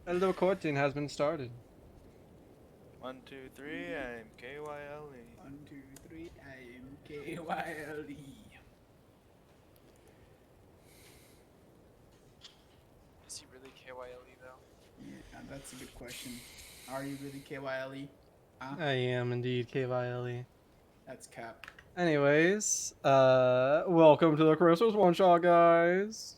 And the recording has been started. 1, 2, 3, I'm KYLE. 1, 2, 3, I am KYLE. Is he really KYLE though? Yeah, that's a good question. Are you really KYLE? Huh? I am indeed KYLE. That's cap. Anyways, welcome to the Christmas one shot, guys.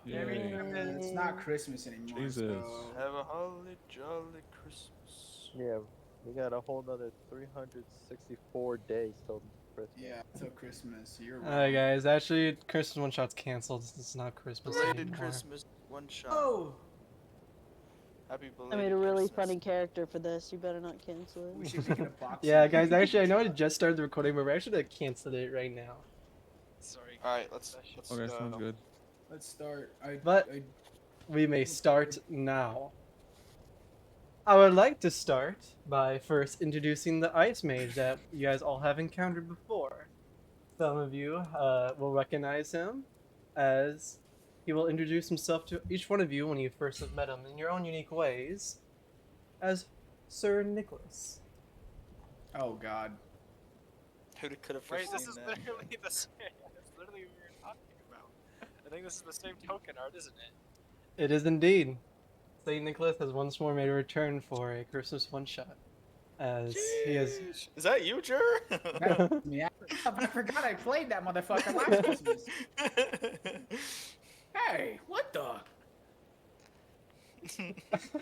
I mean, it's not Christmas anymore. Jesus. So... Have a holly jolly Christmas. Yeah, we got a whole nother 364 days till Christmas. Yeah, till Christmas. You're wrong. Alright, guys. Actually, Christmas one shot's canceled. It's not Christmas Belated anymore. Christmas one shot. Oh! Happy I belated made a really Christmas. funny character for this. You better not cancel We it. should make it a box. Yeah, guys. Actually, I know it just started the recording, but we're actually gonna cancel it right now. Sorry. Alright, let's Okay, go. sounds good. Let's start. But- We may start now. I would like to start by first introducing the ice mage that you guys all have encountered before. Some of you will recognize him, as he will introduce himself to each one of you when you first have met him in your own unique ways, as Sir Nicholas. Oh god. Who could have Wait, foreseen this is that? literally the same. It's literally what we were talking about. I think this is the same token art, isn't it? It is indeed. Saint Nicholas has once more made a return for a Christmas one-shot, as he has... Jeez. Is that you, Jer? Yeah. I forgot I played that motherfucker last Christmas. Hey, what the?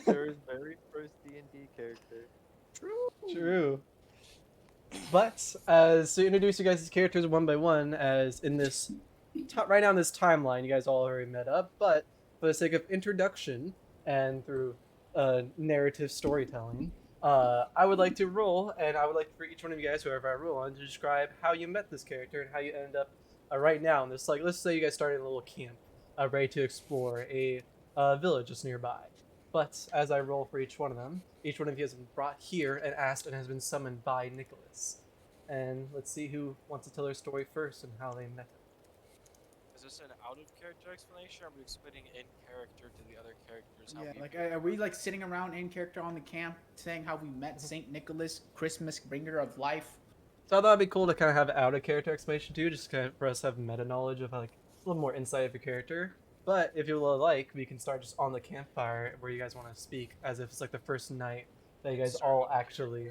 There's very first D&D character. True. But as to introduce you guys as characters one by one, as in this right now in this timeline, you guys all already met up. But for the sake of introduction and through narrative storytelling, I would like to roll, and I would like for each one of you guys, whoever I roll on, to describe how you met this character and how you end up right now in this. Like, let's say you guys started in a little camp, ready to explore a village just nearby. But as I roll for each one of them, each one of you has been brought here and asked and has been summoned by Nicholas. And let's see who wants to tell their story first and how they met him. Is this an out of character explanation, or are we explaining in character to the other characters? How Yeah, we like are we like sitting around in character on the camp saying how we met Saint Nicholas, Christmas bringer of life? So I thought it'd be cool to kind of have out of character explanation too, just kind of for us to have meta knowledge of like a little more insight of your character. But if you would like, we can start just on the campfire where you guys want to speak, as if it's like the first night that you guys all actually.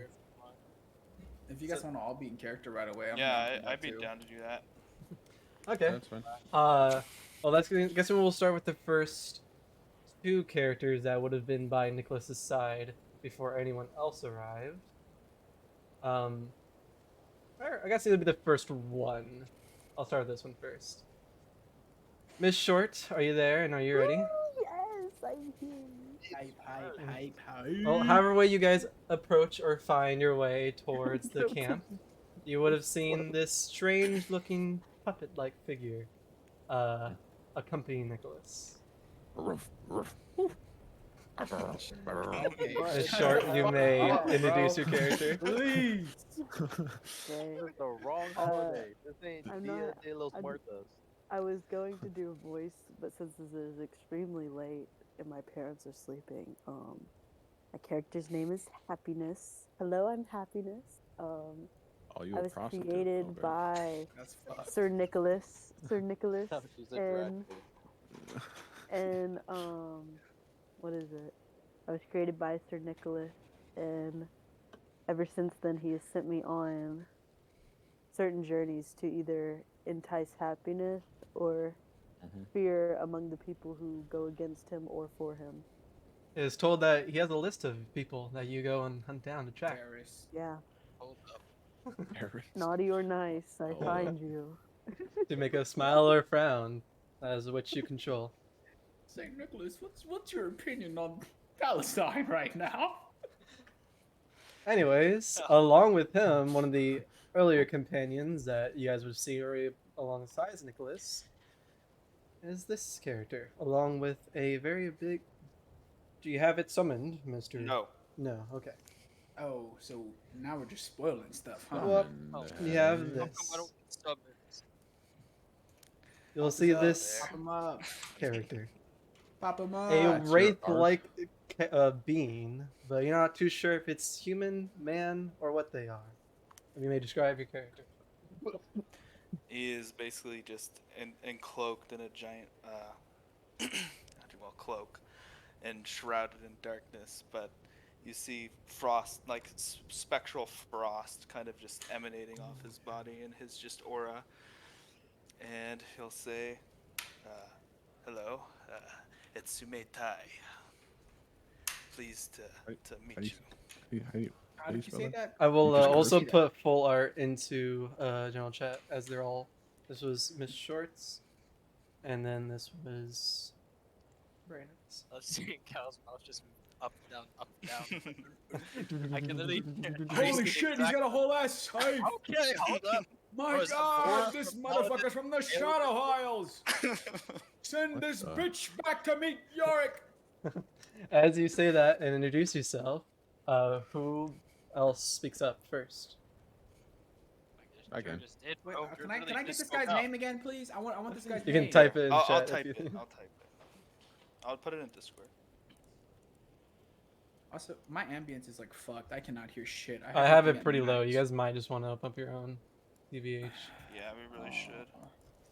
If you guys want to all be in character right away, I'm Yeah, down for that I'd be too. down to do that. Okay. That's fine. Well, that's guessing we'll start with the first two characters that would have been by Nicholas's side before anyone else arrived. I guess it'll be the first one. I'll start with this one first. Miss Short, are you there and are you ready? Yes, I'm here. Hype. Well, however way you guys approach or find your way towards the camp, you would have seen this strange-looking puppet-like figure accompanying Nicholas. Okay. Miss Short, you may introduce your character. Please. Okay. This is the wrong holiday. This ain't I'm Dia not- de los I'm- Muertos. I was going to do a voice, but since this is extremely late and my parents are sleeping, my character's name is Happiness. Hello, I'm Happiness. Oh, you I a was prostitute? created Okay. by That's fucked. Sir Nicholas. Sir Nicholas. She's a And Dracula. and what is it? I was created by Sir Nicholas, and ever since then he has sent me on certain journeys to either entice happiness or fear among the people who go against him or for him. It is told that he has a list of people that you go and hunt down to track. Terrorists. Yeah, Hold up. naughty or nice, I Oh. find you. To make us smile or frown, as which you control. Saint Nicholas, what's your opinion on Palestine right now? Anyways, along with him, one of the earlier companions that you guys would see already alongside Nicholas is this character, along with a very big. Do you have it summoned, Mister? No. No. Okay. Oh, so now we're just spoiling stuff, huh? Well, Oh. you have How come this. I don't get summons? You'll see up this Pop him up. character, Pop him up. a your wraith-like being, but you're not too sure if it's human, man, or what they are. If you may describe your character. He is basically just encloaked in a giant, well, cloak, and shrouded in darkness. But you see frost, like spectral frost, kind of just emanating off his body and his just aura. And he'll say, "Hello, it's Sumetai. Pleased to meet how do you." How did you say that? I will You just also repeat it. put full art into general chat as they're all. This was Miss Shorts, and then this was Brandon's. Let's see Cal's mouth just move up, down, up, down. I can literally. Holy shit, he's got a whole ass sight! Okay, hold up. My Oh, is that god, Bora this from motherfucker's from the Shadow Isles! Send this bitch back to meet Yorick! As you say that and introduce yourself, who else speaks up first? I can. Just did. Wait, Oh, can I get this guy's name again, please? I want this guy's You name. can type it in I'll chat. type if it. you... I'll type it. I'll put it in Discord. Also, my ambience is like fucked. I cannot hear shit. I have everything it at pretty low. max. You guys might just want to up your own DVH. Yeah, we really should.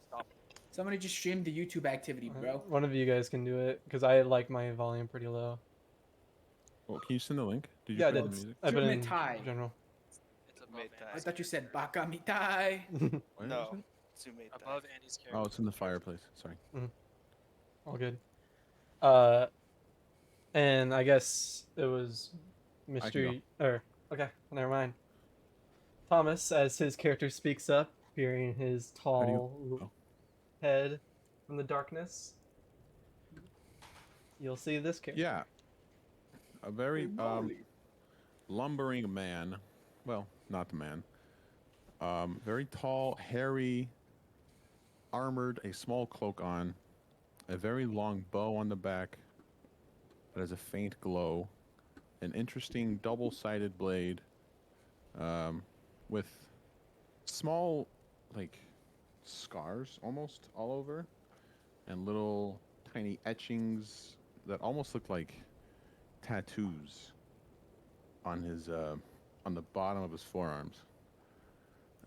Stop. Somebody just stream the YouTube activity, bro. One of you guys can do it because I like my volume pretty low. Well, can you send the link? Did you Yeah, I put it did. on the music? I put it in Sumetai. general. It's above Made I Andy's thought you character. said Baka Mitai. Where No, is it? Sumetai. Above Andy's character. Oh, it's in the fireplace. Sorry. All good. And I guess it was I can Mr. Or okay, never mind. Thomas, as his character speaks up, peering his How do you- tall oh. head from the darkness, you'll see this character. Yeah. A very lumbering man. Well, not the man. Very tall, hairy, armored, a small cloak on, a very long bow on the back that has a faint glow, an interesting double-sided blade, with small, like, scars almost all over, and little tiny etchings that almost look like tattoos on his on the bottom of his forearms.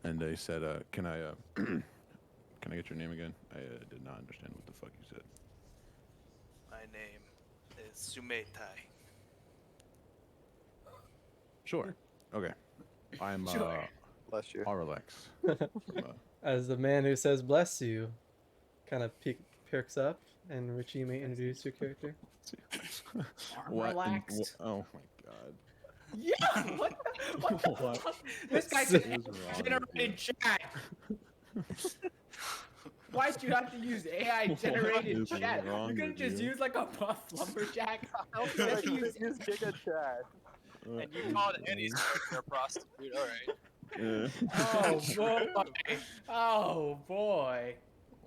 And they said, "Can I can I get your name again? I did not understand what the fuck you said." My name is Sumetai. Sure. Okay. I'm Sure. Bless you. Auralex. From, As the man who says "bless you" kind of perks up, and Richie, you may introduce your character. what? Relaxed. Oh my god. Yeah. What the What? fuck? This guy What is wrong with generated you? chat. Why'd you have to use AI generated What is chat? wrong You couldn't with just you? use like a buff lumberjack. Like, Let's use- use Giga Chat. And you called Andy's character a prostitute. All right. Oh boy. Oh boy.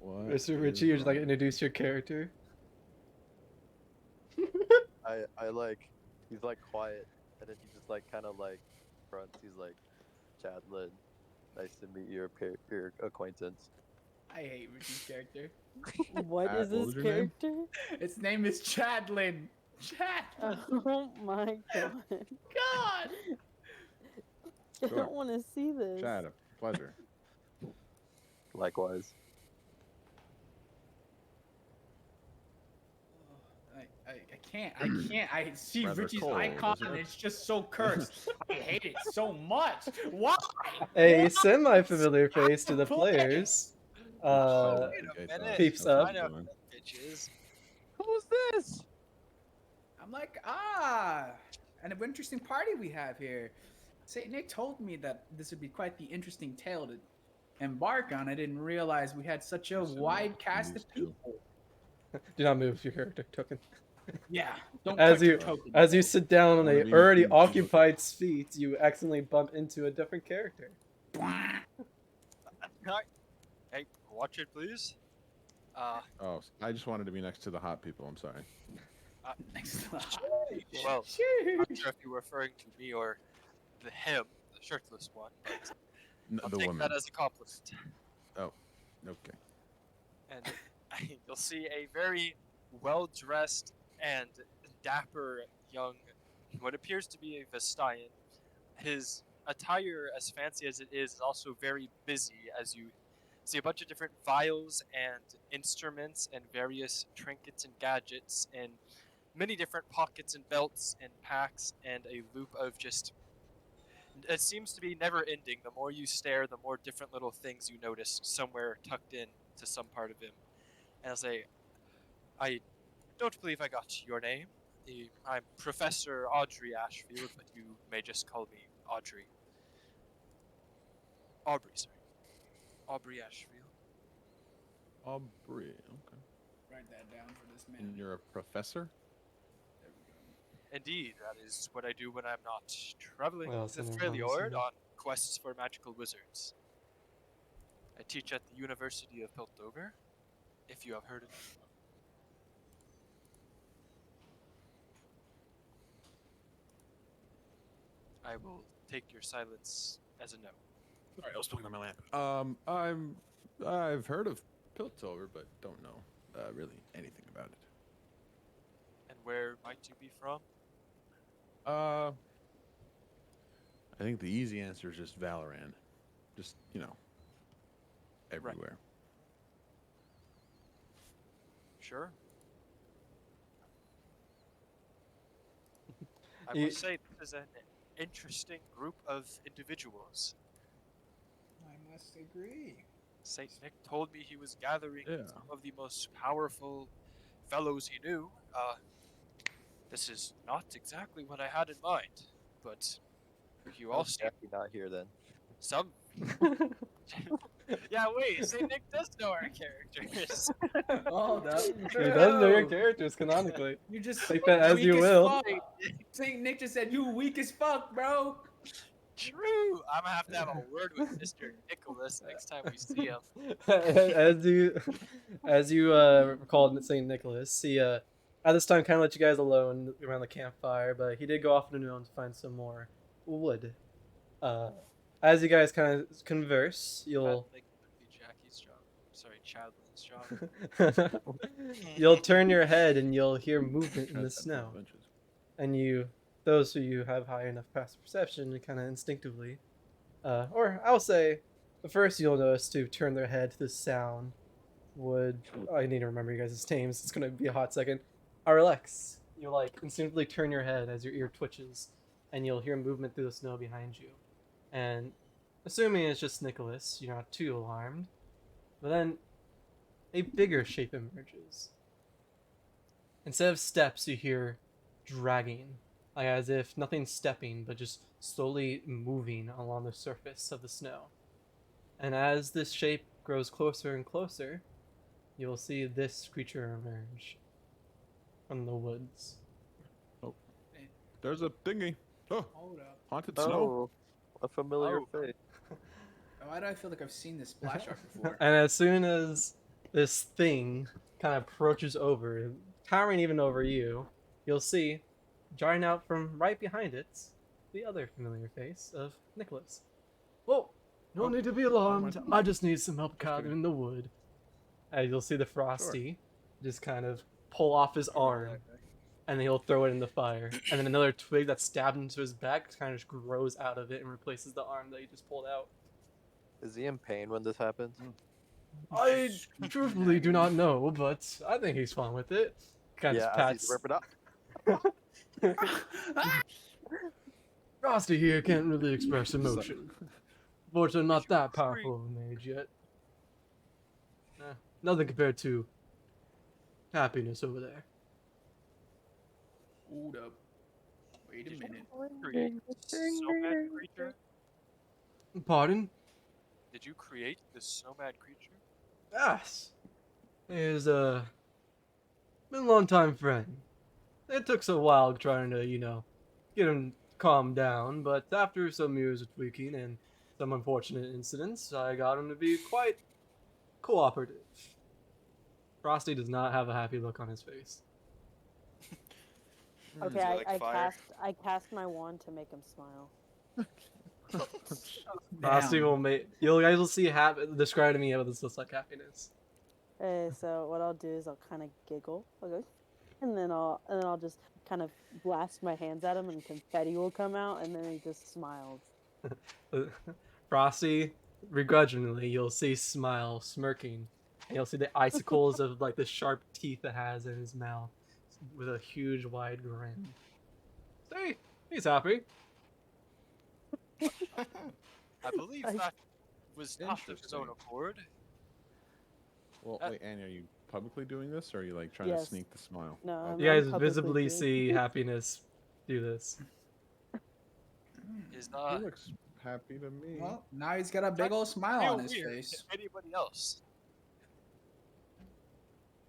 What Mr. Richie, is would you like to wrong? introduce your character? I like, he's like quiet, and then he just like kind of like fronts. He's like, Chadlin, nice to meet your acquaintance. I hate Richie's character. What is what his was your name? character? Its name is Chadlin. Chad. Oh my god. God. I Sure. don't want to see this. Chad, a pleasure. Likewise. I can't. I see Rather Richie's cold, icon isn't and it? it's just so cursed. I hate it so much. Why? A Why? semi-familiar face to the Boy. players. Wait a Okay, minute. Tom, Peeps how's up. it I know going? bitches. Who's this? I'm like, and an interesting party we have here. Saint Nick told me that this would be quite the interesting tale to embark on. I didn't realize we had such a Yes, and wide cast of used to. people. Do not move your character token. Yeah. Don't As touch your you token. as you sit down on Wanna a be already included. occupied seat, you accidentally bump into a different character. Hey, watch it, please. Oh, I just wanted to be next to the hot people. I'm sorry. Next slide. Well, I'm not sure if you're referring to me or him, the shirtless one, but I'll The take woman. that as a compliment. Okay. And you'll see a very well-dressed and dapper young, what appears to be a Vestayan. His attire, as fancy as it is also very busy, as you see a bunch of different vials and instruments and various trinkets and gadgets and many different pockets and belts and packs and a loop of just it seems to be never ending. The more you stare, the more different little things you notice somewhere tucked in to some part of him. And I'll say, I don't believe I got your name. I'm Professor Audrey Ashfield, but you may just call me Audrey. Aubrey, sorry. Aubrey Ashfield. Aubrey. Okay. Write that down for this man. And you're a professor? There we go. Indeed, that is what I do when I'm not traveling Well, to something Freljord promising. on quests for magical wizards. I teach at the University of Piltover, if you have heard of it. I will take your silence as a no. Sorry, I was looking at my lamp. I've heard of Piltover, but don't know really anything about it. And where might you be from? I think the easy answer is just Valorant. Just, everywhere. Sure. I You- must say, this is an interesting group of individuals. I must agree. Saint Nick told me he was gathering Yeah. some of the most powerful fellows he knew. This is not exactly what I had in mind, but you all How's seem Jackie not here then? some. Yeah, wait, Saint Nick does know our characters. Oh, that. He does know your characters canonically. You just Take that as weak you will. fuck. Saint Nick just said you weak as fuck, bro. True. I'm gonna have a word with Mr. Nicholas next time we see him. as you recalled St. Nicholas, he at this time kind of let you guys alone around the campfire, but he did go off on his own to find some more wood. As you guys kind of converse, you'll That would be Jackie's job. Sorry, Chadlin's job. you'll turn your head and you'll hear movement in the That's snow. benches. And those of you have high enough passive perception, kind of instinctively, or I'll say, the first you'll notice to turn their head to the sound I need to remember you guys' names. It's gonna be a hot second. Arlex, you instinctively turn your head as your ear twitches, and you'll hear movement through the snow behind you. And assuming it's just Nicholas, you're not too alarmed. But then a bigger shape emerges. Instead of steps, you hear dragging, as if nothing's stepping, but just slowly moving along the surface of the snow. And as this shape grows closer and closer, you'll see this creature emerge from the woods. There's a thingy. Oh, Hold up. haunted snow. Oh, a familiar Oh. face. Why do I feel like I've seen this splash art before? And as soon as this thing kind of approaches over, towering even over you, you'll see, jarring out from right behind it, the other familiar face of Nicholas. Whoa! No need to be alarmed. I just need some help gathering the wood. And you'll see the Frosty just kind of pull off his arm, and then he'll throw it in the fire. And then another twig that's stabbed into his back kind of just grows out of it and replaces the arm that he just pulled out. Is he in pain when this happens? I truthfully do not know, but I think he's fine with it. Kind of Yeah, as he's pats. ripping up. Frosty here can't really express emotion. Fortunately, not that powerful of a mage yet. Nothing compared to happiness over there. Hold up. Wait a Did you minute. create this so-mad creature? Pardon? Did you create this so-mad creature? Yes. He's been a long time friend. It took a while trying to, get him calmed down, but after some years of tweaking and some unfortunate incidents, I got him to be quite cooperative. Frosty does not have a happy look on his face. Okay, Is it like fire? I cast my wand to make him smile. Frosty Damn. will make. You guys will see. Describe to me what this looks like. Happiness. Okay, so what I'll do is I'll kind of giggle. I'll go, and then I'll just kind of blast my hands at him, and confetti will come out, and then he just smiles. Frosty, begrudgingly, you'll see Smile smirking, and you'll see the icicles of like the sharp teeth it has in his mouth, with a huge wide grin. See, he's happy. I believe I- that was not of his own Interesting. accord. Well, wait, Annie, are you publicly doing this, or are you like trying to Yes. sneak the smile? No, I'm- You guys publicly visibly doing- see happiness do this. Is He looks happy to me. Well, now he's got a big old smile feel on his weird face. to anybody else.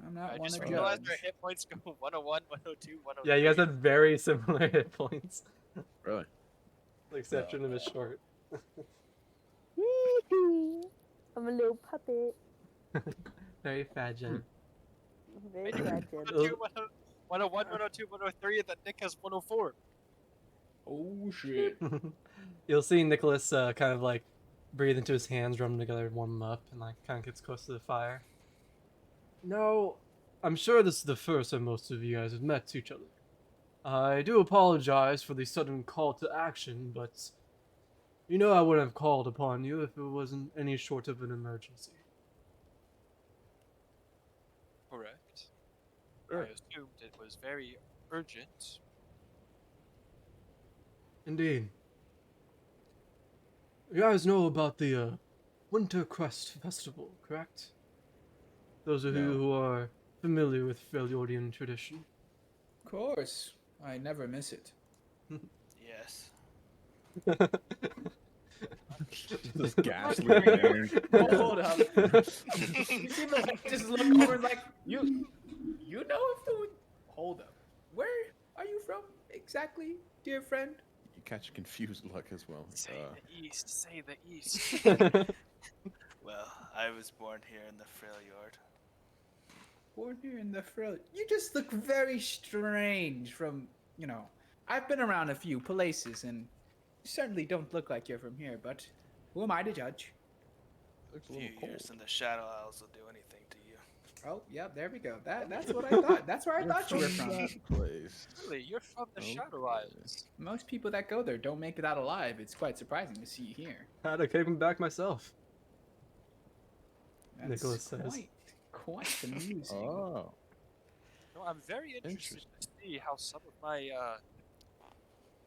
I'm not I one just to realized our judge. hit points go 101, 102, 103. Yeah, you guys had very similar hit points, Really? with the exception of his short. Yee-hoo. I'm a little puppet. Very fragile. Very And you have fragile. 102, 101, 102, 103, and then Nick has 104. Oh shit. You'll see Nicholas kind of like breathe into his hands, rub them together, warm them up, and like kind of gets close to the fire. No, I'm sure this is the first that most of you guys have met each other. I do apologize for the sudden call to action, but you know I wouldn't have called upon you if it wasn't any short of an emergency. Correct. Sure. I assumed it was very urgent. Indeed. You guys know about the Winter Crest Festival, correct? Those of you No. who are familiar with Freljordian tradition. Of course. I never miss it. Yes. This ghastly man. Hold up. You seem to like just look over and like you know if the hold up. Where are you from exactly, dear friend? You catch a confused look as well. Say the east, say the east. Well, I was born here in the Freljord. Born here in the Frill. You just look very strange from, I've been around a few places and you certainly don't look like you're from here, but who am I to judge? Looks a A little few cold. years in the Shadow Isles will do anything to you. Oh, yeah, there we go. That's what I thought. That's where I thought you were from. that place. Really, you're from the Shadow Okay. Isles. Most people that go there don't make it out alive. It's quite surprising to see you here. Had to keep him back myself. That's Nicholas says. Quite amusing. Oh. No, I'm very interested to see how some of my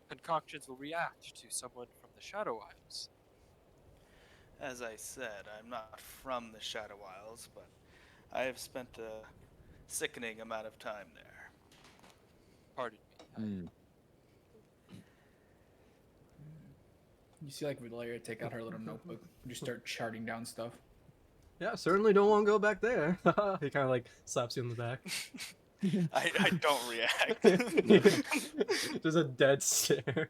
concoctions will react to someone from the Shadow Isles. As I said, I'm not from the Shadow Isles, but I have spent a sickening amount of time there. Pardon me. Hmm. You see, like, Valeria take out her little notebook and just start charting down stuff. Yeah, certainly don't want to go back there. He kind of like slaps you on the back. I don't react. Just a dead stare.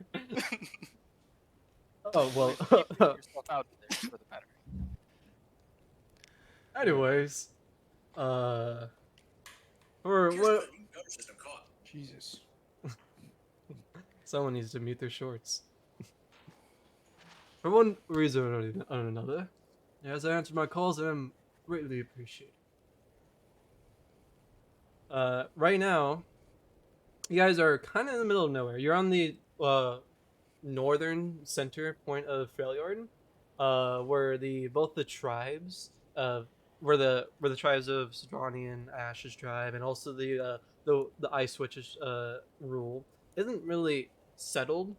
Oh, well. Keep yourself out of there for the better. Anyways. Or what? Jesus. Someone needs to mute their shorts. For one reason or another, as I answer my calls, I'm greatly appreciated. Right now, you guys are kind of in the middle of nowhere. You're on the northern center point of Freljord, where both the tribes where the tribes of Sidrani and Ash's tribe, and also the Ice Witches rule isn't really settled.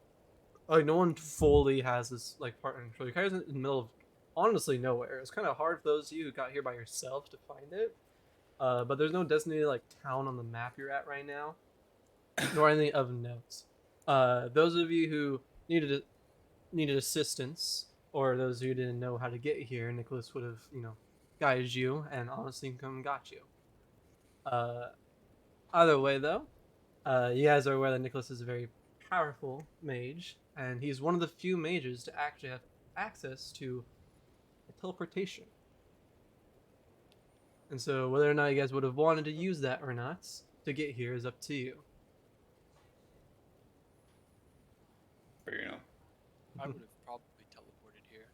Like no one fully has this like partner control. You're kind of in the middle of honestly nowhere. It's kind of hard for those of you who got here by yourself to find it. But there's no designated like town on the map you're at right now, nor anything of note. Those of you who needed assistance, or those who didn't know how to get here, Nicholas would have guided you and honestly come and got you. Either way though, you guys are aware that Nicholas is a very powerful mage, and he's one of the few mages to actually have access to teleportation. And so whether or not you guys would have wanted to use that or not to get here is up to you. Fair enough. I would have probably teleported here.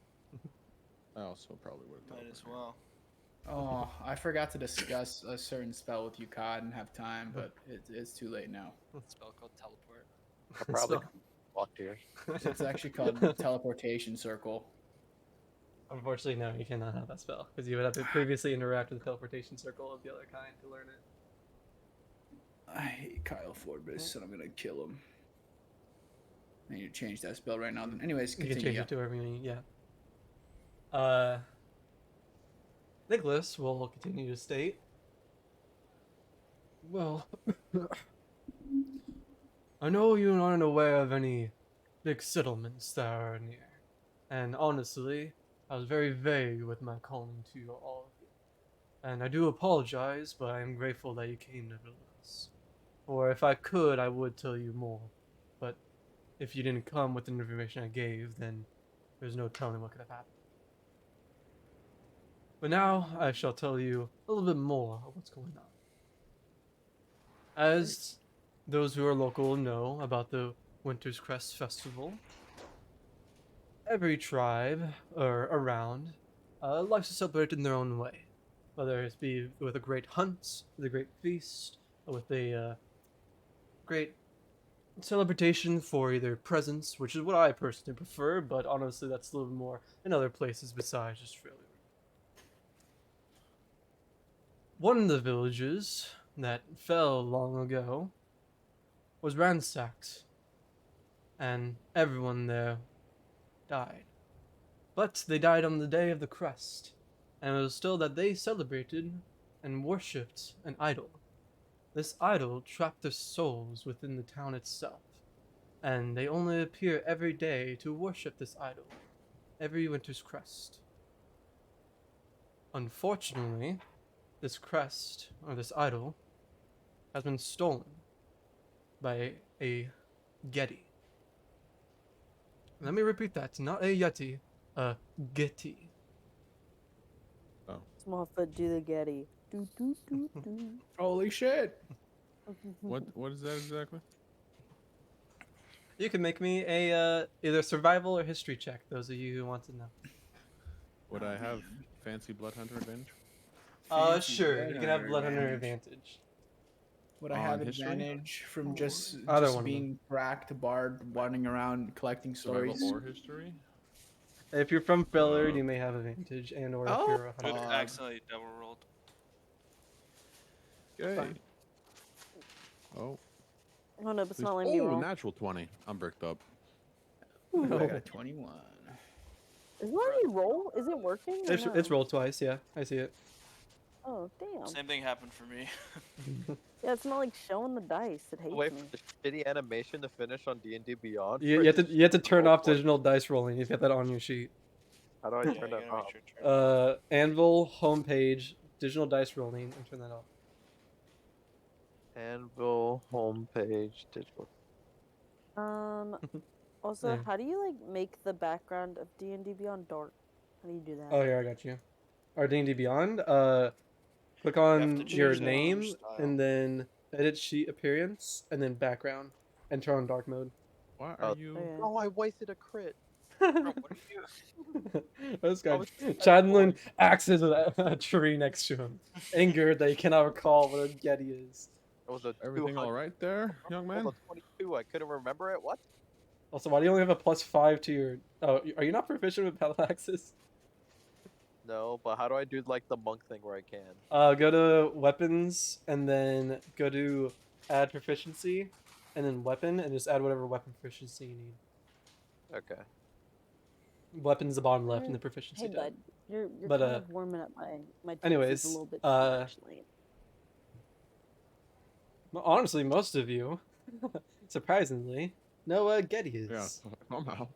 I also probably would have Might as teleported. well. Oh, I forgot to discuss a certain spell with you, Cod, and have time, but it's too late now. Spell called teleport. I probably So, walked here. It's actually called teleportation circle. unfortunately, no, you cannot have that spell because you would have to previously interact with the teleportation circle of the other kind to learn it. I hate Kyle Forbes, and I'm gonna kill him. I need to change that spell right now. Then, anyways, You can continue. change it to whatever you need. Yeah. Nicholas will continue to state. Well, I know you aren't aware of any big settlements that are near, and honestly, I was very vague with my calling to all of you. And I do apologize, but I am grateful that you came nevertheless. For if I could, I would tell you more, but if you didn't come with the information I gave, then there's no telling what could have happened. But now I shall tell you a little bit more of what's going on. As those who are local know about the Winter's Crest Festival, every tribe or around likes to celebrate in their own way, whether it be with a great hunt, with a great feast, or with a great celebration for either presents, which is what I personally prefer, but honestly that's a little bit more in other places besides just failure. One of the villages that fell long ago was ransacked, and everyone there died. But they died on the day of the crest, and it was still that they celebrated and worshipped an idol. This idol trapped their souls within the town itself, and they only appear every day to worship this idol, every winter's crest. Unfortunately, this crest, or this idol, has been stolen by a Yeti. Let me repeat that, not a Yeti, a Yeti. Smallfoot do the Getty. Do, do, do, do. Holy shit! What is that exactly? You can make me a either survival or history check, those of you who want to know. Would I have fancy blood hunter advantage? Fancy Sure, you can have Blood Hunter advantage. advantage. Would I On have history? advantage from just Either one of being cracked, barred, wandering around collecting Survival stories? or history? If you're from Fillard, you may have advantage, and or if Oh. you're a Oop, hunter. accidentally double rolled. Okay. Fine. Oh. Oh no, but it's not letting me roll. Natural 20. I'm bricked up. Ooh, I got a 21. Is it letting me roll? Is it working? or It's no? rolled twice, yeah, I see it. Oh damn. Same thing happened for me. Yeah, it's not like showing the dice. It hates Wait me. for the shitty animation to finish on D&D Beyond. You have to turn off digital dice rolling. You've got that on your sheet. How do I Yeah, turn you that gotta off? make sure to turn it Anvil homepage, digital dice rolling, and turn that off. Anvil homepage digital. Also, Yeah. how do you like make the background of D&D Beyond dark? How do you do that? Oh, here I got you. Our D&D Beyond. Click have on to your change that on your name, style. and then edit sheet appearance, and then background, and turn on dark mode. Why Oh, are you? Okay. Oh, I wasted a crit. Bro, what are you? This guy, was just Chadlin axes a tree next to him, angered that he cannot recall what a Yeti is. It was a Everything 200 all right there, young rolled man? a 22. I couldn't remember it. What? Also, why do you only have a +5 to your? Oh, are you not proficient with battle axes? No, but how do I do like the monk thing where I can? Go to weapons, and then go to add proficiency, and then weapon, and just add whatever weapon proficiency you need. Okay. Weapon's the bottom left in the proficiency Hey tab. bud, you're But, kind of warming up my tits anyways, a little bit too much, like. Well, honestly, most of you, surprisingly, know what Getty Yeah, is. somehow.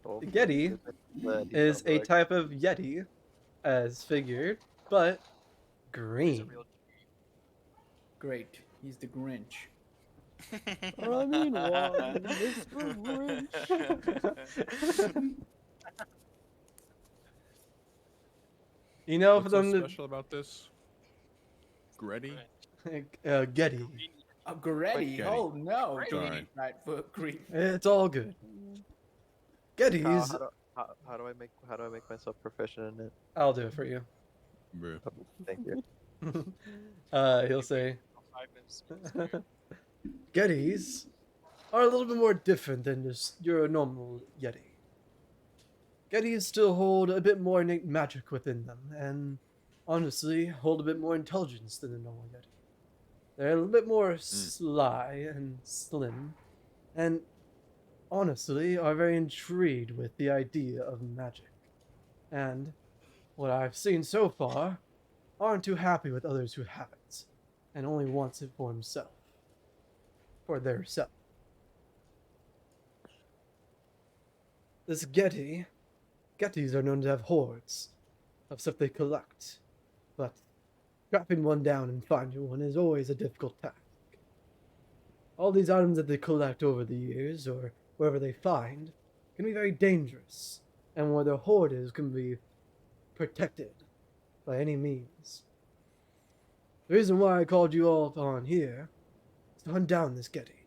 Oh, Yeti Glad he is sounds a like- type of Yeti, as figured, but He's a green. real Great. He's the Grinch. I mean, why, Mr. Grinch? You know, What's for so them special about this? Gretty? Getty. Goretti? Getty. Oh no. Sorry. Right foot creep. It's all good. Getty's How do- How do I make myself proficient in it? I'll do it for you. Bro. Thank you. He'll say, 5 minutes to get this Gettys are a little bit more different than just your normal Yeti. Gettys still hold a bit more innate magic within them, and honestly, hold a bit more intelligence than the normal Yeti. They're a little bit more sly and slim, and honestly, are very intrigued with the idea of magic. And what I've seen so far, aren't too happy with others who have it, and only wants it for himself, for their self. This Gettys are known to have hordes of stuff they collect, but trapping one down and finding one is always a difficult task. All these items that they collect over the years, or wherever they find, can be very dangerous, and where their hoard is can be protected by any means. The reason why I called you all on here is to hunt down this Getty,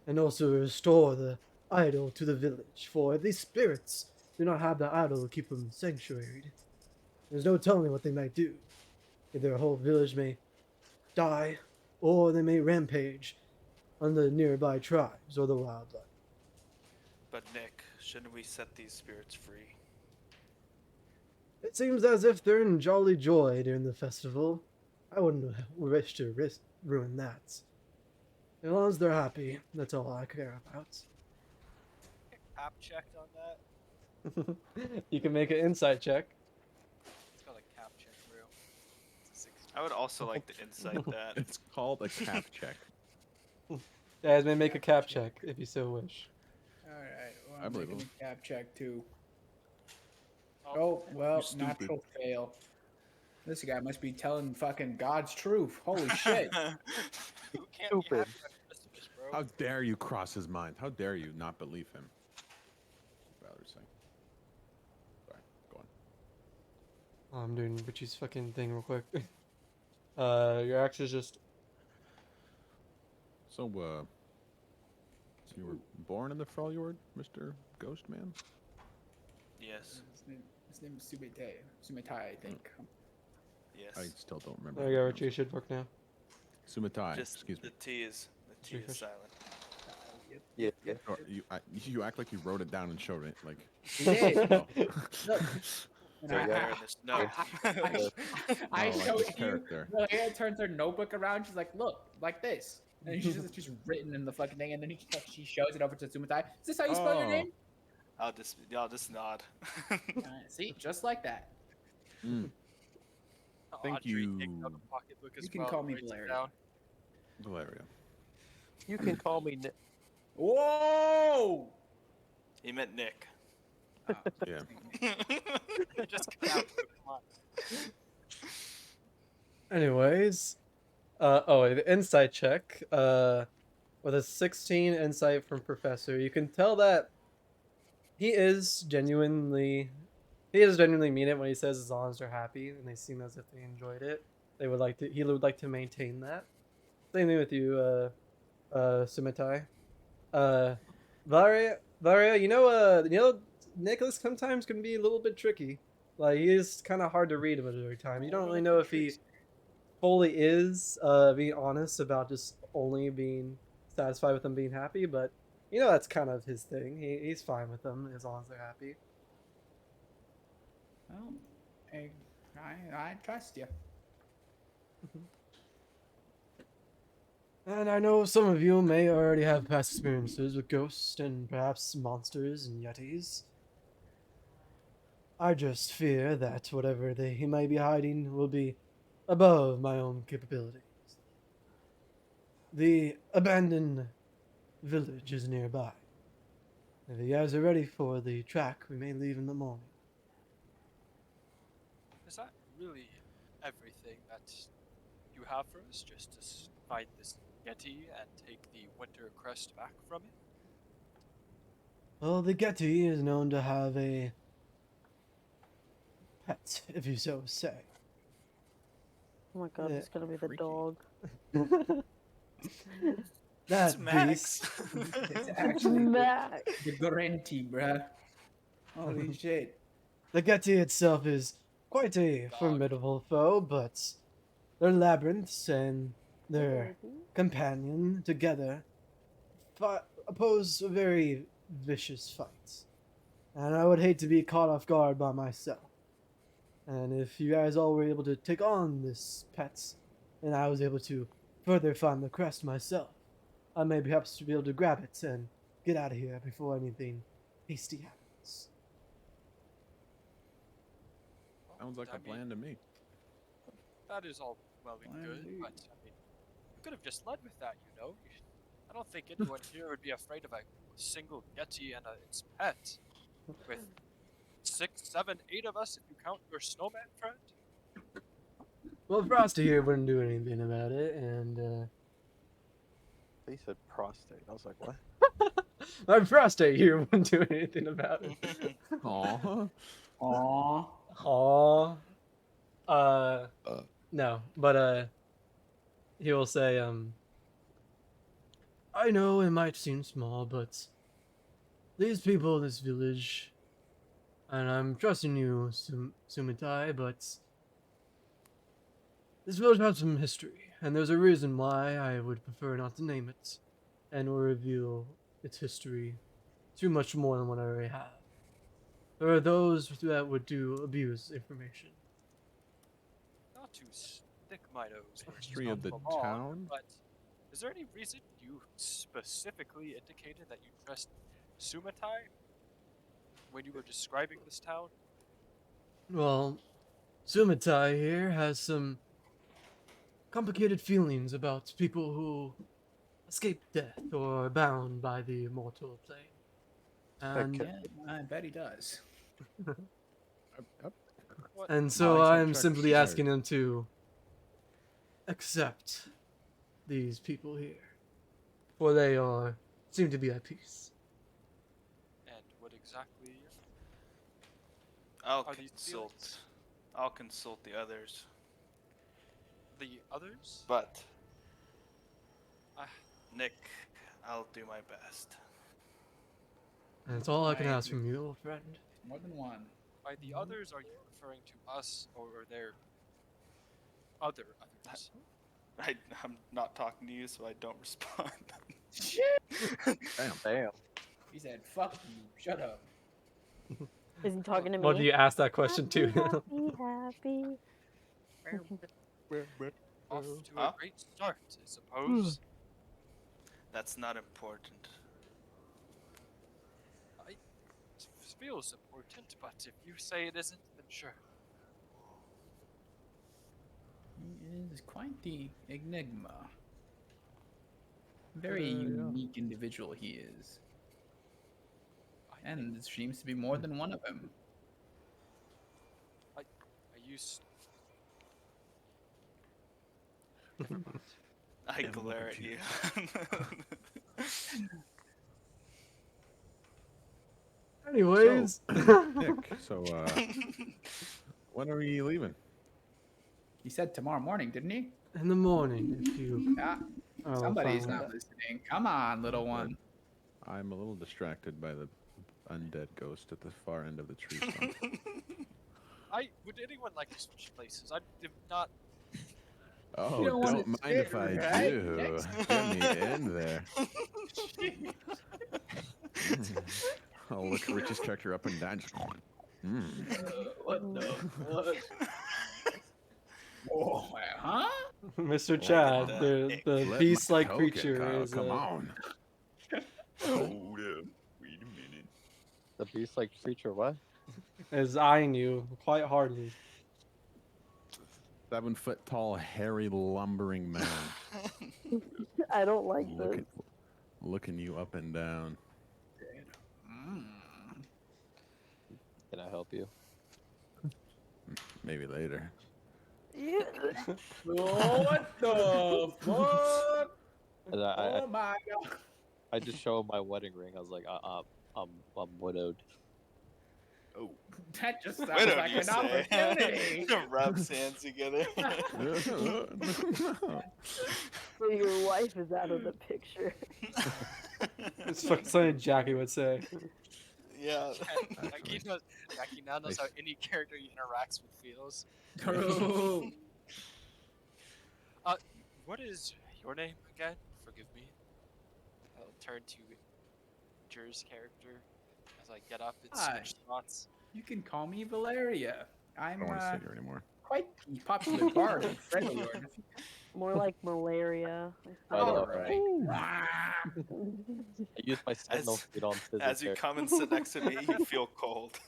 and also restore the idol to the village, for these spirits do not have the idol to keep them sanctuaried. There's no telling what they might do. Either a whole village may die, or they may rampage on the nearby tribes or the wildlife. But Nick, shouldn't we set these spirits free? It seems as if they're in jolly joy during the festival. I wouldn't wish to ruin that. As long as they're happy, that's all I care about. app checked on that. You can make an insight check. It's got a cap check, bro. It's a 16. I would also like to insight that. It's called a cap check. Guys may make a cap check if you so wish. Alright, well, I I'm believe making him. a cap check too. Oh, Oh, well, You stupid. natural fail. This guy must be telling fucking God's truth. Holy shit. you can't be Stupid. happy on Christmas, bro. How dare you cross his mind? How dare you not believe him? Valerie's saying. Sorry, go on. I'm doing Richie's fucking thing real quick. Your axe is just So, so you were born in the Freljord, Mr. Ghost Man? Yes. His name is Sumitai, I think. Yes. I still don't remember. there you go, Richie. It should work now. Sumitai, Just excuse me. the T is Trifish. silent. Yeah, yeah. Or you act like you wrote it down and showed it. Like, He did. oh. Look. And Right I- there in this note. I Oh, like showed his you. character. Leia turns her notebook around. She's like, "Look, like this," and she's just written in the fucking thing. And then she shows it over to Sumitai. Is this how you spell your Oh. name? I'll just nod. See, just like that. Mm, Thank Audrey you. takes out a pocketbook as You can well call and me writes it Valeria. down. Valeria. You can call me Nick. Whoa! He meant Nick. Yeah. You just come on. Anyways, the insight check. With a 16 insight from Professor, you can tell that he is genuinely mean it when he says as long as they're happy and they seem as if they enjoyed it. He would like to maintain that. Same thing with you, Sumitai. Varia, you know, Nicholas sometimes can be a little bit tricky. Like, he is kind of hard to read him at every time. You don't really know if he fully is being honest about just only being satisfied with them being happy, but you know that's kind of his thing. He's fine with them as long as they're happy. Well, I trust you. And I know some of you may already have past experiences with ghosts and perhaps monsters and yetis. I just fear that whatever he may be hiding will be above my own capabilities. The abandoned village is nearby. If you guys are ready for the track, we may leave in the morning. Is that really everything that you have for us? Just to find this Yeti and take the Winter Crest back from it? Well, the Getty is known to have a pet, if you so say. Oh my god, Yeah. it's gonna be the Freaky. dog. That It's Max. beast. It's actually Max. the Gorenti, bruh. Holy shit. The Getty itself is quite a formidable foe, but their labyrinths and their companion together oppose a very vicious fight. And I would hate to be caught off guard by myself. And if you guys all were able to take on this pet, and I was able to further find the crest myself, I may perhaps be able to grab it and get out of here before anything hasty happens. Sounds like I a mean, plan to me. That is all well and Plan good, indeed. but I mean, you could have just led with that, you know. I don't think anyone here would be afraid of a single Yeti and its pet. With 6, 7, 8 of us, if you count your snowman friend. Well, Frosty here wouldn't do anything about it, and They said prostate. I was like, what? my Frosty here wouldn't do anything about it. Aw. Aww. Aww. No, but he will say, I know it might seem small, but these people in this village, and I'm trusting you, Sumitai, but this village has some history, and there's a reason why I would prefer not to name it, and will reveal its history too much more than what I already have. There are those that would abuse information. Not to stick my nose where it's History not of the belong, town? but is there any reason you specifically indicated that you trust Sumatai when you were describing this town? Well, Sumitai here has some complicated feelings about people who escape death or are bound by the immortal plane. And, Okay. Yeah, I bet he does. What? and so Nice, I'm check simply here. asking him to accept these people here, for they seem to be at peace. And what exactly I'll are these consult. feelings? I'll consult the others. The others? But Ah, Nick, I'll do my best. And that's all I can I ask agree. from you, old friend. More than one. by the others, are you referring to us or their other others? I'm not talking to you, so I don't respond. Shit! Damn. Damn. He said, fuck you. Shut up. Is he talking to me? Well, do you ask that question happy, too? happy, happy. Off to Huh? a great start, I suppose. That's not important. It feels important, but if you say it isn't, then sure. He is quite the enigma. Very Yeah. unique individual he is. And there seems to be more than one of him. I used. I Yeah, glare look at at you. Anyways, Nick, so when are we leaving? He said tomorrow morning, didn't he? in the morning, if you Yeah. are Somebody's fine with not that. listening. Come on, little one. I'm a little distracted by the undead ghost at the far end of the tree stump. Would anyone like to switch places? I did not. Oh, don't wanna don't mind sit if I right do. next Get me in there. I'll look Rich's character up and down. Just, What the fuck? Oh, huh? Mr. Chad, that. the Nick. the Let my beast-like token creature go, is come on. Hold up. Wait a minute. The beast like creature, what? is eyeing you quite hardly. 7 foot tall, hairy, lumbering man I don't like this. looking you up and down. Mm. Can I help you? Maybe later. Yeah. Oh, what the fuck? And Oh my god. I just show him my wedding ring. I was like, I'm widowed. Oh. That just sounds Widow, like you an say? opportunity. Rubs hands together. So your wife is out of the picture. It's fucking something Jackie would say. Yeah. Yaki knows. Yaki now knows Nice. how any character he interacts with feels. True. What is your name again? Forgive me. I'll turn to Jer's character as I get up and Hi. switch thoughts. You can call me Valeria. I I'm don't want to sit here anymore. quite the popular bard of Freljord. More like malaria. I know, All right. I use my sentinel feet on scissor As you come and sit next to me, you feel cold.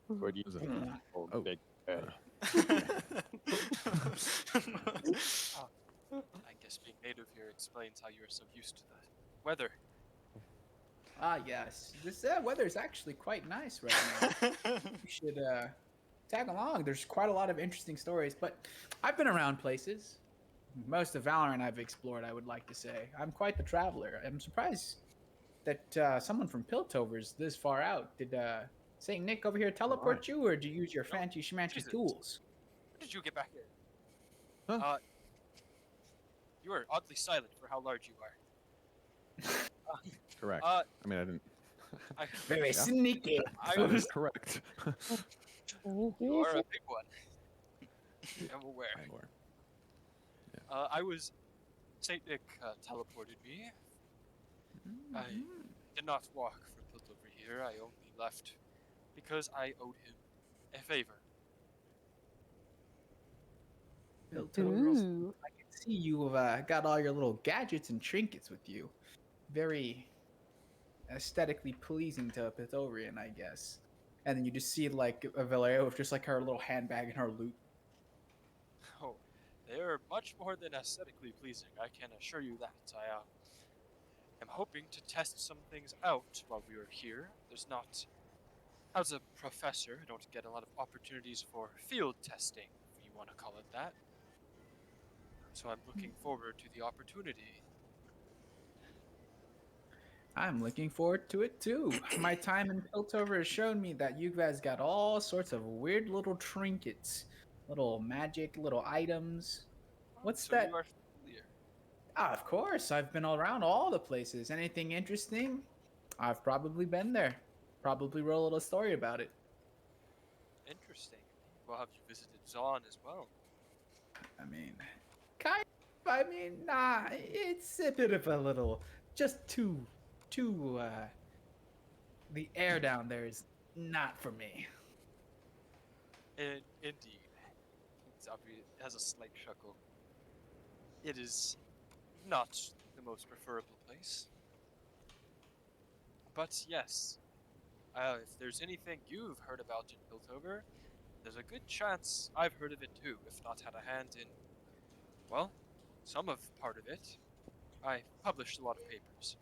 Where do you Is it? old Oh. big guy? I guess being native here explains how you're so used to the weather. Ah, yes. This weather is actually quite nice right now. You should tag along. There's quite a lot of interesting stories, but I've been around places. Most of Valorant I've explored, I would like to say. I'm quite the traveler. I'm surprised that someone from Piltover's this far out. Did Saint Nick over here teleport you, or did you use your fancy schmancy Jesus. tools? When did you get back here? Huh? You are oddly silent for how large you are. Correct. Uh, I mean, I didn't. I, Very Yeah. sneaky. I That is was. correct. You are a big one. I'm aware. I'm aware. I was. Saint Nick teleported me. I did not walk from Piltover here. I only left because I owed him a favor. Piltover. Ooh. I can see you've got all your little gadgets and trinkets with you. Very aesthetically pleasing to a Piltoverian, I guess. And then you just see like a Valeria with just like her little handbag and her loot. Oh, they are much more than aesthetically pleasing. I can assure you that. I am hoping to test some things out while we are here. There's not. As a professor, I don't get a lot of opportunities for field testing, if you want to call it that. So I'm looking forward to the opportunity. I'm looking forward to it too. My time in Piltover has shown me that you guys got all sorts of weird little trinkets, little magic, little items. What's So that? you are familiar. Ah, of course, I've been around all the places. Anything interesting? I've probably been there. Probably wrote a little story about it. Interesting. Well, have you visited Zon as well? I mean, kind of. I mean, nah, it's a bit of a little, just too, the air down there is not for me. Indeed. It has a slight chuckle. It is not the most preferable place. But yes, if there's anything you've heard about in Piltover, there's a good chance I've heard of it too, if not had a hand in, well, some of part of it. I published a lot of papers.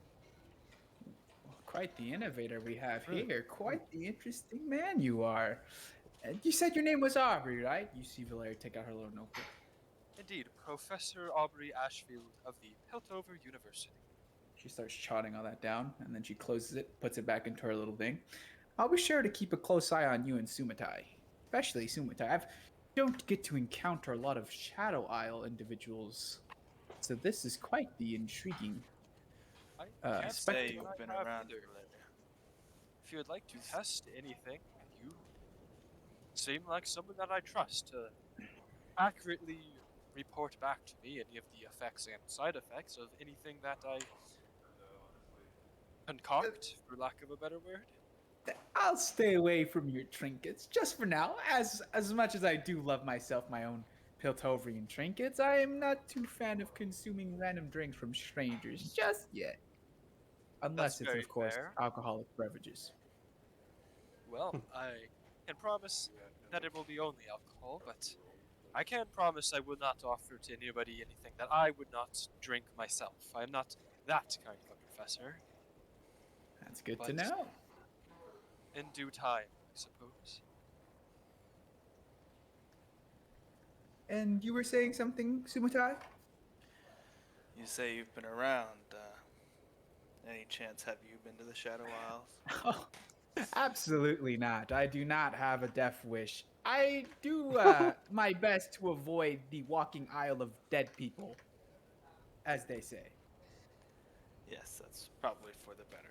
Quite the innovator we have here. Quite the interesting man you are. You said your name was Aubrey, right? You see Valeria take out her little notebook. Indeed, Professor Aubrey Ashfield of the Piltover University. She starts jotting all that down, and then she closes it, puts it back into her little thing. I'll be sure to keep a close eye on you and Sumatai. Especially Sumatai. I don't get to encounter a lot of Shadow Isle individuals. So this is quite the intriguing. I can't Spectre. say Say you've you've been have around either. Valeria. If you would like to test anything, you seem like someone that I trust to accurately report back to me any of the effects and side effects of anything that I concoct, for lack of a better word. I'll stay away from your trinkets just for now. As much as I do love myself my own Piltoverian trinkets, I am not too fan of consuming random drinks from strangers just yet. Unless it's very of course fair. alcoholic beverages. Well, I can promise that it will be only alcohol, but I can't promise I will not offer to anybody anything that I would not drink myself. I am not that kind of a professor. That's good to But- know. In due time, I suppose. And you were saying something, Sumatai? You say you've been around. Any chance have you been to the Shadow Isles? Oh, absolutely not. I do not have a death wish. I do my best to avoid the walking aisle of dead people, as they say. Yes, that's probably for the better.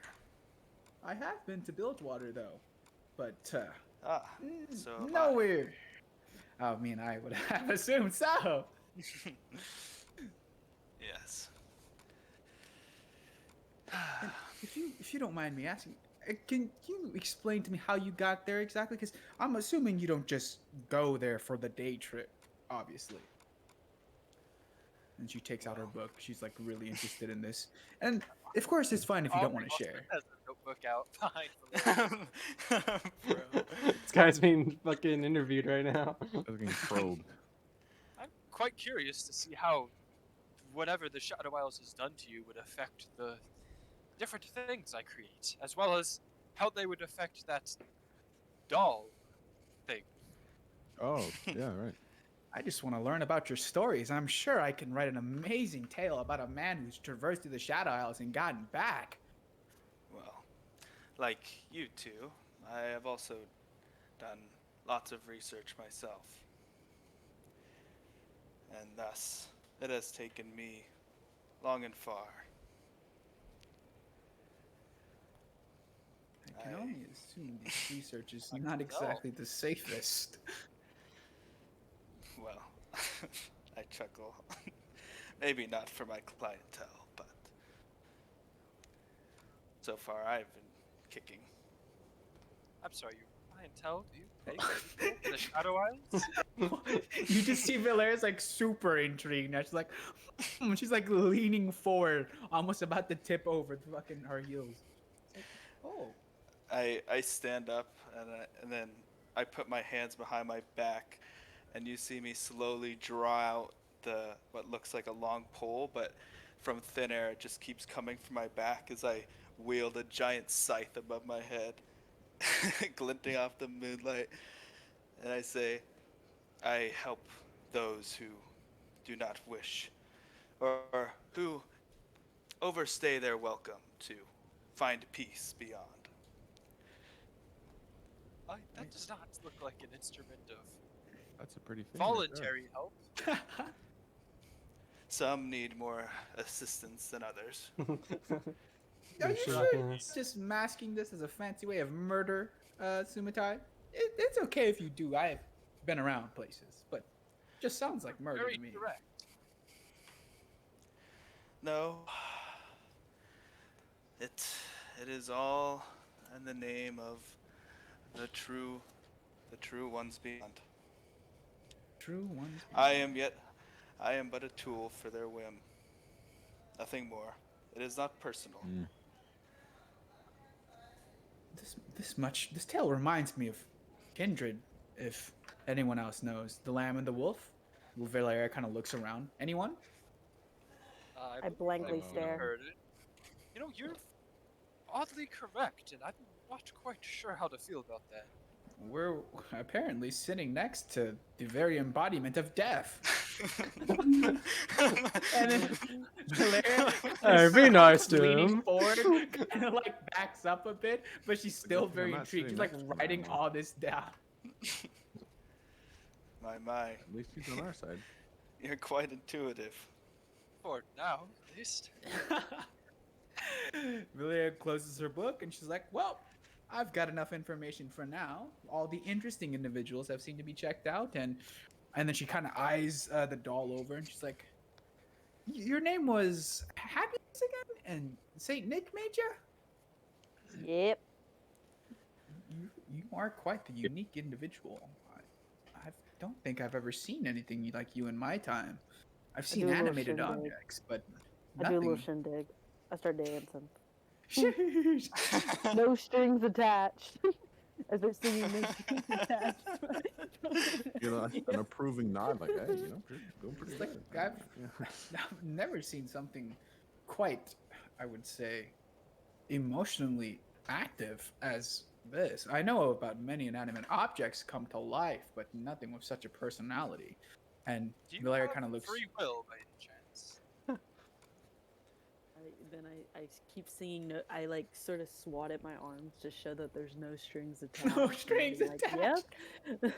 I have been to Bilgewater though, but Ah, so have I. nowhere. I mean, I would have assumed so. Yes. And if you don't mind me asking, can you explain to me how you got there exactly? Because I'm assuming you don't just go there for the day trip, obviously. And she takes out her Well. book. She's like really interested in this. And of course, it's fine if you don't want to share. Has a notebook out behind Valeria. Bro. This guy's being fucking interviewed right now. They're getting probed. I'm quite curious to see how whatever the Shadow Isles has done to you would affect the different things I create, as well as how they would affect that doll thing. Oh, yeah, right. I just want to learn about your stories. I'm sure I can write an amazing tale about a man who's traversed through the Shadow Isles and gotten back. Well, like you two, I have also done lots of research myself. And thus, it has taken me long and far. I can I- only assume this research is not exactly the safest. Well, I chuckle. Maybe not for my clientele, but so far I've been kicking. I'm sorry, your clientele? Do you pay people for the Shadow Isles? You just see Valeria's like super intrigued now. She's like leaning forward, almost about to tip over the fucking her heels. It's like, oh. I stand up and then I put my hands behind my back, and you see me slowly draw out what looks like a long pole, but from thin air it just keeps coming from my back as I wield a giant scythe above my head, glinting off the moonlight, and I say, I help those who do not wish, or who overstay their welcome to find peace beyond. That does not look like an instrument of That's a pretty thing. right there. voluntary help. Some need more assistance than others. Are you Sure. sure Yes. just masking this as a fancy way of murder, Sumatai? It's okay if you do. I've been around places, but just sounds like murder Very to me. direct. No, it is all in the name of the true ones beyond. True ones. I am but a tool for their whim. Nothing more. It is not personal. Mm. This tale reminds me of Kindred. If anyone else knows, the Lamb and the Wolf. Valeria kind of looks around. Anyone? I blankly Oh, stare. Heard it. You know, you're oddly correct, and I'm not quite sure how to feel about that. We're apparently sitting next to the very embodiment of death. And then Valeria Hey, be nice to leaning him. forward, kind of like backs up a bit, but she's still thing I'm very not intrigued. She's sitting like next to him writing anymore. all this down. My, At least he's on our side. you're quite intuitive. For now, at least. Valeria closes her book and she's like, "Well, I've got enough information for now. All the interesting individuals have seemed to be checked out." And then she kind of eyes the doll over and she's like, "Your name was Happiness again? And Saint Nick made you? Yep. You are quite the unique individual. I don't think I've ever seen anything like you in my time. I've seen do a little animated shindig. objects, but I do a little nothing." shindig. I start dancing. No strings attached. As they're singing, no strings attached. You know, an approving nod, like, hey, you know, doing pretty It's like, good. I've never seen something quite, I would say, emotionally active as this. I know about many inanimate objects come to life, but nothing with such a personality. And Do you Valeria have kind of looks. free will by any chance? I keep singing. I like sort of swat at my arms to show that there's no strings attached. No and I'm strings like, attached. Yep.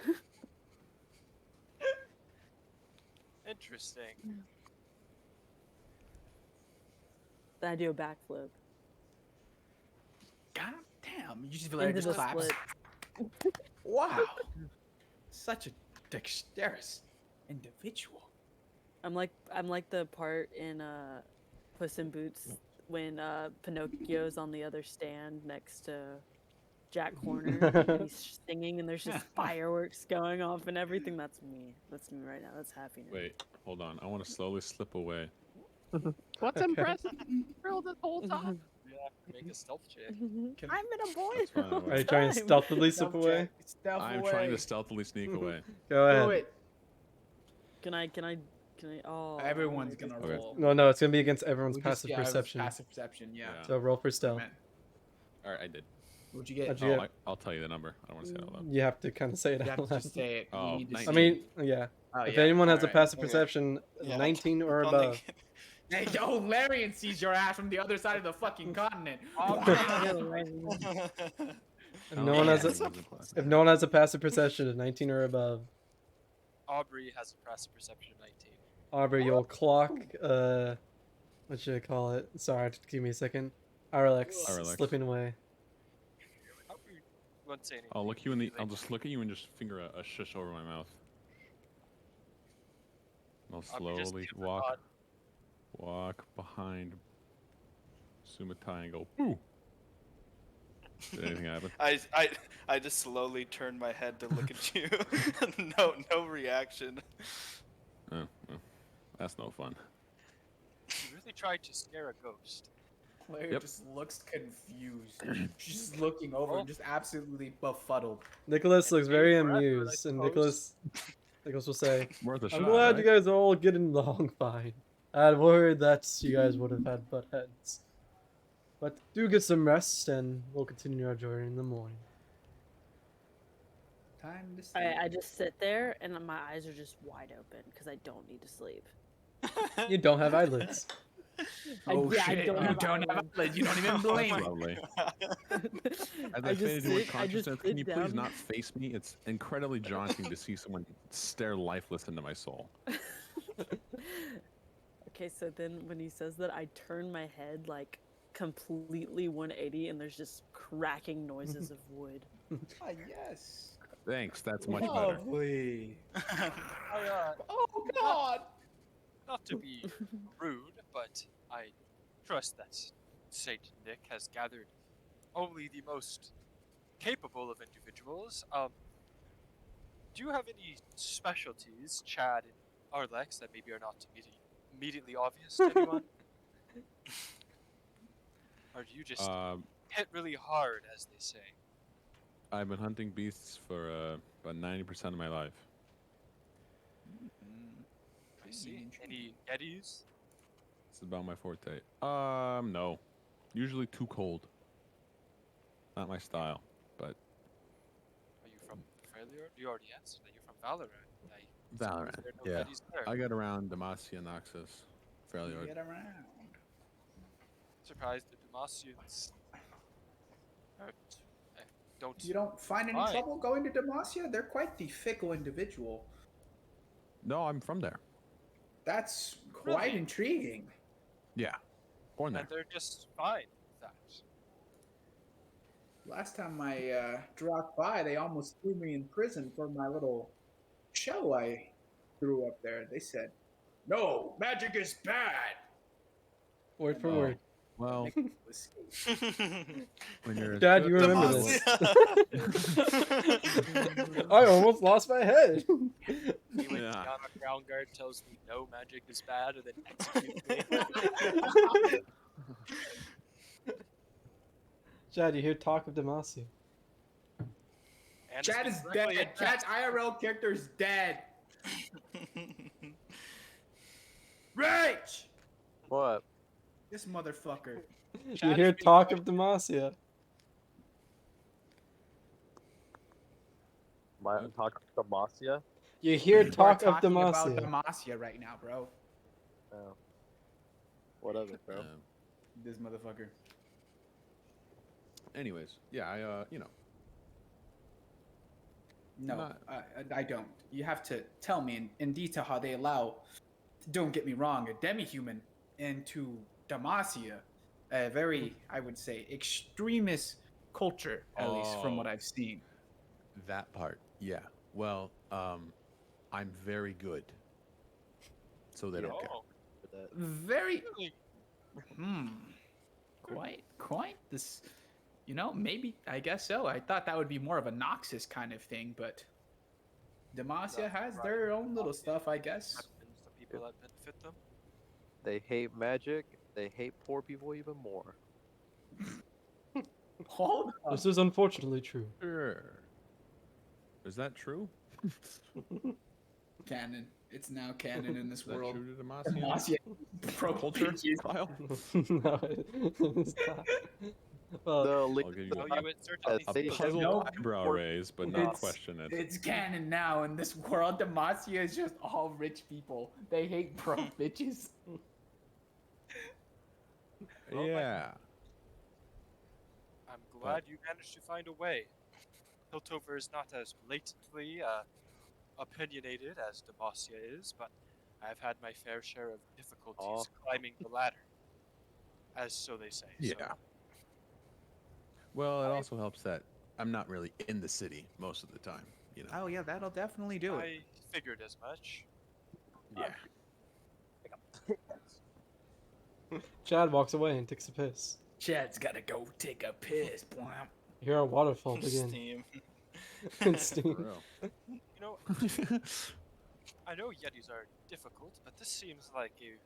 Interesting. Then I do a backflip. God, You just Valera Into just the claps. split. Wow, such a dexterous individual. I'm like the part in Puss in Boots when Pinocchio's on the other stand next to Jack Horner and he's singing and there's just fireworks going off and everything. That's me. That's me right now. That's happiness. Wait, hold on. I want to slowly slip away. What's Okay. impressive? Real this whole time. You have to make a stealth check. I'm in a boy. That's fine, I all will. Are you the trying to time. stealthily slip Stealth away? check, stealth I'm away. trying to stealthily sneak away. Go ahead. Do it. Can I? Oh. Everyone's gonna Okay. roll. No, it's gonna be against everyone's We just- passive yeah, everyone's perception. Passive perception. Yeah. Yeah. So roll for stealth. Man, All right, I did. what'd you get? How'd you Oh, get? I'll tell you the number. I don't want to say it out loud. You have to kind of say it You out have to loud. just say it. Oh, You need to 19. I say mean, yeah. Oh, If yeah. anyone has a Alright. passive okay. perception, Yeah. 19 or Only- above. Hey, yo, Larian sees your ass from the other side of the fucking continent. If no one has a, if no one has a passive perception of 19 or above, Aubrey has a passive perception of 19. Aubrey, you'll clock. What should I call it? Sorry, give me a second. RLX, RLX. slipping away. Aubrey won't say anything. I'll look you in the. Like, I'll just look at you and just finger a shush over my mouth. I'll Aubrey just slowly gives a nod. walk behind Sumatai and go boo. Did anything happen? I just slowly turn my head to look at you. No reaction. Oh, well, that's no fun. You really tried to scare a ghost. Claire Yep. just looks confused. She's just looking over and just absolutely befuddled. Nicholas And looks very maybe forever, I amused, and suppose. Nicholas will say, Worth a shot. "I'm glad right? you guys are all getting along fine. I had worried that you guys would have had butt heads. But do get some rest, and we'll continue our journey in the morning." Time to sleep. I just sit there and my eyes are just wide open because I don't need to sleep. You don't have eyelids. Oh yeah, I shit! don't You have don't have eyelids. You don't even blink. That's lovely. As I, I just fade into sit- I just consciousness, can you sit please down. not face me? It's incredibly jaunting to see someone stare lifeless into my soul. Okay, so then when he says that, I turn my head like completely 180 and there's just cracking noises of wood. Ah, yes. Thanks, that's much better. Lovely. I, Oh God. not to be rude, but I trust that Saint Nick has gathered only the most capable of individuals. Do you have any specialties, Chad and Arlex, that maybe are not immediately obvious to anyone? Or do you just hit really hard, as they say? I've been hunting beasts for about 90% of my life. I see. Any Yetis? It's about my forte. No. Usually too cold. Not my style, but Are you from Failure? You already answered that you're from Valorant. Valorant, There are no yeah. Yetis there. I got around Demacia, Noxus, fairly hard. Get around. Surprised the Demacians don't. You don't find any Fine. trouble going to Demacia? They're quite the fickle individual. No, I'm from there. That's quite Really? intriguing. Yeah, born there. And they're just fine with that. Last time I dropped by, they almost threw me in prison for my little show I threw up there. They said, "No, magic is bad." Word for Oh. word. Well, Nick was- when you're Dad, you remember this. I almost lost my head. He went Yeah. down a ground guard, tells me no magic is bad, and then executes me. Chad, you hear talk of Demacia. And Chad is speaks dead. directly at Chad's IRL character is dead. Rage! What? This motherfucker. You Chad hear is being talk of Demacia. My talk to Demacia? You hear We're talk of talking about Demacia. Demacia right now, bro. Oh. What of it, bro? This motherfucker. anyways, yeah, I No, Not- I don't. You have to tell me in detail how they allow, don't get me wrong, a demi-human into Demacia, a very, I would say, extremist culture, at least from what Oh. I've seen. That part, yeah. Well, I'm very good, so they don't care. Oh, For that. Very really? quite this. Maybe I guess so. I thought that would be more of a Noxus kind of thing, but Demacia has right. their own little Demacia stuff, I guess. Happens the people that benefit them. They hate magic. They hate poor people even more. Hold on. This is unfortunately true. Sure. Is that true? Canon. It's now canon in this Is that world. true to Demacia? Demacia broke Culture, bitches. Kyle? No, it's not. Well, The I'll give you No, a, you would certainly a they feel should puzzled No, eyebrow or- raise, but not it's- question it. It's canon now in this world. Demacia is just all rich people. They hate broke bitches. Well, Yeah. I'm glad you managed to find a way. Piltover is not as blatantly opinionated as Demacia is, but I've had my fair share of difficulties climbing the ladder. As so they say. Yeah. So, Well, it also helps that I'm not really in the city most of the time, you know. Oh yeah, that'll definitely do it. I figured as much. Yeah. Chad walks away and takes a piss. Chad's gotta go take a piss. Blam. You hear a waterfall begin. Steam. And For steam. real. You know, I know Yetis are difficult, but this seems like a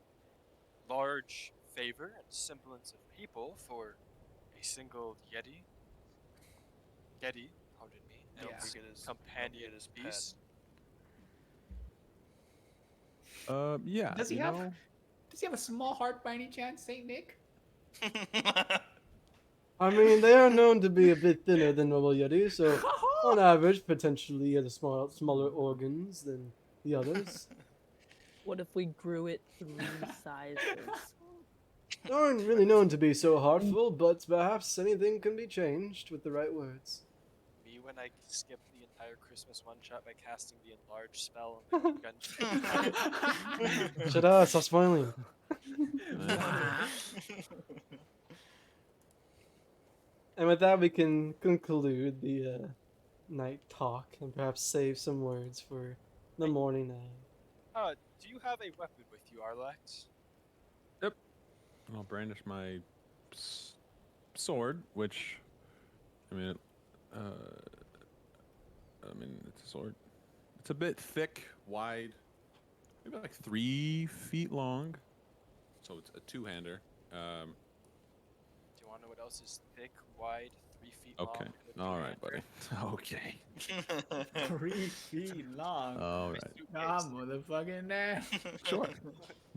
large favor and semblance of people for a single Yeti. Yeti, pardon me, and Yeah. its Look at his- companion look at his pet. beast. Yeah. Does he you have- know, Does he have a small heart by any chance, Saint Nick? I mean, they are known to be a bit thinner than normal Yetis, so on average, potentially he has smaller organs than the others. What if we grew it 3 sizes? They aren't really known to be so heartful, but perhaps anything can be changed with the right words. Me when I skipped the entire Christmas one shot by casting the enlarge spell on the gun. Shut up, stop spoiling. And with that, we can conclude the night talk and perhaps save some words for the morning night. Do you have a weapon with you, Arlax? I'll brandish my sword, which, I mean, it's a sword. It's a bit thick, wide, maybe like 3 feet long. So it's a two-hander. Do you want to know what else is thick, wide, 3 feet long? Okay. and a All right, buddy. two-hander? Okay. 3 feet long. All My right. suitcase. Nah, motherfucking that. Sure.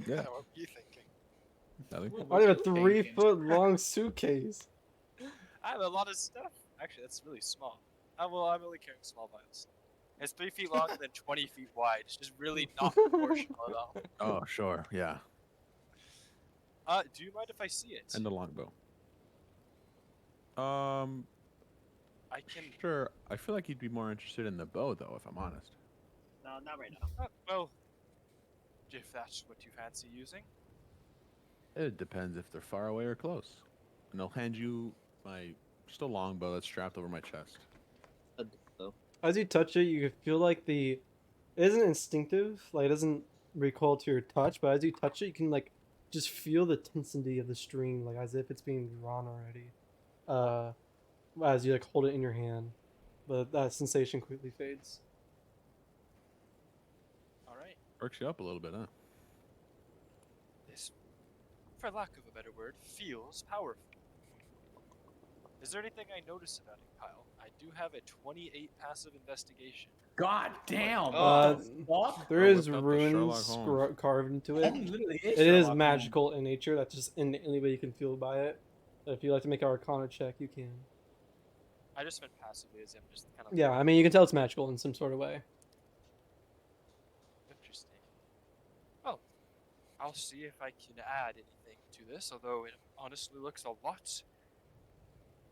Yeah. What were you thinking? Nothing. What I have a was you 3-foot long suitcase. I have a lot of stuff. Actually, that's really small. I'm only carrying small vials. It's 3 feet long and then 20 feet wide. It's just really not proportional at all. Oh, sure. Yeah. Do you mind if I see it? And the longbow. I can. Sure. I feel like you'd be more interested in the bow, though, if I'm honest. No, not right now. Well, if that's what you fancy using. It depends if they're far away or close. And I'll hand you just a longbow that's strapped over my chest. As you touch it, you feel like it isn't instinctive, like it doesn't recoil to your touch, but as you touch it, you can like just feel the tensity of the string, like as if it's being drawn already. As you like hold it in your hand, but that sensation quickly fades. All right. Perks you up a little bit, huh? This, for lack of a better word, feels powerful. Is there anything I notice about it, Kyle? I do have a 28 passive investigation. God damn. Uh, Fuck. There I is whipped up the runes Sherlock Holmes. carved into That it. literally It is Sherlock magical in nature. That's just in any way you can feel by it. If you like to make an Arcana check, you can. I just meant passively, as in just kind of. Yeah, I mean you can tell it's magical in some sort of way. Interesting. Oh, I'll see if I can add anything to this. Although it honestly looks a lot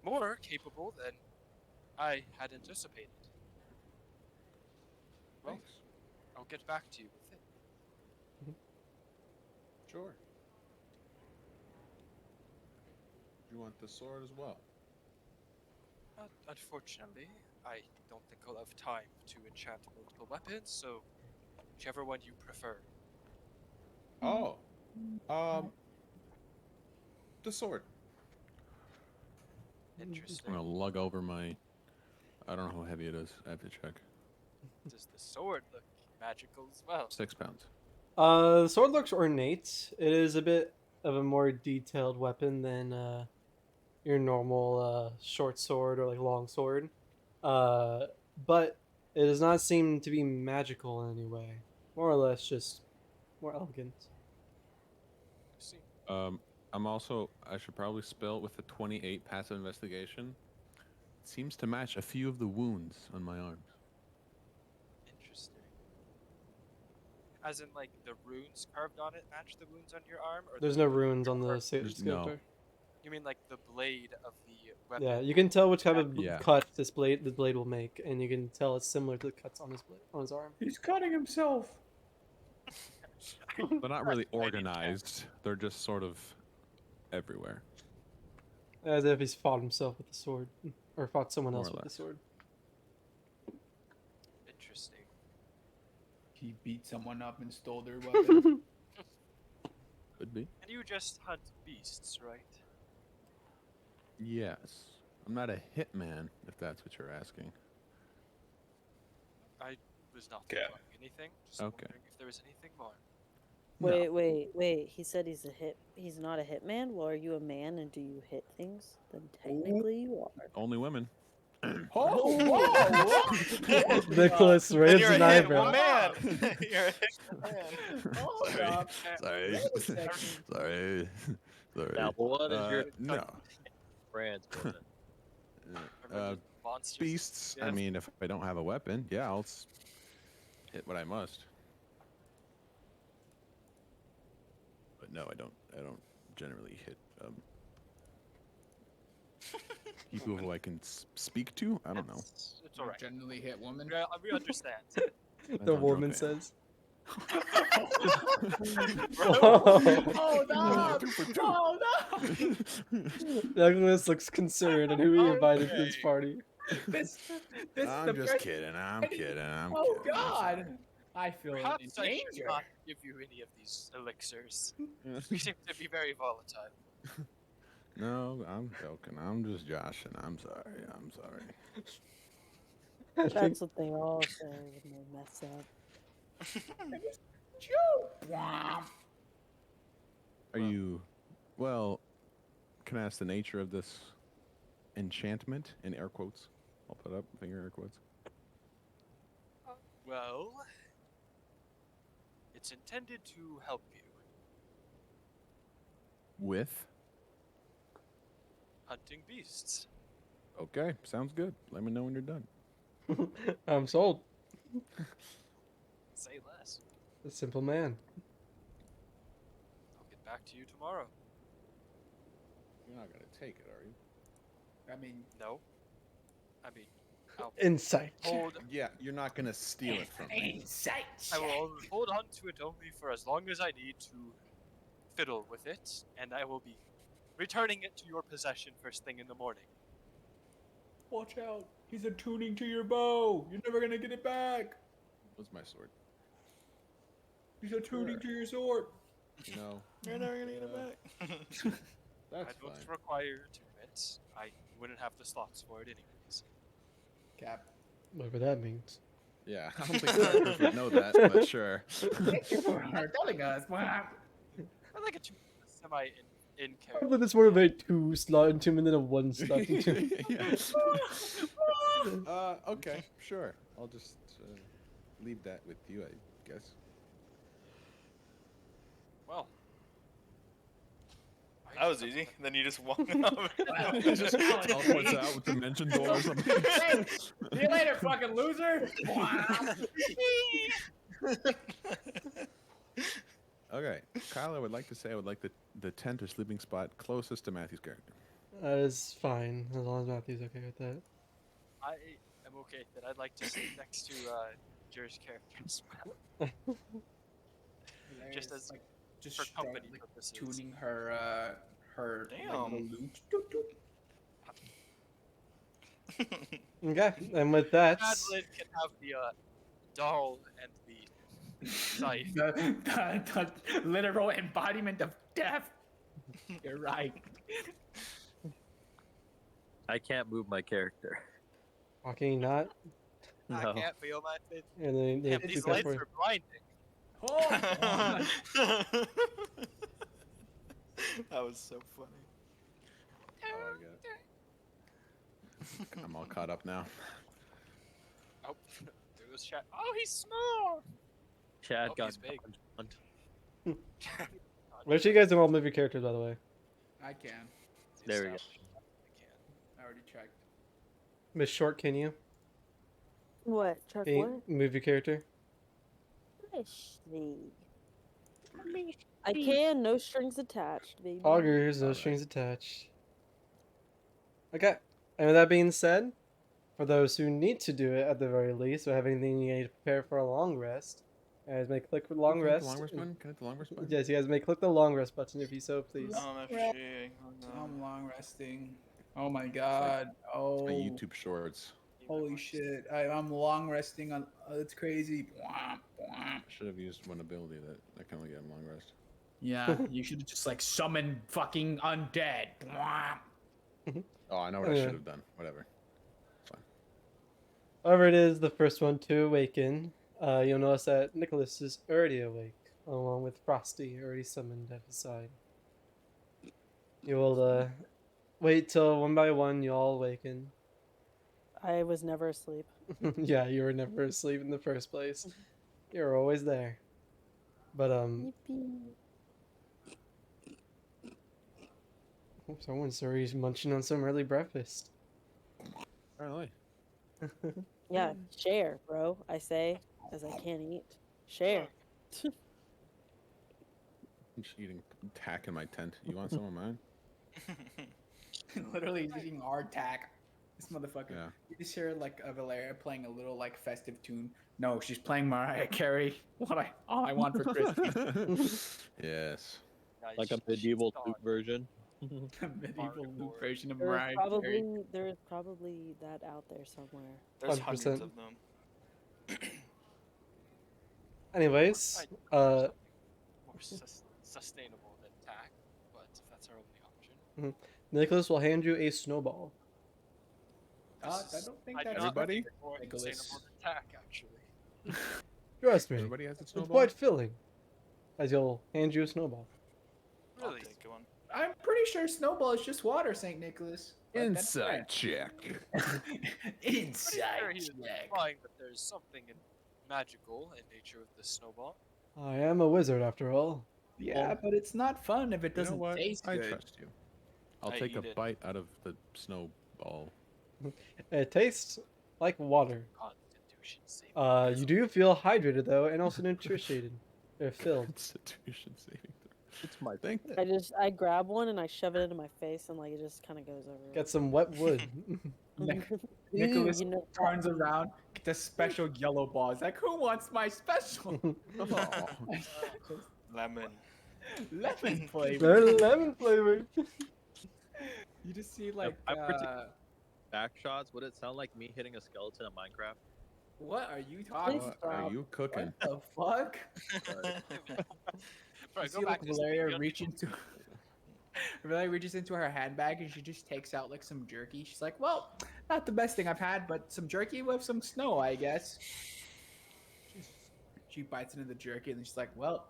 more capable than I had anticipated. Well, Thanks. I'll get back to you with it. Sure. You want the sword as well? Unfortunately, I don't think I'll have time to enchant multiple weapons, so whichever one you prefer. Oh, um, the sword. I'm Interesting. gonna lug over my. I don't know how heavy it is. I have to check. Does the sword look magical as well? 6 pounds. The sword looks ornate. It is a bit of a more detailed weapon than your normal short sword or like long sword. But it does not seem to be magical in any way. More or less just more elegant. See, I'm also. I should probably spell with the 28 passive investigation. It seems to match a few of the wounds on my arms. interesting. As in, like the runes carved on it match the wounds on your arm, or There's the no runes on the There's no. sculptor. You mean like the blade of the weapon? Yeah, you can tell which type of Yeah. cut the blade will make, and you can tell it's similar to the cuts on his blade on his arm. He's cutting himself. They're not really I need organized. They're just sort of everywhere. As if he's fought himself with the sword, or fought someone More else or with the less. sword. Interesting. He beat someone up and stole their weapon. Could be. And you just hunt beasts, right? Yes. I'm not a hitman, if that's what you're asking. I was not Okay. implying anything. Just Okay. wondering if there was anything more. Wait, wait, wait. He said he's a hit. He's not a hitman. Well, are you a man and do you hit things? Then technically you are. Only women. Oh, whoa! Nicholas Then raises you're a an hit eyebrow. man. You're a hit man. Hold Sorry. up. Sorry. Wait a second. Sorry. Sorry. Now, what is your no. brand's woman? Remember the monsters? Beasts. I Yes. mean, if I don't have a weapon, yeah, I'll hit what I must. But no, I don't. I don't generally hit people who I can speak to. I don't know. It's alright. Generally hit women. We understand. The how woman drunk I am. says. Oh no! Two for two. Oh no! Nicholas looks concerned on who he invited to this Okay. party. This the I'm just first- kidding. I'm kidding. I'm Oh kidding. I'm God! I feel in Perhaps I should danger. not give you any of these elixirs. You seem to be very volatile. No, I'm joking. I'm just joshing. I'm sorry. I'm sorry. I think That's what they all say when they mess up. Joe. Womp. Are you? Well, can I ask the nature of this enchantment in air quotes? I'll put up finger air quotes. Well, it's intended to help you. With? Hunting beasts. Okay, sounds good. Let me know when you're done. I'm sold. Say less. A simple man. I'll get back to you tomorrow. You're not gonna take it, are you? I mean, No. I mean, I'll Insight. hold. Yeah, you're not gonna steal it from me. insight. I will hold on to it only for as long as I need to fiddle with it, and I will be returning it to your possession first thing in the morning. Watch out! He's attuning to your bow. You're never gonna get it back. What's my sword? He's attuning Sure. to your sword. No, You're never gonna get it back. that's I don't fine. require attunement. I wouldn't have the slots for it anyways. Cap. Whatever that means. Yeah, I don't think characters would know that, but sure. Thank you for telling us. I like a semi in I character. thought it's more of a 2 slot entombment than a 1 slot entombment. Yeah. Okay, sure. I'll just leave that with you, I guess. Well, That was easy. Then you just walk off. Just teleports out with dimension door or something. See you later, fucking loser. Okay, Kyle, I would like to say I would like the tent or sleeping spot closest to Matthew's character. That is fine, as long as Matthew's okay with that. I am okay with that. I'd like to sit next to Jer's character as well. Just as like, just for start, company like, purposes. tuning her her like, Damn. little lute. Doot, doot. Okay, and with that, Chadlin can have the doll and the scythe. The literal embodiment of death. You're right. I can't move my character. can you not? I No. can't feel my face. And then they Damn, have these two lights passports. are blinding. Hold on. That was so funny. Oh, I I'm all caught up now. Oh, there goes Chad. Oh, he's small. Chad Oh, got he's big. punched. Make sure you guys don't all move your characters, by the way. I can. There we go. I already checked. Miss Short, can you? What? Chuck Can you what? move your character? Let's see. I can, no strings attached, baby. Augers, no Alright. strings attached. Okay, and with that being said, for those who need to do it at the very least, or have anything you need to prepare for a long rest, you guys may click the long Can I hit rest. the long rest button? Can I hit the long rest button? Yes, you guys may click the long rest button if you so please. OMFG. I'm long resting. Oh my god. Oh. My YouTube shorts. Holy shit. I'm long resting on. It's crazy. I should have used one ability that I can only get in long rest. Yeah, you should have just like summoned fucking undead. Oh, I know what I Yeah. should have done. Whatever. However, it is the first one to awaken. You'll notice that Nicholas is already awake, along with Frosty, already summoned at his side. You will wait till one by one you all awaken. I was never asleep. Yeah, you were never asleep in the first place. You're always there. But Yippee. someone's already munching on some early breakfast. Apparently. Yeah, share, bro. I say, as I can't eat. Share. I'm just eating tack in my tent. You want some of mine? Literally just eating our tack. This motherfucker. Yeah. You just hear like a Valeria playing a little like festive tune. No, she's playing Mariah Carey. All I want for Christmas. Yes. Nice. Like a She's medieval gone. loot version. A medieval loop Hardcore. version of There's Mariah Carey. probably that out there somewhere. There's 100%. hundreds of them. Anyways, I'd do something more sustainable than tack, but if that's our only option. Nicholas will hand you a snowball. I don't think I do that's not Everybody? think it's more Nicholas. sustainable than tack, actually. Trust me, Everybody has a it's snowball. quite filling. As you'll hand you a snowball. I'll Really? take one. I'm pretty sure Snowball is just water, St. Nicholas. But that's Inside check. right. Pretty Inside sure he was check. implying that there's something magical in nature with this snowball. I am a wizard after all. Yeah, but it's not fun if it You know doesn't what? taste I good. trust you. I'll I take a eat it. bite out of the snowball. It tastes like water. Constitution saving. You do feel hydrated though, and also nutritioned. They're filled. Constitution saving throw. It's my Thank I grab one and I shove it into my face and like it just kind of goes over. Get some wet wood. Nicholas You know, turns around, gets a special yellow ball. He's like, who wants my special? Oh. Lemon. Lemon flavor. Lemon flavor. You just see like, I'm back shots. Would it sound like me hitting a skeleton in Minecraft? what are you talking Please about? What are stop. you cooking? What the fuck? Bro, You go see back like to Valeria speaking reach into Valeria reaches into her handbag and she just takes out like some jerky. She's like, well, not the best thing I've had, but some jerky with some snow, I guess. She bites into the jerky and then she's like, well,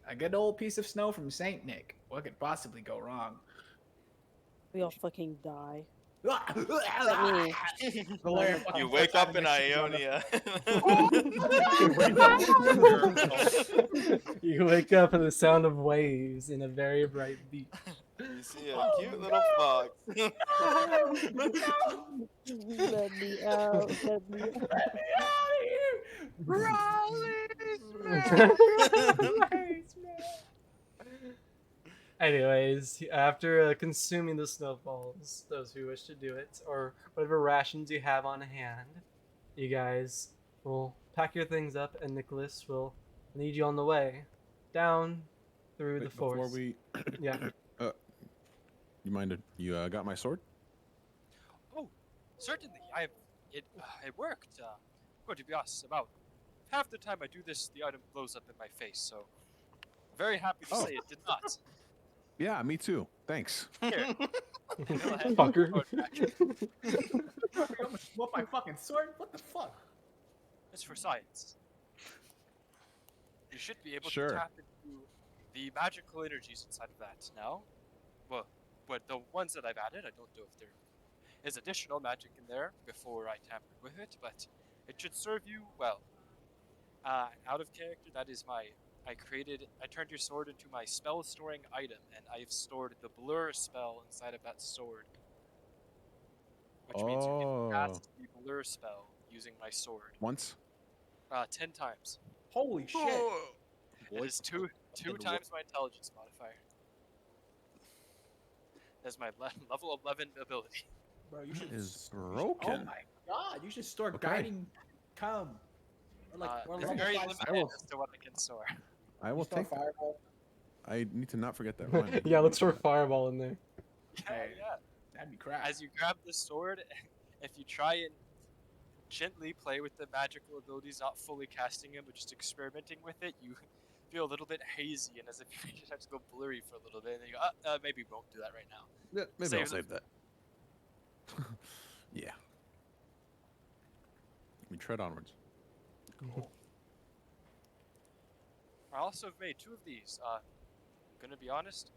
a good old piece of snow from Saint Nick. What could possibly go wrong? we all fucking die. Valeria fucking You flips wake out up and in then she's on the- Ionia. You wake up to the sound of waves in a very bright beach. You see a cute little fox. Let me out. Let me Anyways, after consuming the snowballs, those who wish to do it, or whatever rations you have on hand, you guys will pack your things up, and Nicholas will lead you on the way down through the Wait, before forest. we, Yeah. you mind? You got my sword? Oh, Certainly, it worked. But to be honest, about half the time I do this, the item blows up in my face. So, very happy to Oh. say it did not. Yeah, me too. Thanks. Here, go ahead. Fucker. Go back. I'm gonna swap my fucking sword. What the fuck? It's for science. You should be able Sure. to tap into the magical energies inside of that now. Well, but the ones that I've added, I don't know if there is additional magic in there before I tampered with it, but it should serve you well. Out of character, that is I turned your sword into my spell storing item, and I've stored the blur spell inside of that sword. Which means you can cast the blur spell using my sword. Once? 10 times. Holy shit! It is two And times my intelligence modifier. That's my level 11 ability. Bro, you should. Is Oh broken. my god! You should store Okay. guiding come. Or or It's level very 5 limited I will- as to what I can store. I will store take. fireball. I need to not forget that. Remind me. Yeah, let's throw Fireball in there. Hey. Yeah. That'd be crap. As you grab the sword, if you try and gently play with the magical abilities, not fully casting them, but just experimenting with it, you feel a little bit hazy and as if you just have to go blurry for a little bit. And then you go, maybe we won't do that right now. Yeah, maybe Save I'll it. save that. Yeah. We tread onwards. I also have made 2 of these. I'm gonna be honest,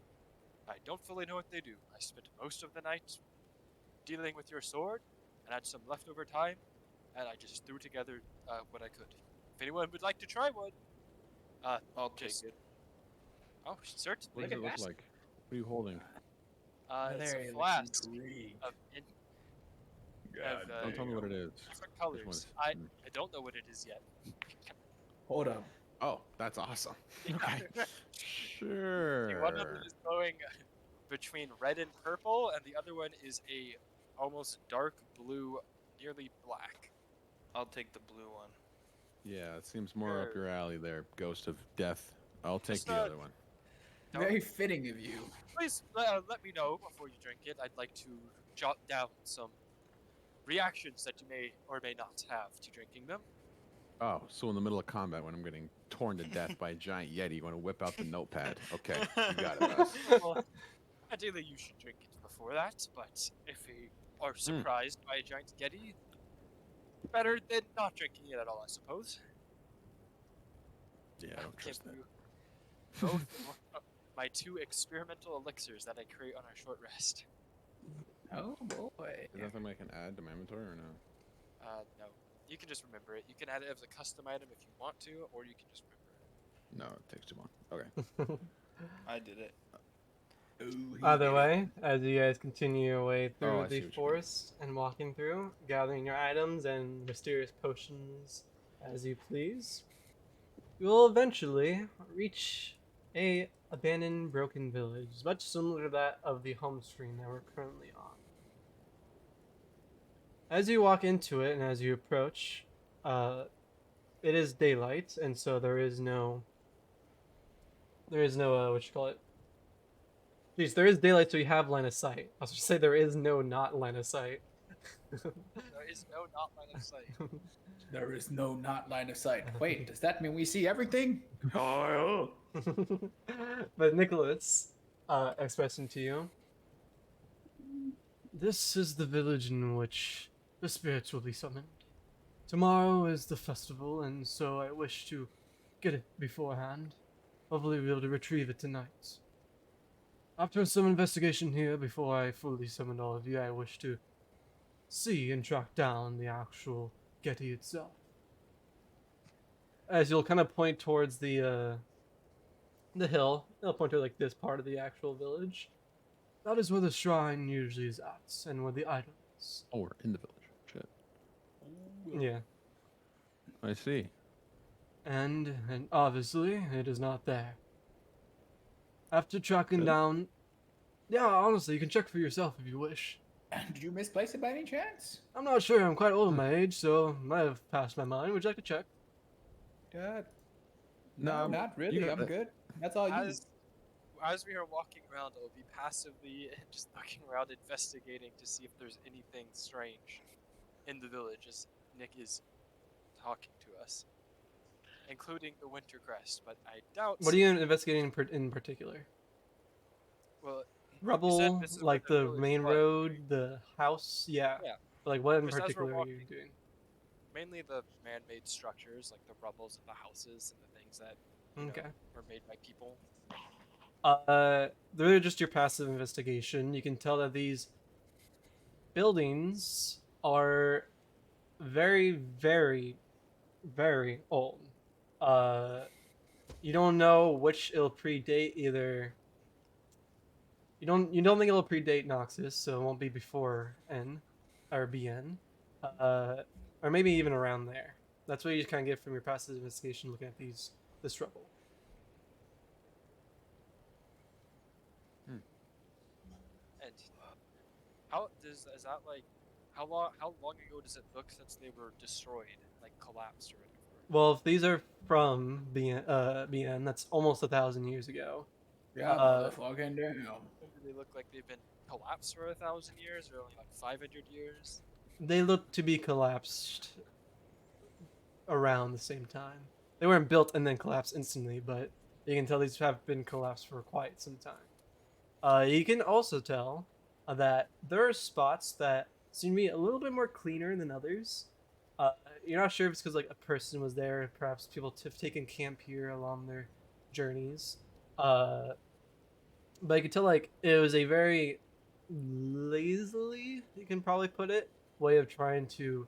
I don't fully know what they do. I spent most of the night dealing with your sword, and had some leftover time, and I just threw together what I could. If anyone would like to try one, I'll take just- it. oh, What certainly. does it look like? What are you holding? It's Very a flask intrigued. of Don't tell me what it is. different Which one colors. is- I hmm. don't know what it is yet. Hold up. Oh, that's awesome. Okay. See, one of them Sure. is going between red and purple, and the other one is a almost dark blue, nearly black. I'll take the blue one. Yeah, it seems more up Sure. your alley there, Ghost of Death. I'll take Just, the other one. Don't- Very fitting of you. Please let me know before you drink it. I'd like to jot down some reactions that you may or may not have to drinking them. Oh, so in the middle of combat when I'm getting torn to death by a giant yeti, you want to whip out the notepad. Okay, you got it, Russ. Well, ideally you should drink it before that, but if you are surprised by a giant yeti, better than not drinking it at all, I suppose. Yeah, I don't Give trust that. you both my 2 experimental elixirs that I create on our short rest. Oh boy. Is that something I can add to my inventory or no? No. You can just remember it. You can add it as a custom item if you want to, or you can just remember it. No, it takes too long. Okay. I did it. Either way, as you guys continue your way through Oh, I see the what you mean. forest and walking through, gathering your items and mysterious potions as you please, you will eventually reach a abandoned, broken village, much similar to that of the home screen that we're currently on. As you walk into it and as you approach, it is daylight, and so there is no what you call it. Jeez, there is daylight, so you have line of sight. I was just say there is no not line of sight. There is no not line of sight. There is no not line of sight. Wait, does that mean we see everything? But Nicholas, expressing to you, this is the village in which the spirits will be summoned. Tomorrow is the festival, and so I wish to get it beforehand. Hopefully we'll be able to retrieve it tonight. After some investigation here, before I fully summon all of you, I wish to see and track down the actual Getty itself. As you'll kind of point towards the hill, they'll point to like this part of the actual village. That is where the shrine usually is at, and where the items. Oh, we're in the village. Shit. Yeah. I see. And obviously, it is not there. After tracking Good. down... Yeah, honestly, you can check for yourself if you wish. Did you misplace it by any chance? I'm not sure, I'm quite old in my age, so might have passed my mind. Would you like to check? Dad. No, No, not really. got I'm that. good. That's all you. As as we are walking around, I'll be passively just looking around, investigating to see if there's anything strange in the village as Nick is talking to us, including the winter crest. But I doubt. What are you investigating in particular? Well, you said Rubble, this is where like the the village main was, road, right? the house, yeah. Yeah. Like what in Just as we're particular are you walking, doing? mainly the man-made structures, like the rubbles of the houses and the things that Okay. were made by people. They're just your passive investigation. You can tell that these buildings are very, very, very old. Uh, you don't know which it'll predate either. You don't think it'll predate Noxus, so it won't be before N or BN, uh, or maybe even around there. That's what you kind of get from your passive investigation looking at this rubble. And is that like how long ago does it look since they were destroyed, like collapsed or whatever? Well, if these are from BN, that's almost 1,000 years ago. Yeah, Uh, motherfucking damn. Do they look like they've been collapsed for 1,000 years, or only like 500 years? They look to be collapsed around the same time. They weren't built and then collapsed instantly, but you can tell these have been collapsed for quite some time. You can also tell that there are spots that seem to be a little bit more cleaner than others. You're not sure if it's because like a person was there, perhaps people have taken camp here along their journeys. But you can tell like it was a very lazily, you can probably put it, way of trying to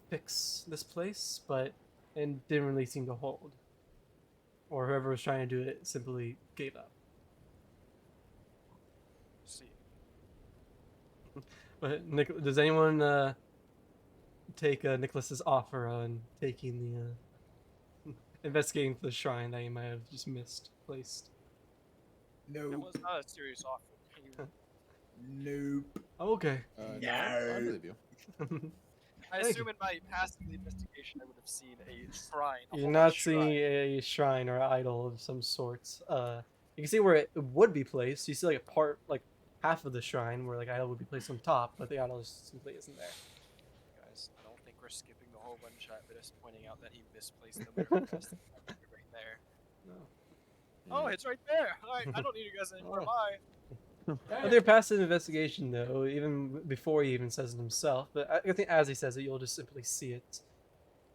fix this place, but it didn't really seem to hold. Or whoever was trying to do it simply gave up. See, But does anyone take Nicholas's offer on taking the investigating for the shrine that you might have just misplaced? it Nope. was not a serious offer. Nope. Oh, okay. No, I believe you. I Thank assume in my passive investigation, I would have seen a shrine. A You're whole not shrine. seeing a shrine or idol of some sort. You can see where it would be placed. You see like a part, like half of the shrine where like idol would be placed on top, but the idol just simply isn't there. Guys, I don't think we're skipping the whole one shot, but just pointing out that he misplaced the winter crest right there. No. Oh, it's right there. I don't need you guys anymore. Oh. Bye. With your passive investigation, though, even before he even says it himself, but I think as he says it, you'll just simply see it.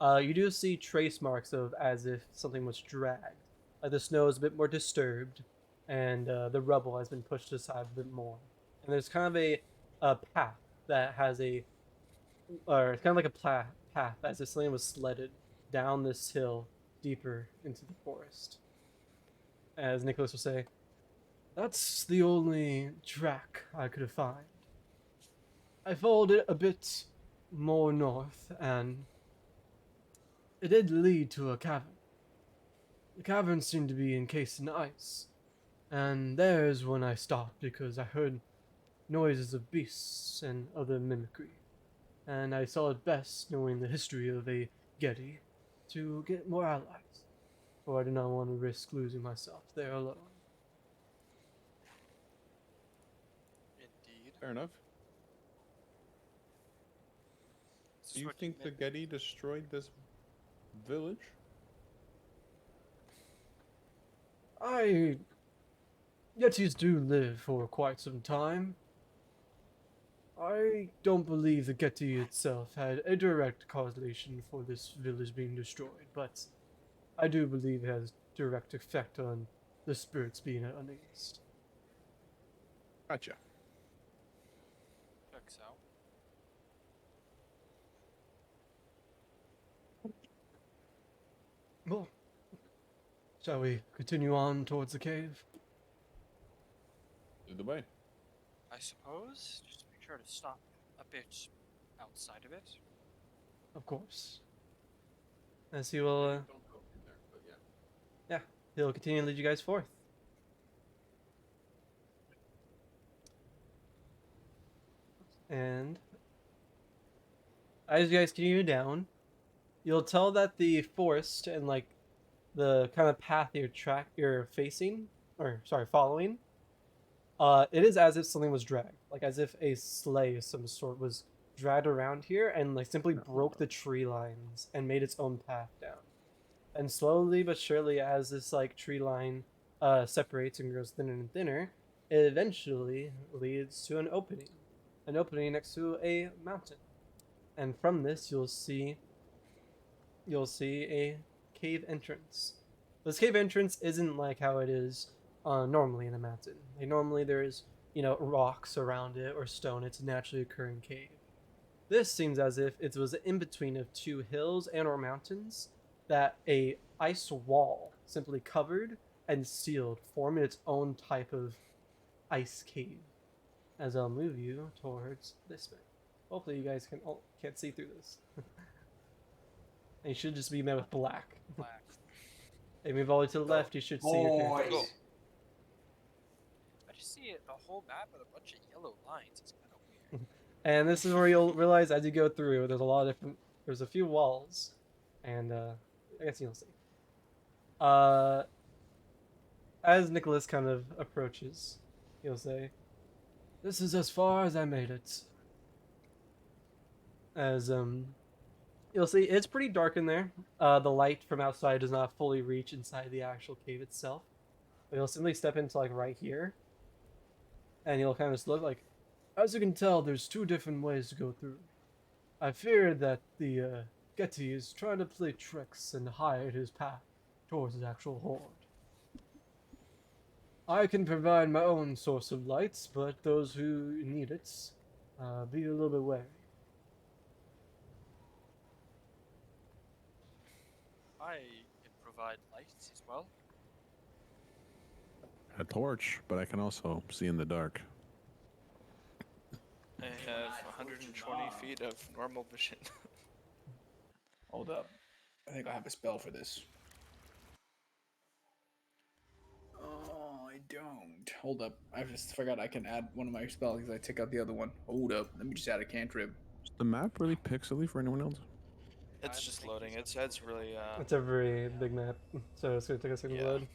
You do see trace marks of as if something was dragged. Like the snow is a bit more disturbed, and the rubble has been pushed aside a bit more. And there's kind of a path that has or it's kind of like a path as if something was sledded down this hill deeper into the forest. As Nicholas will say, that's the only track I could find. I followed it a bit more north, and it did lead to a cavern. The cavern seemed to be encased in ice, and there's when I stopped because I heard noises of beasts and other mimicry, and I saw it best, knowing the history of a Getty, to get more allies, for I did not want to risk losing myself there alone. Indeed. Fair enough. This Do is you what think the meant- Getty destroyed this village? Yetis do live for quite some time. I don't believe the Getty itself had a direct correlation for this village being destroyed, but I do believe it has direct effect on the spirits being uneased. Gotcha. Checks out. Well, shall we continue on towards the cave? Lead the way. I suppose. Just make sure to stop a bit outside of it. Of course. As he will, Don't go in there, but yeah. he'll continue to lead you guys forth. And as you guys continue down, you'll tell that the forest and like the kind of path you're facing, or sorry, following, It is as if something was dragged, like as if a sleigh of some sort was dragged around here and like simply broke the tree lines and made its own path down. And slowly but surely, as this like tree line separates and grows thinner and thinner, it eventually leads to an opening next to a mountain. And from this, you'll see a cave entrance. This cave entrance isn't like how it is normally in a mountain. Like normally there's rocks around it or stone. It's a naturally occurring cave. This seems as if it was in between of two hills and or mountains that a ice wall simply covered and sealed, forming its own type of ice cave. As I'll move you towards this way. Hopefully you guys can't see through this. And you should just be met with black. Black. Hey, move all the way to the left, you should see your character. Cool. I just see the whole map with a bunch of yellow lines. It's kind of weird. And this is where you'll realize as you go through, there's a few walls. And I guess you'll see. As Nicholas kind of approaches, he'll say, "This is as far as I made it." As you'll see, it's pretty dark in there. The light from outside does not fully reach inside the actual cave itself. But you'll simply step into like right here, and you'll kind of just look like, as you can tell, there's two different ways to go through. I fear that the Getty is trying to play tricks and hide his path towards his actual horde. I can provide my own source of lights, but those who need it, be a little bit wary. I can provide lights as well. A torch, but I can also see in the dark. I have 120 feet of normal vision. Hold up. I think I have a spell for this. Oh, I don't. Hold up. I just forgot I can add one of my spells because I took out the other one. Hold up. Let me just add a cantrip. Is the map really pixely for anyone else? It's just loading. It's really It's a very big map, so it's gonna take a second to Yeah. load.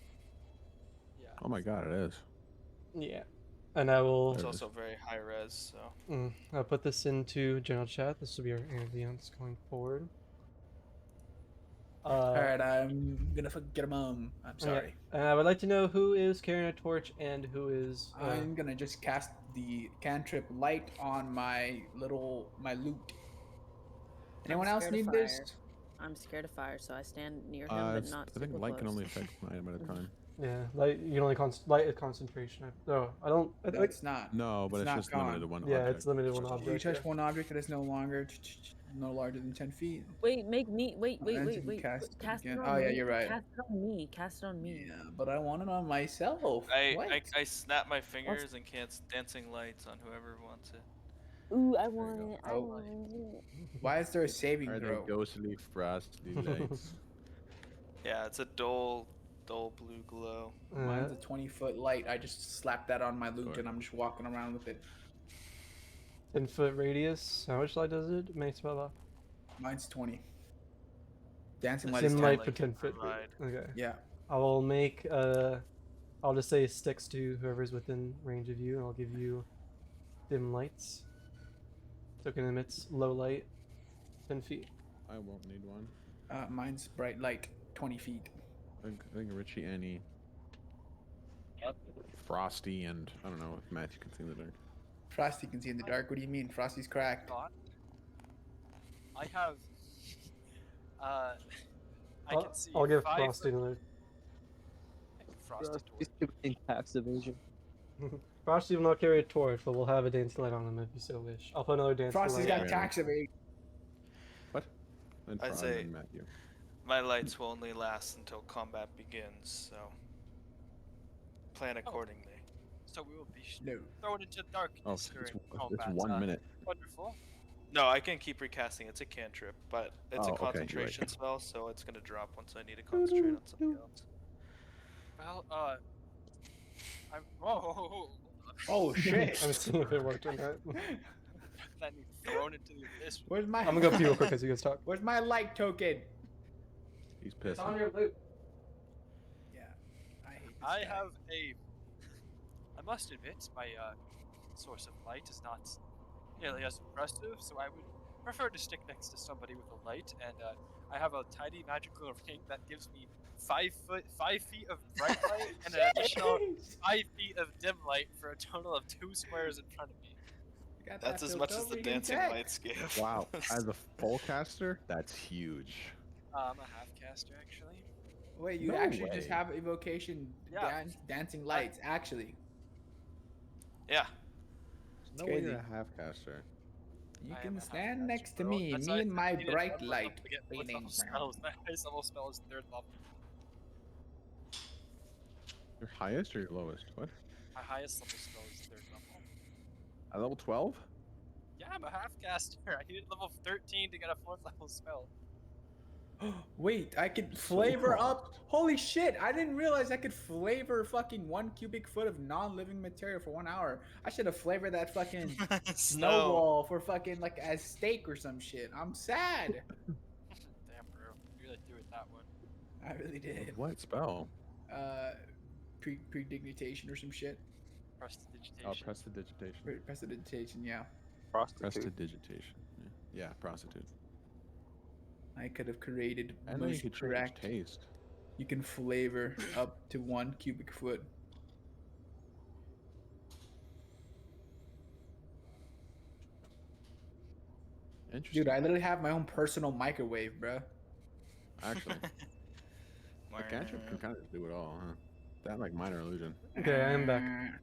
Yeah. Oh my god, it is. Yeah. And I will it's There it also very high res, so I'll put this into general chat. This will be our ambience going forward. Alright, I'm gonna get a mum. I'm sorry. And I would like to know who is carrying a torch and who is. I'm gonna just cast the cantrip light on my loot. Anyone else scared of need fire. this? I'm scared of fire, so I stand near him, but not I think super light can close. only affect one item at a time. Yeah, light. You can only light is concentration. No, I don't. I No, think. it's not. No, but It's it's, not just limited to gone. one Yeah, object. it's limited to one It's just You object. touch one object that is no larger than 10 feet. Wait, make me wait, And you can wait. cast it Cast it again. on Oh, yeah, me. you're right. Cast it on me. Cast it on me. Yeah, but I want it on myself. What? I snap my fingers and cast dancing lights on whoever wants it. Ooh, I you want go. it. I Oh. want it. Why is there a saving Are they throw? ghostly, frosty lights? Yeah, it's a dull blue glow. Mine's a 20-foot light. I just slapped that on my loot Sure. and I'm just walking around with it. 10-foot radius. How much light does it make spell off? Mine's 20. Dancing It's light is Dim 10. light light for can 10 foot. provide. Okay. Yeah. I will make. I'll just say sticks to whoever's within range of you, and I'll give you dim lights. Token emits low light, 10 feet. I won't need one. Mine's bright light, 20 feet. I think Richie, Annie, Frosty, and I don't know if Matthew can see in the dark. Frosty can see in the dark. What do you mean? Frosty's cracked. Thought. I have. I can see. I'll give 5 Frosty foot- another. Frosty He's in tax evasion. Frosty will not carry a torch, but we'll have a dancing light on him if you so wish. I'll put another dancing Frosty's light. got tax evasion. What? And I'd Frog say- and Matthew. My lights will only last until combat begins, so plan accordingly. So we will be No. thrown into Oh, darkness it's, during it's combat. 1 minute. Wonderful. No, I can keep recasting. It's a cantrip, but it's Oh, a okay, you're right. concentration spell, so it's gonna drop once I need to concentrate on something else. Well, I'm. Whoa. Oh shit! I'm seeing if it worked or not. Then thrown into the abyss. Where's my? I'm gonna go pee real quick as you guys talk. Where's my light token? He's pissed. your loot. Yeah. I hate this I guy. have a I must admit, my source of light is not nearly as impressive, so I would prefer to stick next to somebody with a light. And I have a tiny magical ring that gives me 5 feet of bright light and an additional 5 feet of dim light for a total of 2 squares in front of me. You got That's that as built much as the over, you can dancing check. lights give. Wow, as a full caster, that's huge. I'm a half caster actually. Wait, you No actually just way. have evocation Yeah. dancing lights, actually. Yeah. There's no way crazy. you're a half caster. You I am can a half stand caster, next to bro. me, That's me why and my I needed bright one more light. level to get fourth Bing, level bing. spells. My highest level spell is 3rd level. Your highest or your lowest? What? My highest level spell is 3rd level. At level 12? Yeah, I'm a half caster. I needed level 13 to get a 4th level spell. Wait, I could So flavor close. up. Holy shit! I didn't realize I could flavor fucking 1 cubic foot of non-living material for 1 hour. I should have flavored that fucking Snow. snowball for fucking like as steak or some shit. I'm sad. Damn, bro. You really threw it that one. I really did. What spell? Uh, predignitation or some shit. Prestidigitation. Oh, prestidigitation. Prestidigitation, yeah. Prostitute. Prestidigitation. Yeah, prostitute. I could have created I know you most could change correct. taste. You can flavor up to 1 cubic foot. Interesting. Dude, I literally have my own personal microwave, bro. Actually, the cantrip can kind of do it all, huh? That like minor illusion. Okay, I am back.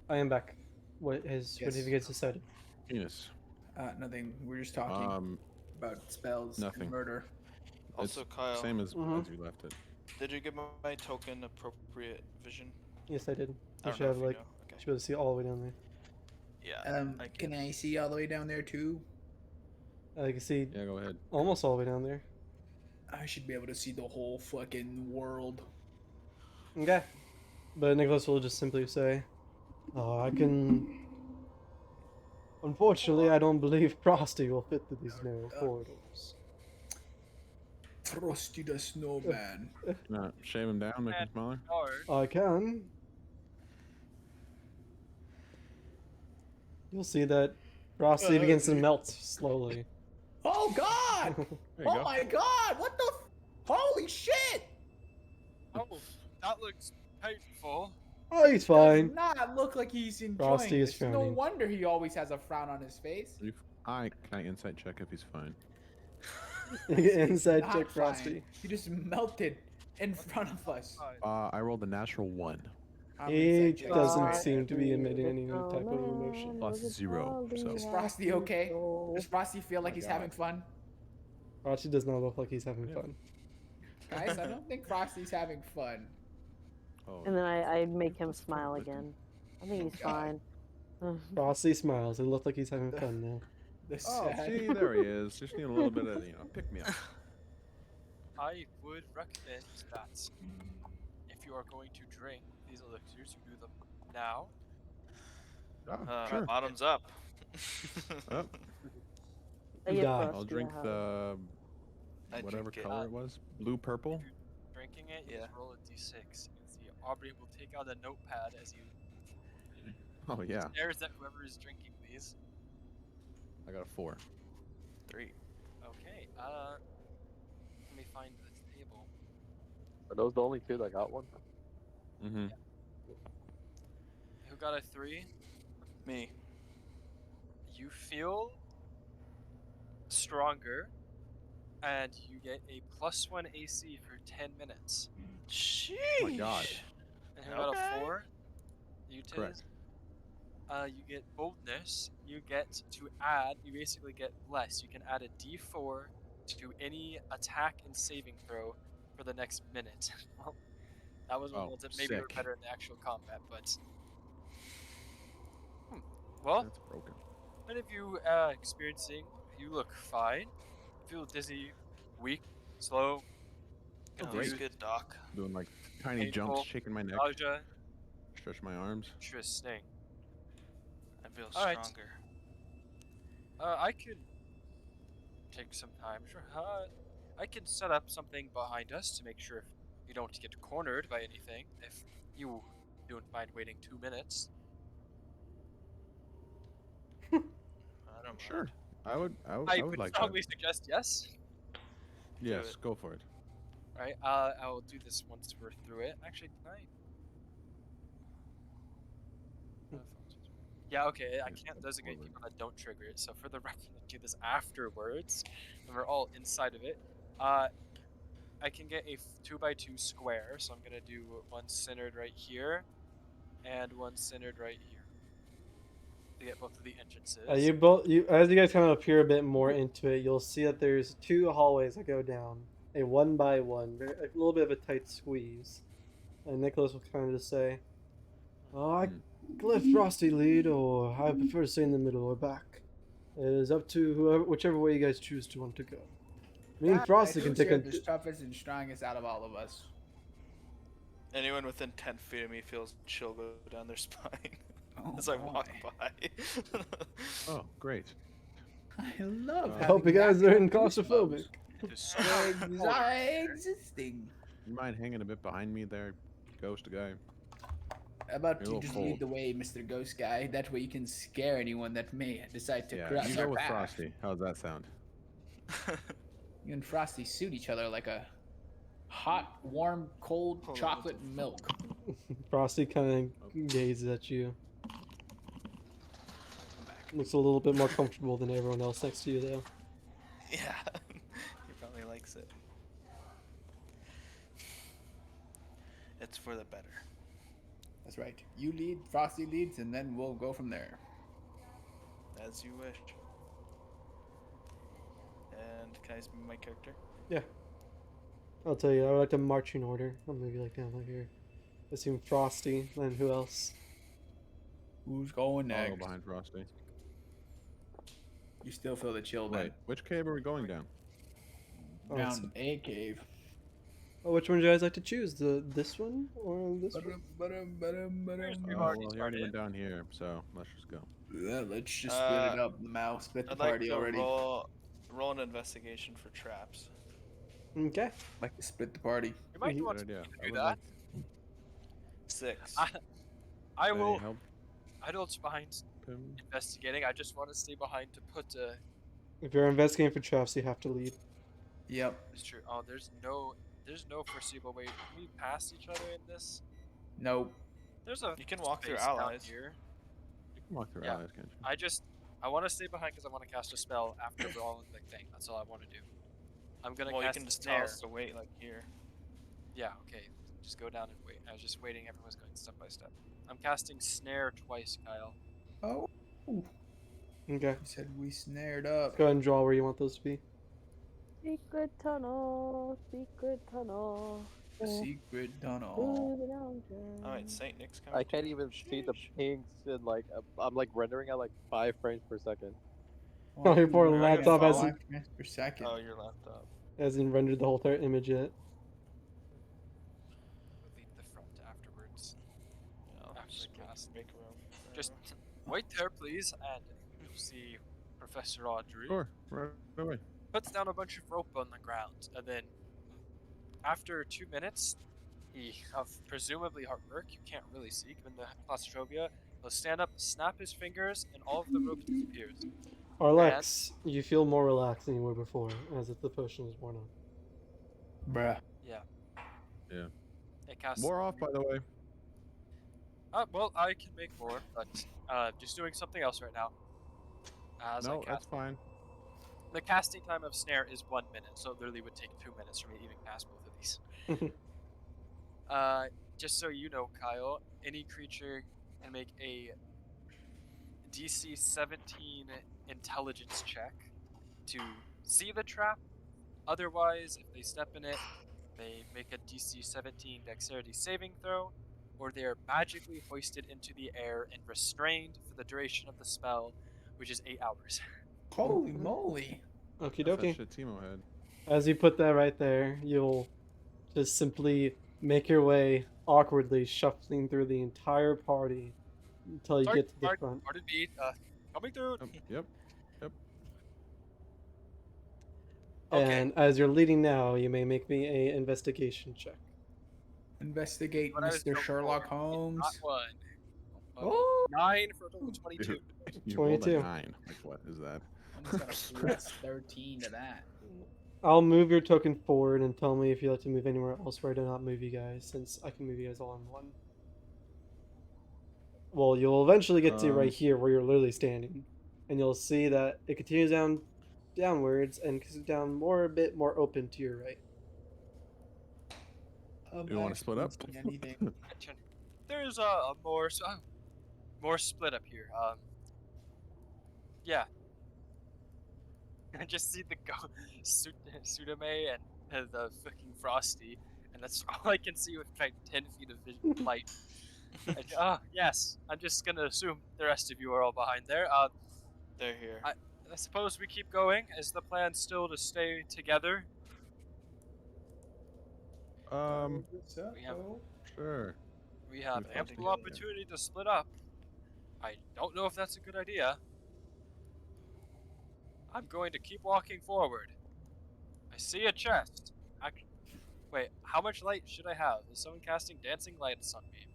I am back. What Yes. have you guys decided? Penis. Nothing. We're just talking about spells nothing. and murder. Also, It's Kyle, same as Mhm. as you left it. did you get my token appropriate vision? Yes, I did. I You don't should know have if you like know. Okay. should be able to see all the way down there. Yeah. I Can I see all the way down there too? I can see Yeah, go ahead. almost all the way down there. I should be able to see the whole fucking world. Okay. But Nicholas will just simply say, "Oh, I can." Unfortunately, I don't believe Frosty will fit through these narrow corridors. Frosty the Snowman. Shave him down, make him smaller. Or I can. You'll see that Frosty begins to melt slowly. Oh God! There you Oh go. my God! What the? Holy shit! oh, that looks painful. Oh, he's Does fine. not look like he's enjoying Frosty is this. No frowning. wonder he always has a frown on his face. Can I insight check if he's fine? Inside Not check fine. Frosty. He just melted in front of us. I rolled a natural 1 I'm He inside checking. doesn't Alright. seem to be emitting any type of emotion. plus 0. Is So Frosty okay? Does Frosty feel like my he's God. having fun? Frosty does not look like he's having fun. Guys, I don't think Frosty's having fun. And then I make him smile again. I think he's God. fine. Frosty smiles. It looks like he's having fun now. The Oh, sad. see, there he is. Just need a little bit of, pick me up. I would recommend that if you are going to drink these elixirs, you do them now. Oh, sure. Bottoms up. Oh, I give Die. Frosty I'll a drink hug. the I whatever drink it. color it was. Blue, purple. If you're drinking it, you Yeah. just roll a d6. You see Aubrey will take out a notepad as you Oh yeah, stares at whoever is drinking these. I got a 4. 3. Okay, let me find this table. Are those the only two that got one? Mm-hmm. Who got a 3? Me. You feel stronger, and you get a +1 AC for 10 minutes. Sheesh. Oh my God. And who got Okay. a 4? You two. Correct. You get boldness. You get to add. You basically get less. You can add a D4 to any attack and saving throw for the next minute. Well, that was Oh, one that maybe were sick. better in the actual combat, but. Well, That's broken. none of you experiencing. You look fine. Feel dizzy, weak, slow. Oh, great. that's good, Doc. Doing like tiny Painful. jumps, shaking my neck, Nausea. stretch my arms. Interesting. I feel Alright. stronger. I could take some time. Sure. I can set up something behind us to make sure you don't get cornered by anything if you don't mind waiting 2 minutes. I don't Sure. mind. I I would would like strongly that. suggest yes. Yes, it. go for it. All right, I will do this once we're through it. Actually, tonight. Yeah, okay. I Yes, can't step designate forward. people that don't trigger it. So for the record, I'll do this afterwards, when we're all inside of it. I can get a 2x2 square, so I'm gonna do one centered right here, and one centered right here to get both of the entrances. As you guys kind of appear a bit more into it, you'll see that there's two hallways that go down, a one by one, a little bit of a tight squeeze. And Nicholas will kind of just say, "Oh, I can let Frosty lead, or I prefer to stay in the middle or back. It is up to whichever way you guys choose to want to go. Me and Frosty can take you're a." the toughest and strongest out of all of us. Anyone within 10 feet of me feels chill go down their spine Oh, as I walk boy. by. Oh, great. I love I I having hope you guys natural aren't goosebumps. claustrophobic. It is so cold. Existing. You mind hanging a bit behind me there, ghost guy? How about You're a you little just cold. lead the way, Mr. Ghost Guy? That way you can scare anyone that may decide to Yeah, cross you our go with path. Frosty. How's that sound? You and Frosty suit each other like a hot, warm, cold Hold on, chocolate milk. Frosty kind of gazes at you. I'm back. Looks a little bit more comfortable than everyone else next to you, though. Yeah, he probably likes it. It's for the better. That's right. You lead, Frosty leads, and then we'll go from there. As you wish. And can I be my character? Yeah. I'll tell you, I would like to marching order. I'll move you like down like here. Assume Frosty, then who else? Who's going I'll go next? behind Frosty. You still feel the chill, Wait, man. which cave are we going down? Oh, it's- Down a cave. Oh, which one would you guys like to choose? This one or this one? Oh, We've well, already you already started. went down here, so let's just go. Yeah, let's just split it up. Mouse split the I'd like party to already. roll an investigation for traps. Okay. Like to split the party. You might Mhm. want Good to idea. do would that. like 6. I any will. help I don't mind him. investigating. I just want to stay behind to put. If you're investigating for traps, you have to lead. Yep. It's true. Oh, there's no foreseeable way. Can we pass each other in this? Nope. There's a. You can walk through space down allies. here. You can walk through Yeah. allies, can't you? I want to stay behind because I want to cast a spell after we're all in the thing. That's all I want to do. I'm gonna Well, you cast can a just tell snare. us to wait, like here. Yeah. Okay. Just go down and wait. I was just waiting. Everyone's going step by step. I'm casting snare twice, Kyle. Oh. Okay. You said we snared up. Go ahead and draw where you want those to be. Secret tunnel, secret tunnel. Secret tunnel. Through the mountains. Alright, Saint Nick's coming. I can't even see the pinks and like I'm like rendering at like 5 frames per second. Oh, your poor We're at laptop 5 hasn't- frames per second. Oh, your laptop. Hasn't rendered the whole entire image yet. We'll leave the front afterwards. Yeah, I'll After just the cast. make room. for Just everyone. wait there, please, and you'll see Professor Audrey Sure, right away. puts down a bunch of rope on the ground, and then after 2 minutes, of presumably hard work, you can't really see given the claustrophobia, he'll stand up, snap his fingers, and all of the rope disappears. Arlex, you feel more relaxed than you were before, as if the potion is worn off. Bruh. Yeah. Yeah. It casts. More off, by the way. Well, I can make more, but just doing something else right now. As I No, cast. that's fine. The casting time of snare is 1 minute, so it literally would take 2 minutes for me to even cast both of these. Just so you know, Kyle, any creature can make a DC 17 intelligence check to see the trap. Otherwise, if they step in it, they make a DC 17 dexterity saving throw, or they are magically hoisted into the air and restrained for the duration of the spell, which is 8 hours. Holy moly. Okie That's that dokie. shit Timo had. As you put that right there, you'll just simply make your way awkwardly, shuffling through the entire party until you get to the front. Pardon me, coming through. Yep. Okay. And as you're leading now, you may make me a investigation check. Investigate What I was Mr. going Sherlock for. Holmes. Not one. Oh, 9 for a total of 22. Dude, you rolled a 22. 9. Like, what is that? Someone's got a plus 13 to that. I'll move your token forward and tell me if you like to move anywhere else where I do not move you guys, since I can move you guys all in one. Well, you'll eventually get to right here where you're literally standing, and you'll see that it continues downwards and goes down a bit more open to your right. Do you want to split up? Anything? There's a more split up here. Yeah. I just see the Sudame and the fucking Frosty, and that's all I can see with like 10 feet of light. Yes, I'm just gonna assume the rest of you are all behind there. They're here. I suppose we keep going. Is the plan still to stay together? We have Sure. we have We fought ample together. opportunity to split up. I don't know if that's a good idea. I'm going to keep walking forward. I see a chest. Wait, how much light should I have? Is someone casting dancing lights on me?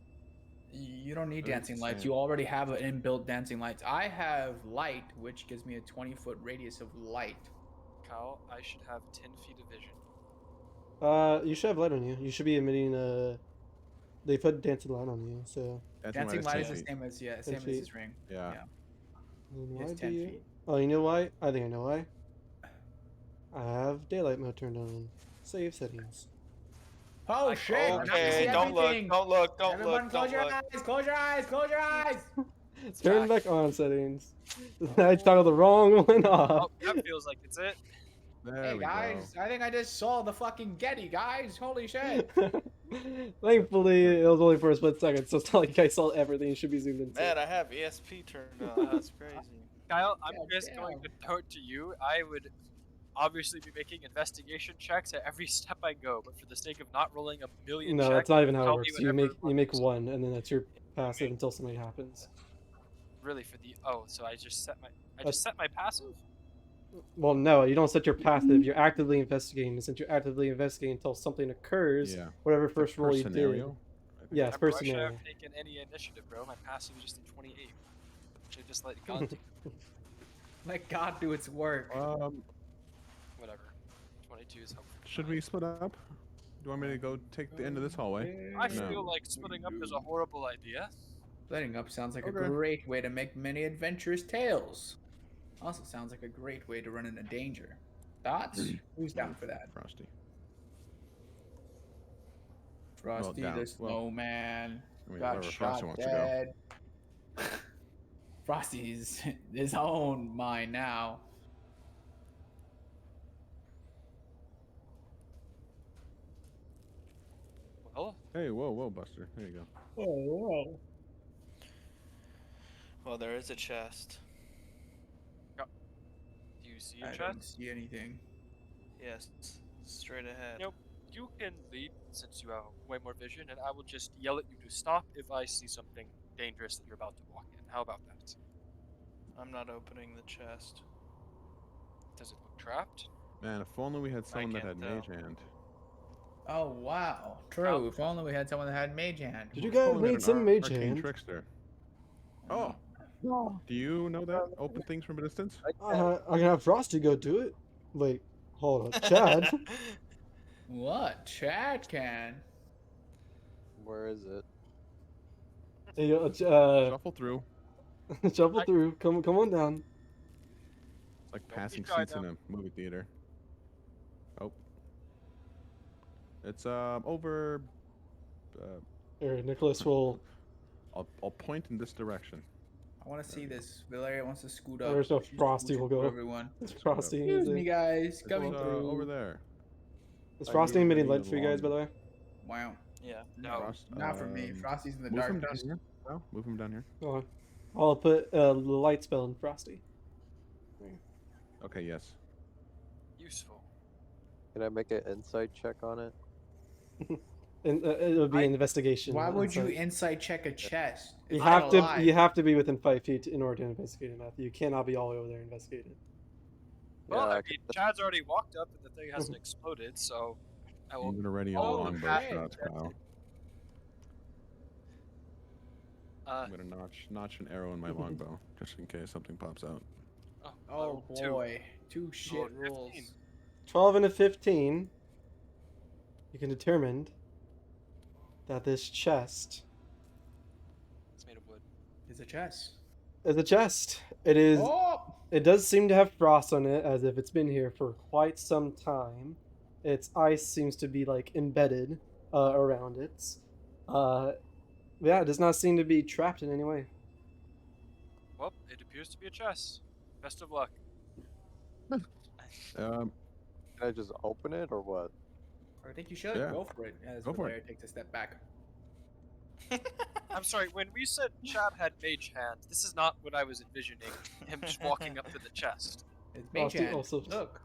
You don't need Very dancing lights. sad. You already have an inbuilt dancing lights. I have light, which gives me a 20-foot radius of light. Kyle, I should have 10 feet of vision. You should have light on you. You should be emitting They put dancing light on you, so. Dancing light is 10 the feet. same as 10 same as feet. this ring. Yeah. And It's why 10 do you? feet. Oh, you know why? I think I know why. I have daylight mode turned on. Save settings. Oh shit! Now you see Okay, don't look, everything. don't look, don't Everyone, look, close don't your look. eyes! Close your eyes! Close your eyes! Turn back on settings. I toggled the wrong one off. Oh, that feels like it's it. There Hey we guys, I think I just saw the fucking Getty, guys. Holy shit! Thankfully, it was only for a split second, so it's not like you guys saw everything. You should be zoomed into. Man, I have ESP turned on. That's crazy. Kyle, I'm God just damn. going to note to you, I would obviously be making investigation checks at every step I go, but for the sake of not rolling a million No, checks, that's not even how it tell me works. You whatever make happens. one, and then that's your passive until something happens. Really for the so I just set my That's- set my passive. Well, no, you don't set your passive. You're actively investigating. And since you're actively investigating until something occurs, Yeah. whatever It's first roll you scenario. did. Yes, Remember, per I should scenario. have taken any initiative, bro. My passive is just a 28. Should have just let God do Let God do its work. whatever. 22 is helpful. Should we split up? Do you want me to go take the end of this hallway? I No. feel like splitting up is a horrible idea. Splitting up sounds like a Okay. great way to make many adventurous tales. Also sounds like a great way to run into danger. Thoughts? Who's down for that? Frosty. Frosty down. the Well, snowman I mean, got wherever shot Frosty wants to go. dead. Frosty's his own mind now. Well, Hey, whoa, Buster. There you go. Oh, Well, there is a chest. do you see I a don't chest? see anything. Yes, straight ahead. Nope. You can lead since you have way more vision, and I will just yell at you to stop if I see something dangerous that you're about to walk in. How about that? I'm not opening the chest. Does it look trapped? Man, if only we had someone that can't had mage tell. hand. Oh wow, true. If only we had someone that had mage hand. Did you guys Someone that need had some an mage arcane hand? trickster. Oh, no. do you know that? Open things from a distance? I can have Frosty go do it. Wait, hold on, Chad. What? Chad can. Where is it? Hey, Shuffle through. shuffle through. Come on down. It's like Don't passing be shy seats in a movie theater. Oh. It's over. Here, Nicholas will. I'll point in this direction. I want to see this. Valeria wants to scoot up. Oh, there's no She's Frosty scooching will for go. Everyone. It's Frosty. Excuse me, guys. It's Coming through. over there. Is I Frosty need emitting really light for you guys, by the way? Wow. Yeah. No. Frost, Not for me. Frosty's in the Move him down darkness. here. No, move him down here. Hold on. I'll put the light spell in Frosty. Okay, yes. Useful. Can I make an insight check on it? And it would be an investigation. Why would you inside. insight check a chest? You It's have not to. alive. You have to be within 5 feet in order to investigate it, Matthew. You cannot be all the way over there investigating. Well, Yeah, I mean, Chad's already walked up and the thing hasn't exploded, so I will. Moving already Oh, on longbow okay. shots, Kyle. I'm gonna notch an arrow in my longbow just in case something pops out. Oh two. boy, two shit rolled rolls. 15. 12 and a 15. You can determine that this chest It's made of wood. Is a chest. is a chest. It is. Oh, It does seem to have frost on it, as if it's been here for quite some time. Its ice seems to be like embedded around it. Yeah, it does not seem to be trapped in any way. Well, it appears to be a chest. Best of luck. Um, Can I just open it or what? I think you should Yeah. go for it. As Go for it. Valeria takes a step back. I'm sorry, when we said Chad had mage hand, this is not what I was envisioning. Him just walking up to the chest. It's Oh, mage dude, hand. also- Look.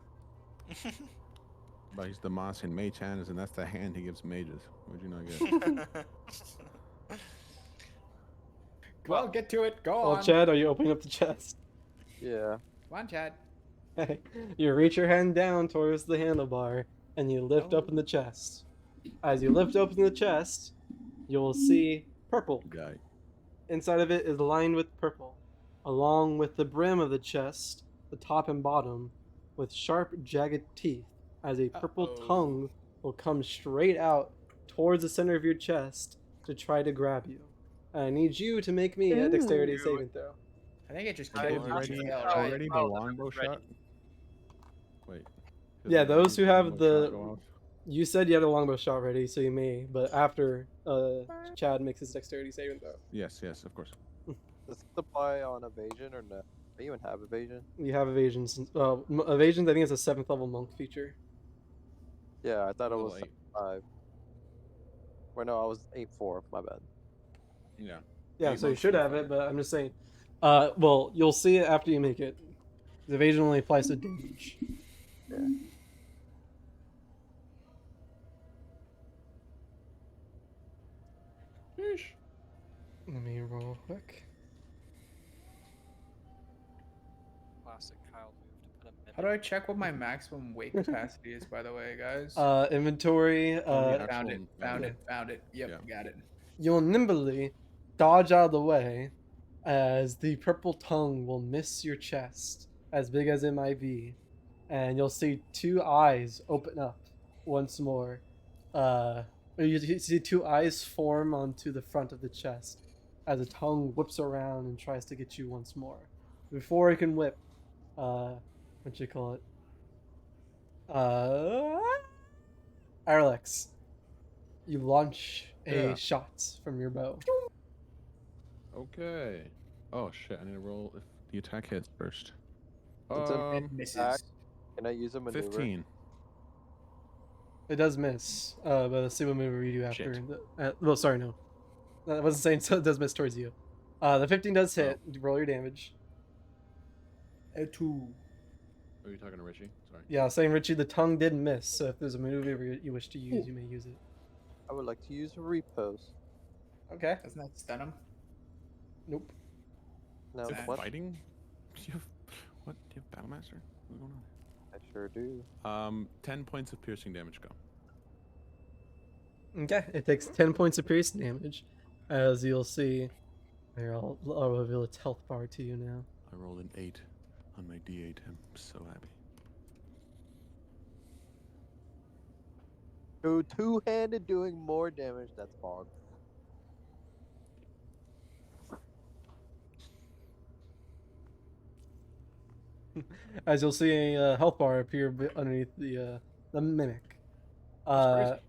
but he's the Moss and Mage Hands, and that's the hand he gives mages. Would you not get? Well, get to it. Go Well, on. Chad, are you opening up the chest? Yeah. Come on, Chad. You reach your hand down towards the handlebar, and you lift open the chest. As you lift open the chest, you will see purple. Guy. Inside of it is lined with purple, along with the brim of the chest, the top and bottom, with sharp, jagged teeth, as a purple Uh-oh. tongue will come straight out towards the center of your chest to try to grab you. I need you to make me a dexterity Ooh. saving throw. I think it just I- killed you. Already, with spell, Oh, right? already the oh, longbow ready. shot. Wait. Yeah, those who have Longbow shot the- go off? You said you had a longbow shot ready, so you may, but after Chad makes his dexterity saving throw. Yes, of course. Does it apply on evasion or no? Do you even have evasion? You have evasions. Evasions, I think it's a 7th level monk feature. Yeah, I thought it Level was 8. 5. Or no, I was 8-4. My bad. Yeah. Yeah, Eight so you monks should so have far. it, but I'm just saying. Well, you'll see it after you make it. The evasion only applies to damage. Yeah. Let me roll quick. Classic Kyle move to put a How do I check what my maximum weight capacity is, by the way, guys? Inventory. On the Found actual it. Found menu. it. Found it. Yep, Yeah. got it. You'll nimbly dodge out of the way as the purple tongue will miss your chest, as big as it might be, and you'll see two eyes open up once more. You see two eyes form onto the front of the chest as a tongue whips around and tries to get you once more. Before it can whip, what you call it? Arlex, you launch a Yeah. shot from your bow. Okay. Oh shit! I need to roll if the attack hits first. It's a It misses. back. Can I use a maneuver? 15. It does miss, but let's see what maneuver you do after. Shit. Well, sorry, no. I wasn't saying so it does miss towards you. The 15 does hit. Roll your damage. A 2. Are you talking to Richie? Sorry. Yeah, saying Richie, the tongue did miss, so if there's a maneuver you wish to use, you may use it. I would like to use a repose. Okay. Doesn't that stun him? Nope. No, Is it what? fighting? Do you have what? Do you have Battlemaster? What's going I sure do. on? 10 points of piercing damage go. Okay, it takes 10 points of piercing damage, as you'll see. Here, I'll reveal its health bar to you now. I rolled an 8 on my D8. I'm so happy. Two-handed doing more damage. That's bog. As you'll see a health bar appear underneath the mimic. And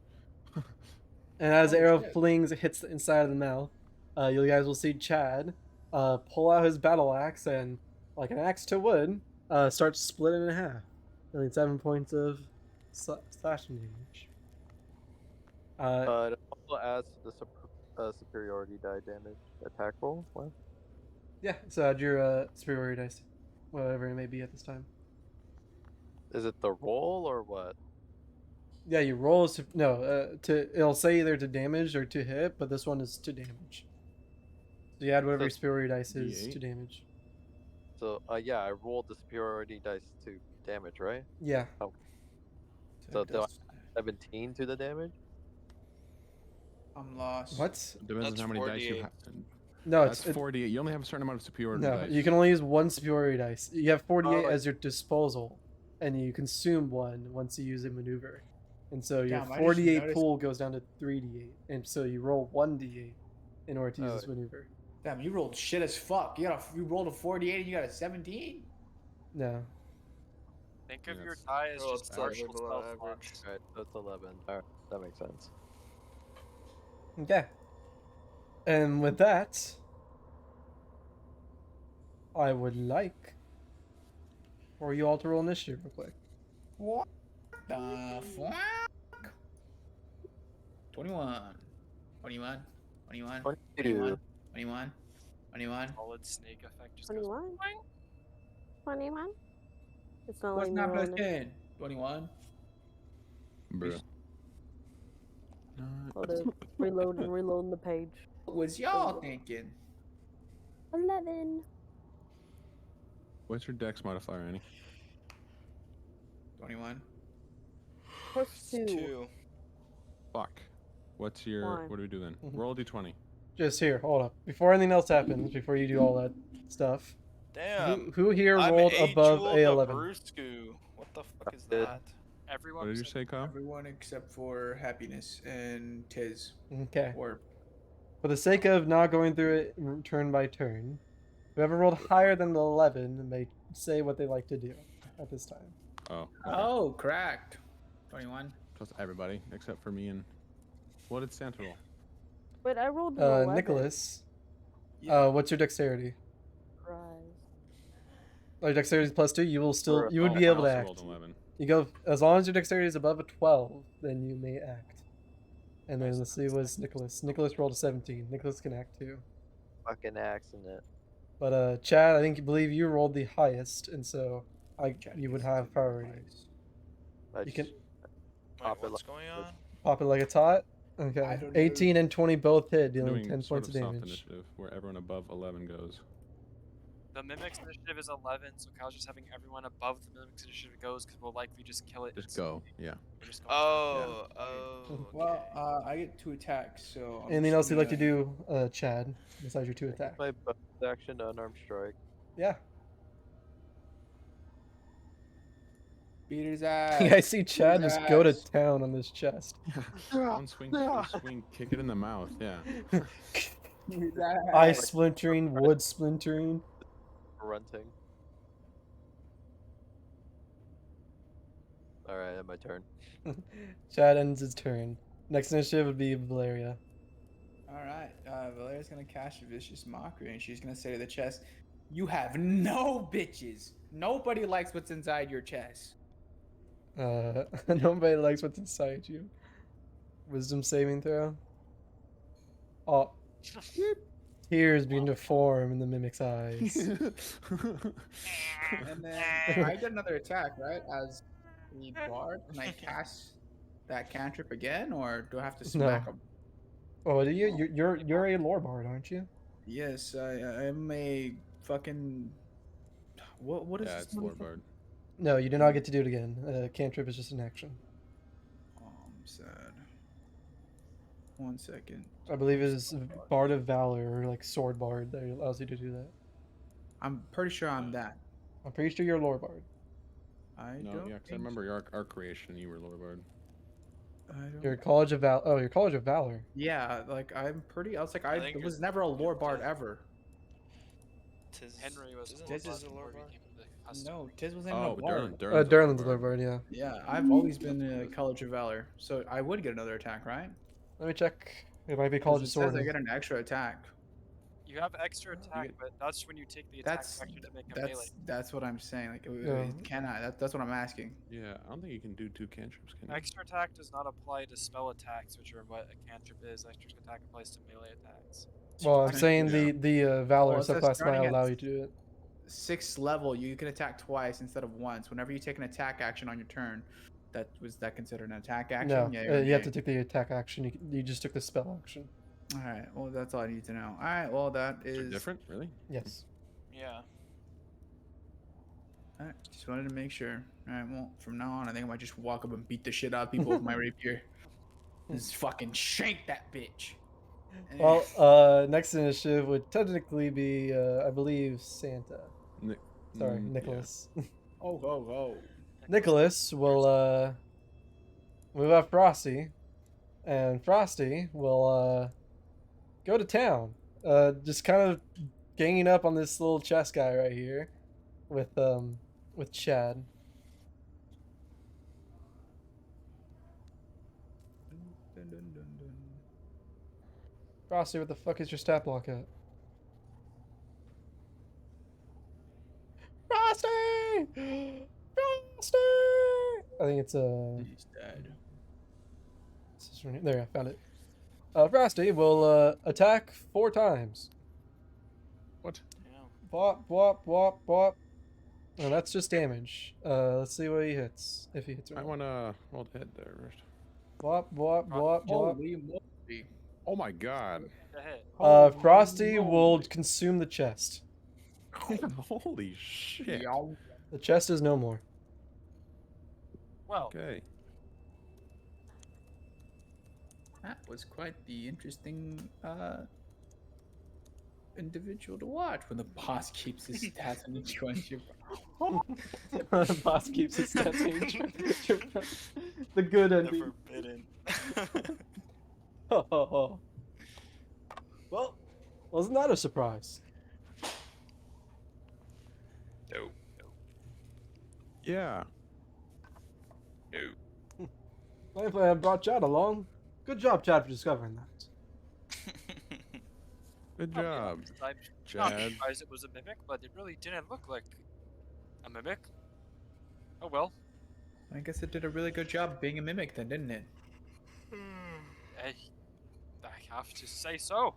as the Oh, arrow shit. flings, it hits the inside of the mouth. You guys will see Chad pull out his battle axe and, like an axe to wood, start splitting it in half, dealing 7 points of slashing damage. It also adds the superiority die damage attack roll. What? Yeah, so add your superiority dice, whatever it may be at this time. Is it the roll or what? Yeah, you roll it'll say either to damage or to hit, but this one is to damage. So you add whatever your So- superiority dice is D8? to damage. So yeah, I rolled the superiority dice to damage, right? Yeah. So it do I- does- 17 to the damage. I'm lost. What? Depends That's on how many dice you 48. have. No, That's 48. You only have a certain amount of superiority no. dice. You can only use one superiority dice. You have 48 Oh, as your disposal, and you consume one once you use a maneuver. And so your Damn, I just 48 noticed- pool goes down to 3d8, and so you roll 1d8 in order to use Oh. this maneuver. Damn, you rolled shit as fuck. You rolled a 48 and you got a 17. No. Think of Yeah, your that's- die as Oh, just it's slightly partial below spell average. slots. Alright, so it's 11. Alright, that makes sense. Okay. And with that, I would like for you all to roll initiative real quick. What the fuck? 21. 21. 21. 22. 21. 21. Solid snake effect just goes. 21? 21? It's not What's like 9 plus rolling. 10? 21. Bruh. Hold up. Reloading the page. What was y'all thinking? 11. What's your dex modifier, Annie? 21. Plus 2. 2. Fuck. What's your... Why? What do we do then? Mhm. Roll a d20. Just here, hold up. Before anything else happens, before you do all that stuff, Damn. who here I'm rolled a above Jewel A11? the Bruscu. What the fuck is Did. that? Everyone. What did you said- say, Kyle? Everyone except for Happiness and Tiz. Okay. Or For the sake of not going through it turn by turn, whoever rolled higher than the 11 may say what they like to do at this time. Oh. Okay. oh, cracked. 21. Plus everybody except for me and... What did Santa roll? Wait, I rolled an 11. Nicholas, Yeah. what's your dexterity? Surprise. Your dexterity is +2. You will still, you would Oh, be I able to also act. rolled 11. You go as long as your dexterity is above a 12, then you may act. And then Nice, let's see nice, what's Nicholas. Nicholas rolled a 17. Nicholas can act too. Fucking accident. But Chad, I believe you rolled the highest, and so you would have priority. I You can just- Wait, Pop it what's like going this. on? pop it like it's hot. I Okay. don't know. 18 and 20 both hit, We're dealing doing 10 sort points of of soft damage. initiative, where everyone above 11 goes. The Mimic's initiative is 11, so Kyle's just having everyone above the Mimic's initiative goes because we'll likely just kill it. Just go. Yeah. We're just going Oh, oh. Okay. Well, I get 2 attacks, so. I'm Anything just else you'd like to gonna- do, Chad, besides your 2 attack? My bonus action to unarmed strike. Yeah. Beat his I ass. see Chad Beat his just go to ass. town on this chest. One swing, kick it in the mouth. Yeah. Beat his ass. Ice splintering, wood splintering. Grunting. Alright, my turn. Chad ends his turn. Next initiative would be Valeria. Alright, Valeria's gonna cast a vicious mockery and she's gonna say to the chest, "You have no bitches. Nobody likes what's inside your chest." Nobody likes what's inside you. Wisdom saving throw. Oh. Tears begin to form in the mimic's eyes. And then I get another attack, right? As the bard, can I cast that cantrip again, or do I have to smack No. him? Oh, do you? You're a lore bard, aren't you? Yes, I am a fucking. What is Yeah, this it's Lord motherfucker? Bard. No, you do not get to do it again. Cantrip is just an action. Oh, I'm sad. 1 second. I believe it is Bard of Valor or like Sword Bard that allows you to do that. I'm pretty sure I'm that. I'm pretty sure you're a lore bard. I No, don't. yeah, 'cause I think remember your our creation, you were Lord Bard. so. I don't. Your College of Val. Oh, your College of Valor. Yeah, like I'm pretty. I was like, I I think was you're- never a lore bard Tiz- ever. Henry was isn't Lord Tiz is Bard a before he lore became the custom. No, Tiz wasn't even Oh, a bard. Durlin's a lore bard, yeah. Yeah, I've always been a College of Valor, so I would get another attack, right? Let me check. It might be 'Cause College it of says Sword. I get an extra attack. You have extra attack, get- but that's when you take the attack That's action to make a melee. that's what I'm saying. Like, Yeah. can I? That's what I'm asking. Yeah, I don't think you can do 2 cantrips, can you? Extra attack does not apply to spell attacks, which are what a cantrip is. Extra attack applies to melee attacks. Well, I'm Starting- saying Yeah. the Valor Well, it says subclass might starting at- allow you to do it. 6th level, you can attack twice instead of once. Whenever you take an attack action on your turn, was that considered an attack action? No, Yeah. you have to take the attack action. You just took the spell action. All right. Well, that's all I need to know. All right. Well, that Is is it different? Really? Yes. Yeah. All right, just wanted to make sure. All right, well, from now on, I think I might just walk up and beat the shit out of people with my rapier. Just fucking shank that bitch. Well, next initiative would technically be, I believe, Santa. Ni- Sorry, yeah. Nicholas. Oh, oh, oh. Nicholas will move out Frosty, and Frosty will go to town. Just kind of ganging up on this little chess guy right here, with Chad. Dun, dun, dun, dun. Frosty, what the fuck is your stat block at? Frosty! Frosty! I think it's He's dead. there, I found it. Frosty will attack 4 times. What? Yeah. Bop, bop, bop, bop. And that's just damage. Let's see what he hits. If he hits or I not. wanna roll the hit there first. Bop, bop, bop, bop. Holy moly. Oh my god. The hit. Frosty will moly. consume the chest. Holy shit. Yow. The chest is no more. Well, Okay. That was quite the interesting individual to watch when the boss keeps his stats on each one. The boss keeps his stats in. The good The ending. forbidden. Well, wasn't that a surprise? No. Yeah. I brought Chad along. Good job, Chad, for discovering that. Good I'll be job, honest, I'm not Chad. surprised it was a mimic, but it really didn't look like a mimic. Oh well. I guess it did a really good job being a mimic then, didn't it? I have to say so.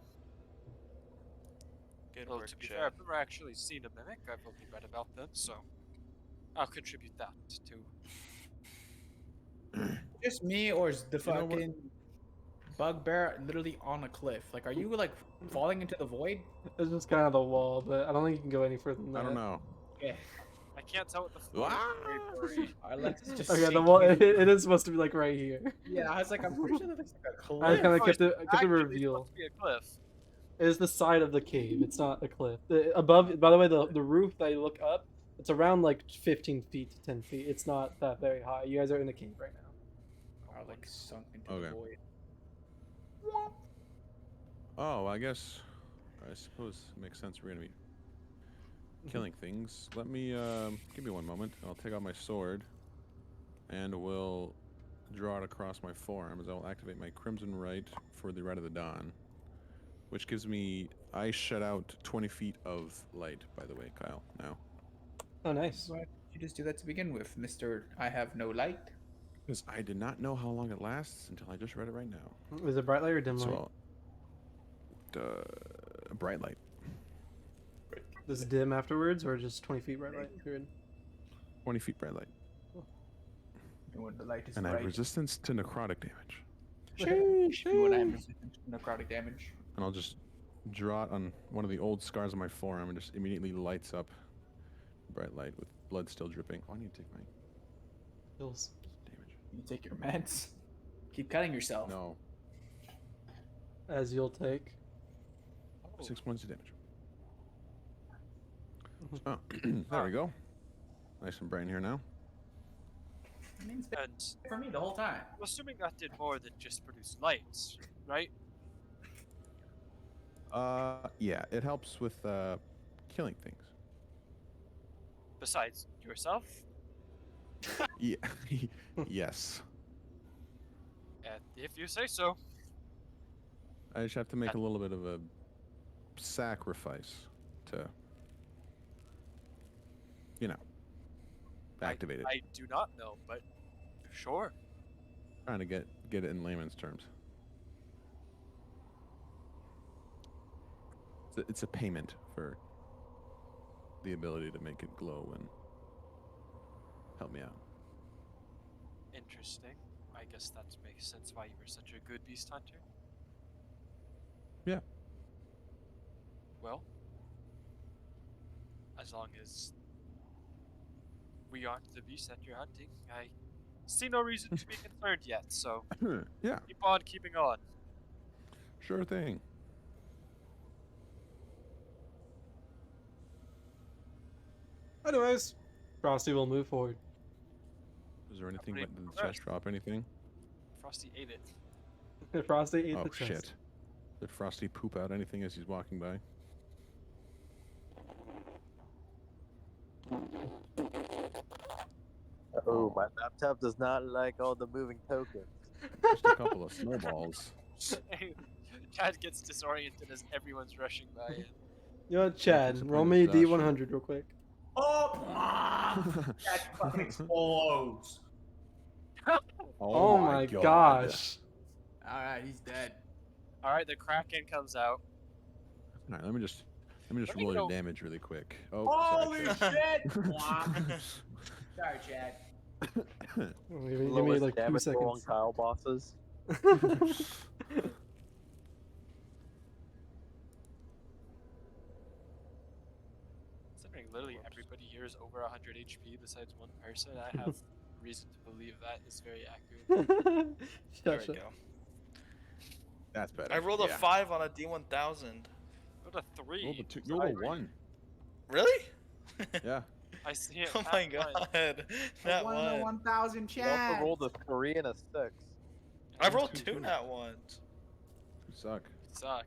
Good Well, work, to be Chad. fair, I've never actually seen a mimic. I've only read about them, so I'll contribute that to. Just me, or is the You know what? fucking bugbear literally on a cliff? Like, are you like falling into the void? It's just kind of the wall, but I don't think you can go any further than that. I don't know. Yeah. I can't tell what the floor Ah! is. Very Let's just. Okay, the sink wall. you. It is supposed to be like right here. Yeah, I was like, I'm pretty sure that looks like a cliff. I kind of Oh, kept it. I kept it actually reveal. supposed to be a cliff. It is the side of the cave. It's not a cliff. Above, by the way, the roof that you look up, it's around like 15 feet to 10 feet. It's not that very high. You guys are in a cave right now. Are like sunk into Okay. the void. Oh, I guess. I suppose it makes sense. We're gonna be killing things. Let me give me one moment. I'll take out my sword, and we'll draw it across my forearm as I will activate my Crimson Right for the Rite of the Dawn, which gives me. I shut out 20 feet of light. By the way, Kyle. Now, Oh, nice. Why did you just do that to begin with, Mister? I have no light. because I did not know how long it lasts until I just read it right now. Is it bright light or dim light? So, bright light. Does it dim afterwards, or just 20 feet bright light? Period. 20 feet bright light. And when the light is And I have bright. resistance to necrotic damage. Sheesh. And when I have resistance to necrotic damage. And I'll just draw it on one of the old scars on my forearm and just immediately lights up bright light with blood still dripping. Oh, I need to take my Hills. damage. You take your meds. Keep cutting yourself. No, As you'll take. 6 points of damage. Oh, there we go. Nice and bright in here now. I mean, it's been And for me the whole time. I'm assuming that did more than just produce lights, right? Yeah, it helps with killing things. Besides yourself, Yeah, yes. and if you say so. I just have to make a little bit of a sacrifice to, you know, activate it. I do not know, but sure. Trying to get it in layman's terms. It's a payment for the ability to make it glow and help me out. Interesting. I guess that makes sense why you were such a good beast hunter. Yeah. Well, as long as we aren't the beast that you're hunting, I see no reason to be concerned yet, so Yeah, keep on keeping on. sure thing. Anyways, Frosty will move forward. Is there anything? Pretty Did the progressed. chest drop anything? Frosty ate it. Frosty ate Oh the chest. shit! Did Frosty poop out anything as he's walking by? Oh, my laptop does not like all the moving tokens. Just a couple of snowballs. Chad gets disoriented as everyone's rushing by him. You know what, Chad? Some Roll kind me a of disaster. D100 real quick. Oh, that fucking explodes. Oh, my gosh. All right, he's dead. All right, the Kraken comes out. All right, let me just Let me roll go- your damage really quick. Oh, Holy sorry, shit! Womp. Sorry, Chad. Chad. Give me Lowest like 2 damage roll on seconds. Kyle bosses. Considering literally everybody here is over 100 HP besides one person, I have reason to believe that is very accurate. There Shut we up. go. That's better. I rolled a Yeah. 5 on a D1000. Go to 3. Roll the two. so You roll I- a 1. Really? Yeah. I see it. Oh at my one. god. That One in the one. 1,000 You also Chad. rolled a 3 and a 6. I rolled Two, 2 two. nat ones. You suck. Suck.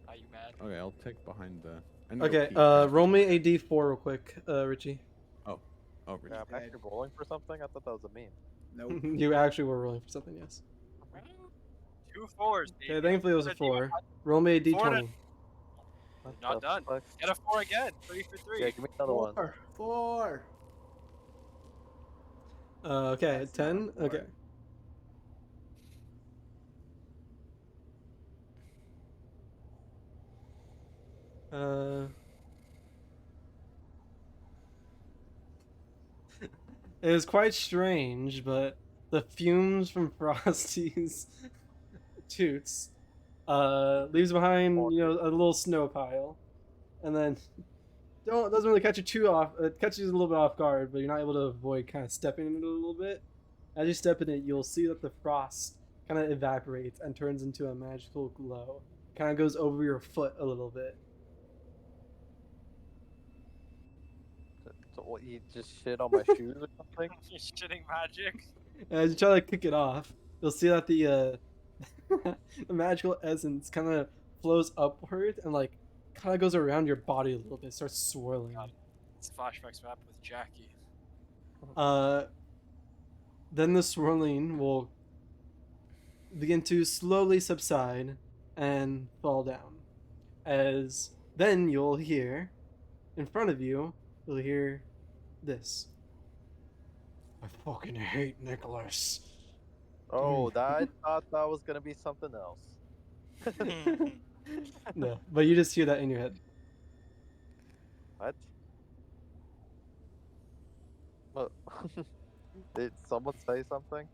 Are you mad? Okay, I'll take behind the. I need to Okay, pee, apparently. roll me a D4 real quick, Richie. Oh, really? Yeah, I'm dead. actually rolling for something? I thought that was a meme. Nope. You actually were rolling for something, yes. 2 4s, baby. Okay, thankfully it was a Said you 4. Roll me a Four to- D20. What Not the done. fuck? Get a 4 again. 3 for 3. Yeah, give me another one. 4. Okay, That's 10? not a 4. Okay. It was quite strange, but the fumes from Frosty's toots leaves behind, a little snow pile, and then doesn't really catch you too off. It catches you a little bit off guard, but you're not able to avoid kind of stepping in it a little bit. As you step in it, you'll see that the frost kind of evaporates and turns into a magical glow. Kind of goes over your foot a little bit. So what, you just shit on my shoes or something? You're shitting magic. And as you try to kick it off, you'll see that the the magical essence kind of flows upward and like kind of goes around your body a little bit, starts swirling. God. It's flashbacks map with Jackie. Then the swirling will begin to slowly subside and fall down. As then you'll hear, in front of you, you'll hear this. I fucking hate Nicholas. Oh, I thought that was gonna be something else. No, but you just hear that in your head. What? What? Did someone say something?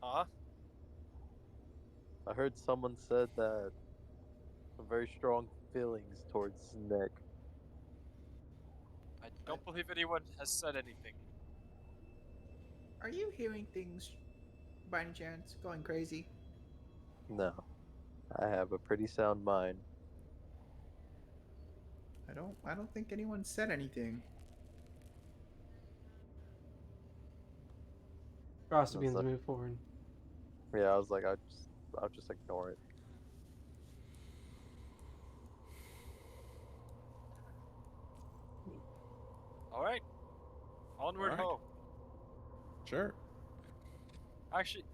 Huh? I heard someone said that very strong feelings towards Nick. I don't believe anyone has said anything. Are you hearing things by any chance? Going crazy? No, I have a pretty sound mind. I don't think anyone said anything. Frosty That's begins to a- move forward. Yeah, I was like, I'll just ignore it. Alright. Onward Alright. home. Sure. Actually,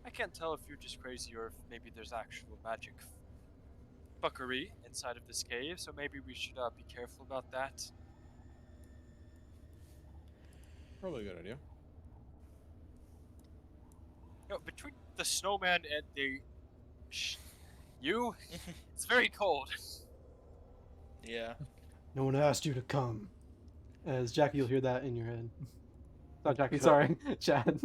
I can't tell if you're just crazy or if maybe there's actual magic fuckery inside of this cave, so maybe we should be careful about that. Probably a good idea. Between the snowman and the you, it's very cold. Yeah. No one asked you to come. As Jackie, you'll hear that in your head. Not Jackie, sorry, Chad.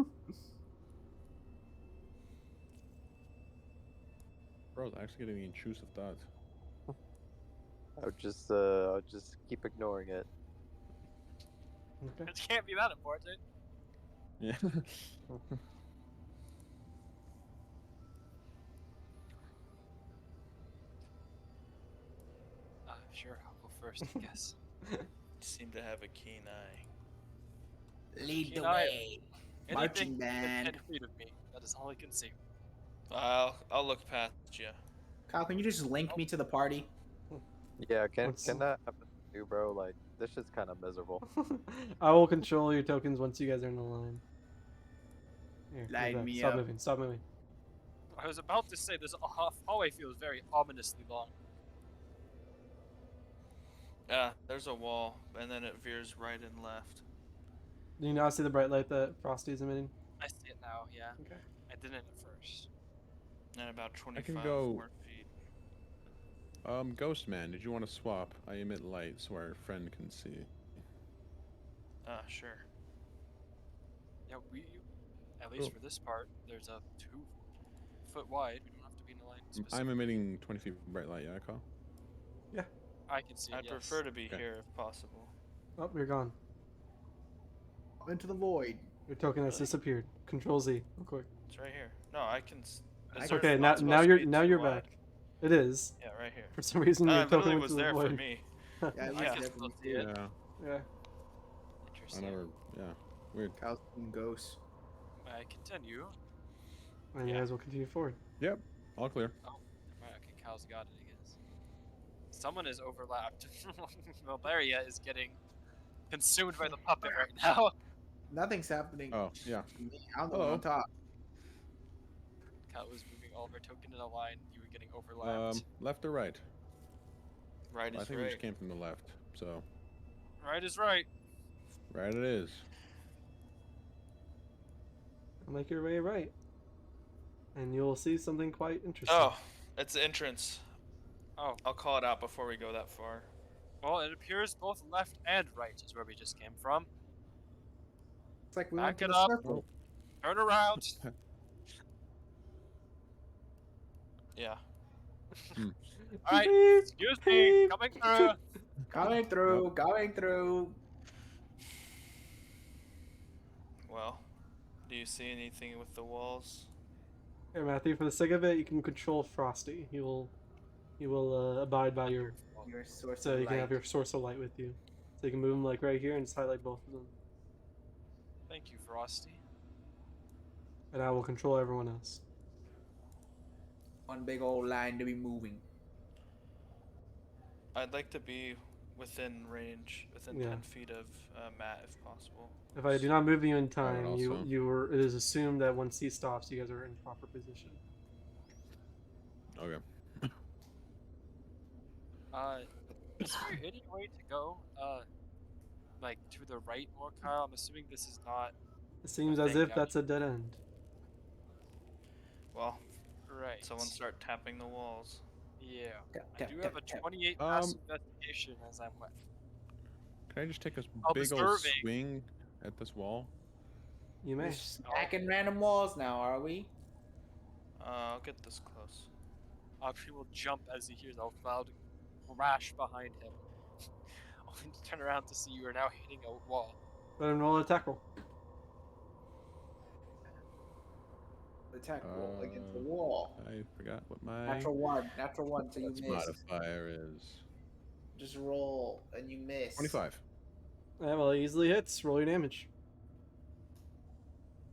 Bro, it's actually getting the intrusive thoughts. I'll just keep ignoring it. Okay. It can't be that important. Yeah. Sure, I'll go first, I guess. Seem to have a keen eye. Lead the Keen eye. way. Anything Marching within band. 10 feet of me. That is all I can see. I'll look past you. Kyle, can you just link me to the party? Yeah, can What's- that happen to you, bro? Like this shit's kind of miserable. I will control your tokens once you guys are in the line. Here, move Line back. me Stop up. moving. Stop moving. I was about to say this hallway feels very ominously long. Yeah, there's a wall, and then it veers right and left. Do you now see the bright light that Frosty's emitting? I see it now, yeah. Okay. I didn't at first. And about 25 can go- more feet. Ghost Man, did you want to swap? I emit light so our friend can see. Sure. Yeah, at least for this part, there's a 2 foot wide. We don't have to be in a line specifically. I'm emitting 20 feet bright light, yeah, Kyle? I can see it, I'd yes. prefer to be Okay. here if possible. Oh, you're gone. Into the void. Your token has Really? disappeared. Control Z, real quick. It's right here. No, I can. I Is can- there Okay, not now supposed to be now too you're wide? back. It is. Yeah, right here. For some reason, No, your it token literally went was to the there for void. me. Yeah, I you can can still definitely see see it. it. Yeah, Yeah. I Interesting. never, yeah, weird. Kyle's and ghosts. May I continue? And you Yeah. guys will continue forward. Yep, all clear. Right, okay, Cal's got it, I guess. Someone is overlapped. Valeria is getting consumed by the puppet right now. Nothing's happening. Oh, yeah. to me. I'm the one Hello. on top. Cal was moving all of our token in a line. You were getting overlapped. Left or right? Right I is think we right. just came from the left, so Right is right. right it is. Make your way right. And you'll see something quite interesting. Oh, it's the entrance. Oh, I'll call it out before we go that far. well, it appears both left and right is where we just came from. It's like we Back went to it the up. circle. Turn around. Yeah. Alright, Beep, excuse me, beep. coming through. Going through, going through. Well, do you see anything with the walls? Here, Matthew, for the sake of it, you can control Frosty. He will abide by your, Your source so of you can have light. your source of light with you. So you can move him like right here and just highlight both of them. Thank you, Frosty. And I will control everyone else. One big old line to be moving. I'd like to be within range, within Yeah. 10 feet of Matt if possible. If I do not move you in I time, would also. it is assumed that once he stops, you guys are in proper position. Okay. Is there any way to go, like, to the right more, Kyle? I'm assuming this is not It seems I as think if that's a dead end. Well, right. someone start tapping the walls. Yeah. Tap, I tap, do tap, have a tap. 28 pass investigation as I'm wet. Can I just take a I'm big old observing. swing at this wall? You We're may. stacking random walls now, are we? I'll get this close. Audrey will jump as he hears a loud crash behind him. Only to turn around to see you are now hitting a wall. Let him roll a attack roll. Attack roll against the wall. I forgot what my Natural one, so you Dex miss. modifier is. Just roll and you miss. 25. Yeah, well, it easily hits. Roll your damage.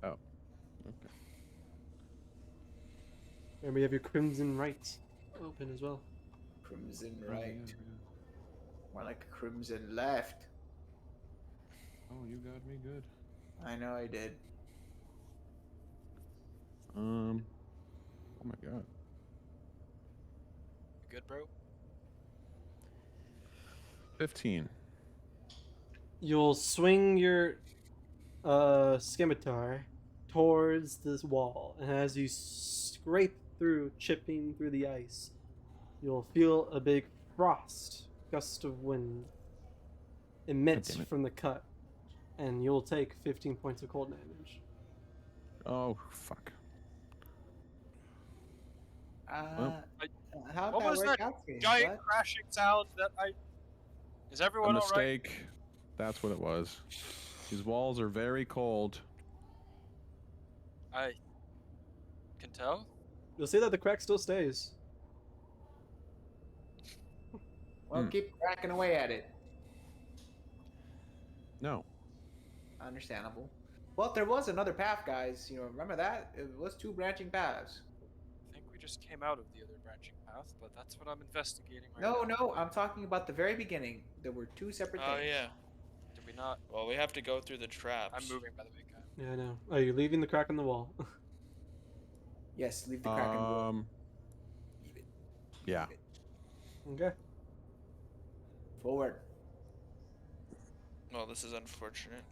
Okay. Remember, you have your Crimson Right open as well. Crimson Oh, right. yeah, More like a crimson left. yeah. Oh, you got me good. I know I did. Oh my god. You good, bro? 15. You'll swing your scimitar towards this wall, and as you scrape through, chipping through the ice, you'll feel a big frost gust of wind emit damn it. from the cut, and you'll take 15 points of cold damage. Oh, fuck. How'd What that was work that out for you, giant bud? crashing sound that I... Is A everyone alright? mistake. That's what it was. These walls are very cold. I can tell. You'll see that the crack still stays. Well, keep cracking away at it. No. Understandable. Well, there was another path, guys. Remember that? It was 2 branching paths. I think we just came out of the other branching path, but that's what I'm investigating right No, now. no, I'm talking about the very beginning. There were 2 separate Oh things. yeah. Did we not? Well, we have to go through the traps. I'm moving, by the way, guy. Yeah, I know. Are you leaving the crack in the wall? Yes, leave the crack in the wall. Leave it. Yeah. Leave it. Okay. Forward. Well, this is unfortunate.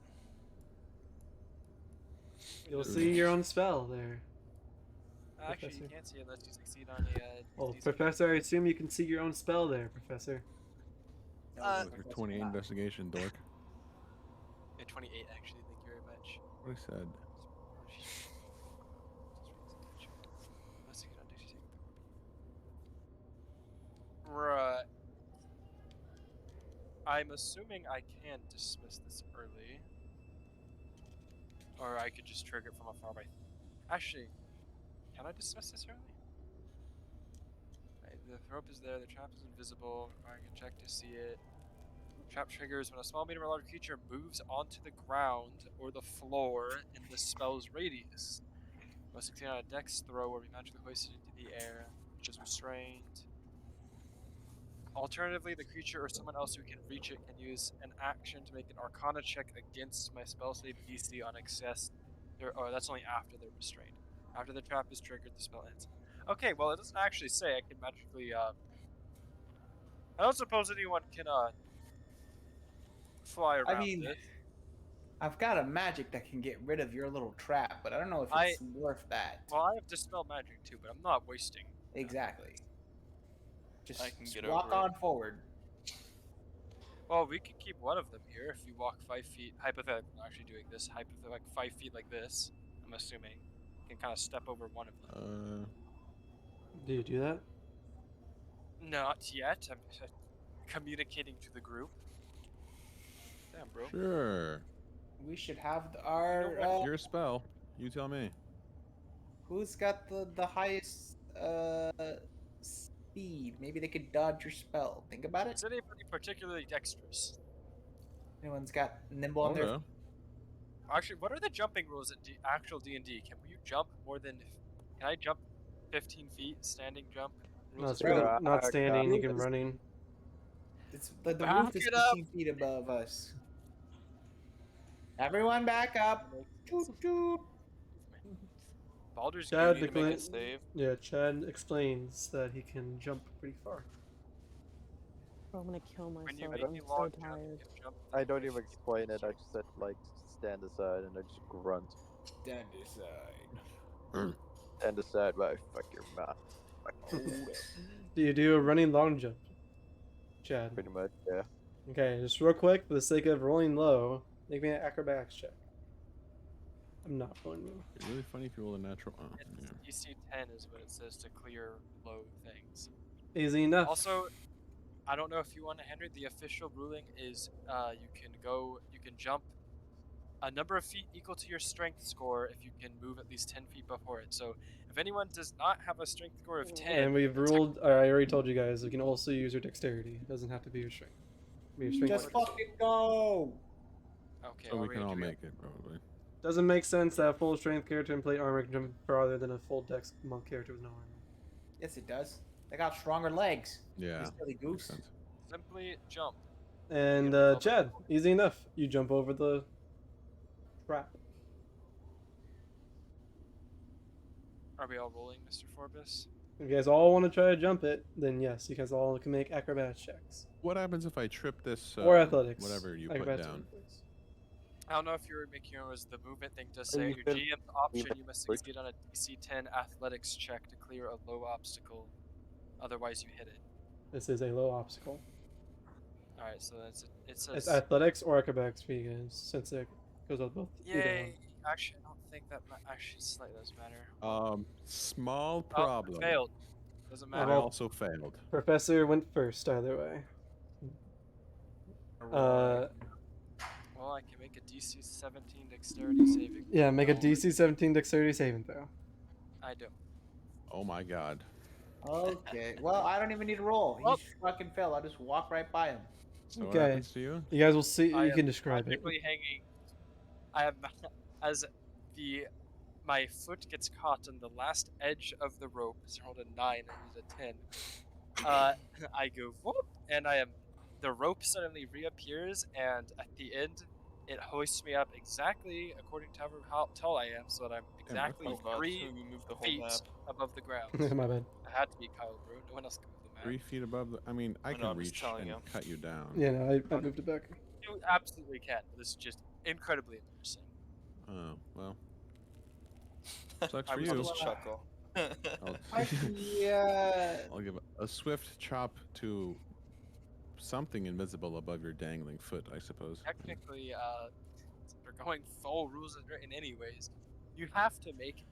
You'll see your own spell there. Actually, you Professor. can't see unless you succeed on a. Oh, DC. Professor, I assume you can see your own spell there, Professor. With your 28 investigation, dork. Yeah, 28 actually. Thank you very much. What I said. Right. I'm assuming I can dismiss this early. Or I could just trigger it from afar by... Actually, can I dismiss this early? Right, the rope is there, the trap is invisible, I can check to see it. Trap triggers when a small, medium, or large creature moves onto the ground or the floor in the spell's radius. Must succeed on a dex throw or be magically hoisted into the air, which is restrained. Alternatively, the creature or someone else who can reach it can use an action to make an Arcana check against my spell save DC on excess. Or that's only after they're restrained. After the trap is triggered, the spell ends. Okay, well, it doesn't actually say I can magically. I don't suppose anyone can fly around I mean, this. I've got a magic that can get rid of your little trap, but I don't know if it's worth that. Well, I have Dispel Magic too, but I'm not wasting. Exactly. Just I can get walk over on it. forward. Well, we could keep one of them here if you walk 5 feet. Hypothetically, I'm actually doing this. Hypothetically, like 5 feet like this. I'm assuming you can kind of step over one of them. Do you do that? Not yet. I'm communicating to the group. Damn, bro. Sure. We should have our. Your spell. You tell me. Who's got the highest speed? Maybe they could dodge your spell. Think about it. Is anybody particularly dexterous? Anyone's got nimble on their. Okay. Actually, what are the jumping rules at actual D&D? Can you jump more than? Can I jump 15 feet standing jump? Rules Not standing. You can running. It's the Back roof is it up. 15 feet above us. Everyone back up. Toot, toot. Baldur's Chad, need to make a save. Yeah, Chad explains that he can jump pretty far. I'm gonna kill When you myself. make I'm me so log jump, tired. you can jump I don't even explain it. I just said like stand aside, and I just grunt. Stand aside. Stand aside, while I fuck your mouth. Do you do a running long jump, Chad? Pretty much, yeah. Okay, just real quick, for the sake of rolling low, make me an acrobatics check. I'm not rolling you. It's really funny if you roll a natural. Oh, It's DC 10 is what it says to clear low things. Easy enough. Also, I don't know if you want to, Henry. The official ruling is you can jump a number of feet equal to your strength score if you can move at least 10 feet before it. So if anyone does not have a strength score of 10, And we've ruled, I already told you guys, you can also use your dexterity. It doesn't have to be your strength. Be your strength Just score. fucking go. okay, So we I'll can all read make it, probably. Doesn't make sense that a full strength character in plate armor can jump farther than a full dex monk character with no armor. Yes, it does. They got stronger legs. Yeah. You silly Makes goose. sense. Simply jump. And Chad, easy enough. You jump over the trap. Are we all rolling, Mr. Forbes? If you guys all want to try to jump it, then yes, you guys all can make acrobatics checks. What happens if I trip this? Or athletics. Whatever you put Acrobatics down. please. I don't know if you were making it was the movement thing to you say. Your could GM's option, even you must click. succeed on a DC 10 athletics check to clear a low obstacle. Otherwise, you hit it. This is a low obstacle. Alright, so it says. It's athletics or acrobatics for you guys, since it goes with both. either Yay! one. Actually, I don't think that actually slightly does matter. Small Oh, problem. failed. Doesn't I matter. Well, also failed. Professor went first, either way. Well, I can make a DC 17 dexterity saving. Yeah, make a throw. DC 17 dexterity saving throw. I do. Oh my god. Okay. Well, I don't even need to roll. Well- He fucking fell. I'll just walk right by him. So what Okay. happens to you? You guys will see. I You am can describe it. magically hanging. I am as my foot gets caught on the last edge of the rope. So I rolled a 9. I used a 10. I go whoop, and the rope suddenly reappears, and at the end, it hoists me up exactly according to how tall I am, so that I'm Damn, I exactly Oh god, 3 so we moved the whole feet map. above the ground. My bad. It had to be Kyle, bro. No one else can move the map. 3 feet above the. I mean, I I know, can I'm just reach telling and you. cut you down. Yeah, no, I moved it back. You absolutely can. But this is just incredibly embarrassing. Oh well. Sucks I for was you. I'll just chuckle. I'll, Yeah. I'll give a swift chop to something invisible above your dangling foot, I suppose. Technically, since we're going full rules as written anyways, you have to make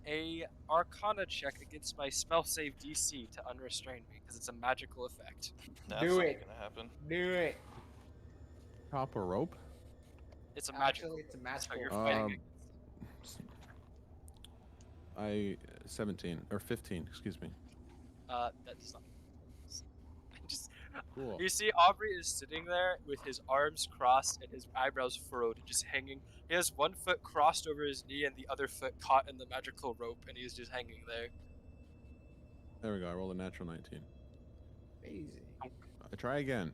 a Arcana check against my spell save DC to unrestrain me because it's a magical effect. That's Do not it. gonna happen. Do it. Chop a rope? It's a magical. Actually, it's a So magical. you're fighting. Um, 17 or 15, excuse me. That does not. Just Cool. you see, Aubrey is sitting there with his arms crossed and his eyebrows furrowed, and just hanging. He has one foot crossed over his knee and the other foot caught in the magical rope, and he's just hanging there. There we go. I rolled a natural 19. Easy. I try again.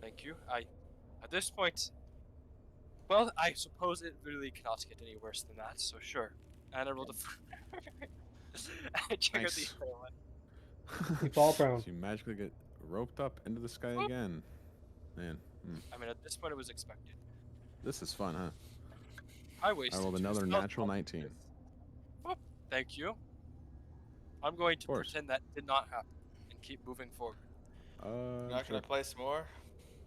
Thank you. At this point, well, I suppose it really cannot get any worse than that. So sure. And I rolled a. I triggered the Nice. other one. You fall prone. So you magically get roped up into the sky Whoop. again. Man, I mean, at this point, it was expected. this is fun, huh? I wasted. I rolled 2 another spell natural slots. 19. Whoop. Thank you. I'm going to course. pretend that did not happen and keep moving forward. Not Sure. gonna play some more?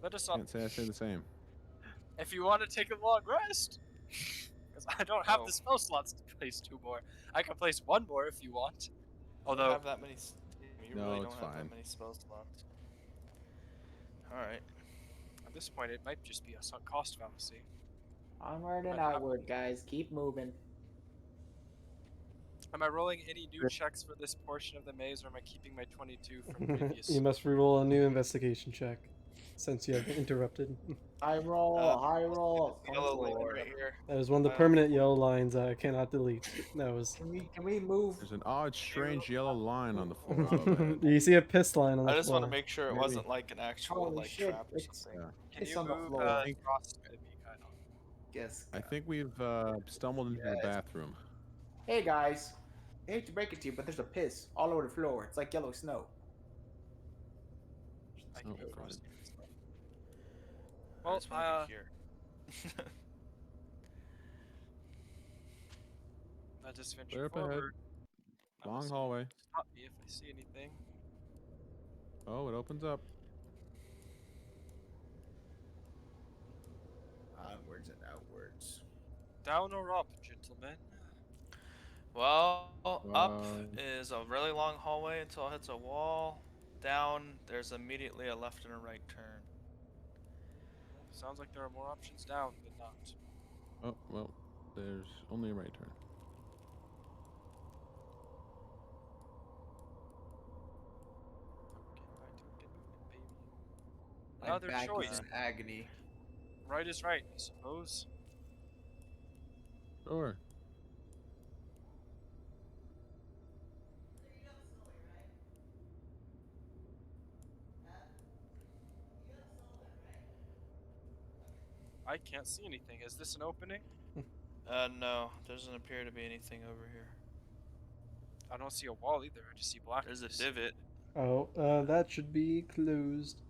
Let us not. Can't say I say the same. If you want to take a long rest, because I don't have Oh. the spell slots to place 2 more. I can place 1 more if you want. I don't Although have that many. You No, really it's don't have fine. that many spell slots. All right. at this point, it might just be a sunk cost fallacy. Onward and Might happen. outward, guys. Keep moving. Am I rolling any new checks for this portion of the maze, or am I keeping my 22 from previous? You must reroll a new investigation check since you have been interrupted. High roll, high roll. Yellow line 24. right here. That is one of the Wow. permanent yellow lines I cannot delete. That was. Can we move? There's an odd, strange yellow line on the floor above it. You see a piss line on the I just floor. want to make sure it Maybe. wasn't like an actual Holy like shit, trap or it's- something. Yeah. Can It's you on the move floor. Frost to me, kind of? Yes. I think we've stumbled into the Yes. bathroom. Hey guys, I hate to break it to you, but there's a piss all over the floor. It's like yellow snow. I can Oh, move God. Frost. I Well, just wanna be here. I just Clear venture up ahead. forward. I will Long see- hallway. Stop me if I see anything. Oh, it opens up. Onwards and outwards. Down or up, gentlemen? Well, up Um, is a really long hallway until it hits a wall. Down, there's immediately a left and a right turn. Sounds like there are more options down than not. Oh, well, there's only a right turn. Get moving, baby. My Another back choice. is in agony. Right is right, I suppose. Sure. I can't see anything. Is this an opening? No, doesn't appear to be anything over here. I don't see a wall either. I just see blackness. There's a divot. Oh, that should be closed.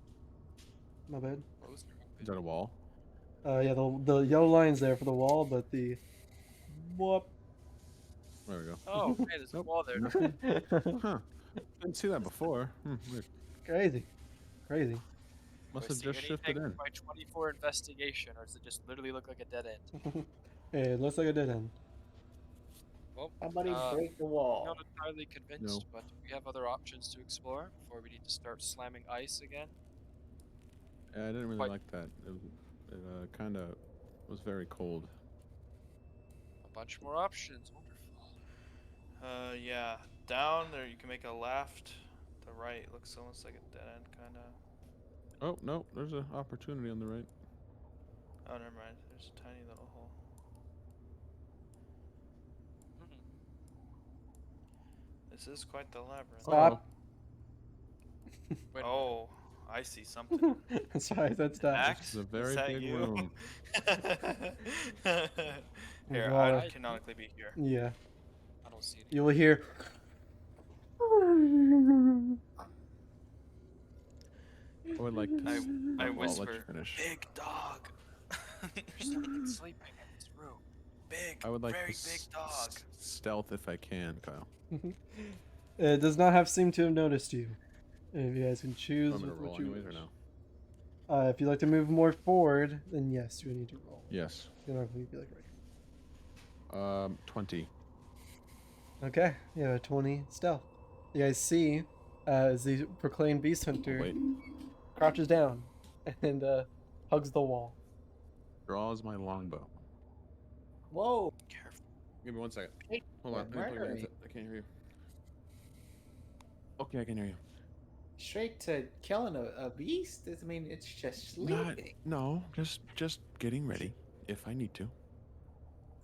My bad. Closed or open? Is that a wall? Yeah, the yellow line's there for the wall, but the. Whoop. There we go. Oh, hey, there's a Nope, wall there. nothing. Huh. Didn't see that before. Weird. Crazy. Crazy. Do I Must have see just shifted anything in. with my 24 investigation, or does it just literally look like a dead end? Hey, it looks like a dead end. Well, Somebody uh, break the I'm wall. not entirely convinced, No. but we have other options to explore before we need to start slamming ice again. Yeah, I didn't really Quite- like that. It kind of was very cold. A bunch more options. Wonderful. Yeah. down there, you can make a left. The right looks almost like a dead end, kind of. Oh no, there's an opportunity on the right. Oh, never mind. There's a tiny little hole. This is quite the labyrinth. Stop. Wait a minute. Oh, I see something. Sorry, that's that. Max, This is a very that big you? room. Here, God. I'd canonically be here. Yeah. I don't see it. You will hear. I would like to. I Well, I'll let whisper, you finish. big dog. There's something sleeping in this room. Big, I would like very to big dog. stealth if I can, Kyle. It does not have seemed to have noticed you. If you guys can choose I'm gonna with roll what you anyways or wish. no? If you'd like to move more forward, then yes, you would need to roll. Yes. You're not going to be like right. 20. Okay, yeah, a 20 stealth. You guys see as the proclaimed beast hunter Wait. crouches down and hugs the wall. Draws my longbow. Whoa. Careful. Give me 1 second. Hey, Hold on. where Let me plug are the you? headset. I can't hear you. Okay, I can hear you. Straight to killing a beast? I mean, it's just sleeping. No, just getting ready if I need to.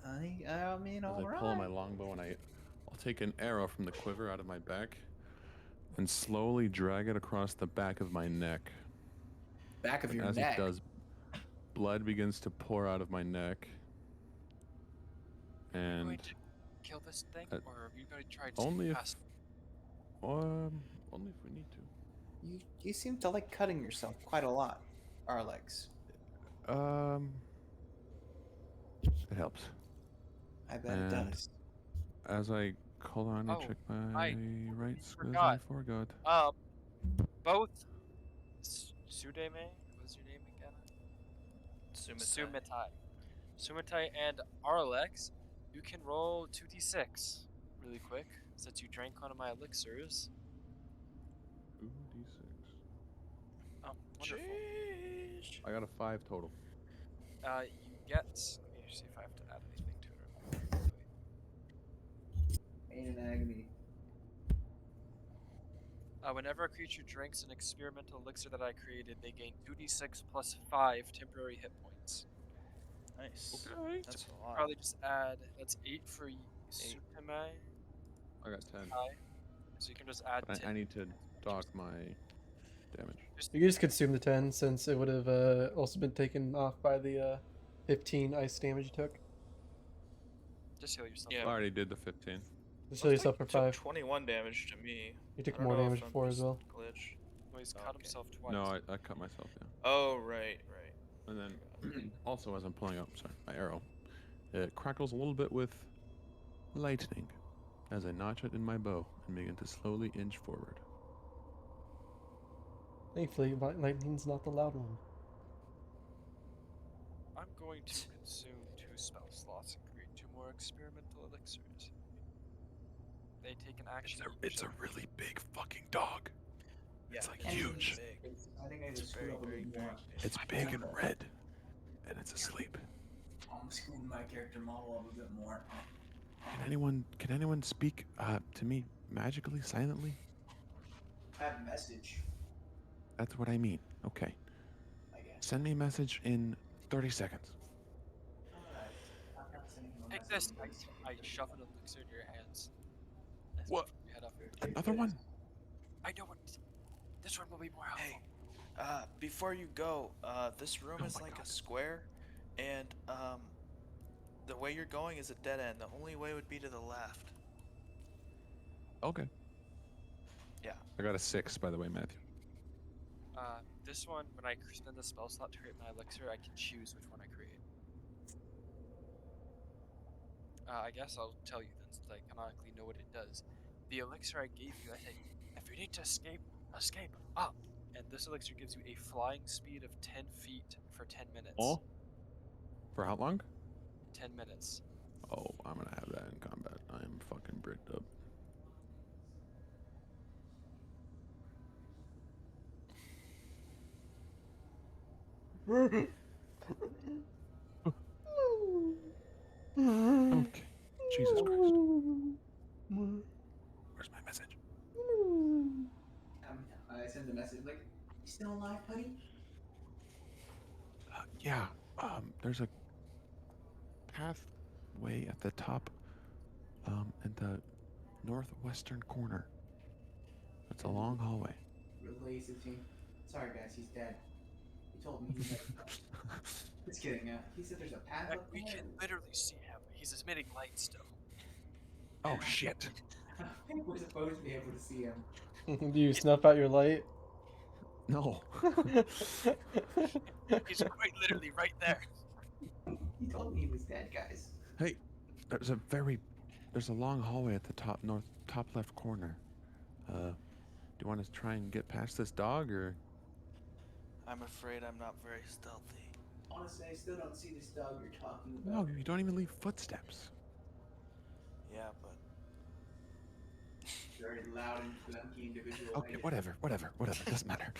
I mean, As all I pull out my right. longbow and I'll take an arrow from the quiver out of my back and slowly drag it across the back of my neck. Back of And your as neck. it does, blood begins to pour out of my neck. Are you And going to kill this thing, uh, or are you going to try to only if pass? only if we need to. You seem to like cutting yourself quite a lot, Arlex. It helps. I bet And it does. As I hold on, I Oh, check my I right as forgot. I forgot. Both Sudeme, what's your name again? Sumitai and Arlex, you can roll 2d6 really quick, since you drank one of my elixirs. 2d6. Oh, wonderful. Jeez. I got a 5 total. You get. Let me see if I have to add anything to it. Pain and agony. Whenever a creature drinks an experimental elixir that I created, they gain 2d6 plus 5 temporary hit points. Nice. Okay. That's a lot. Probably just add. That's 8 for Sutame. I got 10. So you can just add But 10. I need to dock my damage. You can just consume the 10 since it would have also been taken off by the 15 ice damage you took. Just heal yourself. Yeah. I already did the 15. Just heal yourself for Took 5. 21 damage to me. You took I don't more know damage if I'm before as just well. Glitch. Well, he's Oh, cut okay. himself twice. No, I cut myself, yeah. Oh, right. And then, also as I'm pulling up, my arrow, it crackles a little bit with lightning as I notch it in my bow and begin to slowly inch forward. Thankfully, lightning's not the loud one. I'm going to consume 2 spell slots and create 2 more experimental elixirs. They take an action. It's a really big fucking dog. Yeah, It's like it's huge. big. I think I It's just very, screwed up a very, little very more. big. It's big and red, and it's asleep. I'm screwing my character model up a bit more. Can anyone speak to me magically, silently? I have a message, That's what I mean. Okay. I guess. Send me a message in 30 seconds. Alright. I'm not sending him a Take message. this. I shove an elixir into your hands. As What? you head up. Another one? I know what. This one will be more helpful. Hey, before you go, this room Oh is my like God. a square, and the way you're going is a dead end. The only way would be to the left. Okay. Yeah. I got a 6, by the way, Matthew. This one, when I spend the spell slot to create my elixir, I can choose which one I create. I guess I'll tell you then, since I canonically know what it does. The elixir I gave you, I said, if you need to escape up. And this elixir gives you a flying speed of 10 feet for 10 minutes. Oh? For how long? 10 minutes. Oh, I'm gonna have that in combat. I am fucking bricked up. Okay. Jesus Christ. Where's my sends a message like, "You still alive, buddy?" Yeah. There's a pathway at the top, in the northwestern corner. It's a long hallway. Relays the team. Sorry, guys, he's dead. He told me he's like, just kidding. He said there's a path Heck, up we there. can literally see him. He's emitting light still. Oh shit. I think we're supposed to be able to see him. Do you snuff out your light? No. He's quite literally right there. He told me he was dead, guys. Hey, there's a long hallway at the top left corner. Do you want to try and get past this dog, or? I'm afraid I'm not very stealthy. Honestly, I still don't see this dog you're talking No, about. you don't even leave footsteps. Yeah, but Very loud and clunky individual. Okay, whatever. Doesn't matter.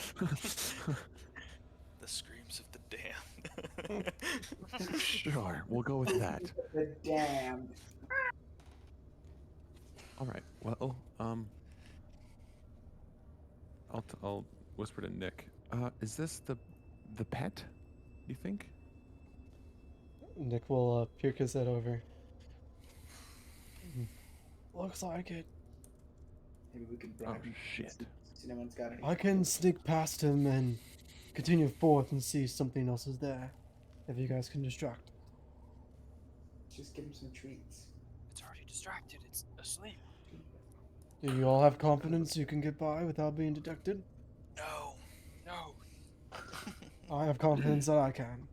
the screams of the damned. Sure, we'll go with that. The damned. All right. Well, I'll whisper to Nick. Is this the pet? You think? Nick will peek his head over. Looks like it. Maybe we can Oh bribe him. shit. See, no one's got any. I can sneak past him and continue forth and see if something else is there. If you guys can distract it. Just give him some treats. It's already distracted. It's asleep. Do you all have confidence you can get by without being detected? No. I have confidence that I can.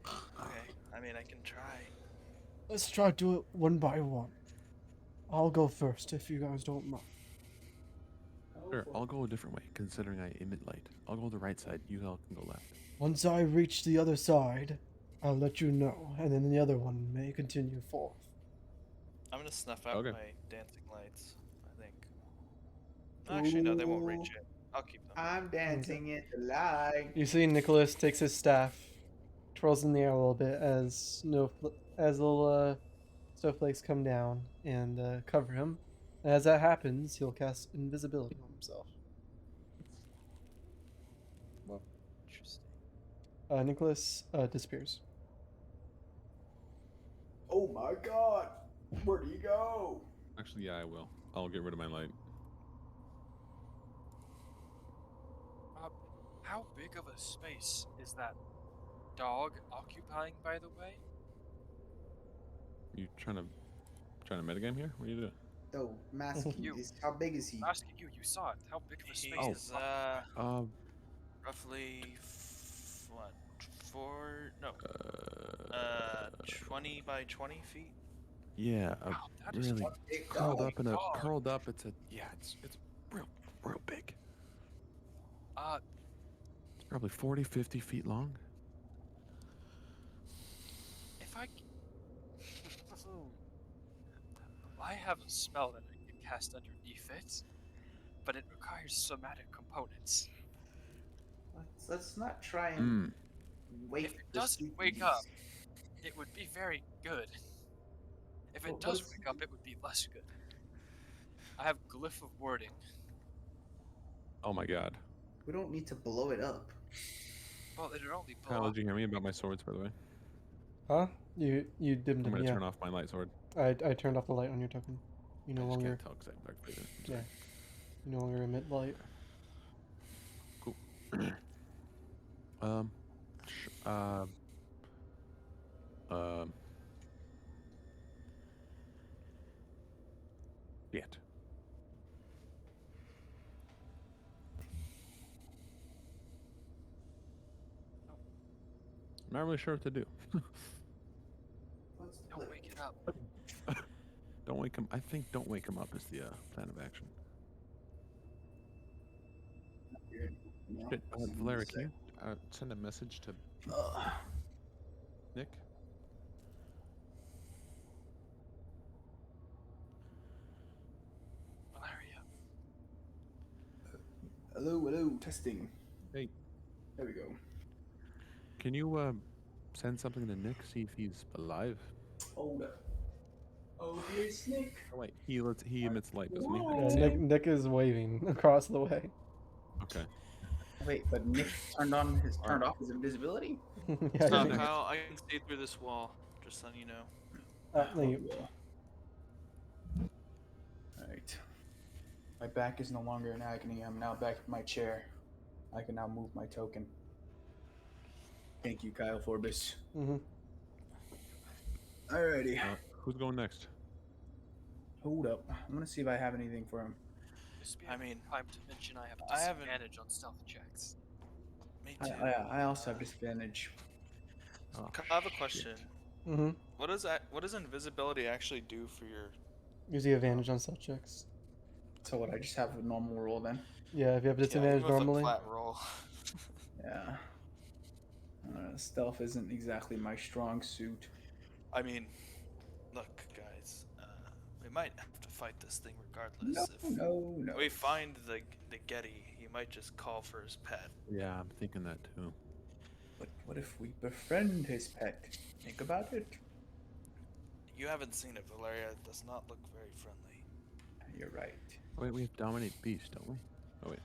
Okay, I mean, I can try. Let's try to do it one by one. I'll go first if you guys don't mind. Sure, I'll go a different way, considering I emit light. I'll go the right side. You all can go left. Once I reach the other side, I'll let you know, and then the other one may continue forth. I'm gonna snuff out Okay. my dancing lights, I think. Actually, no, they won't reach it. I'll keep them. I'm dancing in the light. You see Nicholas takes his staff, twirls in the air a little bit as little snowflakes come down and cover him. And as that happens, he'll cast invisibility on himself. Interesting. Nicholas disappears. Oh my god! Where do you go? Actually, yeah, I will. I'll get rid of my light. How big of a space is that dog occupying, by the way? You trying to metagame here? What are you doing? Oh, I'm asking You. how big is he? I'm asking you. You saw it. How big of a space He's is roughly 20 by 20 feet. Yeah, Wow, that is really a big curled dog. up in a dog. curled up. It's real big. It's probably 40, 50 feet long. If I I have a spell that I can cast underneath it, but it requires somatic components. Let's not try and wake If it the doesn't sleeping wake up, beast. it would be very good. If it Well, does what's- wake up, it would be less good. I have glyph of wording. Oh my god. We don't need to blow it up. Well, it'd only blow Kyle, up. did you hear me about my swords, by the way? Huh? You dimmed I'm him, gonna yeah. turn off my light sword. I turned off the light on your token. You no I just longer can't tell because I have dark vision. I'm sorry. you no longer emit light. Cool. Yet. I'm not really sure what to do. What's the Don't plan? wake it up. Don't wake him. I think don't wake him up is the plan of action. No, Shit, something to Valeria, say. can you send a message to Nick? Valeria. Hello, testing. Hey. There we go. Can you send something to Nick? See if he's alive. Hold up. Oh, here's Nick. Oh wait, he emits light, doesn't he? I Yeah, can see him. Nick is waving across the way. Okay. Wait, but Nick turned off his invisibility. Yeah, No, Nick. Kyle, I can see through this wall. Just letting you know. No, you- Alright. My back is no longer in agony. I'm now back in my chair. I can now move my token. Thank you, Kyle Forbes. Mhm. Alrighty. Who's going next? Hold up. I'm gonna see if I have anything for him. I mean, time to mention I have I haven't- disadvantage on stealth checks. Me too. I also have disadvantage. Oh, I have a question. Mhm. What does invisibility actually do for your? Gives you advantage on stealth checks. So what? I just have a normal roll then. Yeah, if you have a disadvantage even with normally. a flat roll. Yeah. Stealth isn't exactly my strong suit. I mean, look, guys. We might have to fight this thing regardless. No. We find the Getty. He might just call for his pet. Yeah, I'm thinking that too. But what if we befriend his pet? Think about it. You haven't seen it, Valeria. It does not look very friendly. You're right. Wait, we have Dominate Beast, don't we? Oh wait,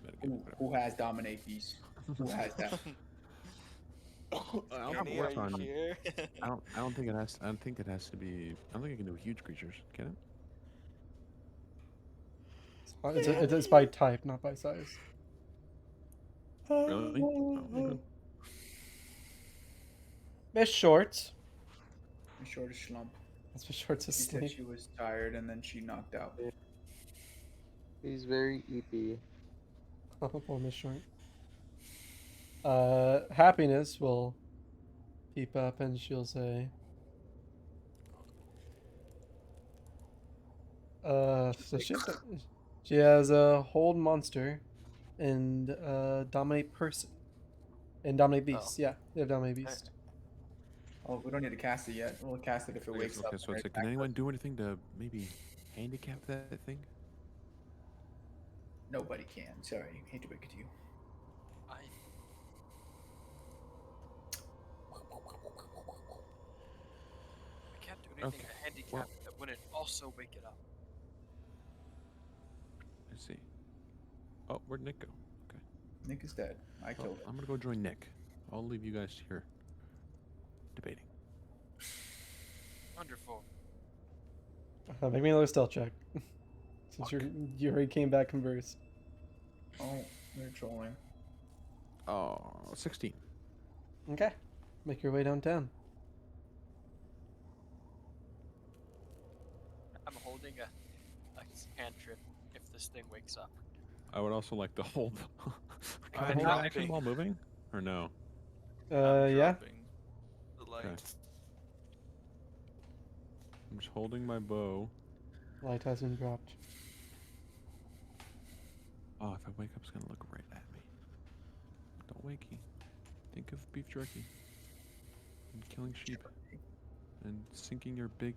Who has Dominate Beast? Who has that? Kenny, are you here? I don't think it has. I don't think it has to be. I don't think it can do huge creatures. Can it? It's by type, not by size. Really? Oh, okay. Miss Short. Miss Short is slump. That's Miss Short's She said asleep. she was tired and then she knocked out. He's very EP. Oh, poor Miss Short. Happiness will peep up and she'll say, so she has a hold monster and dominate person and dominate beast. Yeah, they have dominate beast. Oh, we don't need to cast it yet. We'll cast it if it Okay, wakes up. so it's like, can anyone do anything to maybe handicap that thing? Nobody can. Sorry, hate to break it to you. I can't do anything to handicap it that wouldn't also wake it up. Let's see. Oh, where'd Nick go? Okay. Nick is dead. I killed him. I'm gonna go join Nick. I'll leave you guys here debating. Wonderful. Make me another stealth check. Since you already came back conversed. Oh, they're trolling. Oh, 16. Okay. Make your way downtown. I'm holding a cantrip if this thing wakes up. I would also like to hold. Can I I'm hold dropping. action while moving, or no? Yeah. The light. Okay. I'm just holding my bow. Light has been dropped. Oh, if I wake up, it's gonna look right at me. Don't wakey. Think of beef jerky. And killing sheep. And sinking your big,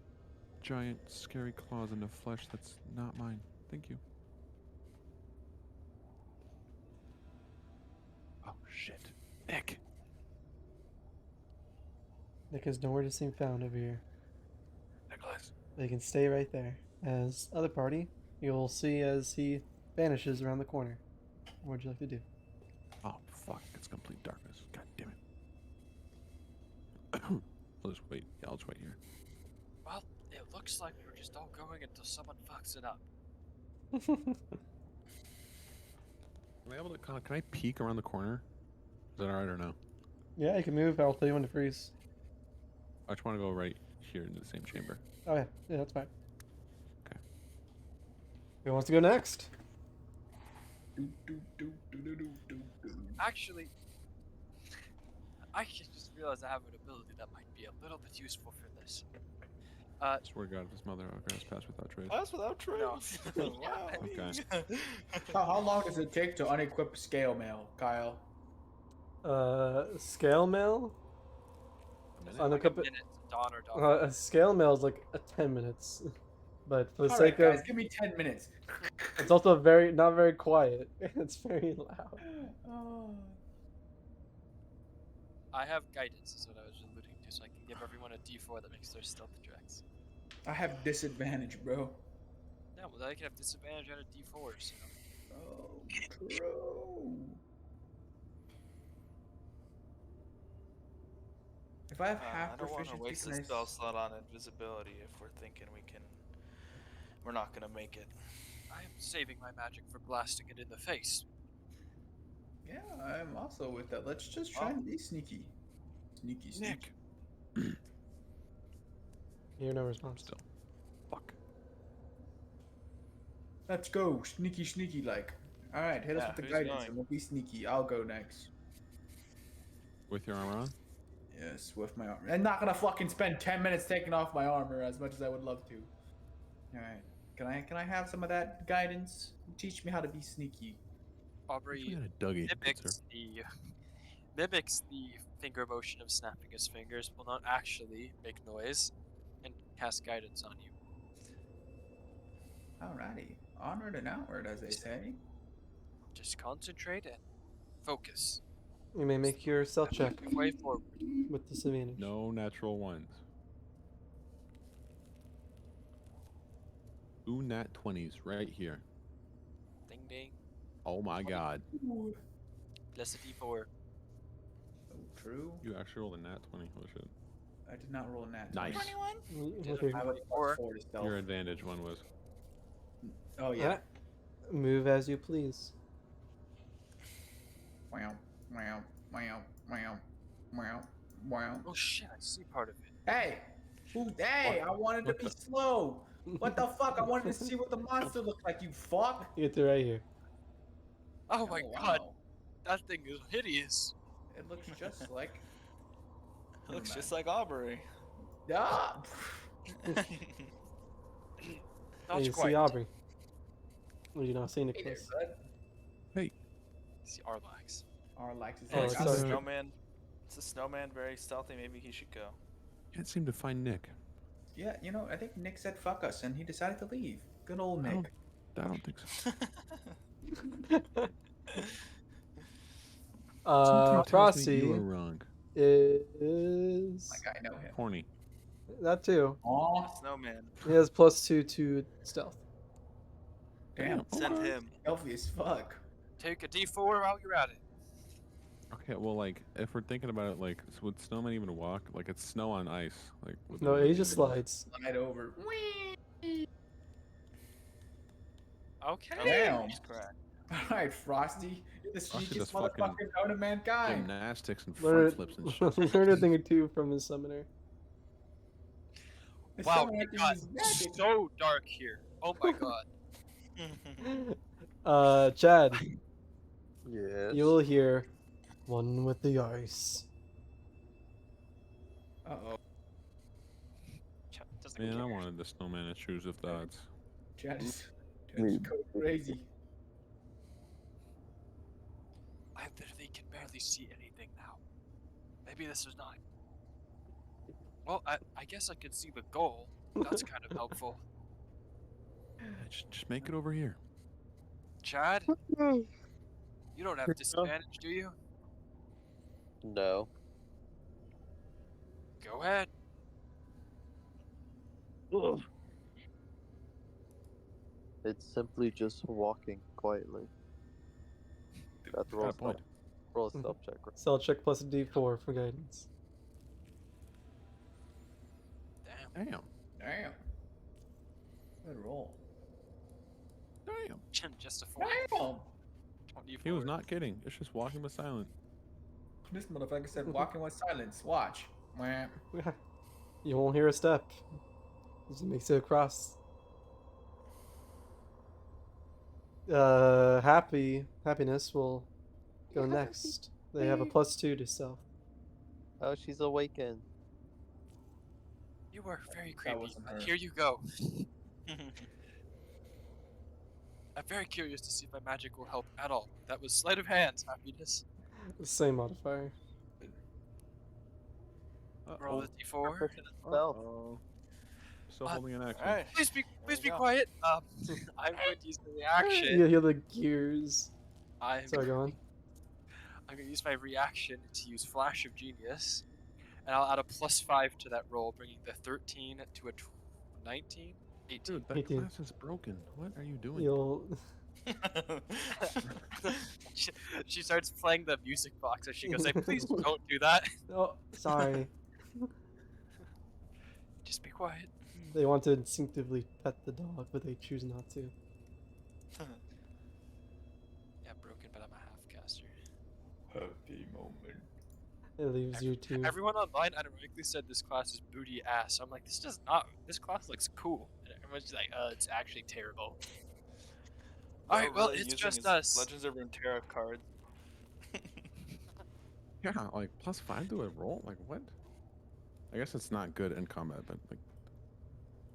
giant, scary claws into flesh that's not mine. Thank you. Oh, shit. Nick! Nick is nowhere to be found over here. Nicholas. They can stay right there. As other party, you'll see as he vanishes around the corner. What would you like to do? Oh, fuck. It's complete darkness. God damn it. I'll just wait. Yeah, I'll just wait here. Well, it looks like we're just all going until someone fucks it up. Can I peek around the corner? Is that alright or no? Yeah, you can move. I'll tell you when to freeze. I just want to go right here into the same chamber. Oh yeah, yeah, that's fine. Okay. Who wants to go next? Actually, I just realized I have an ability that might be a little bit useful for this. I swear to God, if this mother has passed without trace. Pass without trace. No. Wow. Okay. How long does it take to unequip scale mail, Kyle? Scale mail? On Like a minute to dawn or dawn. A scale mail is like 10 minutes. But for the All sake right, guys, of, give me 10 minutes. it's also not very quiet. It's very loud. Oh. I have guidance, is what I was alluding to, so I can give everyone a D4 that makes their stealth checks. I have disadvantage, bro. Yeah, well, I can have disadvantage out of D4s. Oh, bro. If I have I half don't want to proficiency, waste can a I? spell slot on invisibility if we're thinking we can. We're not gonna make it. I am saving my magic for blasting it in the face. Yeah, I'm also with that. Let's just try and be sneaky. Sneaky, sneaky. Nick. Hear no response. Still. Fuck. Let's go, sneaky, sneaky. Like, all right, hit us Yeah, with the who's guidance, going? and we'll be sneaky. I'll go next. With your armor on? Yes, with my armor. I'm not gonna fucking spend 10 minutes taking off my armor as much as I would love to. All right, can I have some of that guidance? Teach me how to be sneaky. Aubrey We got a Dougie, good sir. mimics the finger motion of snapping his fingers, will not actually make noise, and cast guidance on you. Alrighty, onward and outward, as they say. Just concentrate and focus. You may make your stealth check Way forward. with disadvantage. No natural ones. 2 nat 20s right here. Ding ding. Oh my god. Plus a d4. Oh, true. You actually rolled a nat 20. Holy shit. I did not roll a nat. Nice. 20. With your- I have a +4 to stealth. Your advantage one was. Oh yeah. Alright. Move as you please. Wow, wow, wow, wow, wow, wow. Oh shit, I see part of it. Hey! Hey! I wanted to What be the- slow! What the fuck? I wanted to see what the monster looked like, you fuck! You get to right here. Oh my Oh, god, wow. that thing is hideous. It looks just like. It looks just like Aubrey. Ah! Not And you quite. see Aubrey. Well, you not see Hey there, Nicholas. bud. See Arlax. Arlax is Oh, like, It's it's a sorry. snowman. It's a snowman, very stealthy. Maybe he should go. Can't seem to find Nick. yeah, you know, I think Nick said fuck us and he decided to leave. Good old I Nick. don't think so. Something tells me Frosty you are wrong. is Like, I know him. Horny. that too. Aw, Snowman. He has +2 to stealth. damn. Send him. Healthy as fuck. Take a d4 while you're at it. Okay, well, like, if we're thinking about it, like, would snowmen even walk? Like, it's snow on ice. Like, would No, they he just even- slides. Slide over. Okay. Damn. He's correct. Alright, Frosty. You're the Frosty sneakiest does fucking motherfucker known to mankind. Gymnastics and Learn, front flips and shit. learn a thing or two from his summoner. If Wow, someone it had to got use magic- so dark here. Oh my god. Chad, Yes. you'll hear one with the ice. Uh-oh. Doesn't Man, I care. wanted the snowman to choose of thoughts. Chad is go crazy. I literally can barely see anything now. Maybe this was not. Well, I guess I could see the goal. That's kind of helpful. Just make it over here. Chad, you don't have disadvantage, do you? No. Go ahead. It's simply just walking quietly. Got to roll, Got a point. roll a stealth check. Right? Stealth check plus a d4 for guidance. Damn. Damn. Damn. Good roll. Damn. Just a 4. Damn. He was not kidding. It's just walking but silent. This motherfucker said walking with silence. Watch. Wah. You won't hear a step. Just makes it across. Happiness will go next. They have a +2 to stealth. Oh, she's awakened. You were very That creepy. wasn't her. Here you go. I'm very curious to see if my magic will help at all. That was sleight of hand, happiness. Same modifier. Roll the d4. Proficient in stealth. Oh. Still Uh, holding an action. Alright. Please be we go. quiet. I'm going to use the reaction. You hear the gears. I'm Sorry, go on. going to use my reaction to use Flash of Genius, and I'll add a +5 to that roll, bringing the 13 to a 19, 18. Dude, that 18. glass is broken. What are you doing? You'll. she starts playing the music box as she goes, like, please don't do that. Oh, sorry. Just be quiet. They want to instinctively pet the dog, but they choose not to. Yeah, broken, but I'm a half caster. Happy moment. It leaves you to. Everyone online ironically said this class is booty ass. I'm like, this does not. This class looks cool. And everyone's just like, it's actually terrible. All right, well, really it's using just his us. Legends of Runeterra cards. Yeah, like +5 to a roll. Like what? I guess it's not good in combat, but like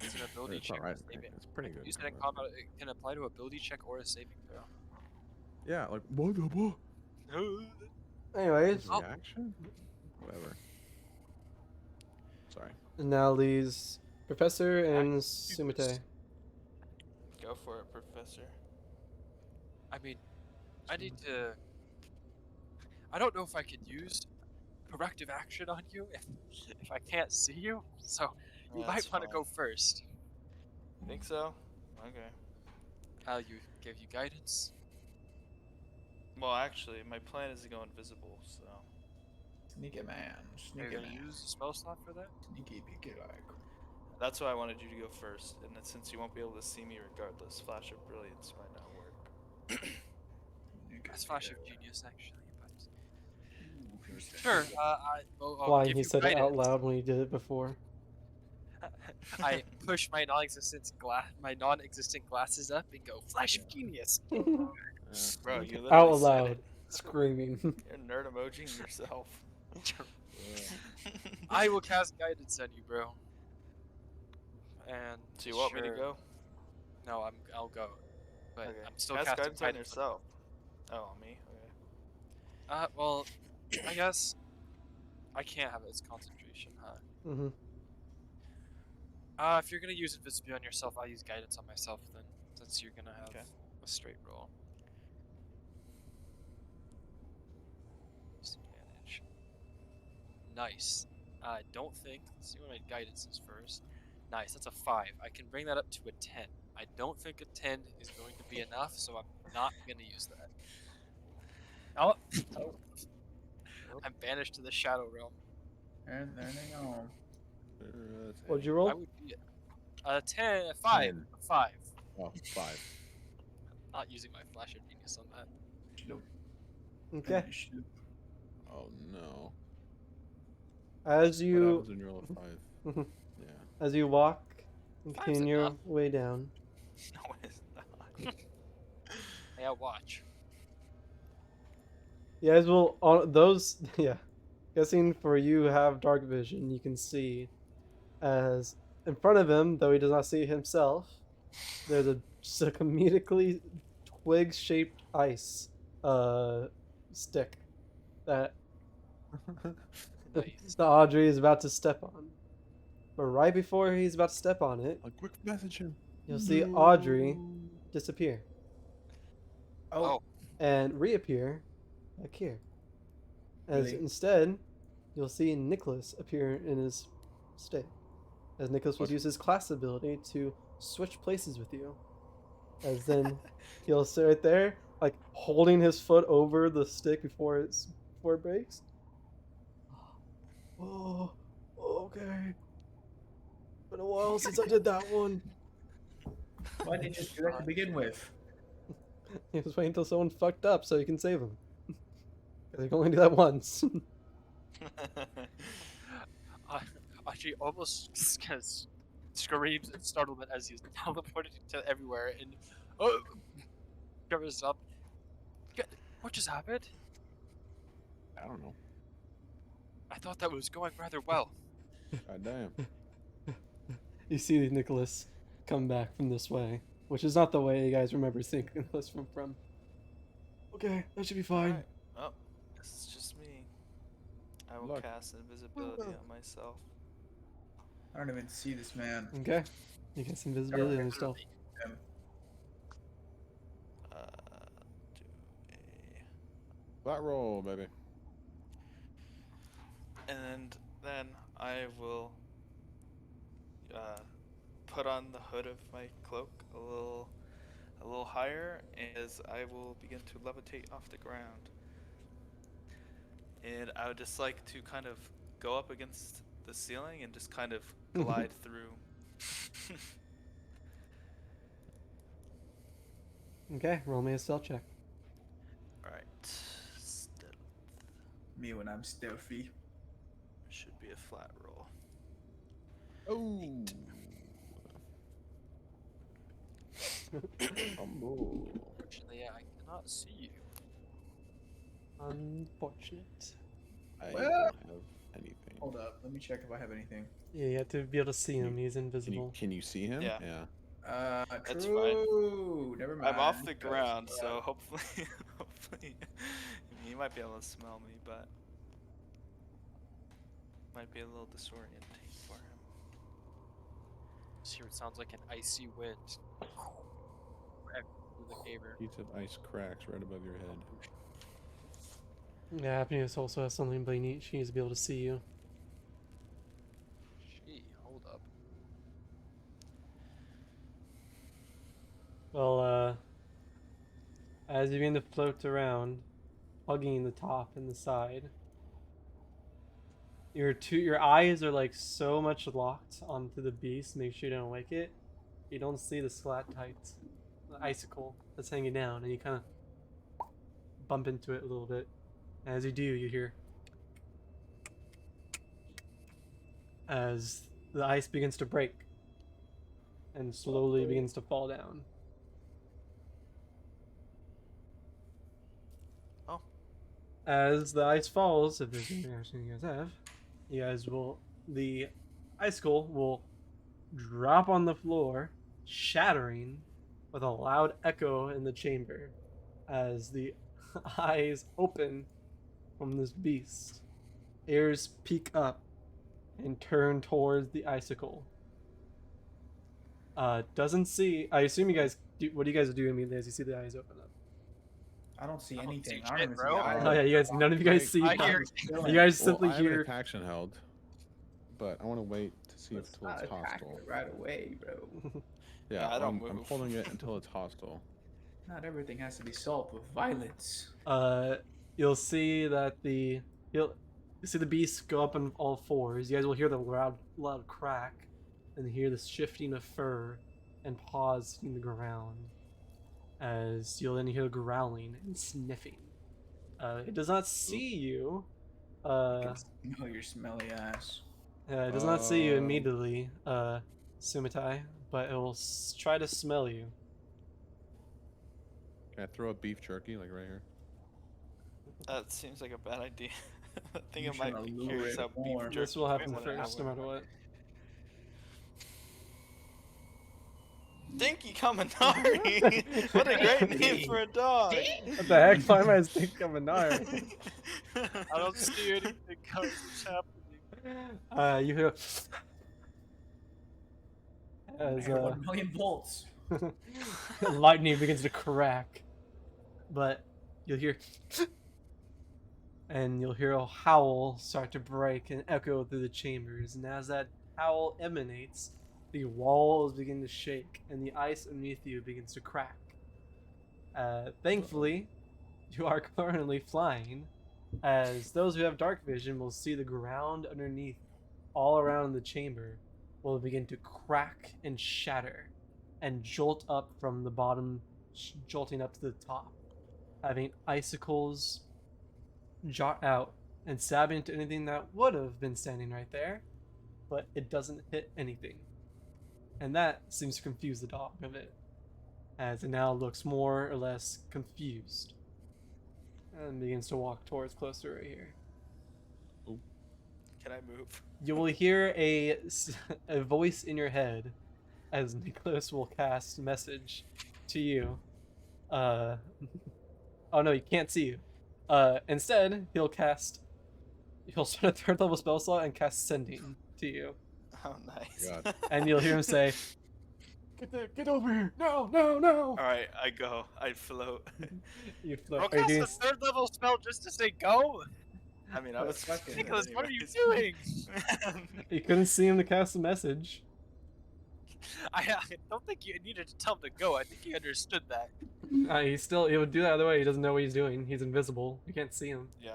It's an ability it's check. alright. Or saving. It's pretty good. Use In it in combat. combat. It can apply to ability check or a saving throw. Yeah, like what? Anyways, Reaction? Whatever. Sorry. and now leaves Professor and Sumite. Go for it, Professor. I mean, I need to. I don't know if I can use corrective action on you if I can't see you. So you Yeah, might that's want to go fine. first. Think so? Okay. I'll give you guidance. Well, actually, my plan is to go invisible, so. Sneaky man. Are Sneaky you gonna man. use a spell slot for that? Sneaky peeky like. That's why I wanted you to go first, and then since you won't be able to see me regardless, Flash of Brilliance might not work. That's Flash of Genius, actually. But Ooh, sure. I'll Why give he you said guidance. it out loud when he did it before. I push my non-existent glasses up and go Flash of Genius. Bro, you literally Out said loud, it. screaming. You're nerd emojing yourself. I will cast guidance on you, bro. And So you want me to sure- go? No, I'll go. But Okay. I'm still Cast casting guidance on guidance on yourself. Oh, on me? Okay. well, I guess I can't have it as concentration, huh? Mm-hmm. If you're gonna use invisibility on yourself, I'll use guidance on myself then, since you're gonna have Okay. a straight roll. Disadvantage. Nice. I don't think. Let's see what my guidance is first. Nice. That's a 5. I can bring that up to a 10. I don't think a 10 is going to be enough, so I'm not gonna use that. Oh. I'm banished to the Shadow Realm. And there they go. What'd you I roll? would be a 10, a 5, 10. a 5. Oh, 5. Not using my Flash of Genius on that. Okay. Oh no. As What you happens when you roll a 5? Yeah. as you walk and Five's continue your enough. way down, No, it's not. Hey, I'll watch. you guys will on those yeah. Guessing for you have dark vision, you can see as in front of him, though he does not see himself, there's just a comedically twig-shaped ice stick that Nice. the Audrey is about to step on. But right before he's about to step on it, A quick message him. you'll see Audrey disappear Oh. and reappear back here. As Really? instead, you'll see Nicholas appear in his state. As Nicholas will What? use his class ability to switch places with you. As then he'll sit right there, like holding his foot over the stick before it breaks. Oh, okay. Been a while since I did that one. Why didn't you just do that to begin with? He was waiting until someone fucked up so he can save him. Because he can only do that once. She almost screams in startlement as he's teleported to everywhere and covers up. What just happened? I don't know. I thought that was going rather well. God damn. You see Nicholas come back from this way, which is not the way you guys remember seeing Nicholas from. Okay, that should be fine. Alright. Oh, this is just me. I will Look. cast invisibility on myself. I don't even see this man. Okay. You get some visibility on yourself. Do a... Flat roll, baby. And then I will put on the hood of my cloak a little higher, as I will begin to levitate off the ground. And I would just like to kind of go up against the ceiling and just kind of glide through. Okay, roll me a stealth check. All right, stealth Me when I'm stealthy. should be a flat roll. Oh. Unfortunately, I cannot see you. Unfortunate. I Well- don't have anything. Hold up, let me check if I have anything. Yeah, you have to be able to see Can him. you- He's Can you, invisible. can you see him? Yeah. True. That's fine. Never mind. I'm off the Guys, ground, yeah. so hopefully, he might be able to smell me, but might be a little disorienting for him. Just hear it sounds like an icy wind. Through the caver. Sheets of ice cracks right above your head. Yeah, Happiness also has something, but she needs to be able to see you. Gee, hold up. Well, as you begin to float around, hugging the top and the side, your eyes are like so much locked onto the beast. Make sure you don't wake it. You don't see the stalactite, the icicle that's hanging down, and you kind of bump into it a little bit. And as you do, you hear as the ice begins to break and slowly begins to fall down. Oh. As the ice falls, if there's any reaction you guys have, the icicle will drop on the floor, shattering with a loud echo in the chamber as the eyes open from this beast. Ears peek up and turn towards the icicle. Doesn't see. I assume you guys. What do you guys do immediately as you see the eyes open up? I don't see I don't anything. see I don't shit, even bro. see eyes. Oh yeah, you guys. None of you guys see. I hear- You guys Well, simply I have an hear. action held, but I want to wait to see if Let's until not it's attack hostile. it right away, bro. Yeah, I don't I'm move. holding it until it's hostile. Not everything has to be solved with violence. You'll see that you'll see the beast go up on all fours. You guys will hear the loud crack, and hear the shifting of fur and paws in the ground. As you'll then hear growling and sniffing. It does not see you. I can smell your smelly ass. It does not see you immediately, Sumitai, but it will try to smell you. Can I throw a beef jerky like right here? That seems like a bad idea. I think You it might should be allure curious it how beef more. jerky This will happen went first, no nowhere. matter what. Dinky Kaminari! What a great name for a dog! What the heck? Why am I thinking of Minar? I don't see anything happening. You hear as 1 million volts. lightning begins to crack, but you'll hear and you'll hear a howl start to break and echo through the chambers, and as that howl emanates, the walls begin to shake and the ice underneath you begins to crack. Thankfully, you are currently flying, as those who have dark vision will see the ground underneath all around the chamber will begin to crack and shatter and jolt up from the bottom, jolting up to the top, having icicles jot out and stabbing into anything that would have been standing right there, but it doesn't hit anything. And that seems to confuse the dog a bit, as it now looks more or less confused and begins to walk towards closer right here. Can I move? You will hear a voice in your head as Nicholas will cast message to you. Oh no, he can't see you. Instead, he'll start a 3rd level spell slot and cast sending to you. Oh, nice. God. And you'll hear him say, Get over here! No, no, no! Alright, I go. I float. You Bro, float. Are you cast doing? a 3rd level spell just to say go? I mean, I was Fucking Nicholas, what are you anyways. doing? You couldn't see him to cast a message. I don't think you needed to tell him to go. I think he understood that. He would do that other way. He doesn't know what he's doing. He's invisible. You can't see him. Yeah.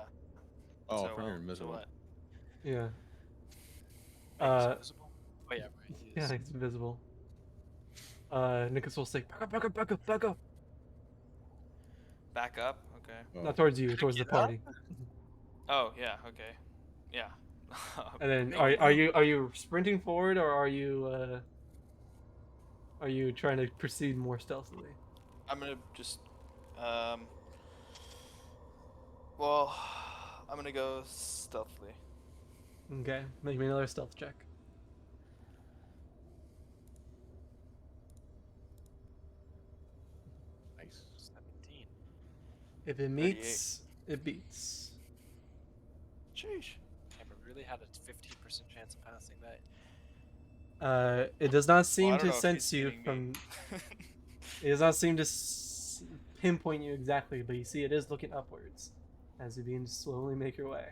Oh, So, from your so invisible. what? Yeah. He's invisible? Oh yeah, right. He Yeah, is. he's invisible. Nicholas will say, back up, back up, back up, back up. Back up. Okay. Oh. Not towards you, towards the Get up? party. Oh yeah. Okay. Yeah. And then, Make are it- you sprinting forward, or are you trying to proceed more stealthily? I'm gonna just. Um. Well, I'm gonna go stealthily. Okay, make me another stealth check. Nice. 17. If it meets, it beats. Sheesh. I really had a 15% chance of passing that. It does not Well, I seem don't to know if he's sense you beating me. from. It does not seem to pinpoint you exactly, but you see it is looking upwards as you begin to slowly make your way.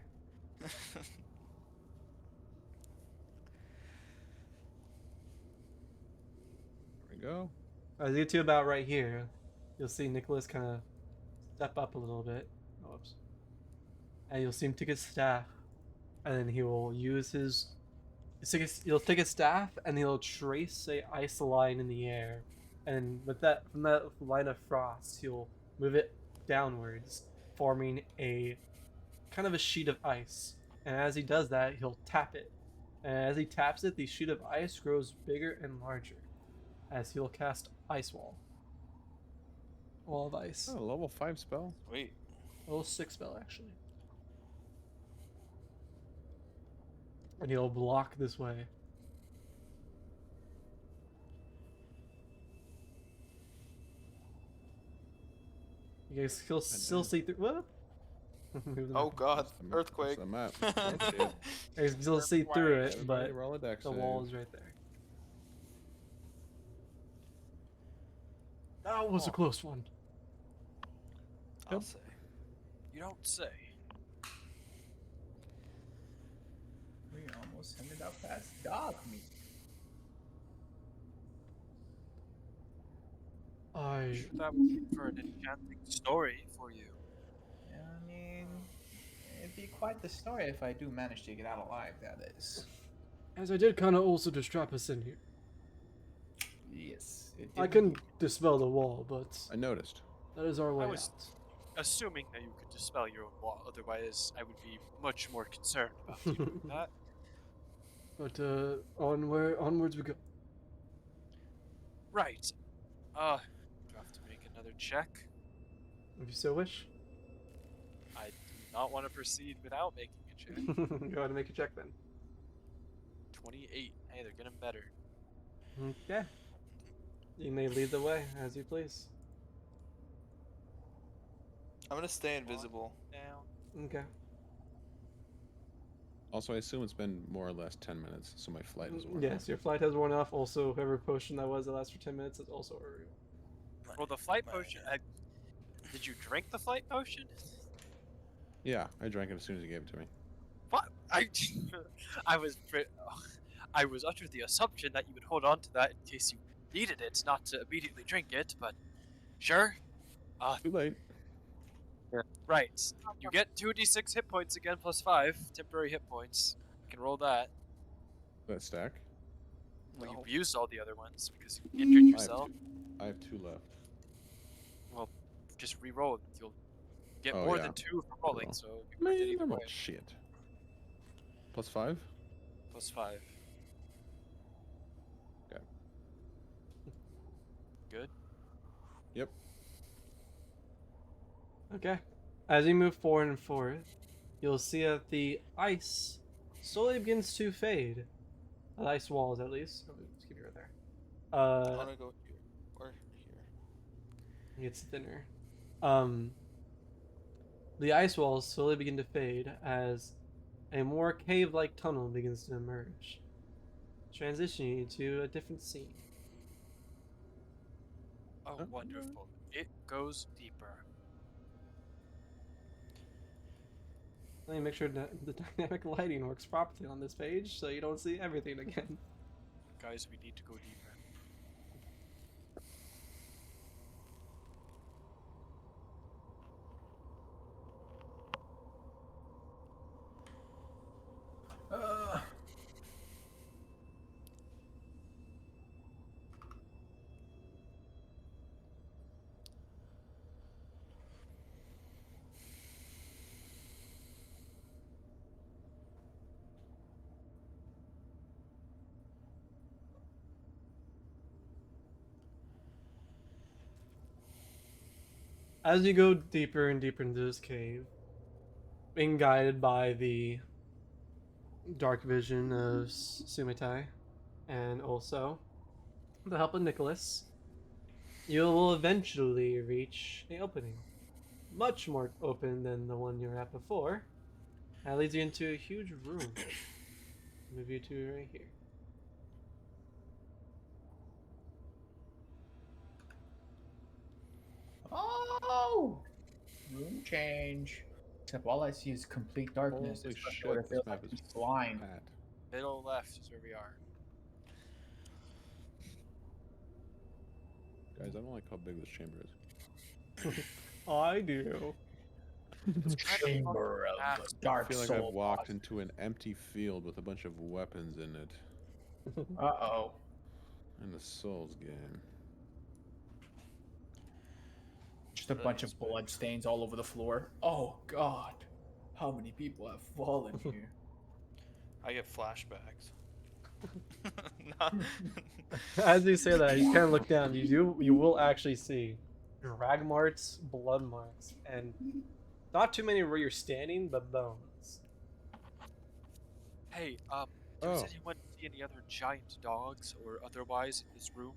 There we go. As you get to about right here, you'll see Nicholas kind of step up a little bit. Oh, whoops. And you'll see him take his staff, and then he will use his. He'll take his staff and he'll trace a ice line in the air, and with that from that line of frost, he'll move it downwards, forming a kind of a sheet of ice. And as he does that, he'll tap it. And as he taps it, the sheet of ice grows bigger and larger, as he'll cast Ice Wall. Wall of ice. Oh, level 5 spell. Sweet. Level 6 spell, actually. And he'll block this way. You guys still see through. What? Oh God! That's the Earthquake. map. Oh, shit. You guys can still see through it, Everybody but roll a dex the save. wall is right there. That was a close one. I'll say. You don't say. We almost ended up as dog meat. I That was for an enchanting story for you. Yeah, I mean, it'd be quite the story if I do manage to get out alive, that is. as I did kind of also to strap us in here. Yes. It I did can dispel the wall, but I noticed. that is our way was- out. Assuming that you could dispel your own wall, otherwise I would be much more concerned about you doing that. But onwards we go. Right. Do I have to make another check? If you so wish. I do not want to proceed without making a check. Go ahead and make a check then. 28. Hey, they're getting better. Okay. You may lead the way as you please. I'm gonna stay invisible. Down. Okay. Also, I assume it's been more or less 10 minutes, so my flight is worn Yes, your flight has worn off. Also, whoever potion that was that lasts for 10 minutes is also a Well, the flight potion. Did you drink the flight potion? Yeah, I drank it as soon as you gave it to me. What? I was under the assumption that you would hold on to that in case you needed it, not to immediately drink it. But sure. Too late. Right. You get 2d6 hit points again plus 5 temporary hit points. You can roll that. That stack. Well, No. you've used all the other ones because you injured I have yourself. I have 2 left. Well, just re-roll. You'll get Oh, more yeah. than 2 from rolling, Reroll. so you can Man, either I'm way. all shit. Plus 5? Plus 5. Okay. Good. Yep. Okay. As you move forward and forward, you'll see that the ice slowly begins to fade. The ice walls, at least. Let me just keep it right there. I wanna go here or here. It gets thinner. The ice walls slowly begin to fade as a more cave-like tunnel begins to emerge, transitioning to a different scene. Oh, wonderful. It goes deeper. Let me make sure that the dynamic lighting works properly on this page so you don't see everything again. Guys, we need to go deeper. As you go deeper and deeper into this cave, being guided by the dark vision of Sumitai, and also the help of Nicholas, you will eventually reach the opening. Much more open than the one you were at before. That leads you into a huge room. Move you to right here. Oh! Room change. Except all I see is complete darkness. Holy Especially when shit, it feels this map like is I'm blind. fat. Middle left is where we are. Guys, I don't like how big this chamber is. I do. The chamber of Ah, the I dark feel like I've soul. walked into an empty field with a bunch of weapons in it. Uh-oh. In the Souls game. Just a bunch of blood stains all over the floor. Oh, God. How many people have fallen here? I get flashbacks. Not- As you say that, you kind of look down. You will actually see drag marks, blood marks, and not too many where you're standing, but bones. Hey, does anyone see any other giant dogs or otherwise in this room?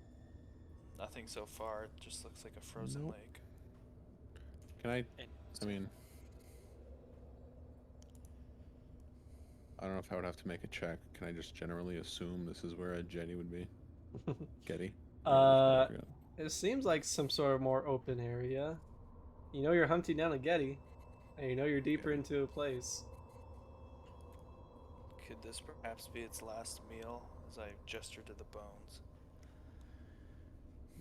Nothing so far. It just looks like a frozen Nope. lake. Can I? And I mean, I don't know if I would have to make a check. Can I just generally assume this is where a jetty would be? Getty? Uh, it seems like some sort of more open area. You know you're hunting down a Getty, and you know you're deeper into a place. Could this perhaps be its last meal? As I gesture to the bones.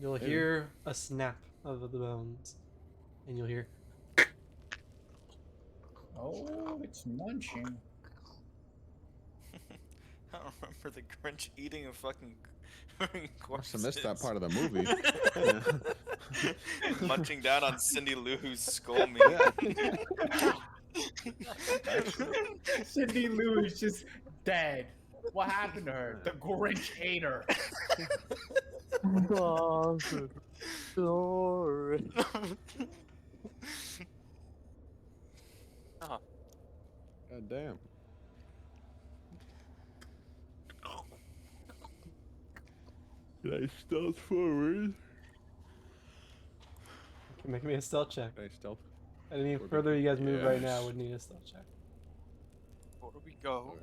You'll hear a snap of the bones, and you'll hear. Oh, it's munching. I don't remember the Grinch eating a fucking corpse. Must have missed that part of the movie. Munching down on Cindy Lou Who's skull meat. Cindy Lou is just dead. What happened to her? The Grinch ate her. Oh, sorry. Oh, God damn. Did I stealth forward? Make me a stealth check. Did I stealth? Any Forward? further you guys move right now Yes. would need a stealth check. before we go,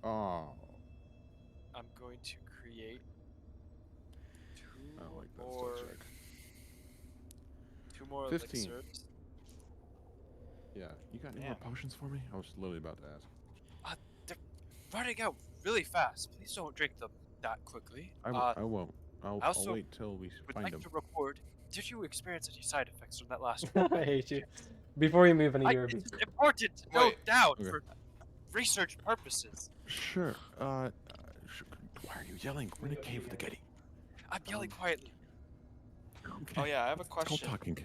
Oh, I'm going to create I don't like that more, stealth check. two more 15. elixirs. Yeah, you got any more Damn. potions for me? I was literally about to ask. They're running out really fast. Please don't drink them that quickly. I won't. I'll also wait till we would find like them. to report, did you experience any side effects from that last one? I hate you. Before you move any It's European. important to note Wait. down Okay. for research purposes. Sure. Why are you yelling? We're in a cave with a Getty. I'm yelling quietly. Oh yeah, I have a It's called question. talking.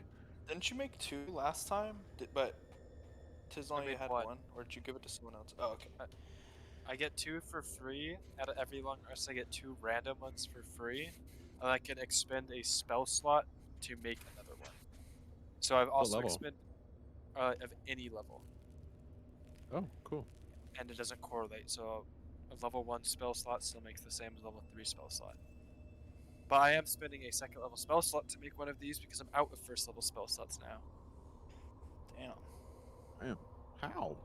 Didn't you make 2 last time? But Tizzle, you made had one. 1, or did you give it to someone else? Oh, okay. I get 2 for free out of every long rest. I get 2 random ones for free, and I can expend a spell slot to make another one. So I've also level? expended of any level, Oh, cool. and it doesn't correlate. So a level 1 spell slot still makes the same as level 3 spell slot. But I am spending a second level spell slot to make one of these because I'm out of first level spell slots now. Damn. Damn. How?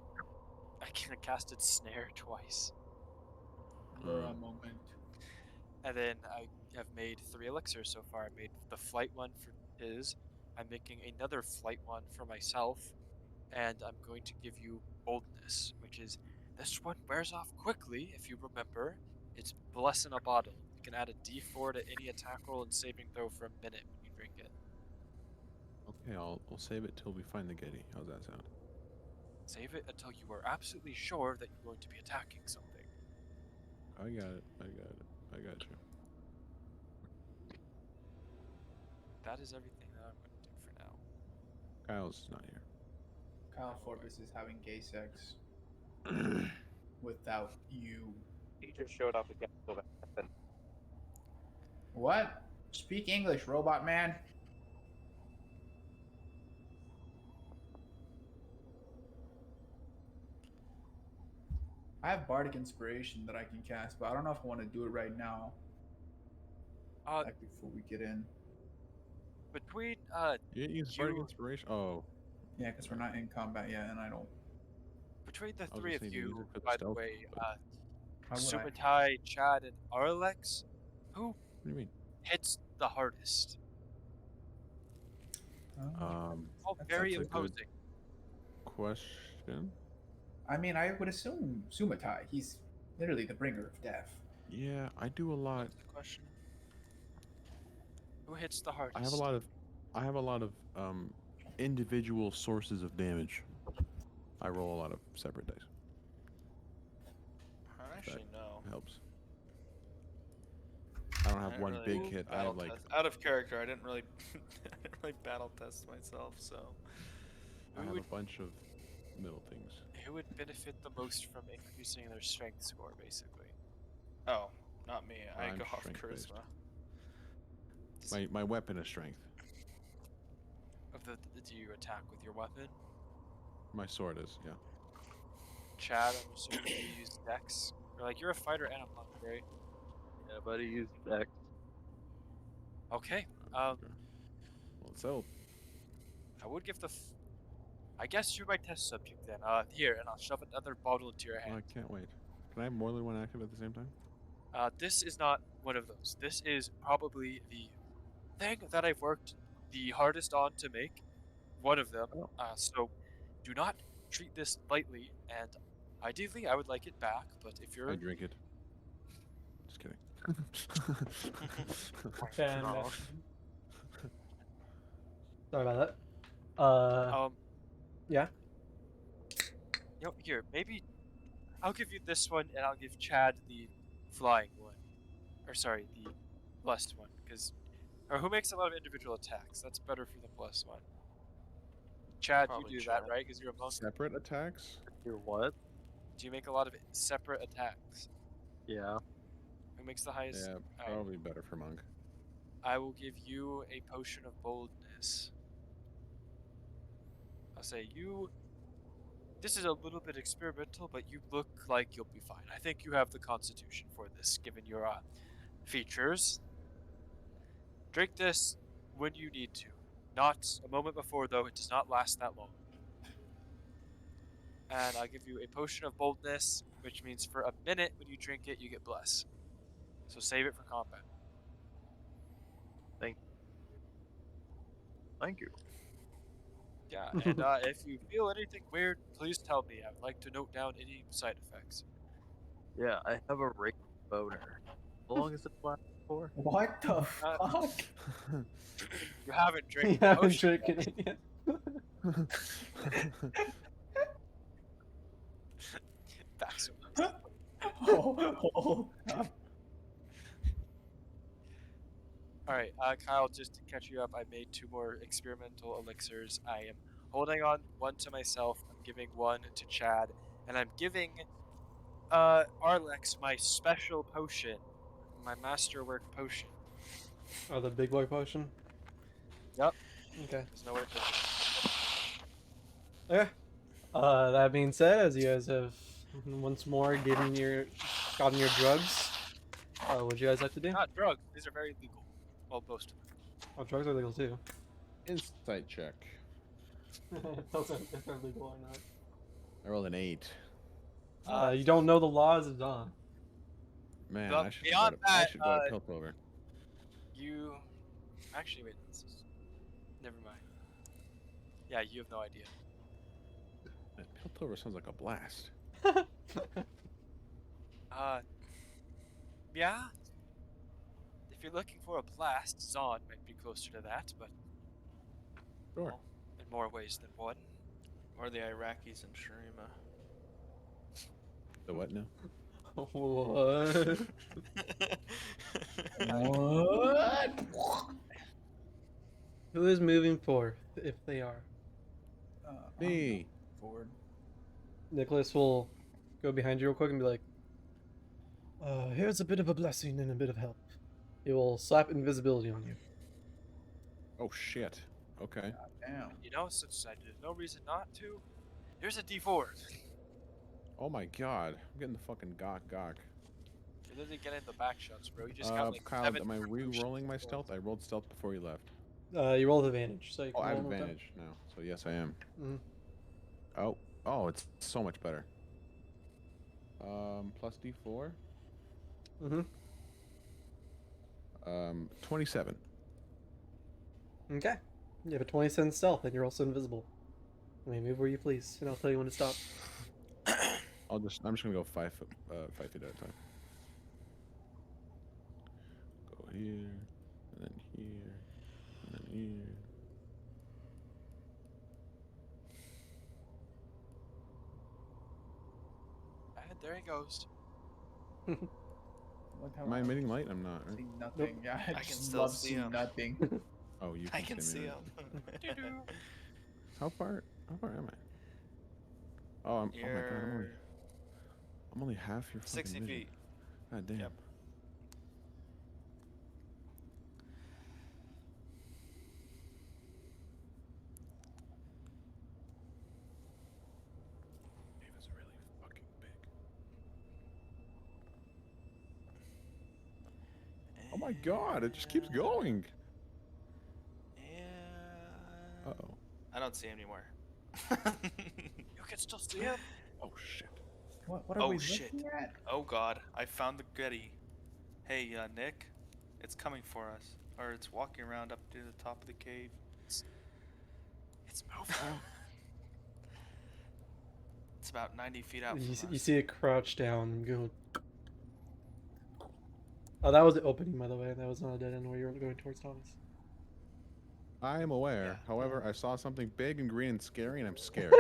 I casted Snare twice. For a moment. And then I have made 3 elixirs so far. I made the flight one for his. I'm making another flight one for myself. And I'm going to give you boldness, which is this one wears off quickly, if you remember. It's bless in a bottle. You can add a d4 to any attack roll and saving throw for a minute when you drink it. Okay, I'll save it till we find the Getty. How's that sound? Save it until you are absolutely sure that you're going to be attacking something. I got it. I got it. I got you. That is everything that I'm going to do for now. Kyle's not here. Kyle Forbes is having gay sex without you. He just showed up again. What? Speak English, robot man. I have bardic inspiration that I can cast, but I don't know if I want to do it right now. Like before we get in. Between You didn't use you bardic inspiration. Oh, Yeah, because we're not in combat yet, and I don't. between the I was three gonna of say to use you, it for the by the stealth. way, But Why would I? Sumatai, Chad, and Arlex, who what do you mean? hits the hardest? All That's very a good- imposing. Question. I mean, I would assume Sumatai. He's literally the bringer of death. Yeah, I do a lot. That's the question. Who hits the hardest? I have a lot of individual sources of damage. I roll a lot of separate dice. Actually, no. Helps. I don't have didn't one really big hit. I battle have like test. Out of character. I didn't really, I didn't really battle test myself. So I have a bunch of middle things. Who would benefit the most from increasing their strength score, basically? Oh, not me. I I'm go off strength-based. charisma. My weapon is strength. Do you attack with your weapon? My sword is, yeah. Chad, I'm assuming you use Dex. You're a fighter and a monk, right? Yeah, but he used Dex. Okay. Well, so I would give I guess you're my test subject then. Here, and I'll shove another bottle into your hand. I can't wait. Can I have more than one active at the same time? This is not one of those. This is probably the thing that I've worked the hardest on to make. One of them. So do not treat this lightly, and ideally I would like it back, but if you're... I drink it. Just kidding. Sorry about that. Yeah. Here, maybe I'll give you this one, and I'll give Chad the flying one. Or sorry, the blessed one, or who makes a lot of individual attacks. That's better for the blessed one. Chad, Probably you do Chad. that, right? Because you're a monk. Separate attacks? You're what? Do you make a lot of separate attacks? Yeah. Who makes the highest? Yeah, probably better for monk. I will give you a potion of boldness. I'll say you... This is a little bit experimental, but you look like you'll be fine. I think you have the constitution for this, given your features. Drink this when you need to. Not a moment before, though. It does not last that long. And I'll give you a potion of boldness, which means for a minute when you drink it, you get bless. So save it for combat. Thank you. Yeah, and if you feel anything weird, please tell me. I would like to note down any side effects. Yeah, I have a rage boner. How long is it last for? What the fuck? You haven't drank You the haven't potion drinking it yet. Back so Alright, Kyle, just to catch you up, I made 2 more experimental elixirs. I am holding on one to myself, I'm giving one to Chad, and I'm giving Arlex my special potion, my masterwork potion. Oh, the big boy potion? Yep. Okay. There's no way to Okay. That being said, as you guys have once more gotten your drugs, what would you guys like to do? Not drugs, these are very legal. Well, most of them. Oh, drugs are legal too. Insight check. Tells them if they're legal or not. I rolled an 8. You don't know the laws of Dawn. Man, But I should beyond go to, I that, should go to Piltover. You... Actually, wait, never mind. Yeah, you have no idea. Man, Piltover sounds like a blast. Yeah? If you're looking for a blast, Zon might be closer to that, but... Sure. Well, in more ways than one. Or the Iraqis in Shurima. The what now? What? What? Who is moving forth, if they are? Me. Forward. Nicholas will go behind you real quick and be like, here's a bit of a blessing and a bit of help. He will slap invisibility on you. Oh shit. Okay. Damn. You know, since there's no reason not to, here's a D4. Oh my god. I'm getting the fucking gawk. You're literally getting the back shots, bro. You just got like Kyle, 7 am I re-rolling my potions. stealth? I rolled stealth before you left. You roll with advantage, so you Oh, can I have roll one more time. advantage now. So yes, I am. Mhm. Oh, it's so much better. Plus D4. Mhm. 27. Okay. You have a 20 stealth, and you're also invisible. I mean, move where you please, and I'll tell you when to stop. I'm just gonna go 5 feet at a time. Go here, and then here, and then here. And there he goes. Am I emitting light? I'm not, right? See nothing. Yeah, I can just still love see seeing 'em. nothing. Oh, you I can see stimulate. him. How far am I? Oh, oh my god, I'm only half your fucking 60 vision. feet. God damn. Yep. Ava's really fucking big. Oh my god, it just keeps going. Yeah. Uh-oh. I don't see him anymore. You can still see him. Oh shit. What are Oh, we shit. looking at? Oh god, I found the Getty. Hey, Nick, it's coming for us. Or it's walking around up to the top of the cave. It's moving. It's about 90 feet out from You, us. you see it crouch down and go. Oh, that was the opening, by the way. That was not a dead end where you were going towards Thomas. I am aware. Yeah. However, I saw something big and green and scary, and I'm scared.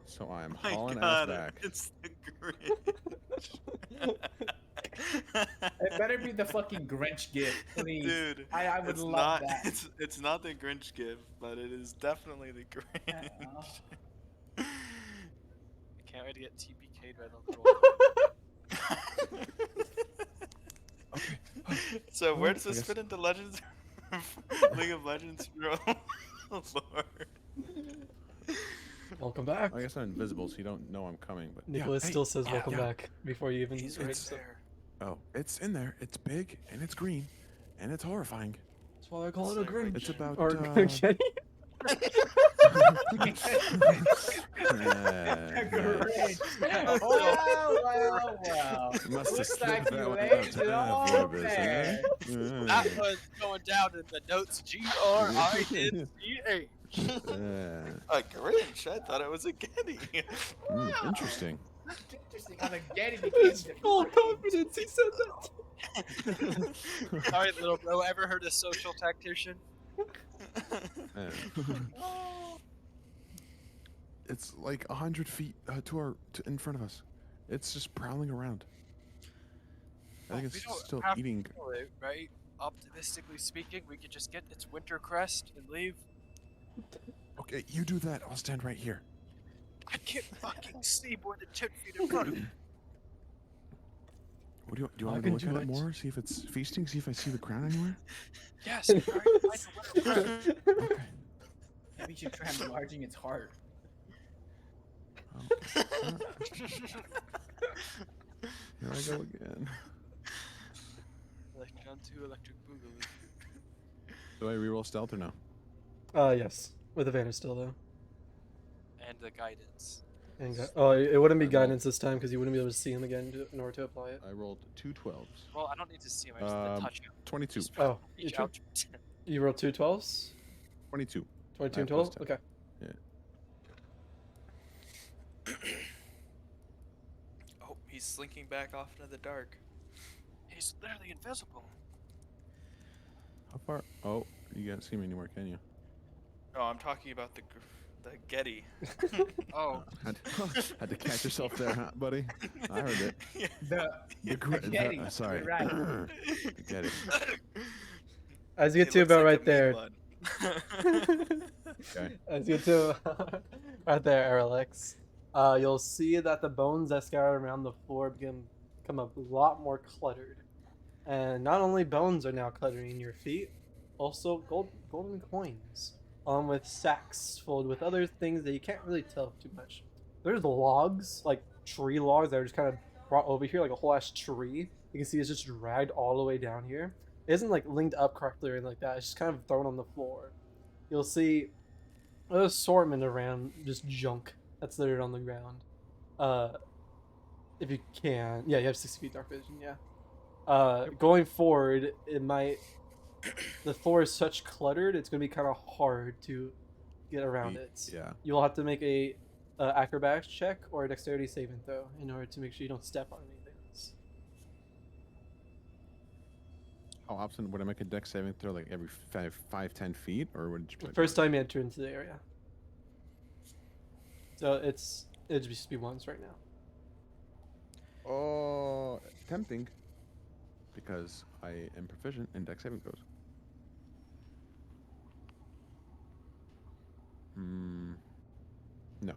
So I am hauling ass back. It's the Grinch. It better be the fucking Grinch gift, please. Dude, I would it's love not, that. It's not the Grinch gift, but it is definitely the Grinch. I can't wait to get TPK'd by the little. Okay. So where Oh, does I this guess- fit into Legends? League of Legends lore? Welcome back. I guess I'm invisible, so you don't know I'm coming. But Nicholas yeah, hey, still says yeah, welcome yeah. back before you even. He's read right stuff. there. Oh, it's in there. It's big and it's green, and it's horrifying. That's why I call it a It's like Grinch. It's about Or Jenny. Grinch. Wow. Must have Looks slipped like that you one laid out it to all for this, there. That was going down in the notes. GRINCH. A Grinch? I thought it was a Getty. Interesting. Interesting how the Getty became the Full Grinch. confidence, he said that. Sorry, little bro. Ever heard of social tactician? It's like 100 feet in front of us. It's just prowling around. I think We it's don't still have to eating. kill it, right? Optimistically speaking, we could just get its winter crest and leave. Okay, you do that. I'll stand right here. I can't fucking see more than 10 feet in front of me. What do you I want me to can look at do it it. more? See if it's feasting? See if I see the crown anywhere? Yes, we are find the winter crest. Okay. Maybe you should try enlarging its heart. Okay. Here I go again. Electron 2, electric boogaloo. Do I reroll stealth or no? Yes. With advantage still, though. And the guidance. And it wouldn't be I rolled- guidance this time because you wouldn't be able to see him again in order to apply it. I rolled 2 12s. Well, I don't need to see him. I just need to touch him. 22. Just Oh, you reach too? out. You rolled 2 12s? 22. 22 in I have plus total? 10. Okay. Oh, he's slinking back off into the dark. He's literally invisible. How far? Oh, you can't see me anymore, can you? No, I'm talking about the Getty. Oh, Had to catch yourself there, huh, buddy? I heard it. The Getty, Sorry. you're right. Get it. As you get He to looks about like right a there. mean one. Okay. As you get to right there, Erlex, you'll see that the bones that scattered around the floor become a lot more cluttered. And not only bones are now cluttering your feet, also golden coins, along with sacks filled with other things that you can't really tell too much. there's logs, like tree logs that are just kind of brought over here, like a whole ass tree. You can see it's just dragged all the way down here. It isn't like linked up correctly or anything like that. It's just kind of thrown on the floor. You'll see an assortment around just junk that's littered on the ground. Uh, if you can, yeah, you have 60 feet dark vision. Yeah. Going forward, it might. The floor is such cluttered, it's gonna be kind of hard to get around it. Yeah. You'll have to make a acrobatics check or a dexterity saving throw in order to make sure you don't step on anything else. How often would I make a dex saving throw? Like every 10 feet, or would you First time you enter into the area. So it'd just be once right now. Oh, tempting. Because I am proficient in dex saving throws. No.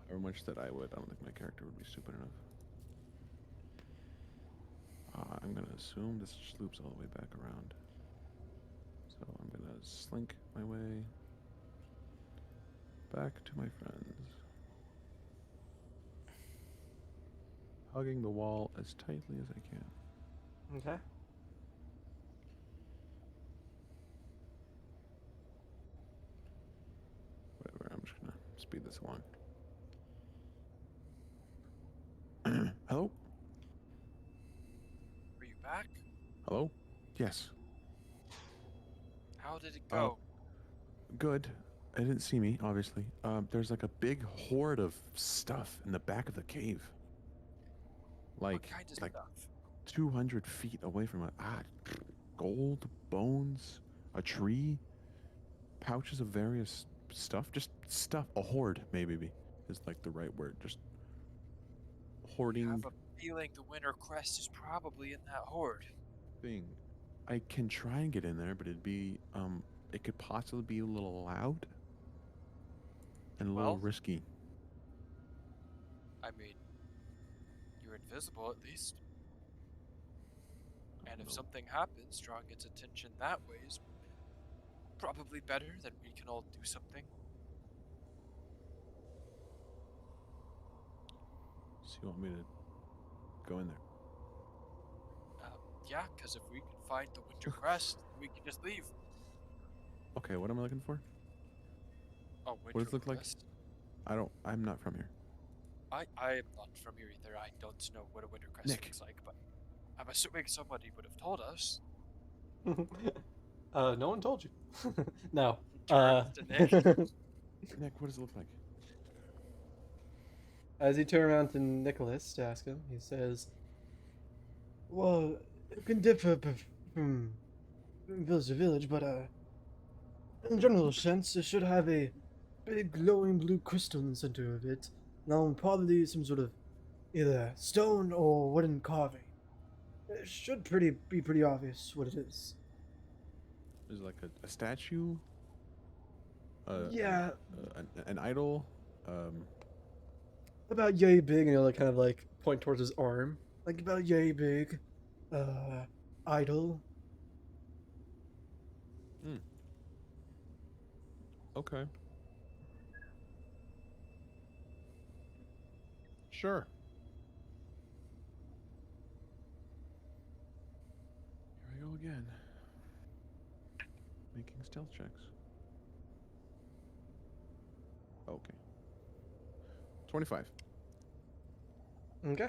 However much that I don't think my character would be stupid enough. I'm gonna assume this just loops all the way back around. So I'm gonna slink my way back to my friends. Hugging the wall as tightly as I can. Okay. Whatever, I'm just gonna speed this along. Hello? Are you back? Hello? Yes. How did it go? Good. It didn't see me, obviously. There's like a big horde of stuff in the back of the cave. What Like, kind of like stuff? 200 feet away from it. Gold, bones, a tree, pouches of various stuff. Just stuff. A horde, maybe, is like the right word. Just hoarding. I have a feeling the Winter Crest is probably in that horde. Thing. I can try and get in there, but it'd be, it could possibly be a little loud and a little Well, risky. I mean, you're invisible at least. And if something happens, drawing its attention that way is probably better than we can all do something. So you want me to go in there? Yeah, because if we can find the Winter Crest, we can just leave. Okay, what am I looking for? Oh, Winter What does it look like? Crest? I'm not from here. I am not from here either. I don't know what a Winter Crest Nick. looks like, but I'm assuming somebody would have told us. No one told you. No. Turns to Nick. Nick, what does it look like? As you turn around to Nicholas to ask him, he says, "Well, it can differ from village to village, but in general sense, it should have a big glowing blue crystal in the center of it. Now, probably some sort of either stone or wooden carving. It should be pretty obvious what it is." Is it like a statue? Yeah, An idol? about yay big, and he'll like kind of like point towards his arm, like about yay big, idol. Okay. Sure. Here I go again. Making stealth checks. Okay. 25. Okay.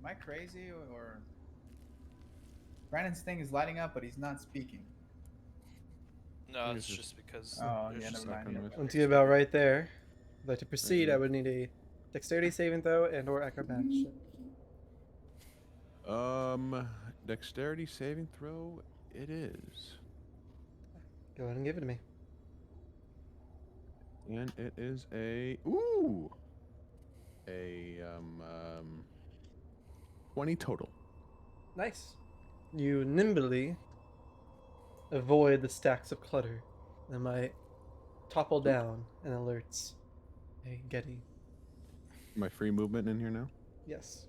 Am I crazy or Brandon's thing is lighting up, but he's not speaking? No, think it's it's just because. Oh, there's yeah, just never mind. background noise. Once you get about right there, if I'd like to proceed, I here. would need a dexterity saving throw and or acrobatics check. Dexterity saving throw. It is, Go ahead and give it to me. and it is a 20 total. Nice. You nimbly avoid the stacks of clutter that might topple down and alerts a Getty. My free movement in here now? Yes.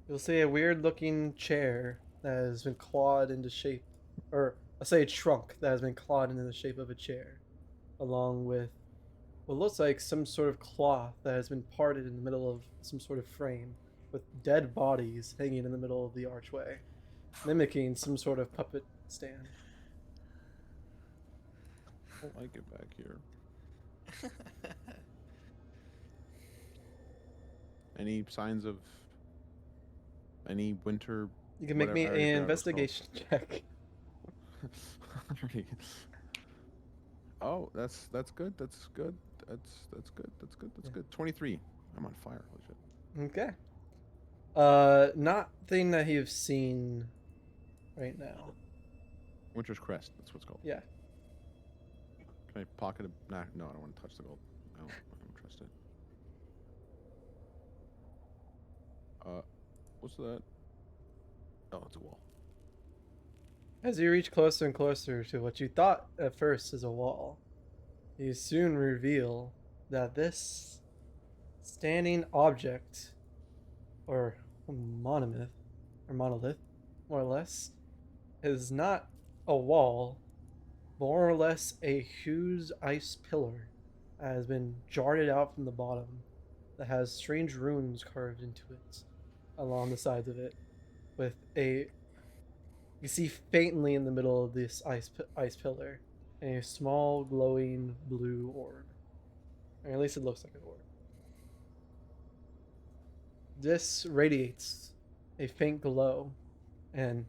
You'll see a weird looking chair that has been clawed into shape, or I'll say a trunk that has been clawed into the shape of a chair, along with what looks like some sort of cloth that has been parted in the middle of some sort of frame, with dead bodies hanging in the middle of the archway, mimicking some sort of puppet stand. I don't like it back here. Any signs of any winter? You can make me I already an forgot what it's called. investigation check. Already. Oh, that's good. That's good. That's good. That's good. That's Yeah. good. 23. I'm on fire. Holy shit. Okay. Nothing that you've seen right now. Winter's Crest. That's what it's called. Yeah. Can I pocket it? Nah, no, I don't want to touch the gold. I don't trust it. What's that? Oh, it's a wall. As you reach closer and closer to what you thought at first is a wall, you soon reveal that this standing object, or monolith, more or less, is not a wall, more or less a huge ice pillar that has been jarred out from the bottom, that has strange runes carved into it along the sides of it, with a you see faintly in the middle of this ice pillar a small glowing blue orb, or at least it looks like an orb. This radiates a faint glow, and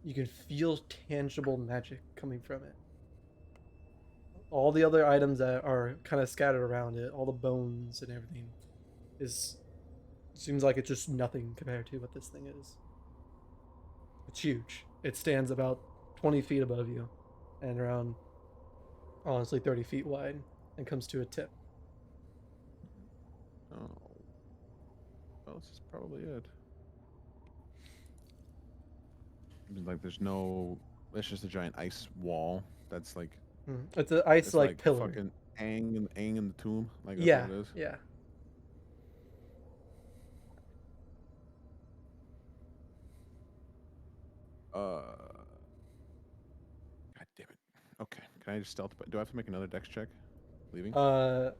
you can feel tangible magic coming from it. All the other items that are kind of scattered around it, all the bones and everything, is seems like it's just nothing compared to what this thing is. It's huge. It stands about 20 feet above you, and around, honestly, 30 feet wide, and comes to a tip. Oh. Well, this is probably it. Like, there's no. It's just a giant ice wall. That's like. It's an ice It's like pillar. Fucking Aang in the tomb. Like, that's Yeah, what it is. yeah. God damn it. Okay. Can I just stealth? Do I have to make another dex check? Leaving? No.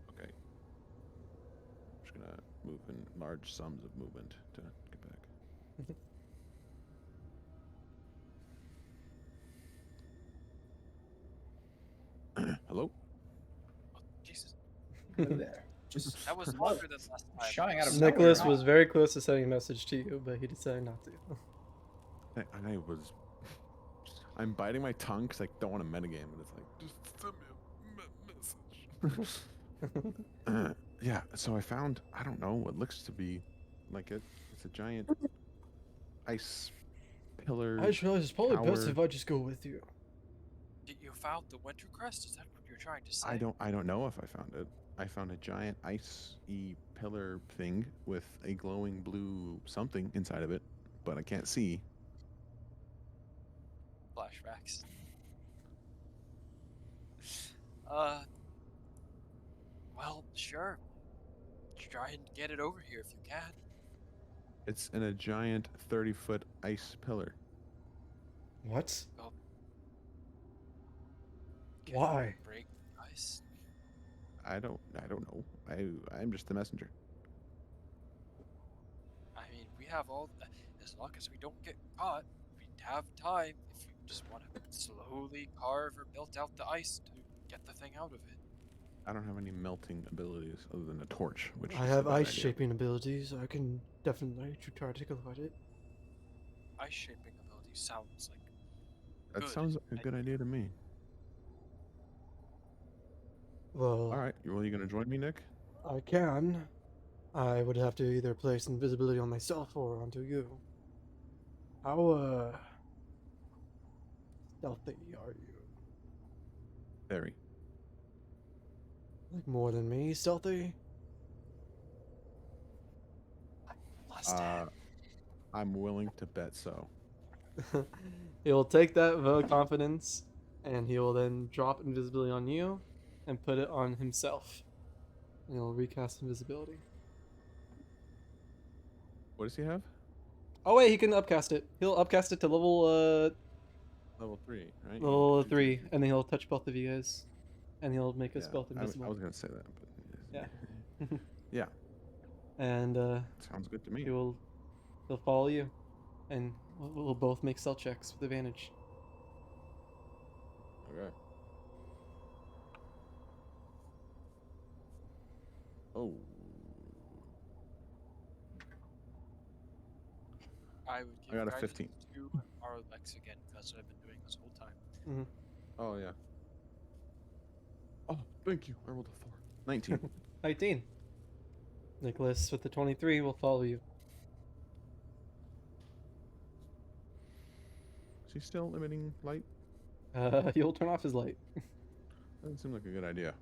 Okay. I'm just gonna move in large sums of movement to get back. Hello? Oh, Jesus. There. Just That was longer than last time. showing out of Nicholas nowhere, was huh? very close to sending a message to you, but he decided not to. I was. I'm biting my tongue because I don't want to metagame, but it's like, just send me a message. Yeah, so I found, I don't know, what looks to be like it's a giant ice pillar. I realize it's probably best tower. if I just go with you. You found the Winter Crest? Is that what you're trying to say? I don't know if I found it. I found a giant ice-y pillar thing with a glowing blue something inside of it, but I can't see. Flashbacks. Well, sure. Try and get it over here if you can. It's in a giant 30-foot ice pillar. What? Well, Why? break the ice. I don't know. I'm just the messenger. I mean, we have all. As long as we don't get caught, we have time if you just want to slowly carve or melt out the ice to get the thing out of it. I don't have any melting abilities other than a torch, which I is have a bad ice idea. shaping abilities. I can definitely try to take a look at it. Ice shaping ability sounds like. That good. sounds like a good idea to me. Well, All right, well, you gonna join me, Nick? I can. I would have to either place invisibility on myself or onto you. How, stealthy are you? Very. Like more than me stealthy? I'm willing to bet so. He'll take that vote of confidence And he will then drop invisibility on you and put it on himself. And he'll recast invisibility. What does he have? Oh wait, he can upcast it. He'll upcast it to Level 3, right? level 3, and then he'll touch both of you guys. And he'll make us Yeah, both I invisible. was gonna say that, but Yeah. yeah, And sounds good to me. he'll follow you. And we'll both make stealth checks with advantage. Okay. Oh, I would I give got a guidance 15. to our Lex again. That's what I've been doing this whole time. Mm-hmm. Oh yeah. Oh, thank you. I rolled a 4. 19. 19. Nicholas with the 23 will follow you. Is he still emitting light? You'll turn off his light. Doesn't seem like a good idea.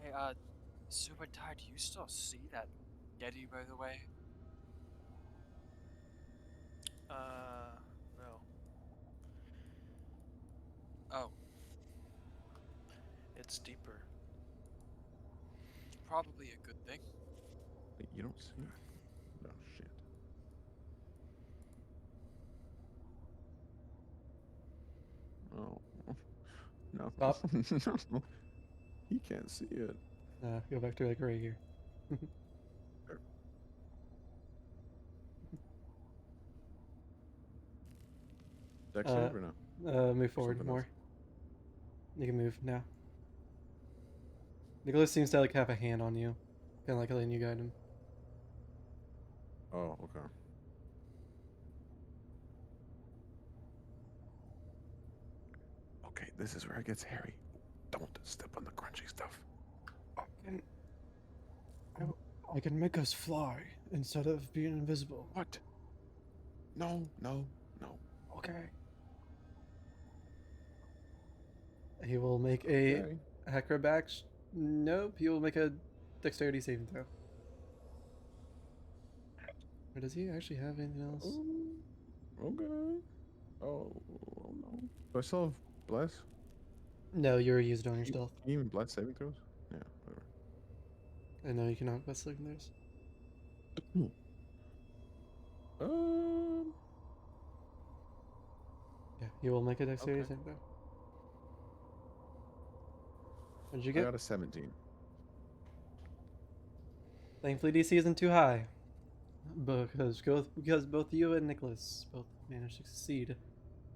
Hey, Super Tide, do you still see that Yeti, by the way? No. Oh, It's deeper. probably a good thing. Wait, you don't see it? Oh shit. Oh. No. Stop. No. He can't see it. Go back to like right here. Dex save or no? Move forward something more. else. You can move now. Nicholas seems to like have a hand on you, kind of like letting you guide him. Oh, okay. Okay, this is where it gets hairy. Don't step on the crunchy stuff. I can make us fly instead of being invisible. What? No. Okay. He will make a Okay. acrobatics. Nope. He will make a dexterity saving throw. Or does he actually have anything else? Okay. Oh no. Do I still have bless? No, you already used it on your Can stealth. you even bless saving throws? Yeah, whatever. And no, you cannot bless saving throws. Um. Yeah, you will make a dexterity Okay. saving throw. What did you I get? got a 17. Thankfully, DC isn't too high. Because both you and Nicholas both managed to succeed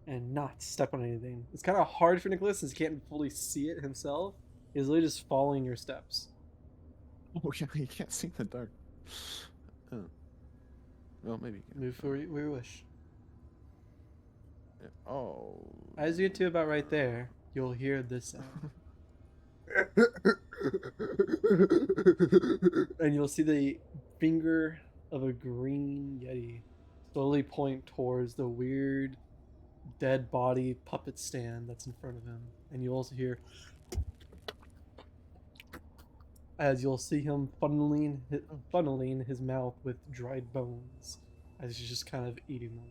and not step on anything. It's kind of hard for Nicholas since he can't fully see it himself. He's literally just following your steps. Oh yeah, you can't see in the dark. Oh. Well, maybe. Move for where you wish. Yeah. Oh. As you get to about right there, you'll hear this sound. And you'll see the finger of a green yeti slowly point towards the weird dead body puppet stand that's in front of him. And you also hear, as you'll see him funneling his mouth with dried bones as he's just kind of eating them.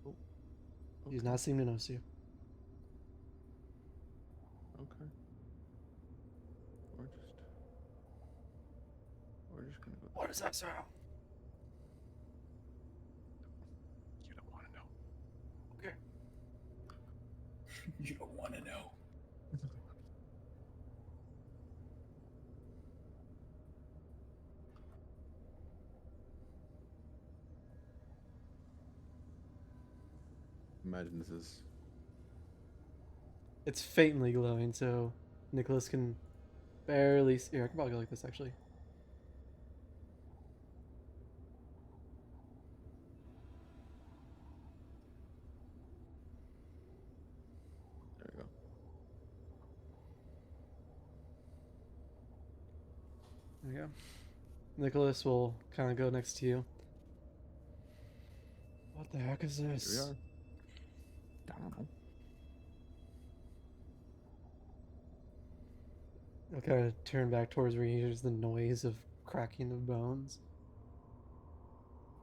Oh. He's not seeming to notice you. Okay. We're just gonna go. What is that sound? You don't want to know. Okay. You don't want to know. Imagine this is. It's faintly glowing, so Nicholas can barely see. Here, I can probably go like this actually. There we go. There you go. Nicholas will kind of go next to you. What the heck is Here we this? are. I don't know. I'll kind of turn back towards where he hears the noise of cracking of bones.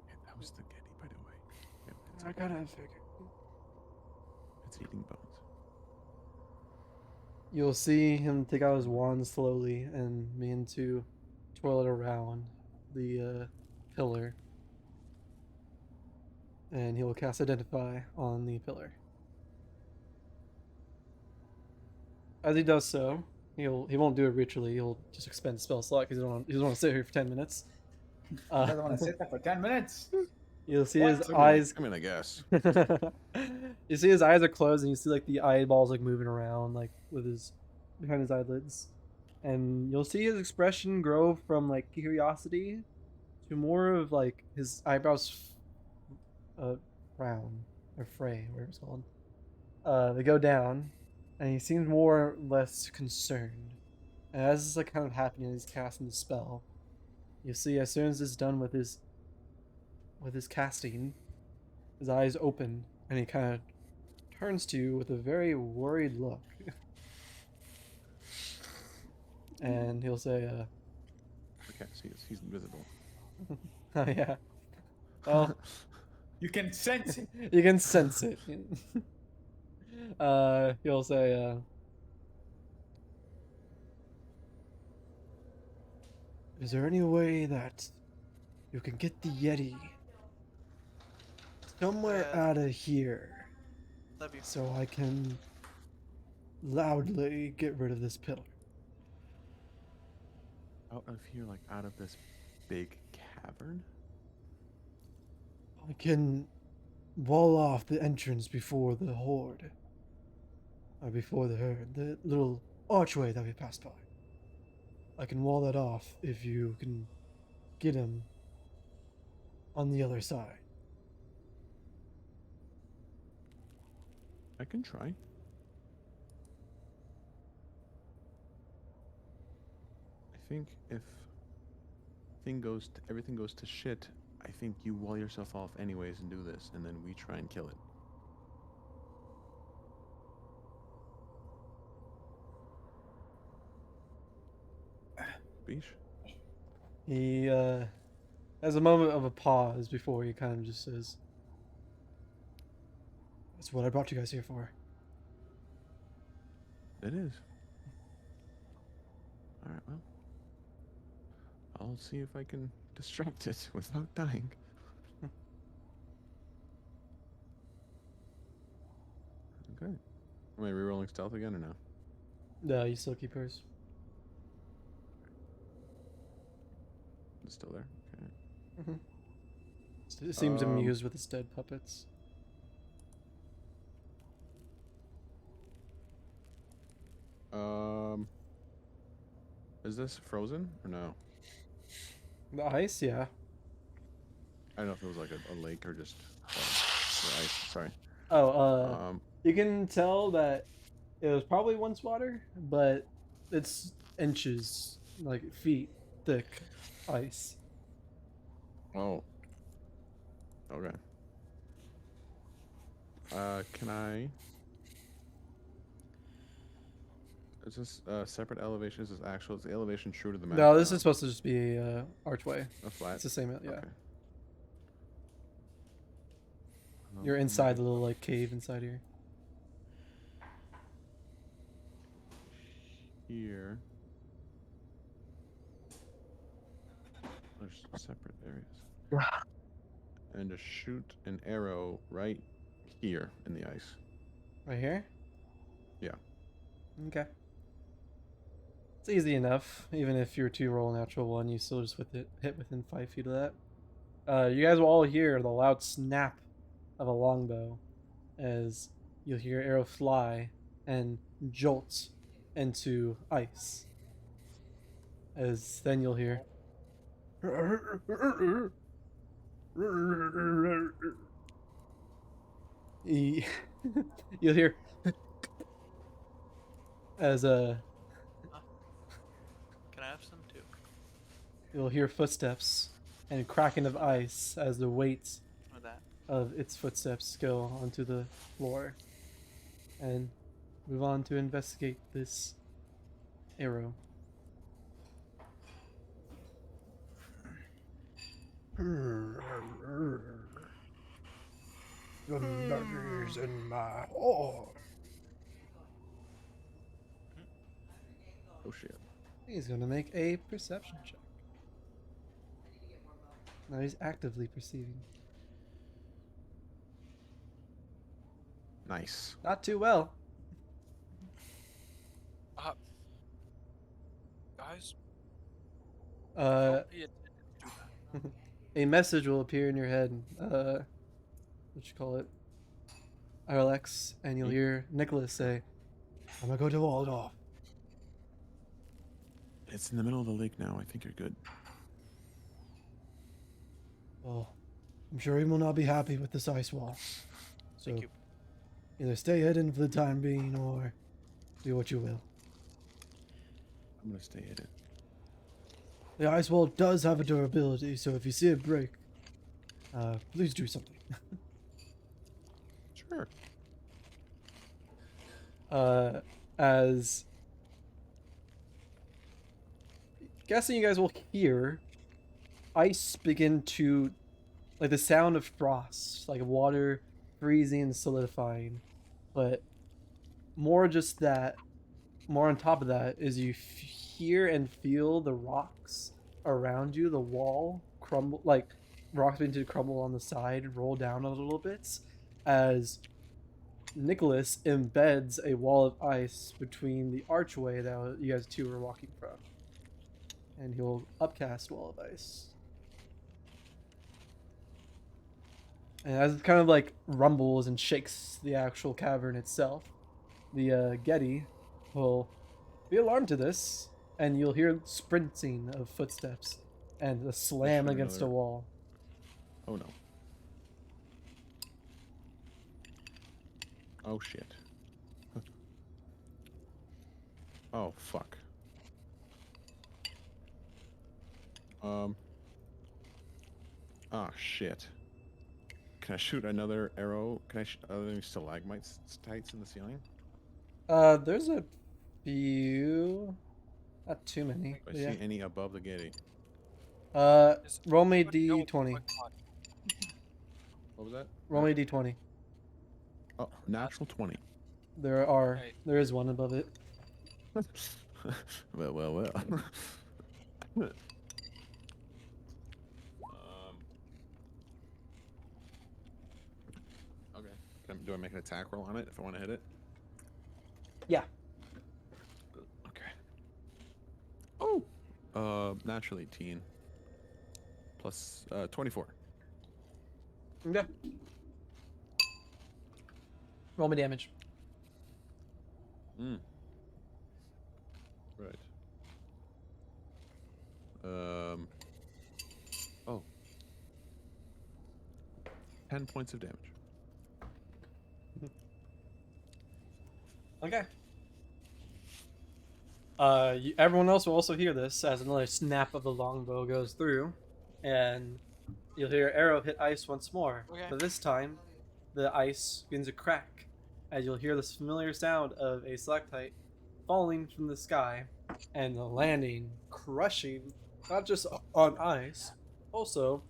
Hey, that was the Getty, by the way. Yeah, I kind of figured. It's eating bones. You'll see him take out his wand slowly and begin to twirl it around the pillar. And he will cast Identify on the pillar. As he does so, he won't do it ritually. He'll just expend spell slot because he doesn't want to sit here for 10 minutes. He doesn't want to sit there for 10 minutes. You'll see What? his I mean, eyes. I guess. You see his eyes are closed, and you see like the eyeballs like moving around, like with his behind his eyelids, and you'll see his expression grow from like curiosity to more of like his eyebrows, frown or fray, whatever it's called. They go down, and he seems more or less concerned. And as this is like kind of happening, he's casting the spell. You see, as soon as it's done with his casting, his eyes open, and he kind of turns to you with a very worried look. And he'll say, I can't see us. He's invisible. oh yeah. Well, You can sense it. you can sense it. He'll say, is there any way that you can get the Yeti somewhere out of here That'd be so I can loudly get rid of this pillar? Out of here, like out of this big cavern? I can wall off the entrance before the horde. Or before the herd. The little archway that we passed by. I can wall that off if you can get him on the other side. I can try. I think if everything goes to shit, I think you wall yourself off anyways and do this, and then we try and kill it. Beesh? He has a moment of a pause before he kind of just says, "That's what I brought you guys here for." It is. Alright, well. I'll see if I can distract it without dying. Okay. Am I rerolling stealth again or no? No, you still keep yours. It's still there? Okay. It seems amused with his dead puppets. Is this frozen or no? The ice, yeah. I don't know if it was like a lake or just the ice. Sorry. Oh, you can tell that it was probably once water, but it's inches, like feet thick ice. Oh. Okay. Can I? Is this separate elevation? Is this actual? Is the elevation true to the map? No, this is supposed to just be a archway. a flat. It's the same, yeah. Okay. You're inside the little like cave inside here. Here. There's separate areas. And to shoot an arrow right here in the ice. Right here? Yeah. Okay. It's easy enough. Even if you're to roll a natural one, you still just hit within 5 feet of that. You guys will all hear the loud snap of a longbow as you'll hear arrow fly and jolt into ice. As then you'll hear you'll hear as Can I have some too? you'll hear footsteps and cracking of ice as the weight Or that? of its footsteps go onto the floor, and move on to investigate this arrow. The money's in my hole. Oh shit. He's gonna make a perception check. Now he's actively perceiving. Nice. Not too well. Guys, Uh, nobody intended to do that. a message will appear in your head. What you call it? RLX, and you'll hear Nicholas say, "I'm gonna go to Waldorf." It's in the middle of the lake now. I think you're good. Well, I'm sure he will not be happy with this ice wall. So, Thank you. either stay hidden for the time being, or do what you will. I'm gonna stay hidden. The ice wall does have a durability, so if you see it break, please do something. Sure. As guessing, you guys will hear ice begin to, like the sound of frost, like water freezing and solidifying, but more just that. More on top of that is you hear and feel the rocks around you, the wall crumble, like rocks begin to crumble on the side, roll down a little bit, as Nicholas embeds a wall of ice between the archway that you guys two were walking from, and he'll upcast wall of ice. And as it kind of like rumbles and shakes the actual cavern itself, the Getty will be alarmed to this, and you'll hear sprinting of footsteps and the slam sure against a another- wall. Oh no. Oh shit. Oh fuck. Ah shit. Can I shoot another arrow? Can I? Are there any stalagmites tights in the ceiling? There's a few, not too many. Do I But yeah. see any above the Getty? Roll me Everybody know d20. what's going on. What was that? Roll me d20. Oh, natural 20. There is one above it. well. Okay. Do I make an attack roll on it if I want to hit it? Yeah. Okay. Oh. Natural 18. Plus 24. Yeah. Roll me damage. Right. Oh. 10 points of damage. Okay. Everyone else will also hear this as another snap of the longbow goes through, and you'll hear arrow hit ice once more. Okay. But this time, the ice begins to crack, as you'll hear this familiar sound of a stalactite falling from the sky and landing, crushing, not just on ice, also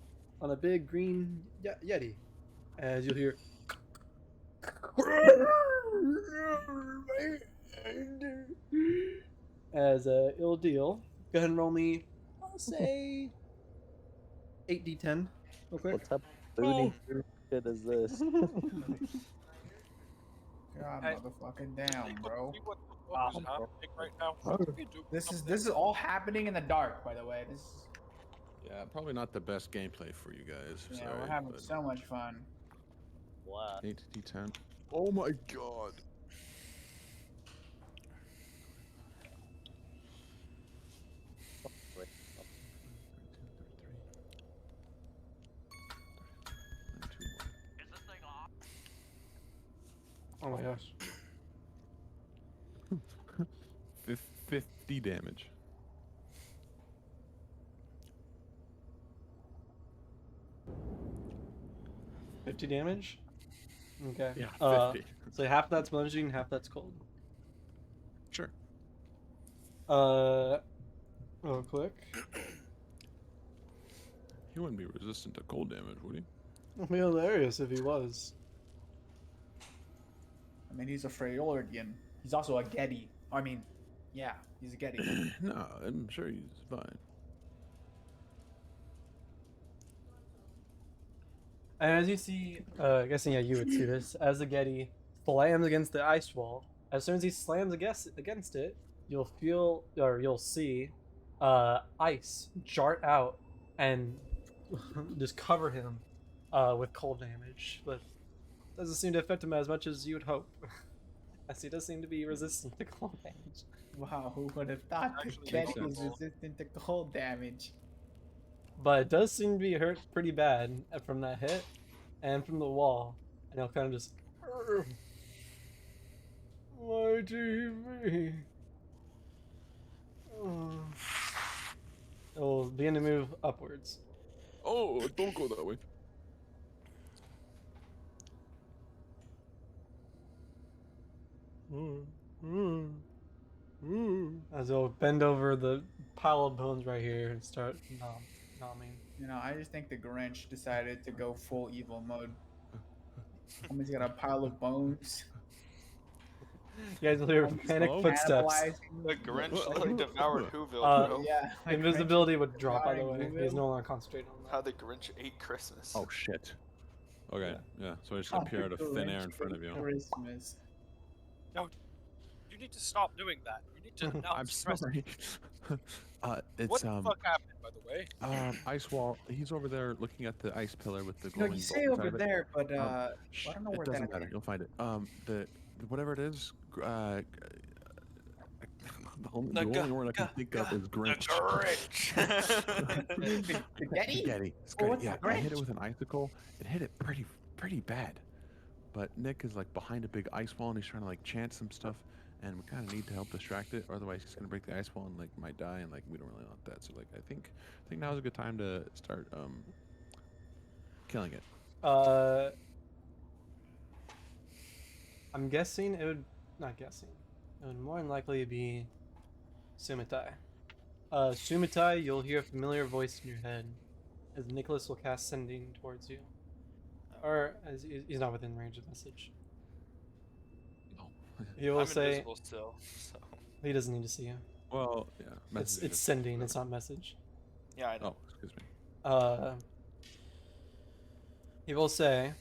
on a big green yeti, as you'll hear. As it'll deal. Go ahead and roll me, I'll say 8d10 real quick. What type of booty shit is this? God, Hey. motherfucking damn, bro. See what the fuck is happening right now? We do This is something. all happening in the dark, by the way. This is, Yeah, probably not the best gameplay for you guys. yeah, Sorry, we're having but so much fun. Wow. 8d10. Oh my god. Wait, Oh my gosh. 50 damage. $50 damage? Okay. Yeah, 50. So half that's bludgeoning, half that's cold. Sure. Real quick. He wouldn't be resistant to cold damage, would he? It'd be hilarious if he was. I mean, he's a Freyolordian. He's also a Getty. I mean, yeah, he's a Getty. No, I'm sure he's fine. And as you see, guessing you would see this, as the Getty slams against the ice wall, as soon as he slams against it, you'll feel, or you'll see, ice jart out and just cover him with cold damage. But doesn't seem to affect him as much as you'd hope, as he does seem to be resistant to cold damage. Wow, who would have thought that Actually, Getty makes is sense. resistant to cold damage? But it does seem to be hurt pretty bad from that hit and from the wall. And he'll kind of just. Why do you me? It'll begin to move upwards. Oh, don't go that way. As it'll bend over the pile of bones right here and start nomming. You know, I just think the Grinch decided to go full evil mode. Somebody's got a pile of bones. You guys will hear Almost panic slow. footsteps. Cannibalizing The Grinch Well, like devoured Whoville, bro. Yeah. like Invisibility Grinch would drop, by the devouring way. Whoville. He's no longer concentrating on How that. the Grinch ate Christmas. Oh shit. Okay, yeah. So I just How appear the out of thin air Grinch in front of ate you. Christmas. You need to stop doing that. You need to not I'm stress. sorry. It's What the fuck happened, by the way? ice wall. He's over there looking at the ice pillar with the No, glowing you say bolt over inside of it. there, but Shh, I don't know it where doesn't that matter. is. You'll find it. The whatever it is. The only word I can think of is The Grinch. Grinch. The Getty? Getty. It's Oh, Getty. what's Yeah, the I hit it Grinch? with an icicle. It hit it pretty bad. But Nick is like behind a big ice wall and he's trying to like chant some stuff, and we kind of need to help distract it, or otherwise he's gonna break the ice wall and like might die, and like we don't really want that. So like I think now is a good time to start killing it. I'm guessing it would. Not guessing. It would more than likely be Sumitai. Sumitai, you'll hear a familiar voice in your head as Nicholas will cast Sending towards you. Or as he's not within range of message. Oh. He will I'm say invisible still, so he doesn't need to see you. Well, yeah. It's message is sending. whatever. It's not message. yeah, I know. Oh, excuse me. He will say,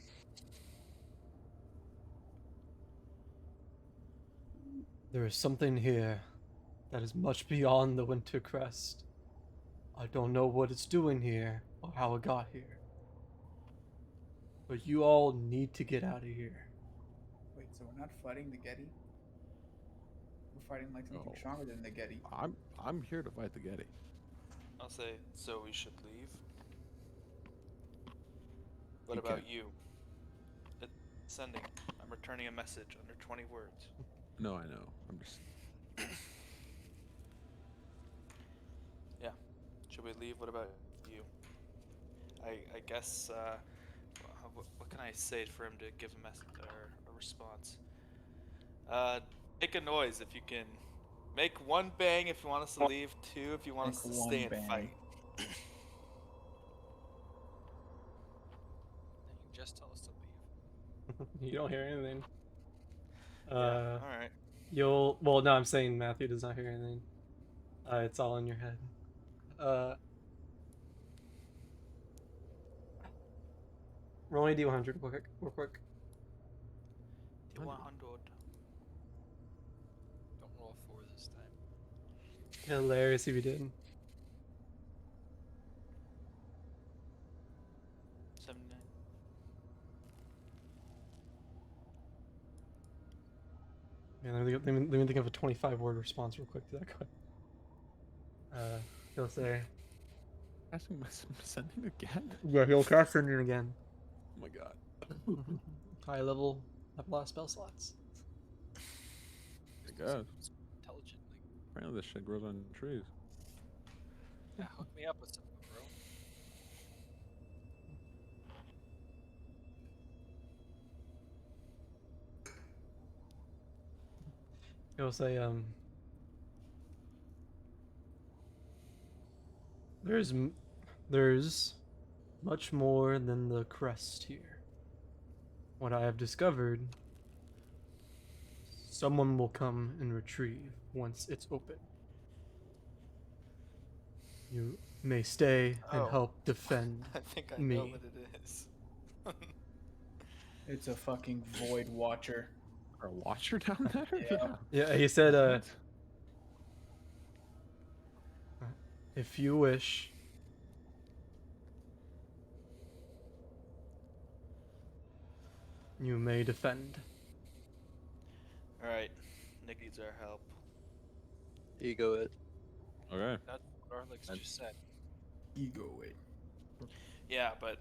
"There is something here that is much beyond the Winter Crest. I don't know what it's doing here or how it got here. But you all need to get out of here." Wait, so we're not fighting the Getty? We're fighting like something No. stronger than the Getty. I'm here to fight the Getty. I'll say, so we should leave. What You about can. you? Sending. I'm returning a message under 20 words. No, I know. I'm just. Yeah. Should we leave? What about you? I guess, what can I say for him to give a message or a response? Make a noise if you can. Make one bang if you want us to leave. Two if you want us to Make one stay and bang. fight. Then you just tell us to leave. You don't hear anything. Yeah. All right. You'll. Well, no, I'm saying Matthew does not hear anything. It's all in your head. Roll a D100 real quick. D100. Don't roll a 4 this time. Hilarious if you did. 79. Man, let me think of a 25-word response real quick to that question. He'll say, Asking my sending again? yeah, he'll cast Sending again. Oh my god. High level, have a lot of spell slots. I guess. Intelligently. Apparently this shit grows on trees. Yeah, hook me up with something, bro. He'll say, there's much more than the crest here. What I have discovered someone will come and retrieve once it's open. You may stay and Oh. help defend I think I know me. what it is. It's a fucking void watcher. Or a watcher down there? Yeah. Yeah, he said, What? if you wish, you may defend. Alright, Nick needs our help. Ego it. Okay. That's what Alex And- just said. Ego it. Yeah, but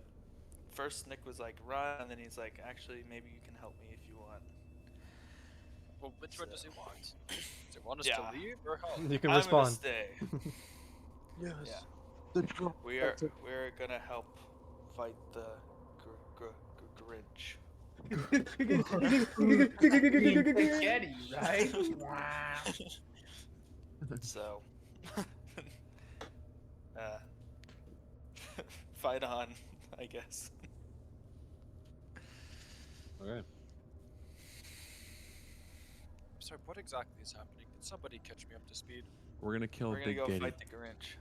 first Nick was like, run, and then he's like, actually, maybe you can help me if you want. Well, which one does he want? Does he want us Yeah. to leave or help? You can I'm respond. gonna stay. Yes. Yeah. The drop. We're gonna help fight the Grinch. Spaghetti, right? Wow. So, fight on, I guess. Okay. Sorry, what exactly is happening? Can somebody catch me up to speed? We're gonna kill We're gonna Big go Daddy. fight the Grinch.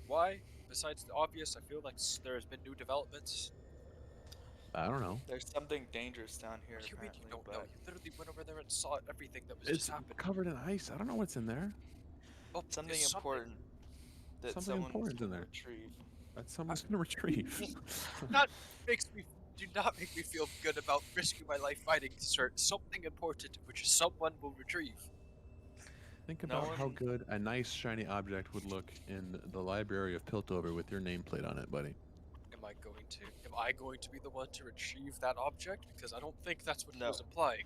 Why? Besides the obvious, I feel like there's been new developments. I don't know. There's something dangerous down here, What do you mean apparently, you don't know? but You literally went over there and saw everything that was It's just happening. covered in ice. I don't know what's in there. Oh, something there's important that Something someone's important's in gonna there. retrieve. That someone's gonna retrieve. That makes me do not make me feel good about risking my life fighting something important, which someone will retrieve. Think No about how one- good a nice shiny object would look in the library of Piltover with your nameplate on it, buddy. Am I going to be the one to retrieve that object? Because I don't think that's what he was No. implying.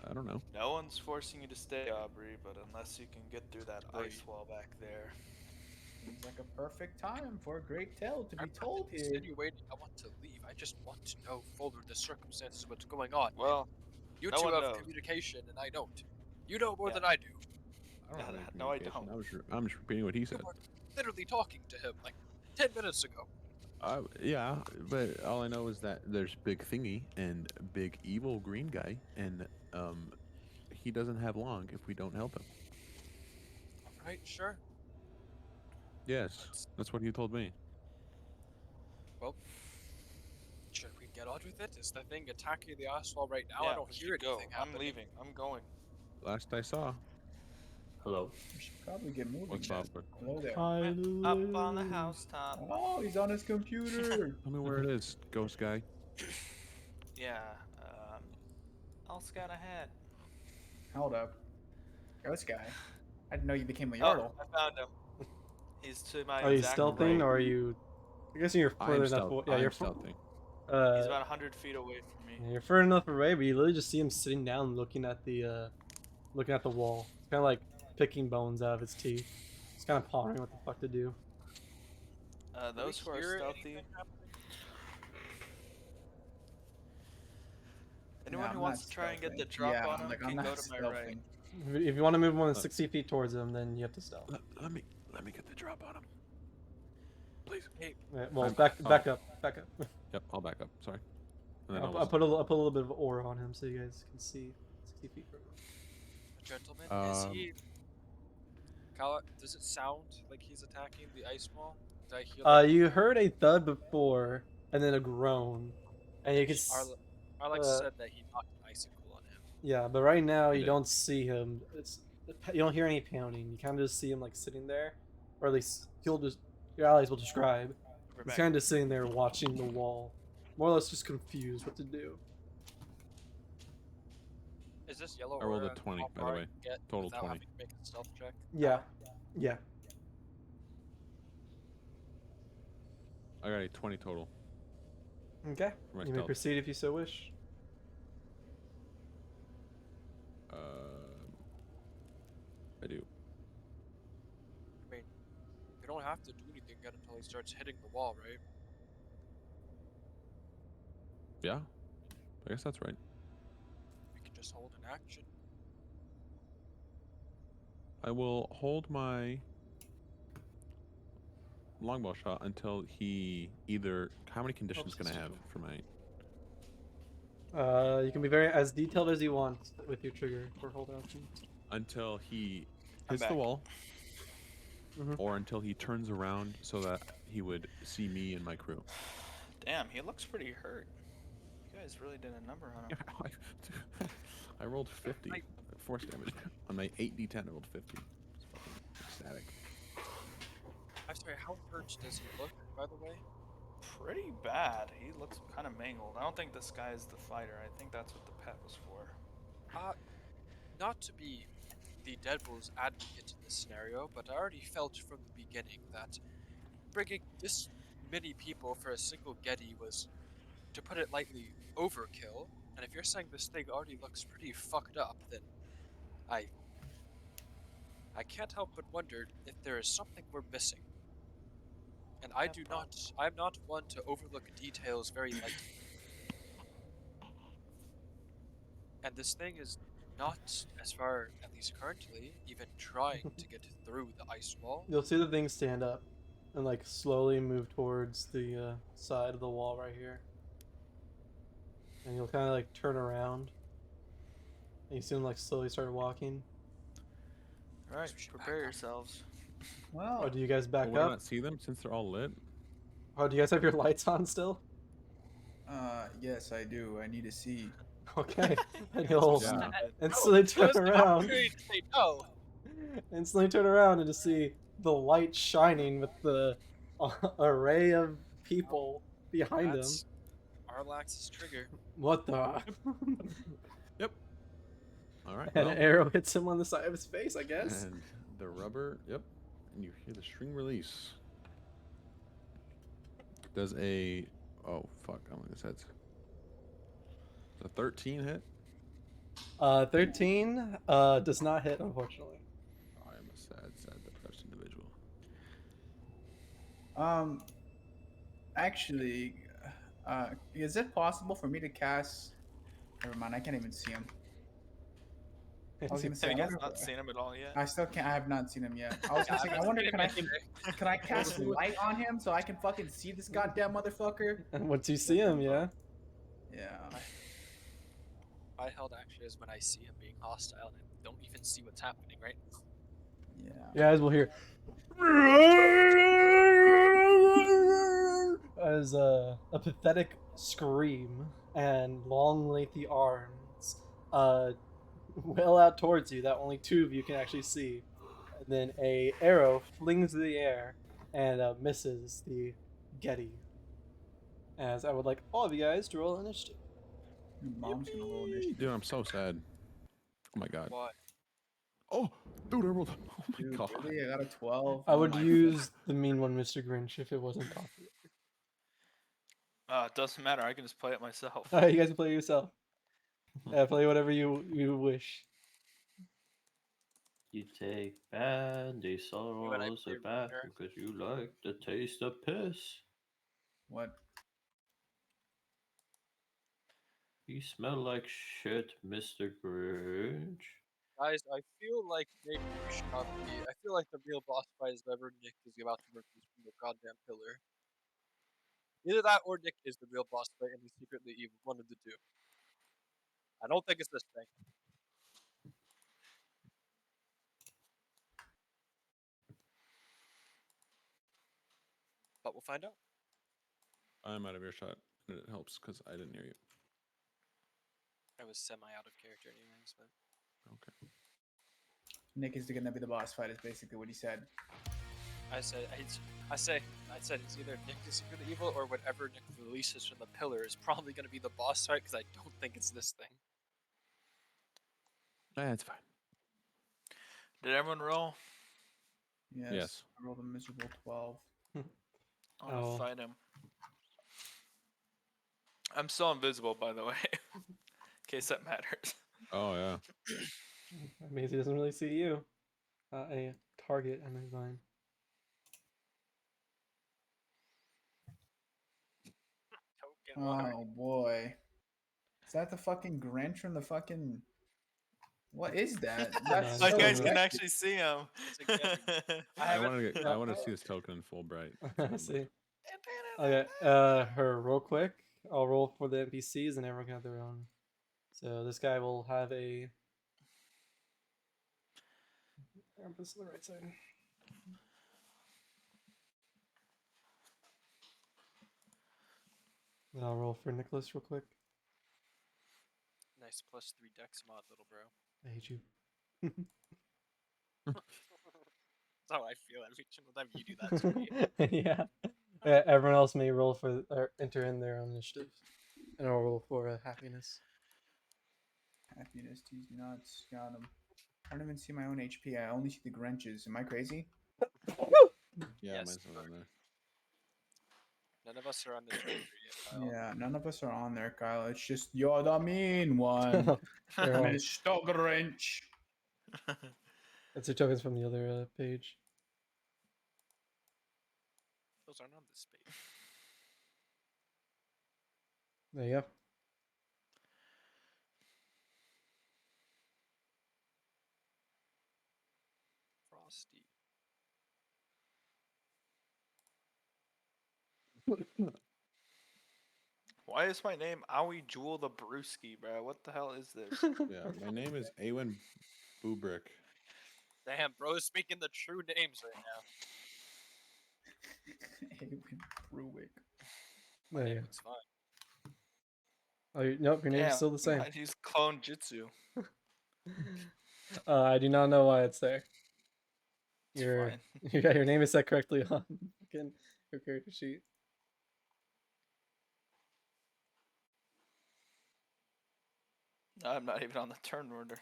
I don't know. No one's forcing you to stay, Aubrey, but unless you can get through that Right. ice wall back there. Seems like a perfect time for a great tale to be I'm told not here. insinuating I want to leave. I just want to know fuller the circumstances of what's going on. Well, You no two one have knows. communication, and I don't. You know more Yeah. than I do. I don't have any No, I communication. don't. I'm just repeating what he said. You were literally talking to him like 10 minutes ago. Yeah, but all I know is that there's Big Thingy and Big Evil Green Guy, and he doesn't have long if we don't help him. Alright, sure. Yes, that's what he told me. Well, should we get on with it? Is the thing attacking the asphalt right now? yeah, I don't we hear should go. anything happening. I'm leaving. I'm going. Last I saw. Hello. We should probably get moving. What's then. up? Hello there. Up on the housetop. Oh, he's on his computer. Tell me where it is, Ghost Guy. Yeah. I'll scout ahead. Hold up. Ghost guy. I didn't know you became a Oh, yordle. I found him. He's to my Are you exact stealthing right. or are you? I guess you're I'm further enough. stealth. Yeah, I'm you're stealthing. He's about 100 feet away from me. Yeah, you're far enough away, but you literally just see him sitting down, looking at the wall. It's kind of like picking bones out of his teeth. It's kind of pondering what the fuck to do. Those Do who we are hear stealthy. anything happening? Anyone Nah, who I'm wants not to try and get the stealthing. drop yeah, on I'm him like, can I'm go not to my right. stealthing. If you want to move more than 60 feet towards him, then you have to stealth. Let me get the drop on him. Please. Right, well, I'm- back up. Yep, I'll back up. Sorry. And then I'll I'll put a little bit of aura on him so you guys can see 60 feet from him. Gentlemen, is he... Kala, does it sound like he's attacking the ice wall? Did I hear that? You heard a thud before, and then a groan, and you could. Alex uh, said that he knocked an icicle on him. Yeah, but right now He you did. don't see him. You don't hear any pounding. You kind of just see him like sitting there, or at least your allies will describe. We're He's back. kind of sitting there watching the wall, more or less just confused what to do. Is this yellow I rolled a aura 20, how by the far I way. can get Total without 20. having to make a stealth check? Yeah, yeah. I got a 20 total. Okay. For my You may stealth. proceed if you so wish. I do. I mean, you don't have to do anything yet until he starts hitting the wall, right? Yeah. I guess that's right. We can just hold an action. I will hold my longbow shot until he either. How many conditions can I have for my? You can be very as detailed as you want with your trigger or hold option. Until he I'm hits the back. wall, Mhm. or until he turns around so that he would see me and my crew. Damn, he looks pretty hurt. You guys really did a number on him. I rolled 50 force damage on my 8d10. I rolled 50. It's fucking ecstatic. I'm sorry, how hurt does he look, by the way? Pretty bad. He looks kind of mangled. I don't think this guy is the fighter. I think that's what the pet was for. Not to be the devil's advocate in this scenario, but I already felt from the beginning that bringing this many people for a single Getty was, to put it lightly, overkill. And if you're saying this thing already looks pretty fucked up, then I can't help but wonder if there is something we're missing. And I'm not one to overlook details very lightly. And this thing is not, as far, at least currently, even trying to get through the ice wall. You'll see the thing stand up and like slowly move towards the side of the wall right here. And you'll kind of like turn around. And you see him like slowly start walking. Alright, prepare yourselves. Well, Or do you guys back Will we up? not see them since they're all lit? Oh, do you guys have your lights on still? yes, I do. I need to see. Okay. And you'll Yeah. instantly turn There's an around. opportunity to say no. Instantly turn around and just see the light shining with the array of people behind him. That's Arlax's trigger. What the? Yep. All right. And well, an arrow hits him on the side of his face, I guess. And the rubber. Yep. And you hear the string release. Does a oh fuck! I only hits. A 13 hit. 13 does not hit, unfortunately. I am a sad, depressed individual. Actually, is it possible for me to cast? Never mind. I can't even see him. I was gonna say, Have you I guys wonder not if- seen him at all yet? I still can't. I have not seen him yet. I was gonna say, I wonder, can I cast light on him so I can fucking see this goddamn motherfucker? And once you see him, yeah. Yeah. I held actually as when I see him being hostile and I don't even see what's happening, right? Yeah. You guys will hear as a pathetic scream and long, lengthy arms wail out towards you that only two of you can actually see. And then a arrow flings through the air and misses the Getty. As I would like all of you guys to roll initiative. Your mom's gonna roll initiative. Dude, I'm so sad. Oh my god. What? Oh, dude, I rolled. Oh my Dude, god. really? I got a 12. I Oh would my use the mean one, Mr. Grinch, if it wasn't coffee. It doesn't matter. I can just play it myself. All right, you guys can play yourself. Yeah, play whatever you wish. You take bad, they and I sorrows play are back Runner. because you like the taste of piss. What? You smell like shit, Mr. Grinch. Guys, I feel like maybe we should not be. I feel like the real boss fight is whenever Nick is about to work from the goddamn pillar. Either that or Nick is the real boss fight and he's secretly evil. One of the two. I don't think it's this thing. But we'll find out. I'm out of earshot, and it helps because I didn't hear you. I was semi out of character anyways, but Okay. Nick is gonna be the boss fight, is basically what he said. I said it's either Nick is secretly evil or whatever Nick releases from the pillar is probably going to be the boss fight because I don't think it's this thing. That's fine. Did everyone roll? Yes. I rolled a miserable 12. I want to fight him. I'm still invisible, by the way, in case that matters. Oh yeah. That means he doesn't really see you. A target on his line. Oh boy. Is that the fucking Grinch from the fucking... What is that? That's My so guys can effective. actually see him. I want to see this token in full bright. I see. Okay, her real quick. I'll roll for the NPCs, and everyone can have their own. So this guy will have a. I'll put this on the right side. And I'll roll for Nicholas real quick. Nice +3 dex mod, little bro. I hate you. That's how I feel every single time you do that to me. Yeah. Everyone else may roll for or enter in their own initiative, and I'll roll for happiness. Happiness, he's nuts. Got him. I don't even see my own HP. I only see the Grinches. Am I crazy? Yeah, Yes, mine's not on there. None of us are on the treasury yet, Kyle. Yeah, none of us are on there, Kyle. It's just you're the mean one, They're all- Mr. Grinch. That's your tokens from the other page. Those aren't on this page. There you go. Frosty. Why is my name Owie Jewel the Brewski, bro? What the hell is this? Yeah, my name is Awen Bubrick. Damn, bro's speaking the true names right now. Awen Bruwick. My There you name go. is fine. Oh, nope, your name's Damn, still the same. I use clone jutsu. I do not know why it's there. It's Your fine. your name is set correctly on fucking your character sheet. I'm not even on the turn order.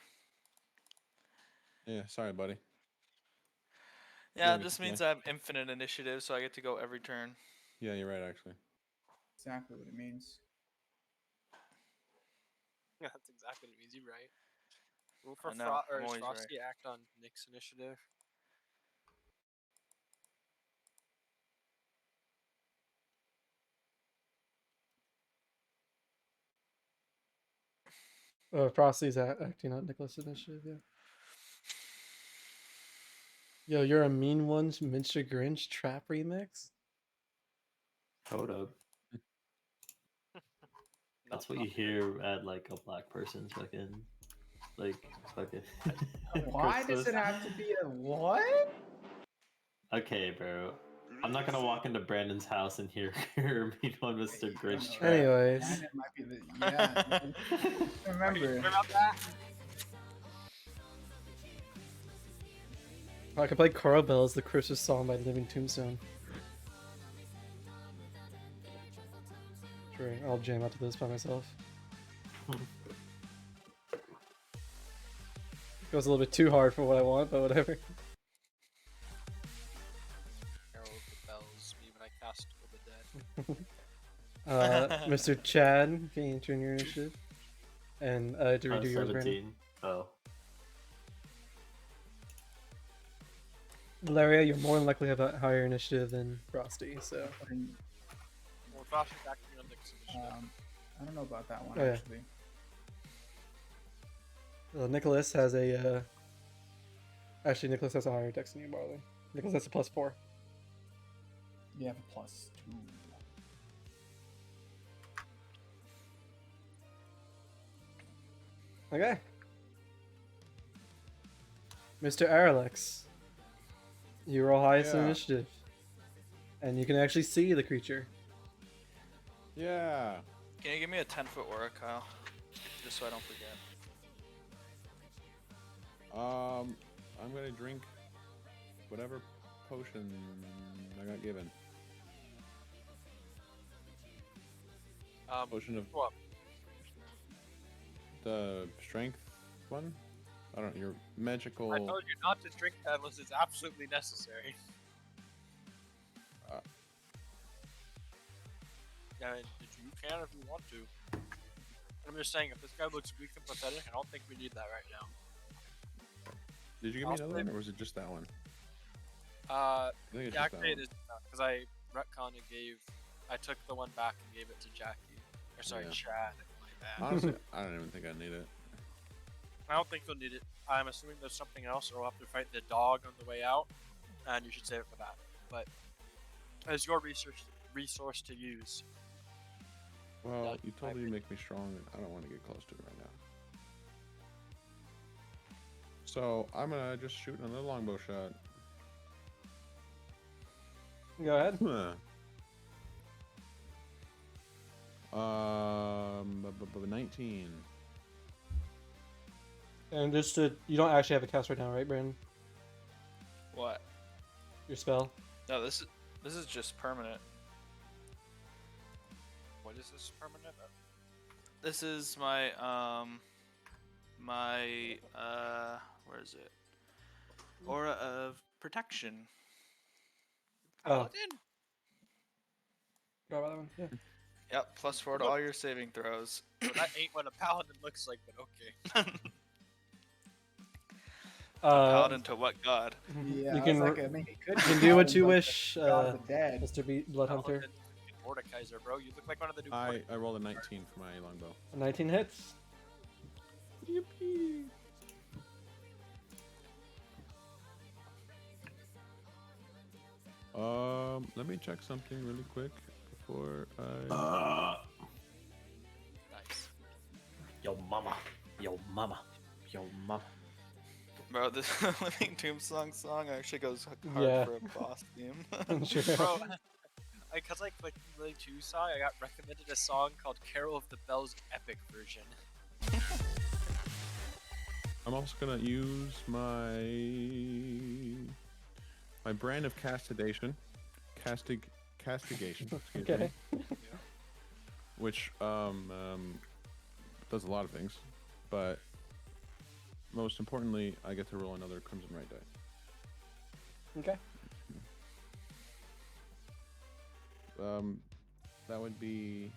Yeah, sorry, buddy. Yeah, Yeah, this yeah. means I have infinite initiative, so I get to go every turn. Yeah, you're right, actually. Exactly what it means. That's exactly what it means. You're right. Roll for I know, I'm does always right. Frosty act on Nick's initiative? Frosty's acting out Nicholas' initiative, yeah. Yo, you're a mean one, Mr. Grinch trap remix? Hold up. That's what you hear at like a black person's fucking Why does Christmas. it have to be a what? Okay, bro. I'm not gonna walk into Brandon's house and hear me on Mr. Grinch trap. Anyways. And it might be the, yeah. Remember. I could play Coral Bells, the Christmas song by Living Tombstone. Sure, I'll jam out to this by myself. Goes a little bit too hard for what I want, but whatever. Carol of the bells, me when I cast Over the Dead. Mr. Chad, can you turn your initiative? And to redo yours, Brandon. 17. Oh. Valeria, you're more than likely have a higher initiative than Frosty, so. Well, Frosty's acting on Nick's initiative. I don't know about that one, Oh, yeah. actually. Well, Nicholas has a. Actually, Nicholas has a higher dex than you, Barley. Nicholas has a +4. You have a +2. Okay. Mr. Aralex, you roll highest in Yeah. initiative. And you can actually see the creature. Yeah. Can you give me a 10-foot aura, Kyle? Just so I don't forget. I'm gonna drink whatever potion I got given. Potion of What? the strength one? I don't know, your magical. I told you not to drink that unless it's absolutely necessary. Yeah, you can if you want to. I'm just saying, if this guy looks weak and pathetic, I don't think we need that right now. Did you give me another one, or was it just that one? I think it's Yeah, just that actually it one. is because I retconned and I took the one back and gave it to Jackie. Or sorry, Yeah. Chad. My bad. Honestly, I don't even think I need it. I don't think you'll need it. I'm assuming there's something else, or we'll have to fight the dog on the way out, and you should save it for that. But as your resource to use. Well, Yeah, you told me you make me strong, and I don't want to get close to it right now. So I'm gonna just shoot another longbow shot. Go ahead. 19. And just to, you don't actually have a cast right now, right, Brandon? What? Your spell. No, this is just permanent. What is this permanent? This is my where is it? Aura of protection. Oh. Paladin? Forgot about that one. Yeah. Yep, +4 to all your saving throws. Well, that ain't what a paladin looks like, but okay. Paladin to what god? Yeah, You I can was like, I mean, he could you be can do what Paladin, you but wish, the God of the dead. Mr. Bloodhunter. Paladin and Mordekaiser, bro. You look like one of the new I rolled a 19 for my longbow. 19 hits. Yippee! Let me check something really quick before I. Nice. Yo mama. Yo mama. Yo mama. Bro, this Living Tombstone song actually goes hard Yeah. for a boss theme. Sure. Bro, because I clicked the Really 2 song, I got recommended a song called Carol of the Bells Epic version. I'm also gonna use my brand of castigation, castigation. Excuse Okay. me, which does a lot of things, but most importantly, I get to roll another Crimson Right die. Okay. That would be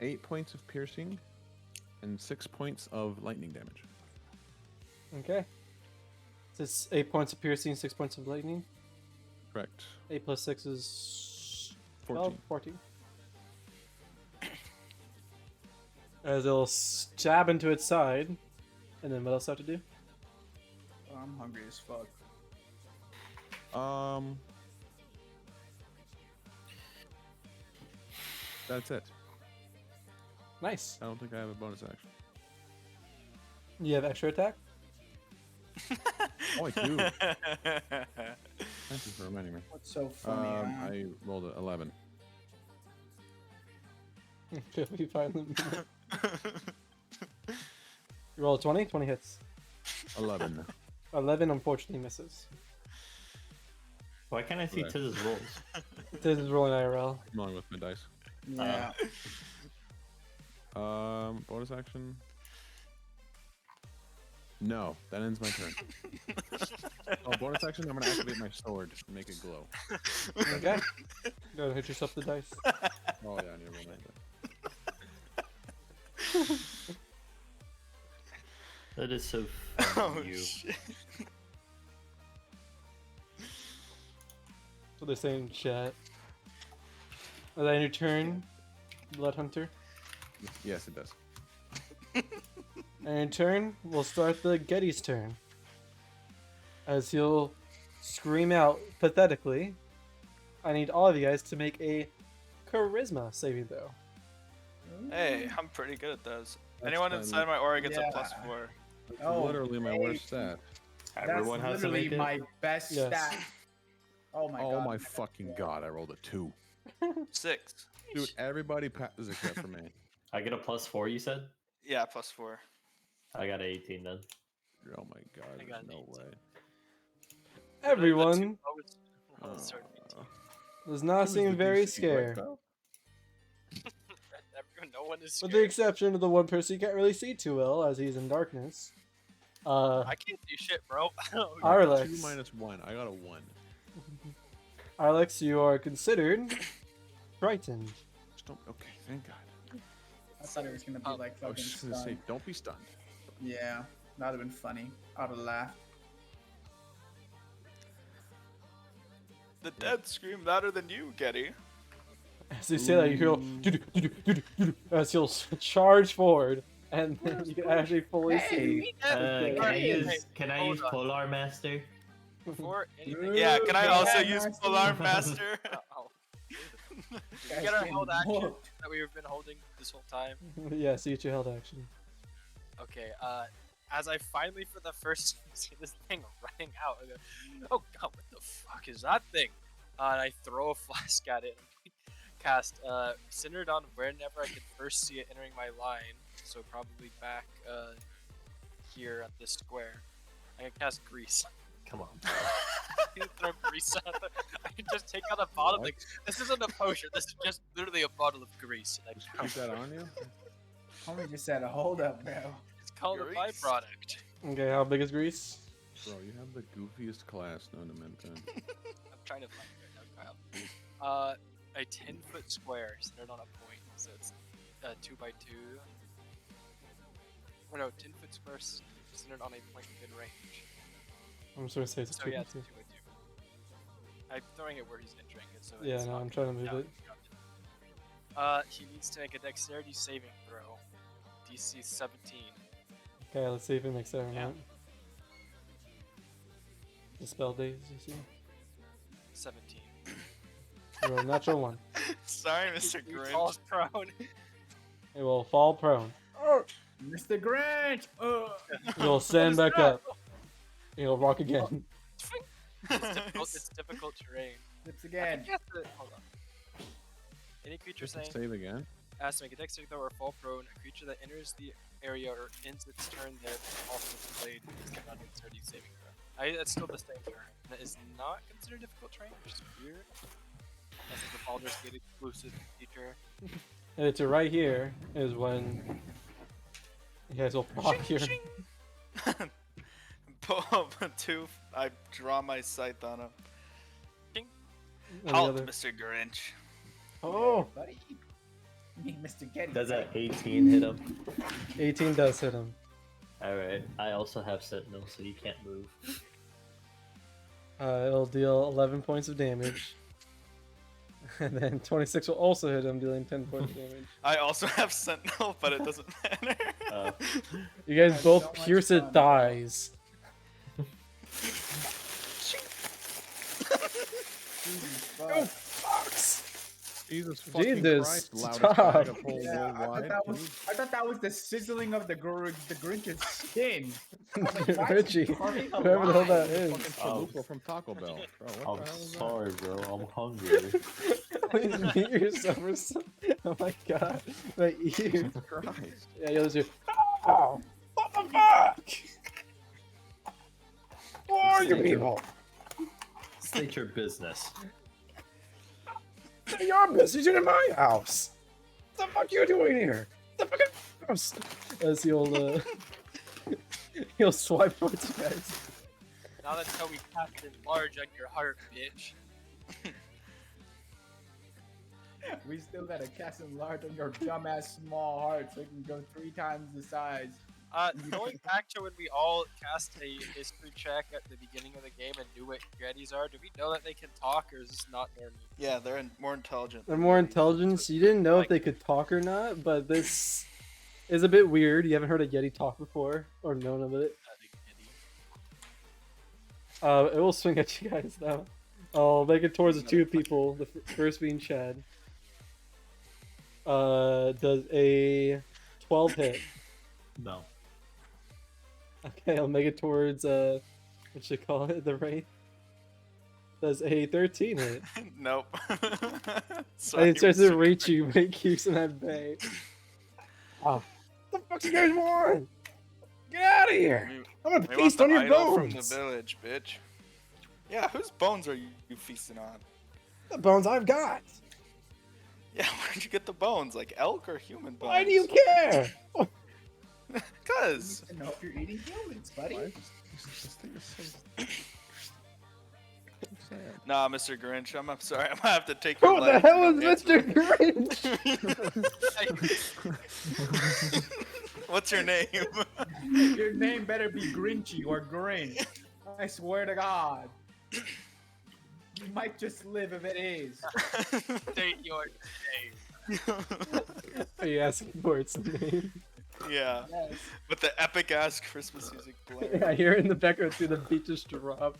8 points of piercing and 6 points of lightning damage. Okay. So it's 8 points of piercing, 6 points of lightning. Correct. 8 plus 6 is 14. 14. As it'll stab into its side. And then what else do I have to do? Oh, I'm hungry as fuck. That's it. Nice. I don't think I have a bonus action. You have extra attack? Oh, I do. Thank you for reminding me. What's so funny? I rolled an 11. We finally. You roll a 20? 20 hits. 11. 11 unfortunately misses. Why can't I see Right. Tiz's rolls? This is rolling IRL. Along with my dice. Yeah. Bonus action? No, that ends my turn. Oh, bonus action, I'm gonna activate my sword and make it glow. Okay. Go ahead, hit yourself with the dice. Oh yeah, I need to roll that. That is so Oh fun, you. shit. So they're saying in chat. Is that your turn, Bloodhunter? Yes, it does. And in turn, we'll start the Getty's turn. As he'll scream out pathetically, I need all of you guys to make a charisma saving throw. Hey, I'm pretty good at those. That's Anyone fine. inside my aura gets Yeah. a +4. It's Oh, literally my worst stat. Everyone That's has to literally make it. my best Yes. stat. Oh my god. Oh my fucking god, I rolled a 2. 6. Dude, everybody passes except for me. I get a +4, you said? Yeah, +4. I got an 18 then. Oh my god, I got there's an no 18. way. Everyone Oh. does not Who's seem the very DC, right, scared. Kyle? No one is With scared. the exception of the one person you can't really see too well, as he's in darkness. I can't see shit, bro. Arlex. 2 minus 1. I got a 1. Alex, you are considered frightened. Just don't. Okay, thank god. I thought it was gonna be like I was fucking just gonna say, stunned. don't be stunned. Yeah, that'd have been funny. I'd have laughed. The dead scream louder than you, Getty. As you say that, you hear "Do-do-do-do-do-do-do," as he'll charge forward, and then you can actually fully see. Can I Hey, use hold on. Polar Master? Before anything, Yeah, can I also Yeah, use Master. Polar Master? Oh, we Guys get our getting held action whooped. that we've been holding this whole time? Yeah, so you get your held action. Okay, as I finally for the first time see this thing running out, I go, oh god, what the fuck is that thing? And I throw a flask at it and cast centered on wherever I can first see it entering my line, so probably back here at this square. I can cast grease. Come on. I can throw grease on it. I can just take out a bottle. Like, this isn't a potion. This is just literally a bottle of grease. And I Keep that on you? Homie just said, hold up, bro. It's called Grease. a byproduct. Okay, how big is Grease? Bro, you have the goofiest class known to mankind. I'm trying to find it right now, Kyle. A 10-foot square centered on a point, so it's 2 by 2. Or no, 10-foot square centered on a point within range. I'm just gonna say it's So two yeah, by it's 2 two. by 2. I'm throwing it where he's entering it, so Yeah, it's no, not I'm trying to going move down. it. He needs to make a dexterity saving throw. DC 17. Okay, let's see if it makes that or Yeah. not. The spell days, you see? 17. Roll a natural one. Sorry, Mr. He Grinch. falls prone. It will fall prone. Mr. Grinch! You'll stand What is back that? up. You'll rock again. It's difficult terrain. Flips I again. think you have to, hold on. Any creature Just to saying save again. has to make a dexterity throw or fall prone, a creature that enters the area or ends its turn there also played is not a dexterity saving throw. It's still the same turn. And it is not considered difficult terrain, which is weird. This is the Baldur's Gate exclusive feature. And to right here is when you guys will block here. Two. I draw my scythe on him. And the Halt, other- Mr. Grinch. Oh, Buddy. Me, Mr. Getty. Does that 18 hit him? 18 does hit him. Alright, I also have Sentinel, so you can't move. It'll deal 11 points of damage. And then 26 will also hit him, dealing 10 points of damage. I also have Sentinel, but it doesn't matter. You guys That's both so much pierce it fun. thighs. Fuck. Jesus fucking Jesus, Christ, loudest stop. bag of whole Yeah, worldwide. I thought that was the sizzling of the Grinch's skin. I was like, why is Richie, he carving a whoever the hell line? that is. Fucking chalupa from Taco Bell. Bro, what I'm the hell is that? sorry, bro. I'm hungry. Please mute yourself or something. Oh my god, my ears. Christ. Yeah, you'll just hear, oh, what the fuck? Who are you people? State your business. None of your business. You're in my house. What the fuck you doing here? The fucking house. As he'll he'll swipe towards you guys. Now that's how we cast enlarge on your heart, bitch. We still gotta cast enlarge on your dumbass small heart so it can go 3 times the size. Going back to when we all cast a history check at the beginning of the game and knew what Yetis are, do we know that they can talk, or is this not normal? Yeah, they're more intelligent. They're than more Yetis. intelligent. So you didn't know if Like- they could talk or not, but this is a bit weird. You haven't heard a Yeti talk before or known of it. It will swing at you guys now. I'll make it towards the 2 people. The first being Chad. Does a 12 hit? No. Okay, I'll make it towards what should I call it? The Wraith. Does a 13 hit? Nope. And Sorry, it starts to Mr. reach you, but it keeps him at bay. Oh, what the fuck you guys want? Get out of here! We- I'm gonna we want feast the on your idol from the bones. village, bitch. Yeah, whose bones are you feasting on? The bones I've got. Yeah, where'd you get the bones? Like elk or human bones? Why do you care? Cause. I know if you're eating humans, buddy. Why? This thing is so sad. Nah, Mr. Grinch, I'm sorry. I'm gonna have to take your Who the life. hell You is don't answer Mr. Grinch? What's your name? Your name better be Grinchy or Grinch. I swear to God. You might just live if it is. State your name. Are you asking for its name? Yeah, Yes. with the epic ass Christmas music blaring. Yeah, you're in the background see the beat just drop.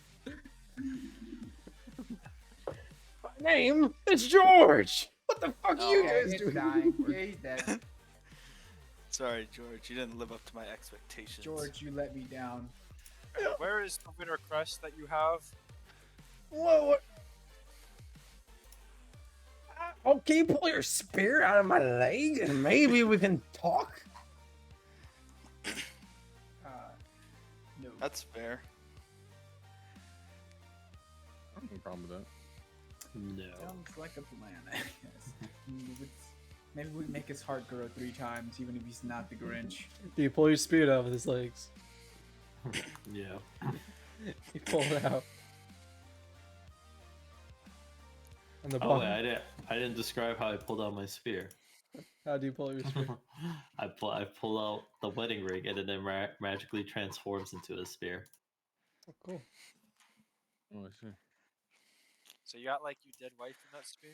Name is George. What the fuck are you Yeah, guys he's doing? dying. Yeah, he's dead. Sorry, George. You didn't live up to my expectations. George, you let me down. Where is the winter crest that you have? What? Oh, can you pull your spear out of my leg and maybe we can talk? No. That's fair. I don't have a problem with that. No. Sounds like a plan, I guess. Maybe we make his heart grow 3 times, even if he's not the Grinch. Do you pull your spear out with his legs? Yeah. You pull it out. On the Oh bottom. wait, I didn't describe how I pulled out my spear. How do you pull out your spear? I pull out the wedding ring and then it magically transforms into a spear. Oh, cool. Oh, I see. So you got like your dead wife in that spear?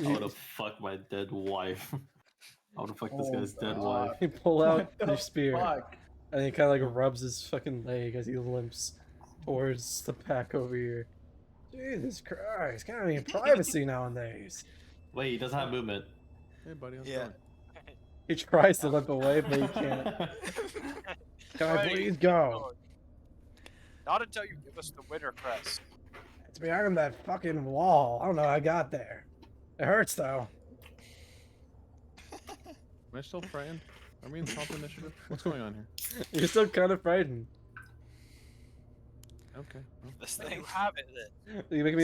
I wanna fuck my dead wife. I wanna fuck this guy's dead wife. You pull out What the your spear, fuck? and he kind of like rubs his fucking leg as he limps towards the pack over here. Jesus Christ, can't have any privacy nowadays. Wait, he doesn't have movement. Hey, buddy, how's it Yeah. going? He tries to limp away, but he can't. Can I Right. please go? Not until you give us the winter crest. It's behind that fucking wall. I don't know how I got there. It hurts though. Am I still frightened? Are we in top initiative? What's going on here? You're still kind of frightened. Okay. Well, This Then thing. you have it then. You make me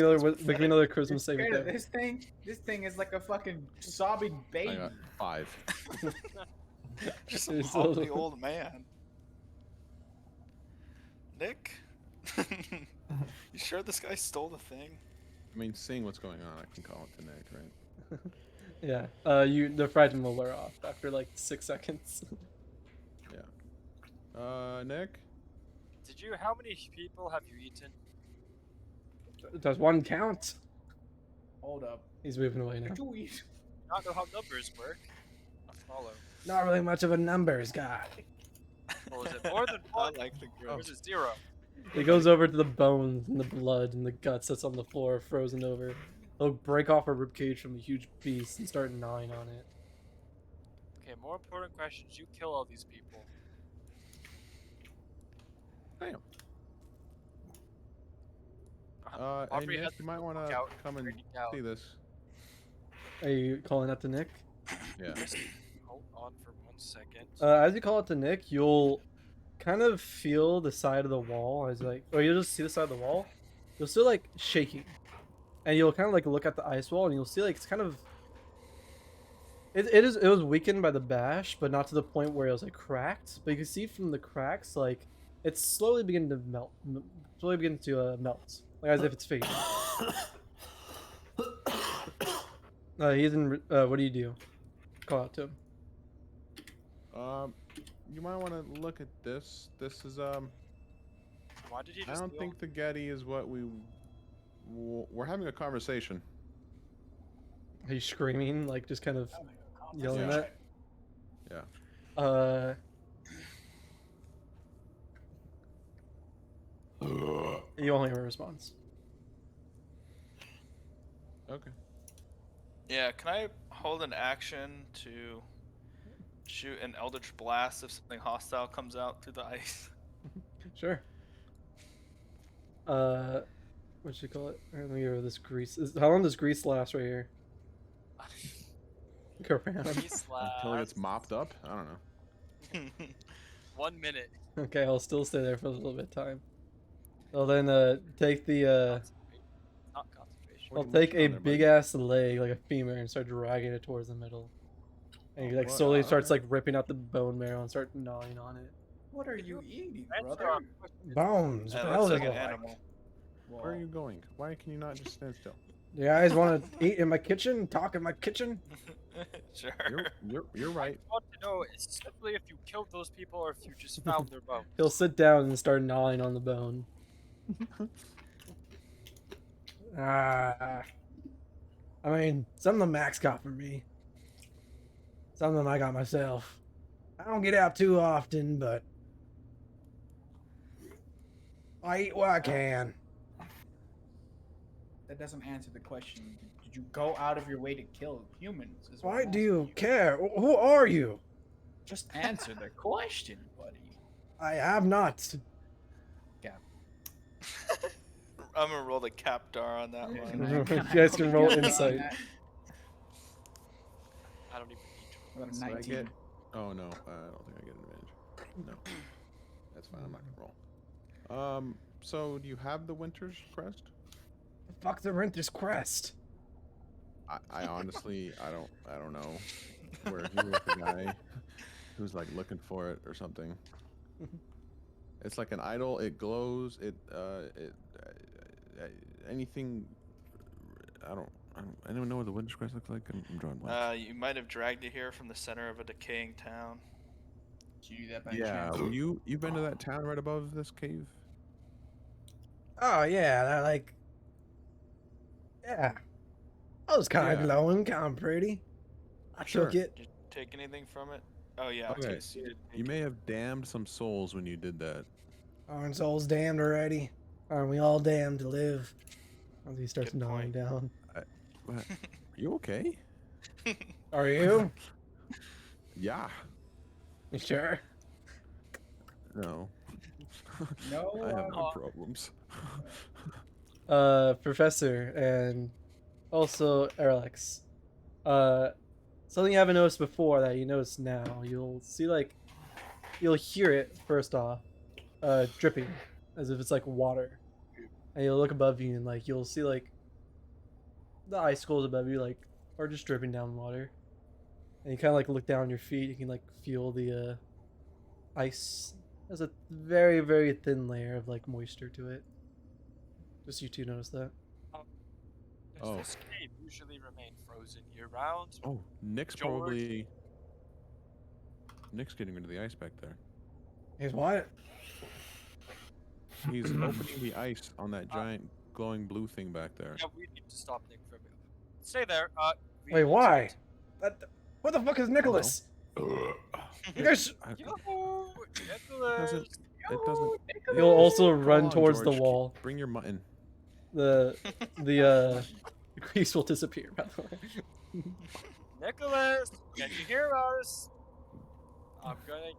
another Christmas saving Scared of throw. this thing is like a fucking sobbing I baby. got 5. Just You're a so- holy old man. Nick? You sure this guy stole the thing? I mean, seeing what's going on, I can call it to Nick, right? Yeah. The frightened will wear off after like 6 seconds. Nick? How many people have you eaten? Does one count? Hold up. He's moving away now. Did you eat? Not know how numbers work. I follow. Not really much of a numbers guy. Or is it more than I one? like the Or growth. is it 0? He goes over to the bones and the blood and the guts that's on the floor, frozen over. He'll break off a ribcage from a huge beast and start gnawing on it. Okay, more important questions. You kill all these people. Damn. Hey, Aubrey Nick, has you might want look to out, come and freaking out. see this. Are you calling out to Nick? Yeah. Just hold on for 1 second. As you call out to Nick, you'll kind of feel the side of the wall as or you'll just see the side of the wall. You'll still like shaking, and you'll kind of like look at the ice wall, and you'll see like it's kind of. It was weakened by the bash, but not to the point where it was like cracked. But you can see from the cracks, like it's slowly beginning to melt, melt, like as if it's fading. He's in. What do you do? Call out to him. You might want to look at this. This is Why did you I just don't steal- think the Getty is what we're having a conversation. Are you screaming, like just kind of yelling Yeah. at? Yeah. You only have a response. Okay. Yeah, can I hold an action to shoot an Eldritch Blast if something hostile comes out through the ice? Sure. What should you call it? Let me go over this grease. How long does grease last right here? Go around. Grease Until it gets lasts mopped up? I don't know. 1 minute. Okay, I'll still stay there for a little bit of time. Well then, take the Not concentration. What are I'll you take munching a on there, buddy? big ass leg, like a femur, and start dragging it towards the middle. And he Oh, like boy, slowly starts okay. like ripping out the bone marrow and start gnawing on it. What are you eating, Answer brother? our question. Bones. That What the hell looks is like it an like? animal. Where are you going? Why can you not just stand still? You guys want to eat in my kitchen? Talk in my kitchen? Sure. You're right. I want to know is simply if you killed those people or if you just found their bones. He'll sit down and start gnawing on the bone. I mean, some of them Max got for me. Some of them I got myself. I don't get out too often, but I eat what I can. that doesn't answer the question. Did you go out of your way to kill humans? Is what Why I'm do asking you care? Who are you? Just answer the question, buddy. I have not. Yeah. I'm gonna roll the captar on that Yeah, one. You guys can roll the captar on insight. that? I don't even need to I roll. got a this. Do I 19. get? Oh no, I don't think I get an advantage. No, that's fine. I'm not gonna roll. So do you have the Winter's Crest? Fuck the Renter's Crest. I honestly, I don't know. We're here with a guy who's like looking for it or something. It's like an idol. It glows. Anything. I don't know what the Winter's Crest looks like. I'm drawing blanks. You might have dragged it here from the center of a decaying town. Did you do that by Yeah, chance? well, you've been to that town right above this cave? Oh yeah, that like. Yeah. That was kind of Yeah. glowing, kind of pretty. I Sure. took it. Did you take anything from it? Oh yeah, Okay. yes, you did. You may have damned some souls when you did that. Aren't souls damned already? Aren't we all damned to live? As he starts Good gnawing point. down. What? Are you okay? Are you? Yeah. You sure? No. No, I have no problems. Professor, and also Erlex. Something you haven't noticed before that you notice now. You'll see you'll hear it first off, dripping, as if it's like water, and you'll look above you and you'll see the icicles above you are just dripping down water, and you kind of look down your feet. You can feel the ice has a very very thin layer of moisture to it. Just you two notice that. Does Oh. this cave usually remain frozen year round? Oh, Nick's George? probably. Nick's getting rid of the ice back there. Here's what? He's opening the ice on that giant glowing blue thing back there. Yeah, we need to stop Nick from it. Stay there. We Wait, need why? to- What the fuck is Nicholas? You guys. Yo, Nicholas. It doesn't. You'll also Come run on, towards the George, wall. Bring your mutton. The crease will disappear. By the way. Nicholas, can you hear us? I'm gonna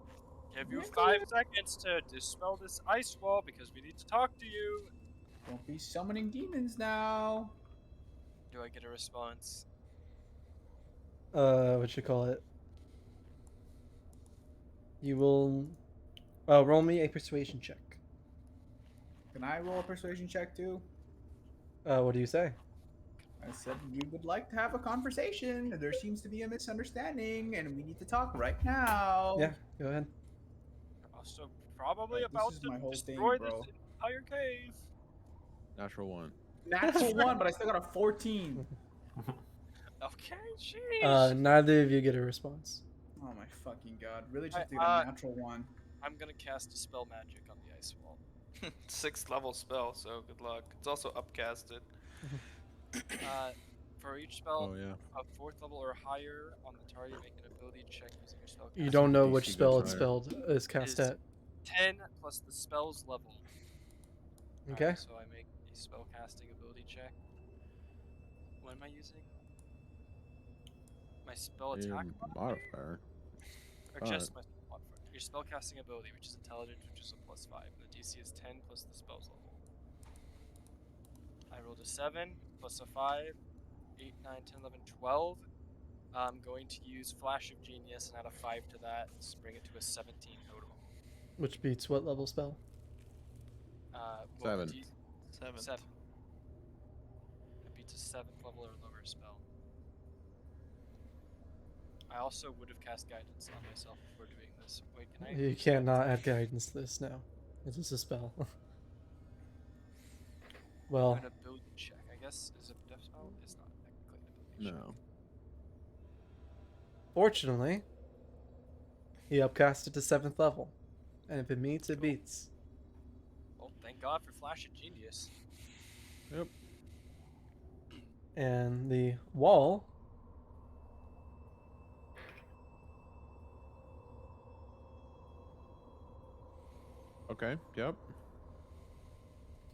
give you 5 seconds to dispel this ice wall because we need to talk to you. Don't be summoning demons now. Do I get a response? What you call it? You will. Roll me a persuasion check. Can I roll a persuasion check too? What do you say? I said we would like to have a conversation. There seems to be a misunderstanding, and we need to talk right now. Yeah, go ahead. Also, probably This about is to my whole thing, destroy bro. this entire cave. Natural 1. Natural 1, but I still got a 14. Okay, jeez. Neither of you get a response. Oh my fucking god! Really, just did I- a natural 1. I'm gonna cast a spell magic on the ice wall. 6th level spell, so good luck. It's also upcasted. For each spell Oh yeah. of 4th level or higher on the target, make an ability check using your spell. You don't know which DC spell goes it's higher. is cast Is- at. 10 plus the spell's level. Okay. Alright, so I make a spell casting ability check. What am I using? My spell Your attack modifier. or just my spell modifier? Your spell casting ability, which is intelligence, which is a +5. And the DC is 10 plus the spell's level. I rolled a 7 plus a 5, 8, 9, 10, 11, 12. I'm going to use Flash of Genius and add a 5 to that to bring it to a 17 total. Which beats what level spell? Well, the 7. D- 7th. 7. It beats a 7th level or lower spell. I also would have cast guidance on myself before doing this. Wait, can I? You can't not add guidance to this now. It's just a spell. Well, An ability check. I guess is a death spell. It's not technically an ability check. No. fortunately, he upcast it to 7th level. And if it meets, it beats. Well, thank God for Flash of Genius. Yep. And the wall Okay. Yep.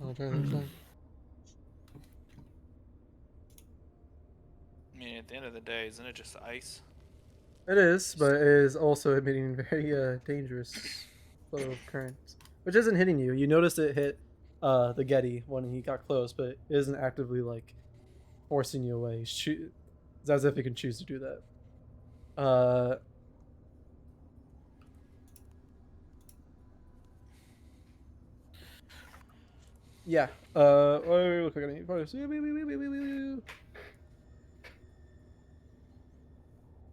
I'll turn this on. the end of the day, isn't it just ice? It is, but it is also emitting very dangerous flow of current, which isn't hitting you. You notice it hit the Getty when he got close, but it isn't actively like forcing you away. It's as if it can choose to do that. Yeah. Look, I need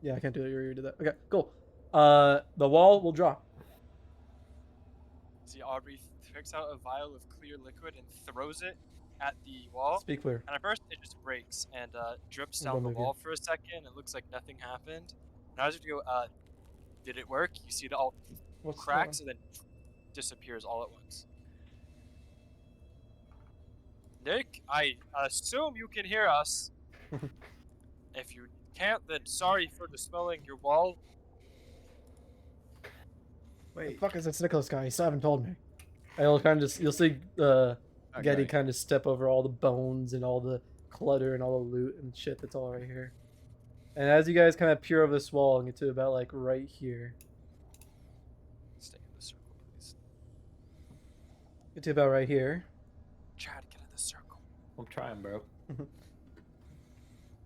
Yeah, I can't do that. You already did that. Okay, cool. The wall will drop. See, Aubrey picks out a vial of clear liquid and throws it at the wall. Speak clear. And at first, it just breaks and drips Don't down the move wall for a second. It looks like nothing happened. And as you go, did it work? You see it all What's cracks and then disappears all at once. Nick, I assume you can hear us. If you can't, then sorry for dispelling your wall. The fuck is this Nicholas guy? He still haven't told me. And you'll kind of just you'll see Getty guy. kind of step over all the bones and all the clutter and all the loot and shit that's all right here. And as you guys kind of peer over this wall and get to about like right here, Stay in the circle, please. get to about right here. Chad, get in the circle. I'm trying, bro.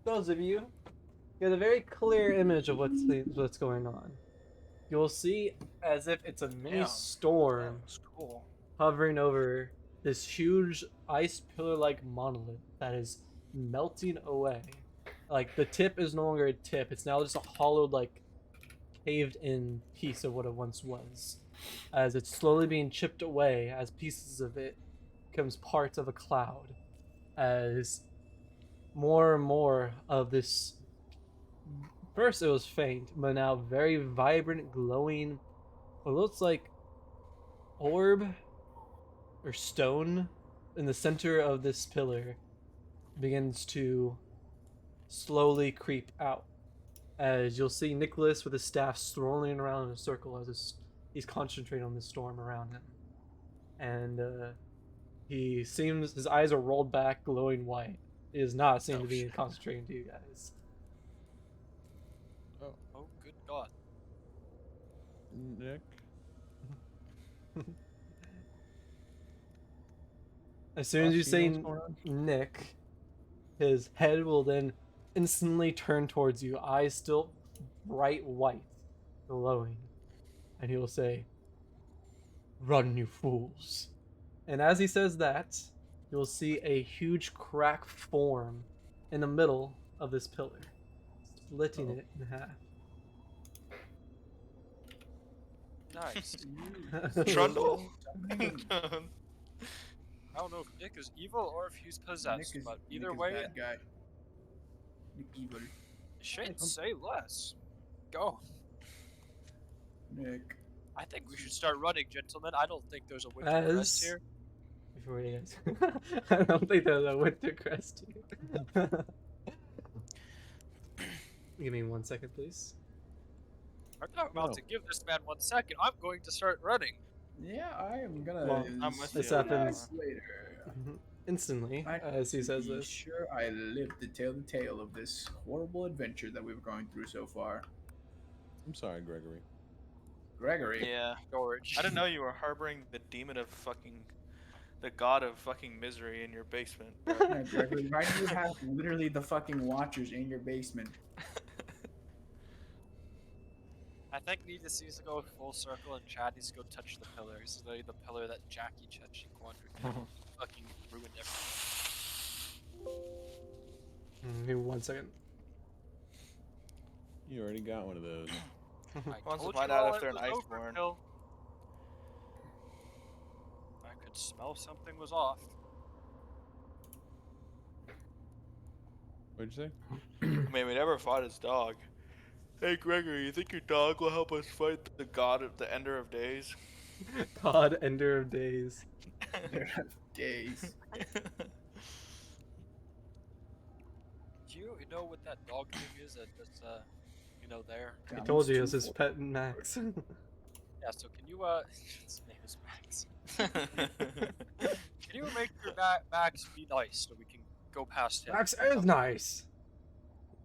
Those of you get a very clear image of what's going on. You'll see as if it's a mini Yeah, storm That's cool. hovering over this huge ice pillar-like monolith that is melting away. Like the tip is no longer a tip; it's now just a hollowed, like caved-in piece of what it once was, as it's slowly being chipped away as pieces of it becomes parts of a cloud, as more and more of this. First, it was faint, but now very vibrant, glowing, what looks like orb or stone in the center of this pillar begins to slowly creep out. As you'll see Nicholas with his staff swirling around in a circle as he's concentrating on the storm around him. And he seems, his eyes are rolled back, glowing white. He does not seem to be concentrating to you guys. Oh, good God. Nick. As soon as you say what's going on? Nick, his head will then instantly turn towards you, eyes still bright white, glowing, and he will say, "Run, you fools." And as he says that, you'll see a huge crack form in the middle of this pillar, splitting it in half. Nice. Trundle? I don't know if Nick is evil or if he's possessed, but either way, bad guy. Nick evil. shouldn't say less. Go. Nick. I think we should start running, gentlemen. I don't think there's a winter rest here. Before he is. I don't think there's a winter crest here. Give me 1 second, please. I'm not about to give this man 1 second. I'm going to start running. Yeah, I am gonna. Well, I'm with this you. happens later. instantly I as he says be this. Sure, I lived to tell the tale of this horrible adventure that we've gone through so far. I'm sorry, Gregory. Gregory. Yeah. George. I didn't know you were harboring the demon of fucking, the god of fucking misery in your basement. bro. Yeah, Gregory, why do you have literally the fucking watchers in your basement? I think needs to go full circle and Chad needs to go touch the pillar. This is literally the pillar that Jackie touched in Quadra. Fucking ruined everything. Give me 1 second. You already got one of those. Wants to Told find you out all if they're it an was iceborn. overkill. I could smell something was off. What'd you say? I mean, we never fought his dog. Hey, Gregory, you think your dog will help us fight the god of the ender of days? God, ender of days. Days. Do you know what that dog thing is that's there? I told you it was his pet Max. Yeah, so can you his name is Max. Can you make your Max be nice so we can go past him? Max is nice.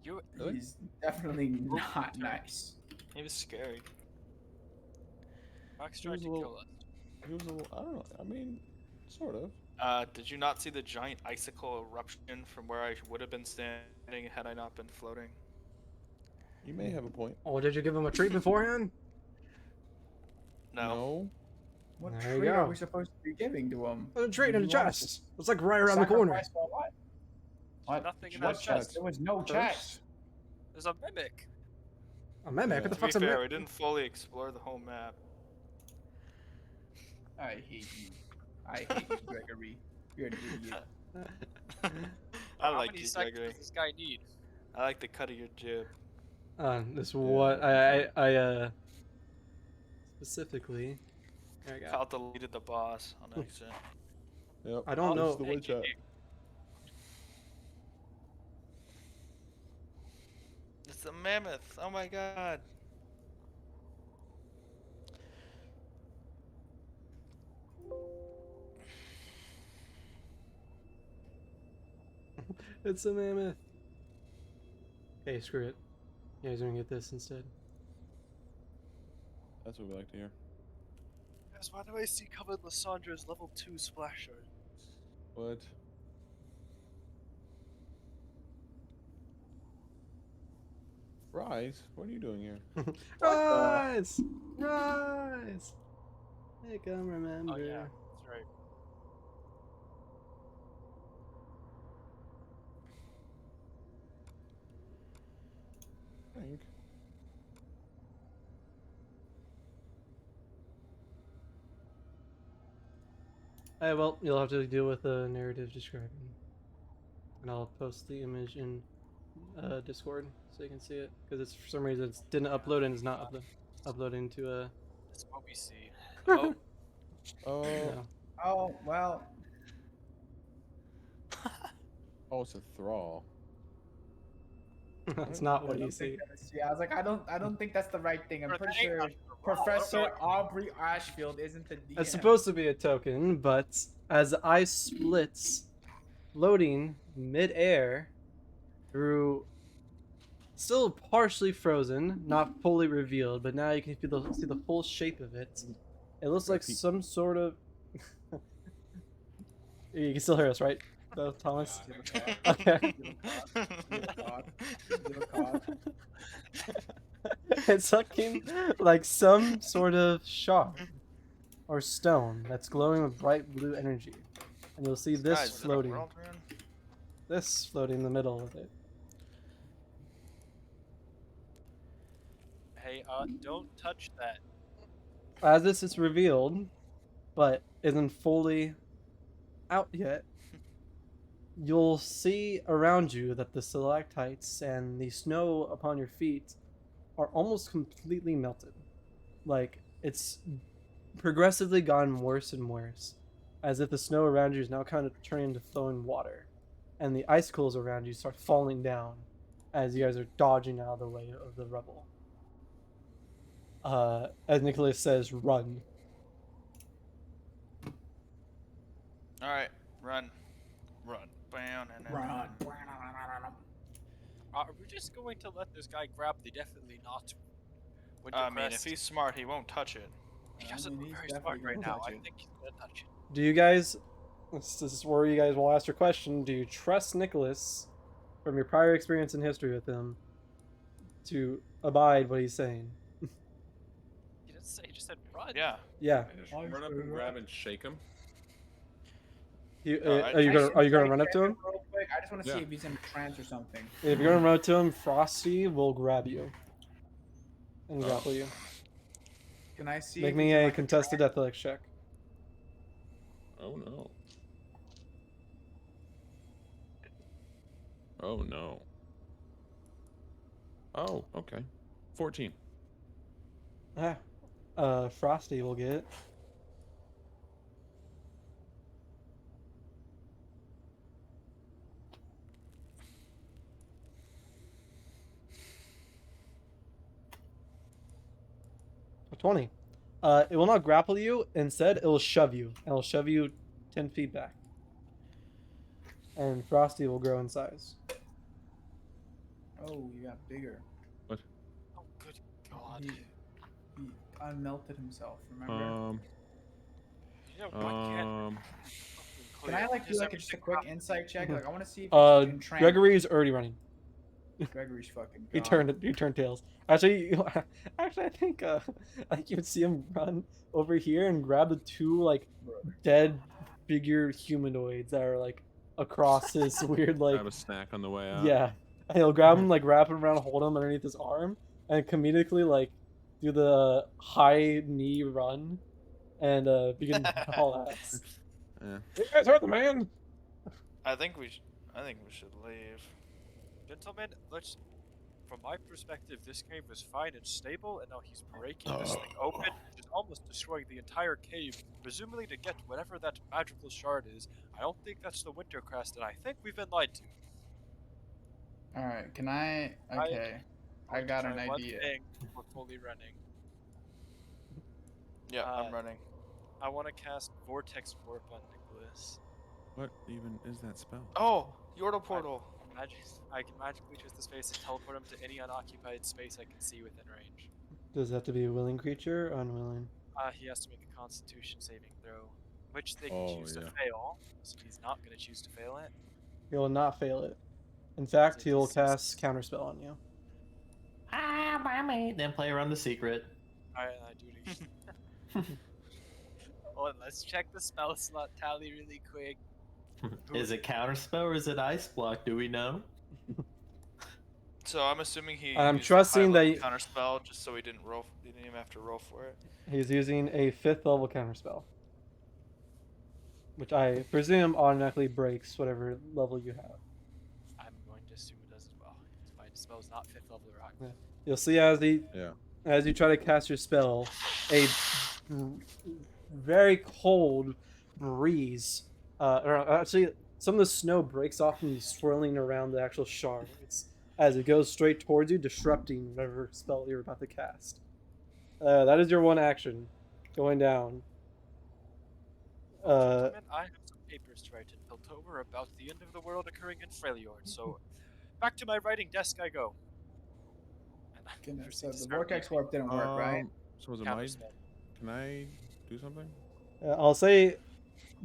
You Really? He's definitely not nice. He was scary. Fox He tried was to a little. kill us. He was a little. I don't know. I mean, sort of. Did you not see the giant icicle eruption from where I would have been standing had I not been floating? You may have a point. Oh, did you give him a treat beforehand? No. No. What There you treat are go. we supposed to be giving to him? A treat Did in the you want us to chest. It's like right around the corner. sacrifice for what? What? Nothing in What that chest? chest. There was no Curse? chest. There's a mimic. A mimic? Yeah. What the To be fuck's a fair, mimic? we didn't fully explore the whole map. I hate you. I hate you, Gregory. You're an idiot. I How like many you, seconds Gregory. does this guy need? I like the cut of your jib. This what I specifically. There I go. Kyle deleted the boss on accident. Yep. I don't this know. is the Hey, witch hey, hat. hey. It's a mammoth. Oh my god. It's a mammoth. Hey, screw it. You guys are gonna get this instead. That's what we like to hear. Guys, why do I see covered Lysandre's level 2 splasher? What? Rise? What are you doing here? Rise! Rise! Hey, come remember. Oh yeah, that's right. Think. Hey, well, you'll have to deal with the narrative describing. And I'll post the image in Discord so you can see it. Because it's for some reason it didn't upload and it's not uploading to That's what we see. Oh, Oh. no. Oh, well. Oh, it's a thrall. That's not what I you don't see. think that's- Yeah, I was like, I don't think that's the right thing. I'm But pretty that ain't sure not the role. Professor Aubrey Ashfield isn't the DM. It's supposed to be a token, but as the ice splits, floating mid-air through, still partially frozen, not fully revealed, but now you can see the full shape of it. It looks like some sort of. You can still hear us, right, though, Thomas? Okay. It's looking like some sort of shard or stone that's glowing with bright blue energy. And you'll see this Guys, is it a floating. world rune? This floating in the middle of it. Hey, don't touch that. As this is revealed, but isn't fully out yet, you'll see around you that the stalactites and the snow upon your feet are almost completely melted. Like, it's progressively gotten worse and worse, as if the snow around you is now kind of turning into flowing water, and the icicles around you start falling down as you guys are dodging out of the way of the rubble. As Nicholas says, run. Alright, run. Run. Bam, and then- Run. Are we just going to let this guy grab the definitely not? I mean, if he's smart, he won't touch it. He doesn't I mean, look he's very definitely smart right gonna now. touch I it. think he's gonna touch it. Do you guys, this is where you guys will ask your question, do you trust Nicholas, from your prior experience in history with him, to abide what he's saying? He didn't say. He just said run. Yeah. Yeah. Just run up and grab and shake him. You, Alright. are you gonna Actually, run up to him? real quick? I just want to see Yeah. if he's in a trance or something. If you're gonna run up to him, Frosty will grab you and Oh. grapple you. Can I see? Make if me he's in, a like, contested athletics check. Oh no. Oh no. Oh, okay. 14. Frosty will get. A 20. It will not grapple you. Instead, it will shove you. And it'll shove you 10 feet back. And Frosty will grow in size. Oh, you got bigger. Oh, good God. He unmelted himself. Remember? You know, why can't Can I like do like just a quick insight check? Like I want to see if he's entranced. Gregory's already running. Gregory's fucking He gone. turned tails. Actually, I think you would see him run over here and grab the two like dead figure humanoids that are like across his weird like. Grab a snack on the way out. Yeah, and he'll grab him, like wrap him around, hold him underneath his arm, and comedically like do the high knee run, and begin to haul ass. Yeah. You guys hurt the man. I think we should leave. Gentlemen, from my perspective, this cave was fine and stable, and now he's breaking this thing open, just almost destroying the entire cave, presumably to get whatever that magical shard is. I don't think that's the Winter Crest, and I think we've been lied to. Alright, can I... Okay. I got an One idea. thing before fully running. Yeah, I'm running. I want to cast Vortex Warp on Nicholas. What even is that spell? Oh, Yordle portal. I can magically twist the space and teleport him to any unoccupied space I can see within range. Does it have to be a willing creature or unwilling? He has to make a Constitution saving throw, which they can choose to fail. So he's not going to choose to fail it. He will not fail it. In fact, he will cast counterspell on you. Ah, my mate. Then play around the secret. Alright, I do it again. Well, let's check the spell slot tally really quick. Is it counterspell or is it ice block? Do we know? So I'm assuming he. I'm used a trusting high-level that counterspell just so he didn't roll. He didn't even have to roll for it. He's using a 5th level counterspell, which I presume automatically breaks whatever level you have. I'm going to assume it does as well. My spell's not 5th level or higher. Yeah. You'll see as you try to cast your spell, a very cold breeze, or actually some of the snow breaks off and swirling around the actual shards as it goes straight towards you, disrupting whatever spell you're about to cast. That is your one action, going down. Gentlemen, I have some papers to write in Piltover about the end of the world occurring in Freljord, so back to my writing desk I go. Goodness, so the vortex warp didn't work, right? So was it my... Can I do something? I'll say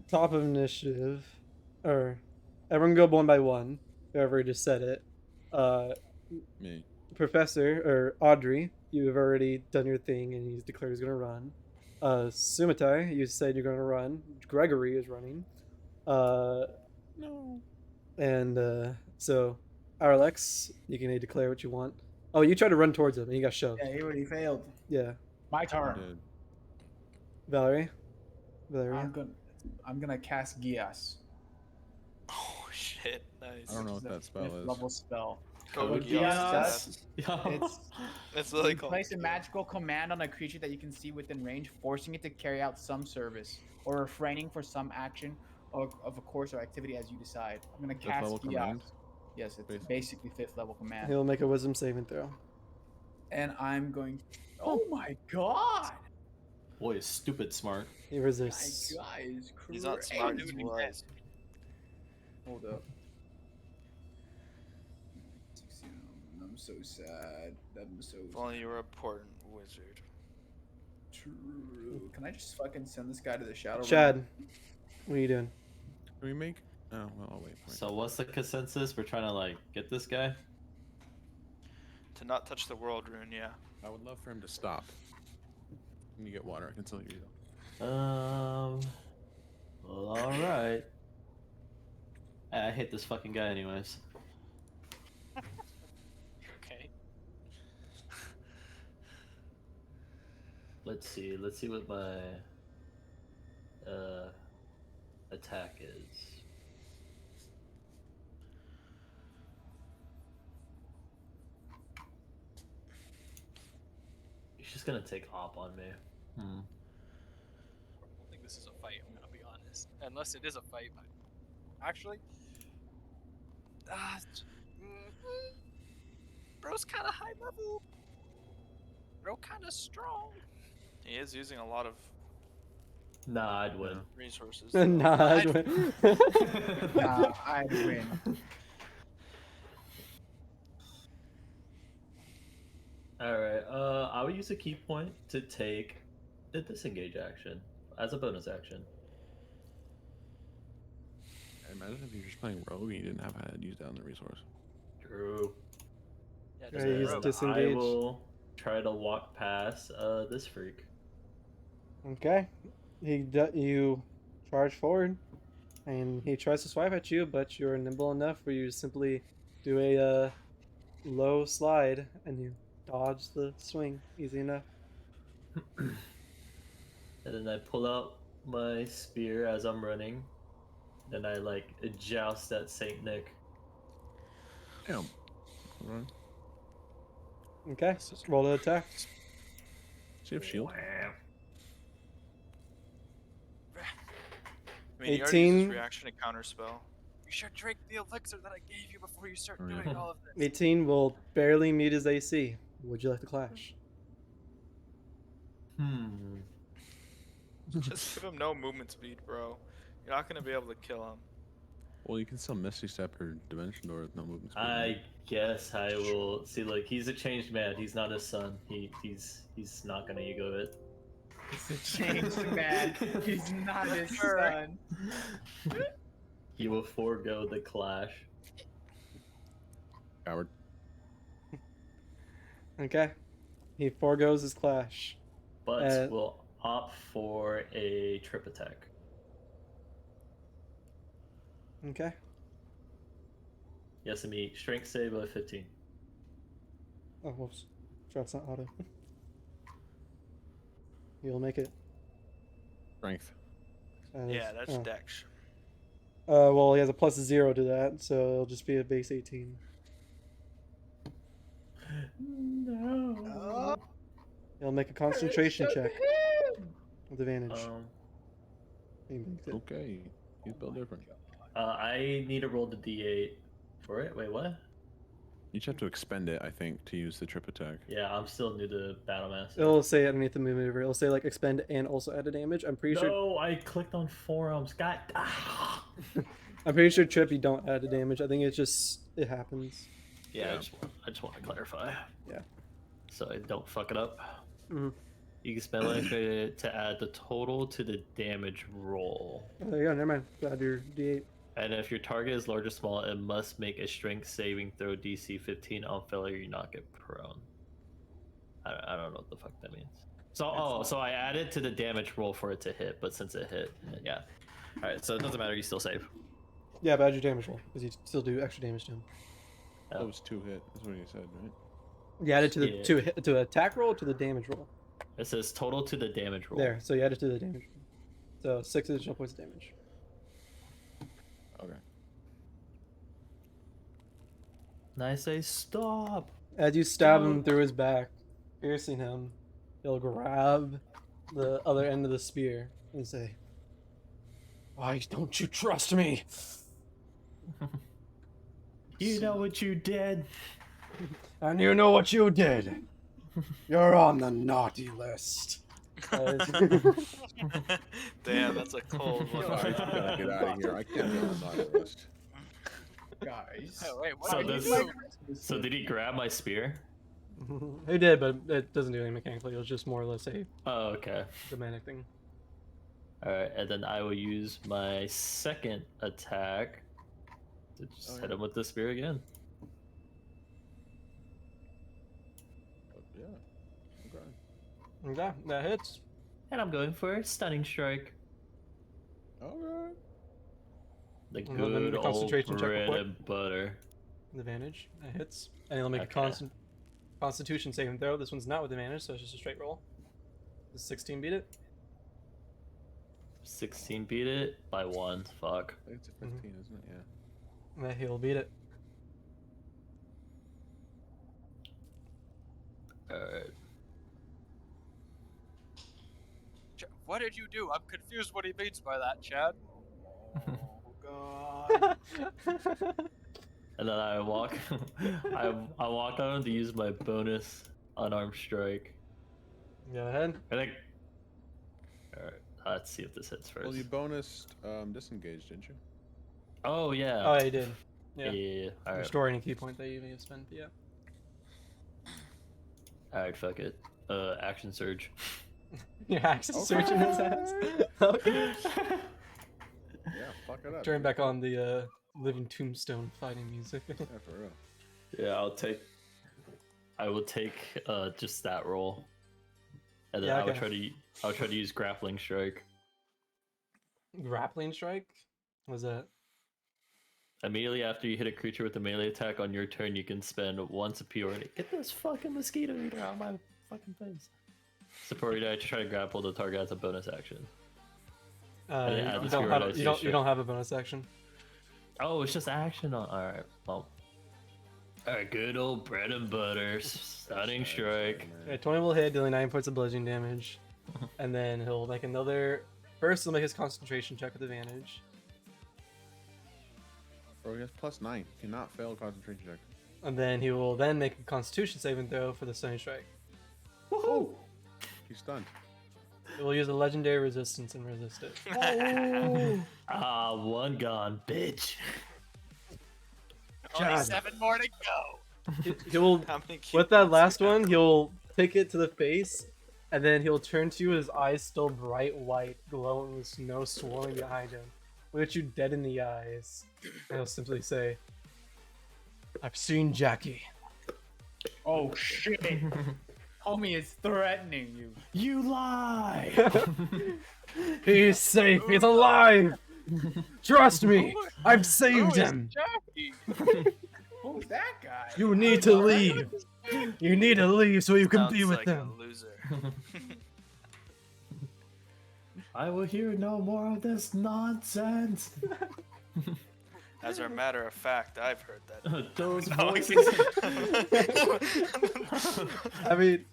top of initiative, or everyone go one by one. Whoever just said it. Me. Professor or Audrey, you have already done your thing, and he's declared he's gonna run. Sumatai, you said you're gonna run. Gregory is running. No. And so, Arlex, you can declare what you want. Oh, you tried to run towards him, and you got shoved. Yeah, he already failed. Yeah. My turn. Valerie. I'm gonna cast Gias. Oh shit! Nice. I don't know what that spell is. Level spell. Code Gias does, it's literally you called. place a magical command on a creature that you can see within range, forcing it to carry out some service or refraining for some action of a course or activity as you decide. I'm gonna cast level Gias. command? Yes, it's basically 5th level command. He'll make a wisdom saving throw. And I'm going. Oh my god! Boy, is stupid smart. He resists. My guy is crazy. He's not smart. He's wise. Hold up. I'm so sad. I'm so If only you were a important wizard. True. Can I just fucking send this guy to the shadow Chad, realm? what are you doing? Can we make... Oh, well, I'll wait. So what's the consensus? We're trying to, like, get this guy? To not touch the world rune, yeah. I would love for him to stop. When you get water, I can tell you though. Well, alright. I hate this fucking guy anyways. Okay. Let's see what my attack is. He's just gonna take op on me. I don't think this is a fight, I'm gonna be honest. Unless it is a fight, but actually, bro's kind of high level. Bro, kind of strong. He is using a lot of Nah, I'd win. resources. Nah, I'd win. Nah, I'd win. Alright, I would use a key point to take the disengage action as a bonus action. Imagine if you're just playing rogue and you didn't have had used down the resource. True. Yeah, Yeah, use And disengage. I will try to walk past this freak. Okay. You charge forward, and he tries to swipe at you, but you're nimble enough where you simply do a low slide and you dodge the swing easy enough. And then I pull out my spear as I'm running. Then I like joust at Saint Nick. Damn. Alright. Okay. Roll to attack. See if shield. I mean, he already used 18. his reaction and counter spell. You should drink the elixir that I gave you before you start Oh, doing yeah. all of this. 18 will barely meet his AC. Would you like to clash? Just give him no movement speed, bro. You're not gonna be able to kill him. Well, you can still Misty Step or Dimension Door with no movement speed. I guess I will see. Like he's a changed man. He's not his son. He's not gonna ego it. He's a changed man. He's not his son. He will forego the clash. Coward. Okay. He foregoes his clash. But will opt for a trip attack. Okay. Yes, me strength save of 15. Oh, whoops. That's not auto. You'll make it. Strength. Yeah, that's Dex. Well, he has a plus 0 to that, so it'll just be a base 18. No. He'll make a concentration check with advantage. He makes it. Okay. He's built different. I need to roll the d8 for it. Wait, what? You just have to expend it, I think, to use the trip attack. Yeah, I'm still new to Battle Master. It'll say underneath the maneuver. It'll say like expend and also add a damage. I'm pretty sure. No, I clicked on forearms. God. I'm pretty sure trip you don't add a damage. I think it happens. Yeah, I just want to clarify. Yeah. So I don't fuck it up. Mm-hmm. You can spend life credit to add the total to the damage roll. Oh, there you go. Never mind. Add your D8. And if your target is large or small, it must make a strength saving throw DC 15. On failure, you not get prone. I don't know what the fuck that means. So so I added to the damage roll for it to hit, but since it hit, yeah. All right, so it doesn't matter. You still save. Yeah, but add your damage roll because you still do extra damage to him. That was 2 hit. That's what you said, right? You add it to the to attack roll or to the damage roll. It says total to the damage roll. There, so you add it to the damage. So 6 additional points of damage. Okay. And I say stop. As you stab him through his back, piercing him, he'll grab the other end of the spear and say, "Why don't you trust me? You know what you did. And you know what you did. You're on the naughty list." Damn, that's a cold one. I gotta get out of here. I can't be on the naughty list. Guys. Oh, wait, what So, are you so did he grab my spear? He did, but it doesn't do anything mechanically. It was just more or less a Oh, okay. dramatic thing. Alright, and then I will use my second attack to just hit him with the spear again. Yeah. Okay. Okay, that hits. And I'm going for a stunning strike. Alright. The And then good the old concentration check real bread quick. and butter. Advantage. That hits. And he'll make Okay. a constitution saving throw. This one's not with advantage, so it's just a straight roll. Does 16 beat it? 16 beat it by 1. Fuck. I think it's a 15, isn't it? Yeah. Yeah, he'll beat it. Alright. What did you do? I'm confused what he means by that, Chad. Oh god. And then I walk I walk on to use my bonus unarmed strike. Go ahead. I think. Alright, let's see if this hits first. Well, you bonused disengage, didn't you? Oh yeah. Oh, yeah, he did. Yeah. Yeah. Alright. Restore any key point that you may have spent, yeah. Alright, fuck it. Action surge. Your axe is searching his ass. Okay. Yeah, fuck it up. Turn back on the Living Tombstone fighting music. Yeah, for real. Yeah, I will take just that roll. And then Yeah, I would okay. try to use grappling strike. Grappling strike? What's that? Immediately after you hit a creature with a melee attack on your turn, you can spend once a PR to get this fucking mosquito eater out of my fucking face. Support die to try to grapple the target as a bonus action. You don't have a bonus action. Oh, it's just action on. Alright, well. Alright, good old bread and butter. Stunning strike. Okay, 20 will hit, dealing 9 points of bludgeoning damage. And then he'll make another. First, he'll make his concentration check with advantage. Bro, he has +9. Cannot fail concentration check. And then he will then make a constitution saving throw for the stunning strike. Woohoo! He's stunned. It will use a legendary resistance and resist it. Ah, one gone, bitch. Only God. 7 more to go. He will, How many with that Cupids last you have? one, he'll take it to the face, and then he'll turn to you, his eyes still bright white, glowing with snow swirling behind him. Look at you dead in the eyes. And he'll simply say, I've seen Jackie. Oh shit! Homie is threatening you. You lie! He's safe, he's alive! Trust me, I've saved him! Jackie. Who's that guy? You need to leave! You need to leave so you can Sounds be with like them. a loser. I will hear no more of this nonsense. As a matter of fact, I've heard that. Those No, voices. I mean,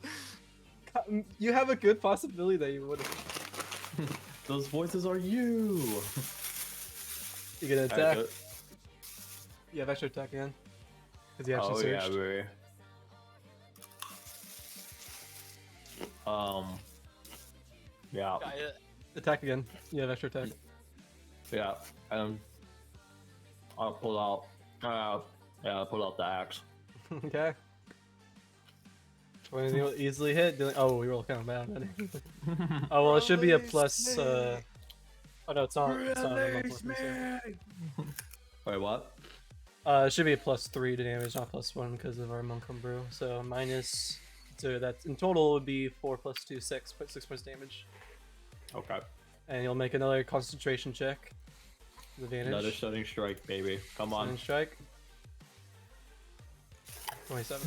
you have a good possibility that you would have. Those voices are you. You get an Alright, attack. go- You have extra attack again. Because you actually Oh searched. yeah, baby. Yeah, Attack again. You have extra attack. yeah. I'll pull out. I'll pull out the axe. Okay. 20 will easily hit. Oh, we roll kind of bad. Oh well, it should be a plus. Oh no, it's not. It's not a plus Wait, what? it should be a +3 to damage, not +1 because of our Monkum Brew. So minus. So that's in total would be 4 + 2, 6. 6 points damage. Okay. And you'll make another concentration check. With advantage. Another stunning strike, baby. Come Stunning on. strike. 27.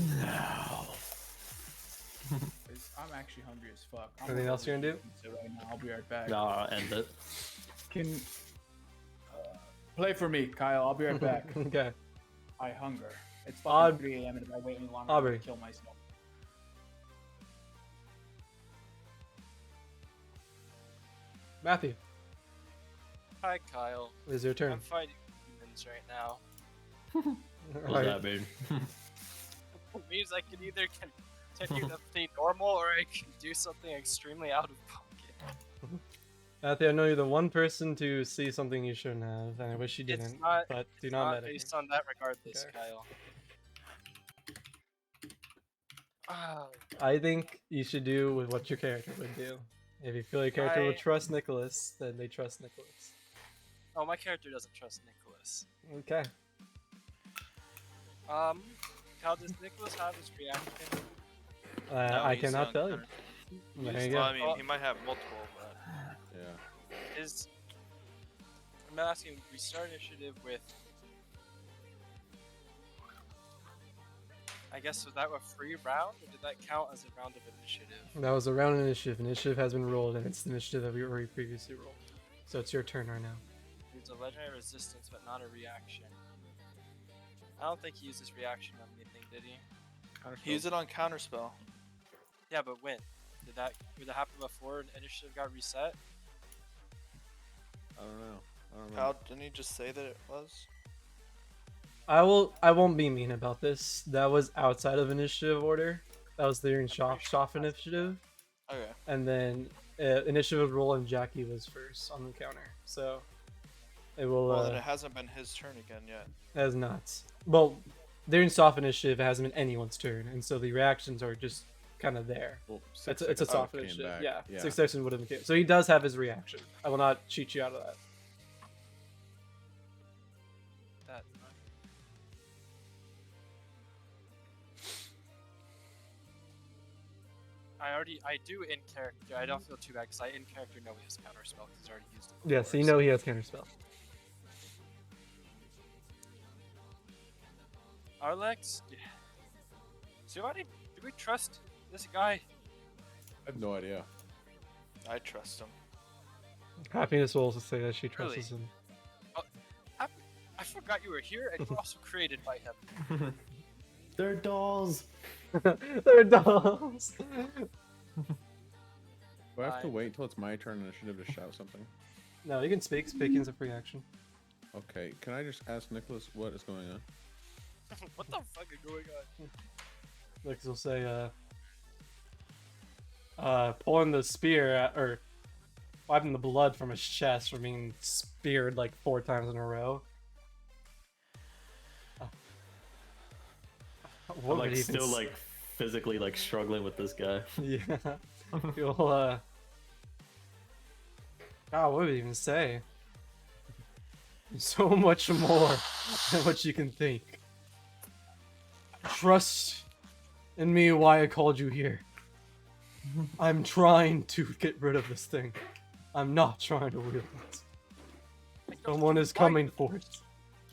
I'm actually hungry as fuck. I'm Anything else you're gonna do? So right now, I'll be right back. No, I'll end it. Can play for me, Kyle. I'll be right back. Okay. I hunger. It's Aub- fucking 3 a.m. and if I wait any longer, Aubrey. I'm gonna kill myself. Matthew, Hi, Kyle. it is your turn. I'm fighting humans right now. What Alright. does that mean? It means I can either continue to be normal or I can do something extremely out of pocket. Matthew, I know you're the one person to see something you shouldn't have, and I wish you It's didn't. not, but do it's not not let it. based on that regardless, Okay. Kyle. Ah, I think you should do with what your character would do. If you feel your character would I- trust Nicholas, then they trust Nicholas. oh, my character doesn't trust Nicholas. Okay. How does Nicholas have his reaction? No, I he's cannot on tell you. counter. There you Well, go. I mean, he might have multiple, but Yeah. Is I'm asking, we start initiative with. I guess was that a free round, or did that count as a round of initiative? That was a round initiative. Initiative has been rolled, and it's the initiative that we already previously rolled. So it's your turn right now. It's a legendary resistance, but not a reaction. I don't think he used his reaction on anything, did he? he used it on counterspell. Yeah, but when? Did that happen before initiative got reset? I don't know. How didn't he just say that it was? I won't be mean about this. That was outside of initiative order. That was during Shoff initiative, Okay. and then initiative roll and Jackie was first on the counter. So it will. Well, then it hasn't been his turn again yet. Has not. Well, during soft initiative, it hasn't been anyone's turn, and so the reactions are just kind of there. Well, It's a seconds soft came initiative. back, Yeah, 6 seconds would have been. So he does have his reaction. I will not cheat you out of that. That. I do in character. I don't feel too bad because I in character know he has counter spell because he's already used it. Yeah, so you know he has counterspell. Arlex, Giovanni, do we trust this guy? I have no idea. I trust him. Happiness will also say that she trusts him. I forgot you were here, and you were also created by him. They're dolls. They're dolls. Do I have to wait until it's my turn initiative to shout something? No, you can speak. Speaking is a free action. Okay, can I just ask Nicholas what is going on? What the fuck is going on? Nicholas will say, pulling the spear or wiping the blood from his chest from being speared like 4 times in a row. I'm like still like physically like struggling with this guy. Yeah. You'll God, what would he even say? So much more than what you can think. Trust in me why I called you here. I'm trying to get rid of this thing. I'm not trying to wield it. Someone is coming for it.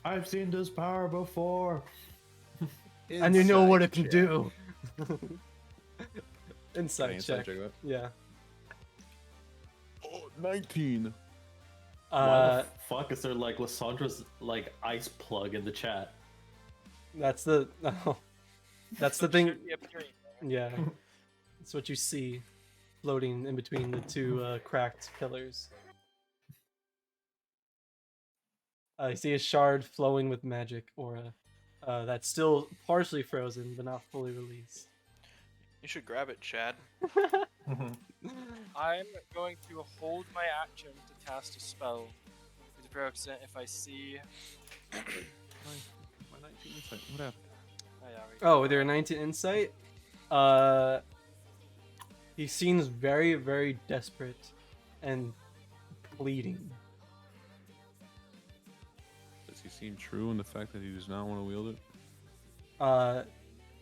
I've seen this power before. And you know what it can check. do. Insight Insight check. that? Yeah. Oh, 19. Why the fuck is there like Lyssandra's like ice plug in the chat? That's the no. That's the thing. Should be appearing there. Yeah. That's what you see floating in between the 2 cracked pillars. You see a shard flowing with magic aura that's still partially frozen but not fully released. You should grab it, Chad. I'm going to hold my action to cast a spell with the prerequisite if I see. My 19 insight. What happened? Oh, with your 19 insight, he seems very, very desperate and pleading. Does he seem true in the fact that he does not want to wield it?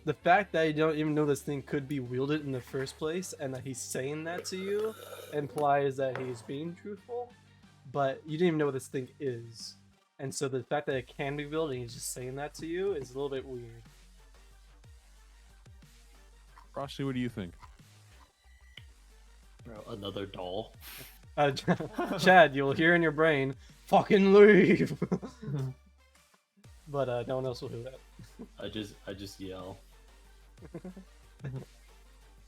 The fact that you don't even know this thing could be wielded in the first place and that he's saying that to you implies that he's being truthful, but you didn't even know what this thing is. And so the fact that it can be wielded and he's just saying that to you is a little bit weird. Frosty, what do you think? Bro, another doll. Chad, you'll hear in your brain, fucking leave! But no one else will hear that. I just yell.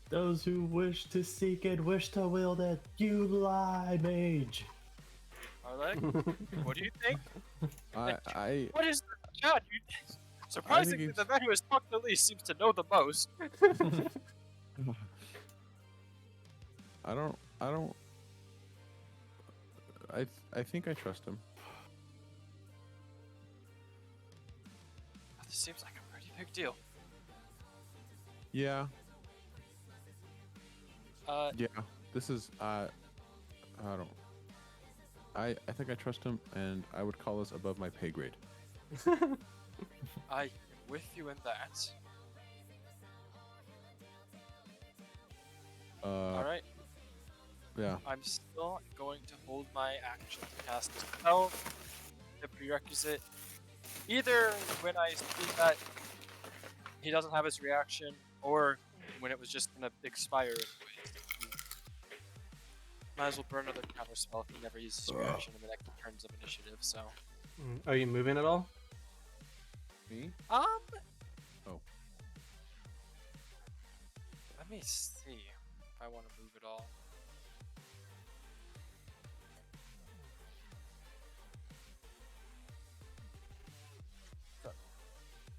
Those who wish to seek it, wish to wield it. You lie, mage. Arleg, what do you think? I What is Chad? Surprisingly, the man who has talked the least seems to know the most. I think I trust him. This seems like a pretty big deal. Yeah. Yeah. This is I think I trust him, and I would call this above my pay grade. I'm with you in that. Alright. Yeah. I'm still going to hold my action to cast a spell. The prerequisite. Either when I see that he doesn't have his reaction, or when it was just gonna expire anyways. Might as well burn another counter spell if he never uses his reaction in the next turns of initiative, so. Are you moving at all? Me? Oh. Let me see if I want to move at all.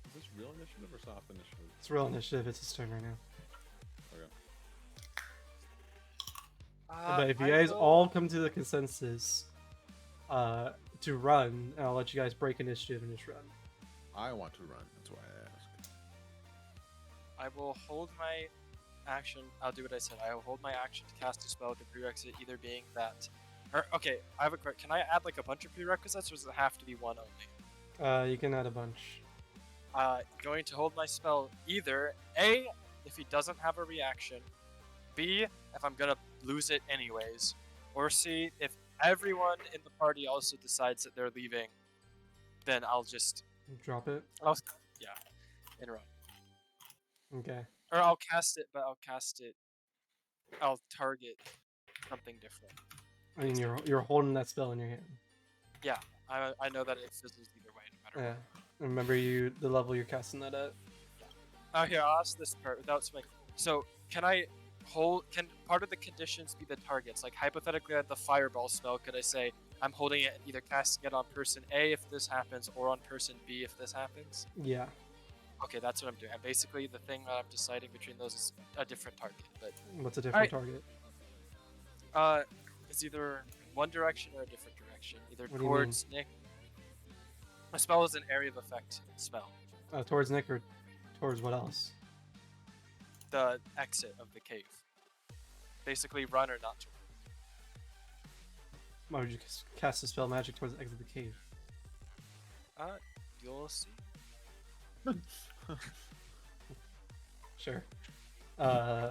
Is this real initiative or soft initiative? It's real initiative. It's his turn right now. Okay. But if you guys all come to the consensus to run, I'll let you guys break initiative and just run. I want to run. That's why I ask. I will hold my action, I'll do what I said. I will hold my action to cast a spell with the prerequisite either being that. Or, okay, I have a quick. Can I add like a bunch of prerequisites, or does it have to be one only? You can add a bunch. Going to hold my spell either A, if he doesn't have a reaction, B, if I'm gonna lose it anyways, or C, if everyone in the party also decides that they're leaving, then I'll just Drop it. yeah, interrupt. Okay. Or I'll cast it, but I'll target something different. I mean, you're holding that spell in your hand. Yeah, I know that it fizzles either way, no matter Yeah. Remember the level you're casting that at. what. Here, I'll ask this part without swing. So, can part of the conditions be the targets? Like, hypothetically, at the fireball spell, could I say, I'm holding it and either casting it on person A if this happens, or on person B if this happens? Yeah. Okay, that's what I'm doing. And basically, the thing that I'm deciding between those is a different target. But What's a different Alright. target? It's either one direction or a different direction. Either What do you mean? towards Nick. A spell is an area of effect spell. Towards Nick or towards what else? The exit of the cave. Basically, run or not to run. Why would you cast a spell magic towards the exit of the cave? You'll see. Sure.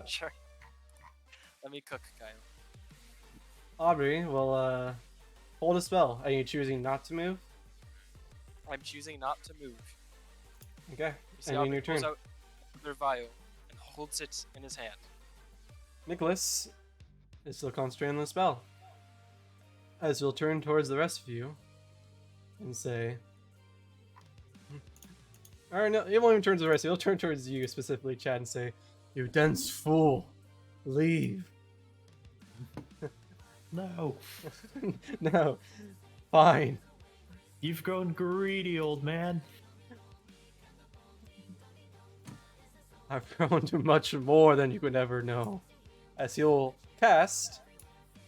Sure. Let me cook, Kyle. Aubrey will hold a spell. Are you choosing not to move? I'm choosing not to move. Okay. You see And how in your he pulls turn. out another vial and holds it in his hand. Nicholas is still concentrating on the spell. As he'll turn towards the rest of you and say, Alright, no, he won't even turn to the rest of you. He'll turn towards you specifically, Chad, and say, You dense fool, leave. No. No. Fine. You've grown greedy, old man. I've grown to much more than you could ever know. As he'll cast,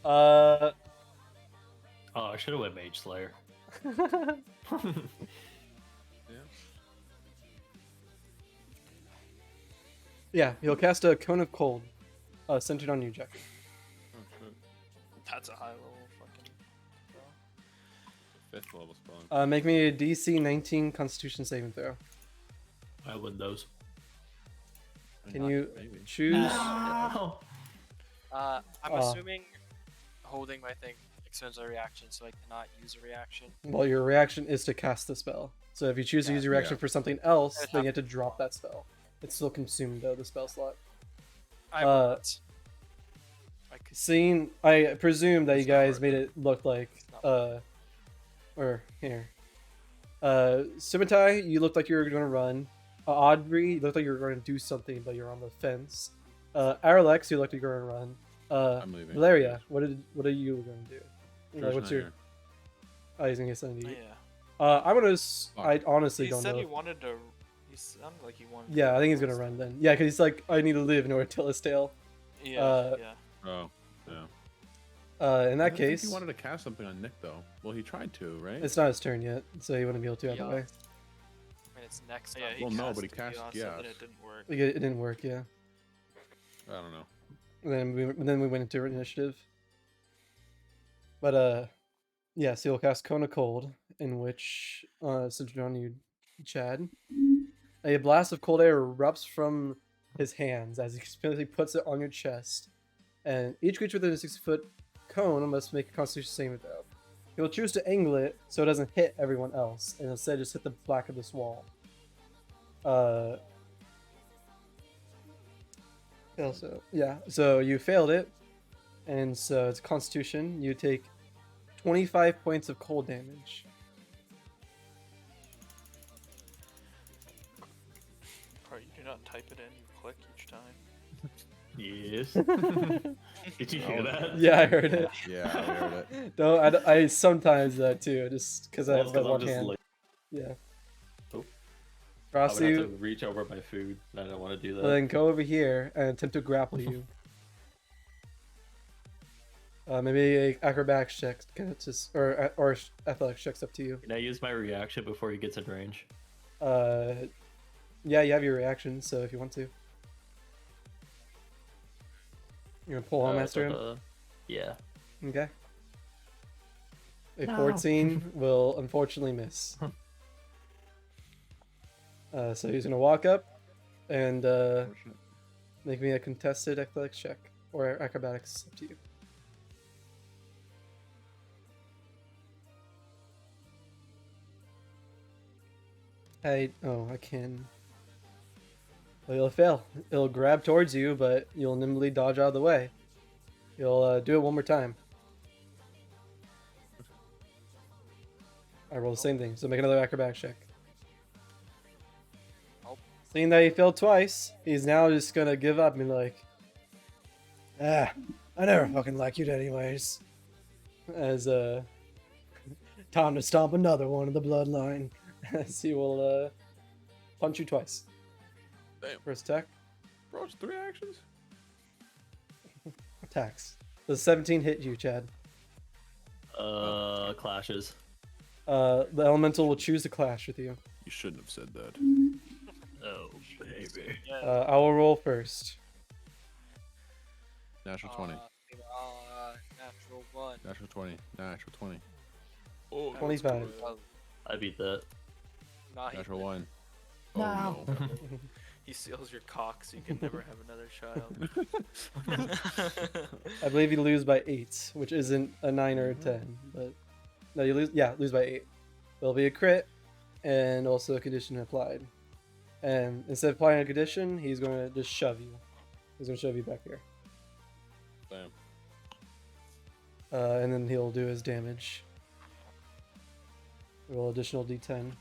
Oh, I should have went Mage Slayer. yeah, he'll cast a Cone of Cold, centered on you, Jack. Oh, shit. That's a high level fucking spell. 5th level spell. Make me a DC 19 Constitution saving throw. I win those. Can you Maybe. choose? No! I'm Oh. assuming holding my thing extends a reaction, so I cannot use a reaction. Well, your reaction is to cast the spell. So if you choose to use your reaction Yeah. for something else, It'd then you have have to drop that spell. It's still consumed though, the spell slot. I Uh, won't. I could Seeing, I presume that you It's not guys hard, made though. it look like, not or here. Sumitai, you looked like you were going to run. Audrey, you looked like you were going to do something, but you're on the fence. Aralex, you looked like you were going to run. I'm leaving. Valeria, what are you going to do? Drew's What's not your? here. Oh, he's gonna get something to eat. Yeah. I'm gonna. I honestly He don't said know. he wanted to. He sounded like he wanted. Yeah, to I think he's gonna rest. run then. Yeah, because he's like, I need to live in order to tell his tale. Yeah, yeah. Oh, yeah. In I that didn't think case, he wanted to cast something on Nick though. Well, he tried to, right? it's not his turn yet, so he wouldn't be able to either Yeah. way. I mean, it's next Yeah, up. he Well, no, but he cast cast Chaos, and then Chaos. it didn't work. It didn't work. Yeah. I don't know. And then we went into initiative. But yeah, so you'll cast Cone of Cold, in which centered on you, Chad. A blast of cold air erupts from his hands as he specifically puts it on your chest, and each creature within a 60-foot cone must make a Constitution saving throw. He will choose to angle it so it doesn't hit everyone else, and instead just hit the back of this wall. Also, yeah. So you failed it, and so it's Constitution. You take 25 points of cold damage. Or you do not type it in, you click each time. Yes. Did you hear that? Yeah, I heard it. Yeah, I heard it. No, I sometimes too, just because I Well, have it's that 'cause one I'm just hand. like, Yeah. Oh. I would Rossi, have to reach over my food. I don't want to do that. then go over here and attempt to grapple you. Maybe a acrobatics check, or athletics checks, up to you. Can I use my reaction before he gets in range? Yeah, you have your reaction, so if you want to. You're gonna pull home after him? Yeah. Okay. A No. 14 will unfortunately miss. So he's gonna walk up and make me a contested athletics check or acrobatics, up to you. I can. Well, you'll fail. It'll grab towards you, but you'll nimbly dodge out of the way. You'll do it one more time. I roll the same thing, so make another acrobatics check. Seeing that he failed twice, he's now just gonna give up and be like, I never fucking liked you anyways. As time to stomp another one in the bloodline. As he will punch you twice. Damn. First attack. Bro, it's 3 actions? Attacks. Does 17 hit you, Chad? Clashes. The elemental will choose to clash with you. You shouldn't have said that. Oh, baby. I will roll first. Natural 20. Natural 1. Natural 20. Natural 20. Oh, 25. I beat that. Natural 1. No. Oh, no. He steals your cock so you can never have another child. I believe you lose by 8, which isn't a 9 or a 10, but no, you lose. Yeah, lose by 8. There'll be a crit, and also a condition applied. And instead of applying a condition, he's going to just shove you. He's going to shove you back here. Damn. And then he'll do his damage. Roll additional d10.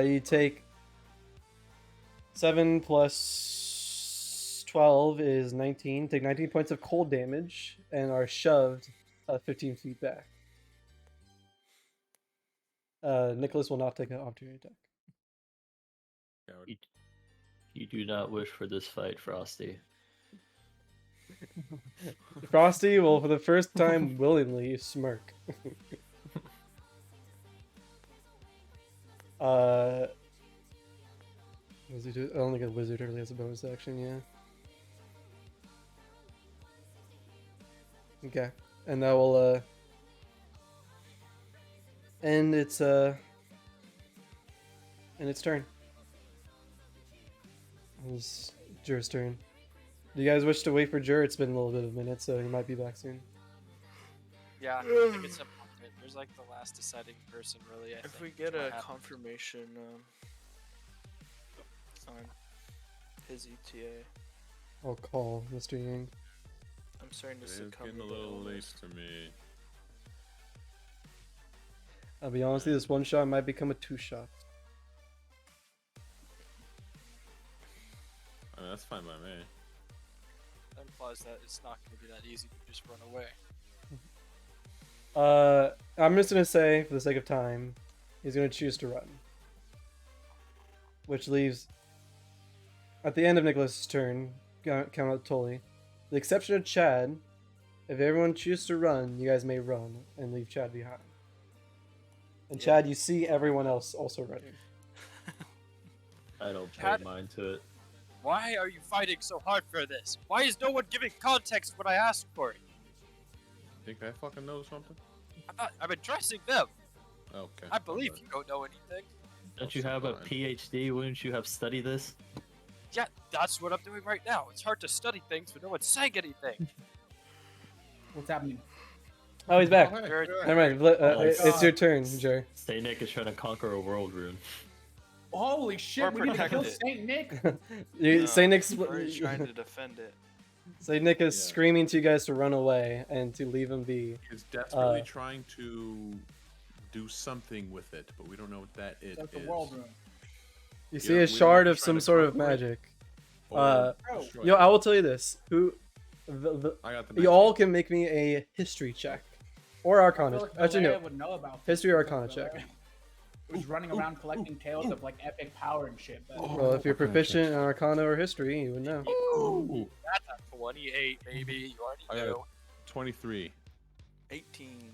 You take 7 plus 12 is 19. Take 19 points of cold damage and are shoved 15 feet back. Nicholas will not take an opportunity attack. You do not wish for this fight, Frosty. Frosty will, for the first time, willingly smirk. What does he do? I only get wizard early as a bonus action, yeah. Okay, and that will end its turn. It's Jur's turn. Do you guys wish to wait for Jur? It's been a little bit of a minute, so he might be back soon. Yeah, I think it's important. There's like the last deciding person, really. If we get a confirmation on his ETA, I'll call Mr. Yang. I'm starting to It's succumb getting a to the little late illness. for me. I'll be honest with you, this one shot might become a 2-shot. I mean, that's fine by me. That implies that it's not going to be that easy to just run away. I'm just gonna say, for the sake of time, he's gonna choose to run. Which leaves, at the end of Nicholas's turn, count out Tully. The exception of Chad, if everyone chooses to run, you guys may run and leave Chad behind. And Yeah. Chad, you see everyone else also running. I don't pay Chad- mind to it. Why are you fighting so hard for this? Why is no one giving context when I asked for it? Think I fucking know something? I'm addressing them. Okay. I believe you don't know anything. Don't you have a PhD? Wouldn't you have studied this? Yeah, that's what I'm doing right now. It's hard to study things when no one's saying anything. What's happening? Oh, he's back. Very- Never mind. It's your turn, Jer. Saint Nick is trying to conquer a world rune. Holy shit, Or we need to kill protect it. Saint Nick. Saint Nick's We're trying to defend it. Saint Nick is Yeah. screaming to you guys to run away and to leave him be. He's desperately trying to do something with it, but we don't know what that it That's the is. world room. You see Yeah, a we shard were of trying some to sort of conquer it. magic. Or Bro. destroy Yo, it. I will tell you this. I got the You all can make me a history check. Or I Arcana. feel like Actually, Valeria no. would know about History or because Arcana check. Valeria was running around collecting tales of like epic power and shit. But Well, if you're Arcana proficient check. in Arcana or History, you would know. Ooh. That's a 28, baby. You already I got know. 23. 18.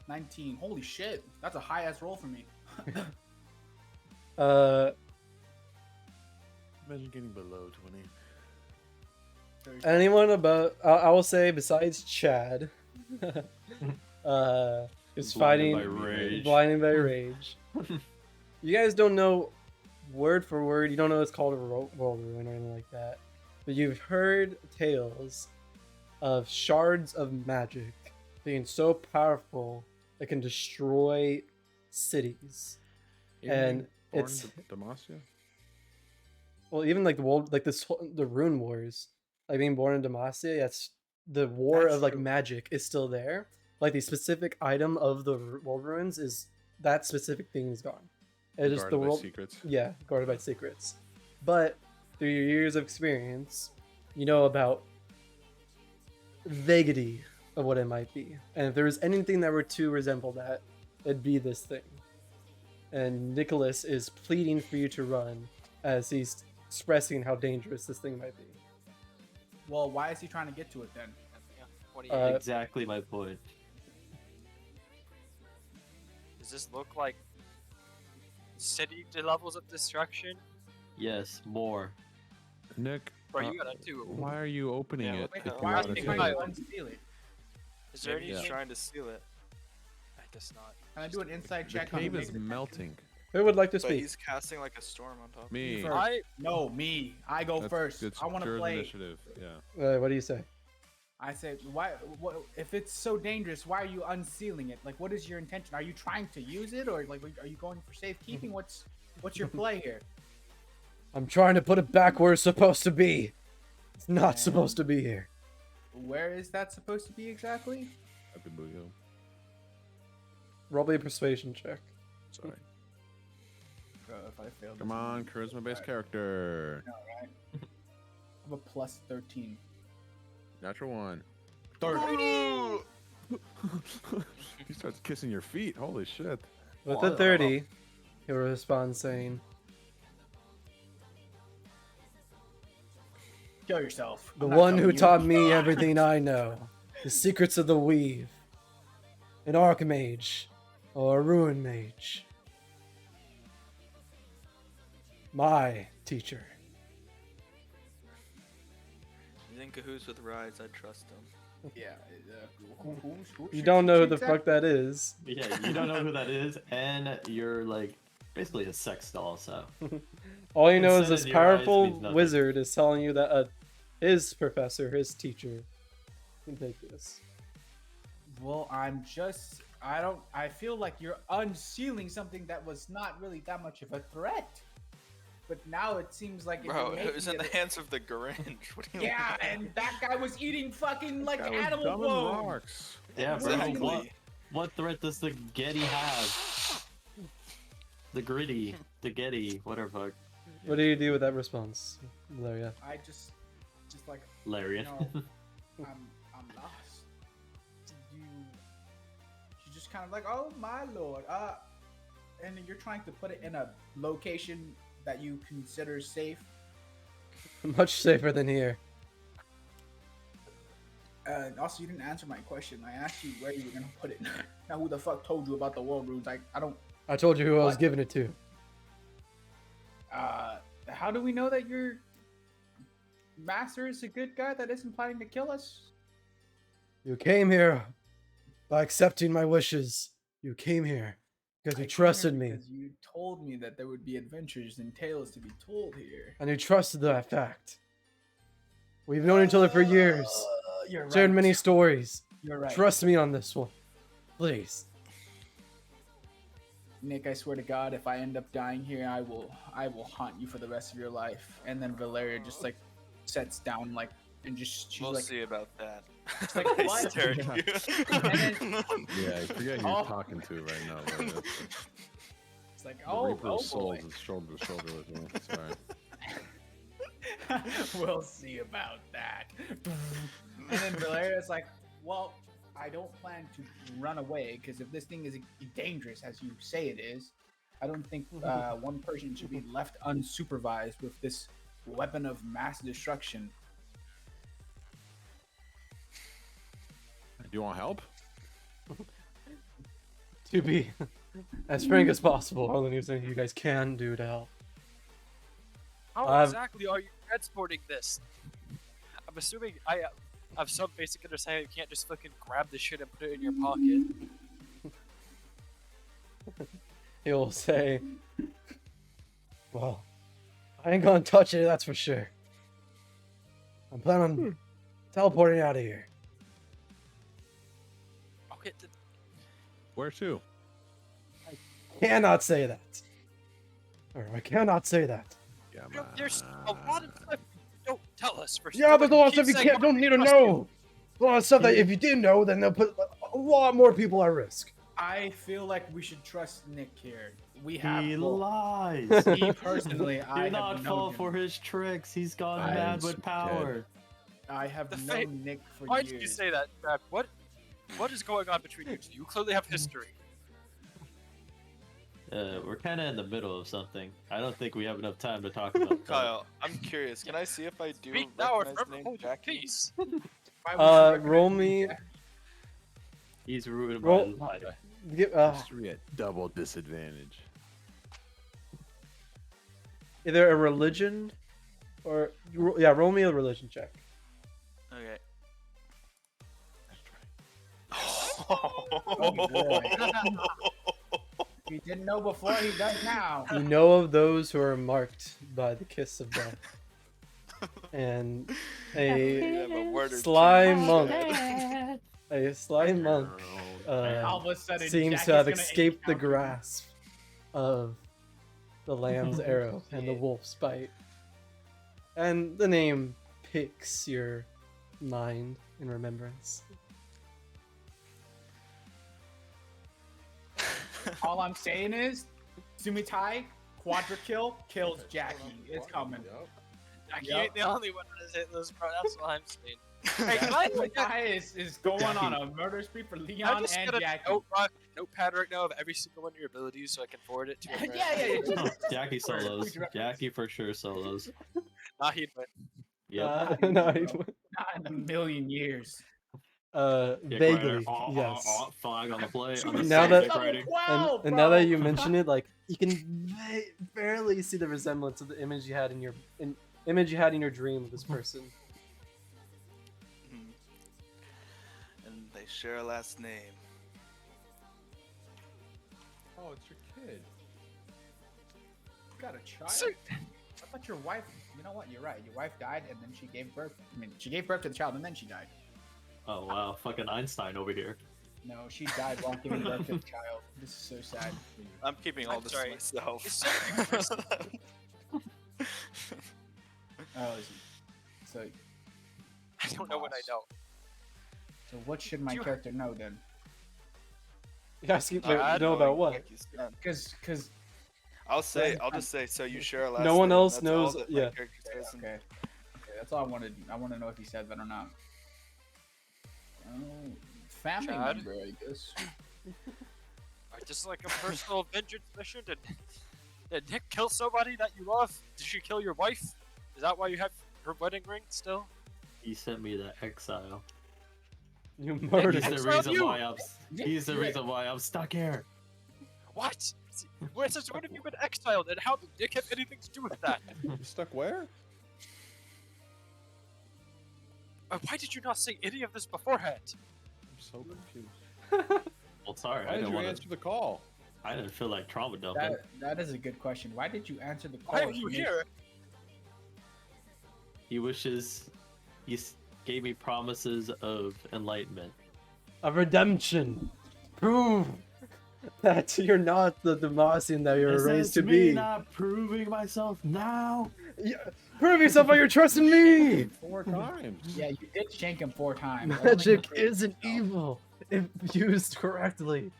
19. Holy shit, that's a high ass roll for me. Imagine getting below 20. Anyone about? I will say besides Chad, is Blinded fighting by rage. blinded by rage. You guys don't know word for word. You don't know it's called a world ruin or anything like that, but you've heard tales of shards of magic being so powerful it can destroy cities. And it's Demacia? well, even like the world, like the Rune Wars, like being born in Demacia. That's the war That's of like true. magic is still there. Like the specific item of the world ruins is that specific thing is gone. It's just the Guarded by world, secrets. yeah, guarded by secrets. But through your years of experience, you know about vaguity of what it might be. And if there was anything that were to resemble that, it'd be this thing. And Nicholas is pleading for you to run as he's expressing how dangerous this thing might be. Well, why is he trying to get to it then? Yeah. What do you Exactly my point. Does this look like city levels of destruction? Yes, more. Nick, Bro, you gotta do. why are you opening Yeah, it? what if the you hell? Why are want you to trying see to it? unseal it? Is there Maybe he's anything? trying to seal it. I guess not. Can I do an inside The check on cave the is melting. Who would like to But speak? he's casting like a storm on top. Me. first. No, me. I go first. It's I want to Jared's play. initiative. Yeah. What do you say? I said, why? What, if it's so dangerous, why are you unsealing it? Like, what is your intention? Are you trying to use it, or like, are you going for safekeeping? What's your play here? I'm trying to put it back where it's supposed to be. It's not supposed to be here. Where is that supposed to be exactly? At the Booyah. Roll me a persuasion check. Sorry. If I fail, Come on, charisma-based character. No, right? I'm a plus 13. Natural one. 30. He starts kissing your feet. Holy shit. With the 30, he'll respond saying, Kill yourself. "The I'm not one who killing you." taught me everything I know, the secrets of the weave, an archmage or a ruin mage. My teacher." He's in cahoots with Rise. I trust him. Yeah. You don't know who the fuck that is. Yeah, you don't know who that is, and you're like basically a sex doll. So All you know is Instead this in your eyes powerful means nothing. wizard is telling you that his professor, his teacher, can take this. Well, I feel like you're unsealing something that was not really that much of a threat. But now it seems like it's Bro, it making was in it the hands of the Grinch. What do you Yeah, mean? and that guy was eating fucking like That was animal dumbing bones. rocks. yeah, bro. Exactly. What threat does the Getty have? The Gritty, the Getty, whatever. Fuck. What do you do with that response, Valeria? I just like Lariat. I'm lost. You just kind of like, oh my lord, and you're trying to put it in a location that you consider safe. Much safer than here. Also, you didn't answer my question. I asked you where you were gonna put it. Now, who the fuck told you about the world rules? I don't. I told you who I was What? giving it to. How do we know that your master is a good guy that isn't planning to kill us? You came here by accepting my wishes. You came here because you trusted me. Because you told me that there would be adventures and tales to be told here. And you trusted that fact. We've known each other for years. You're right. Shared many stories. You're right. Trust me on this one. Please. Nick, I swear to God, if I end up dying here, I will haunt you for the rest of your life. And then Valeria just like sets down like and just she's We'll like, see about that. She's like, I what? stare at you. Yeah, I forget who Oh. you're talking to right now. But it's like, the oh, Reaper of oh Souls boy. is shoulder to shoulder with me. Sorry. We'll see about that. And then Valeria's like, well, I don't plan to run away because if this thing is dangerous as you say it is, I don't think one person should be left unsupervised with this weapon of mass destruction. Do you want help? To be as frank as possible. Only anything you guys can do to help. How exactly are you transporting this? I'm assuming I have some basic understanding. You can't just fucking grab the shit and put it in your pocket. He'll say, well, I ain't gonna touch it, that's for sure. I'm planning on teleporting out of here. Okay, Where to? Cannot say that. Or I cannot say that. Yeah, you know, there's a lot of stuff you don't tell us. For Yeah, there's a lot of keep stuff you saying, don't need to trust know. A lot of stuff that if you didn't know, then they'll put a lot more people at risk. I feel like we should trust Nick here. We have He both. lies. Me personally, I Do have not known fall him. for his tricks. He's gone I mad am with power. I have The known Nick for Why years. did you say that, Brad? What is going on between you two? You clearly have history. We're kind of in the middle of something. I don't think we have enough time to talk about that. Kyle, I'm curious. Can I see if I do Speak now or recognize the forever name hold your Jackie? peace. Why would you Roll recognize me. Jack? He's ruined Roll- my life. History at double disadvantage. Either a religion or roll me a religion check. Okay. He didn't know before, he does now. You know of those who are marked by the kiss of death. And You a have a word or sly two. monk. Dad. A sly monk All of a sudden, seems Jack to is have gonna escaped the encounter- grasp of the lamb's arrow and the wolf's bite. And the name picks your mind in remembrance. All I'm saying is, Sumitai, Quadra kill, kills Jackie. It's coming. Jackie Yup. ain't the only one that hit those pro. That's what I'm saying. Hey, can I look at? Sumitai is going on a murder spree for Can I Leon just and get a Jackie. notepad right now of every single one of your abilities so I can forward it to him? Yeah. Jackie solos. Jackie for sure solos. Nah, he'd win. Yep. No, Not in a million years. Yeah, vaguely, Quadra, yes. Flag on the play. On the Now side, that- dick riding. And now that you mention it, like you can barely see the resemblance of the image you had in your dream of this person. And they share a last name. Oh, it's your kid. You got a child? So- I thought your wife. You know what? You're right. Your wife died, and then she gave birth. I mean, she gave birth to the child, and then she died. Oh wow, fucking Einstein over here. No, she died while giving birth to the child. This is so sad. I'm keeping all I'm this sorry. to myself. It's so personal. Oh, is it? So, I don't know what I know. so what should my You- character know then? You guys keep I know about what? Jackie's son. Because I'll just say, so you share a last No one name. else That's knows- all that my yeah. character says. okay, that's all I wanted. I want to know if he said that or not. Oh, family Chad? member, I guess. Just like a personal vengeance mission. Did Nick kill somebody that you love? Did she kill your wife? Is that why you have her wedding ring still? He sent me to exile. You He's murdered. the Exile reason you! why I'm. He's the reason why I'm stuck here. What? When have you been exiled, and how did Nick have anything to do with that? You stuck where? Why did you not say any of this beforehand? I'm so confused. Well, sorry, Why I did didn't you want answer to. the call? I didn't feel like trauma dumping. That is a good question. Why did you answer the call? Why are you here? He wishes. Gave me promises of enlightenment. A redemption. Prove that you're not the Demacian that you're Is raised this to me be. not proving myself now? Yeah, prove yourself by your trust in me. 4 times. Yeah, you did shank him 4 times. Magic isn't evil if used correctly,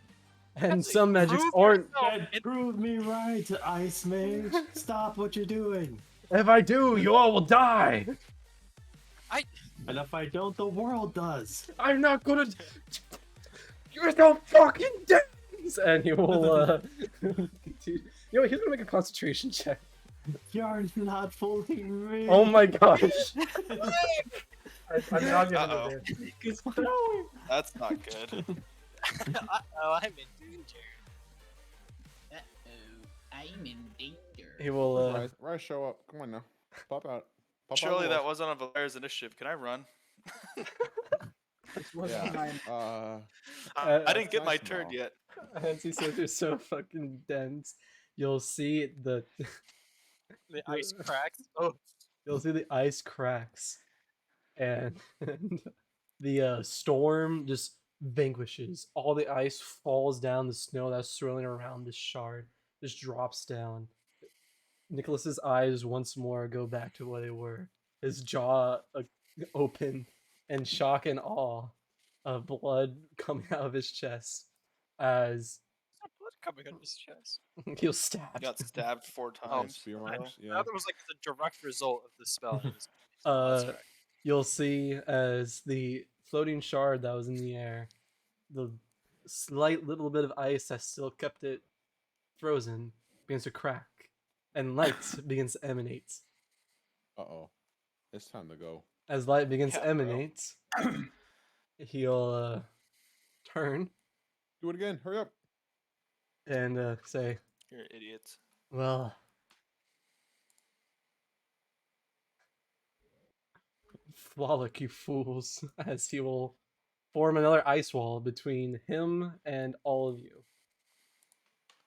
and That's some like, magics prove aren't. yourself. Then prove me right, Ice Mage. Stop what you're doing. If I do, you all will die. And if I don't, the world does. I'm not gonna. You're so fucking dead. And he will. You know, he's gonna make a concentration check. You're not fooling me. Oh my gosh. I'm not gonna Uh-oh. do this. It's growing. That's not good. Oh, I'm in danger. I'm in danger. He will. Rise, show up. Come on now. Pop out. Pop Surely out that wasn't on Valera's initiative. Can I run? This wasn't my. I didn't get my nice turn ball. yet. As he says, you're so fucking dense. You'll see the The ice cracks. Oh, you'll see the ice cracks, and the storm just vanquishes. All the ice falls down. The snow that's swirling around this shard just drops down. Nicholas's eyes once more go back to where they were. His jaw open in shock and awe of blood coming out of his chest as there's blood coming out of his chest. he was stabbed. Got stabbed 4 Oh, times. Spear I marks. thought that was like the direct result of the spell. And it was, that's right. You'll see as the floating shard that was in the air, the slight little bit of ice that still kept it frozen begins to crack, and light begins to emanate. Uh-oh. It's time to go. As light begins Yeah, to emanate, he'll turn Do it again. Hurry up. and say, You're idiots. well, frolic, you fools, as he will form another ice wall between him and all of you.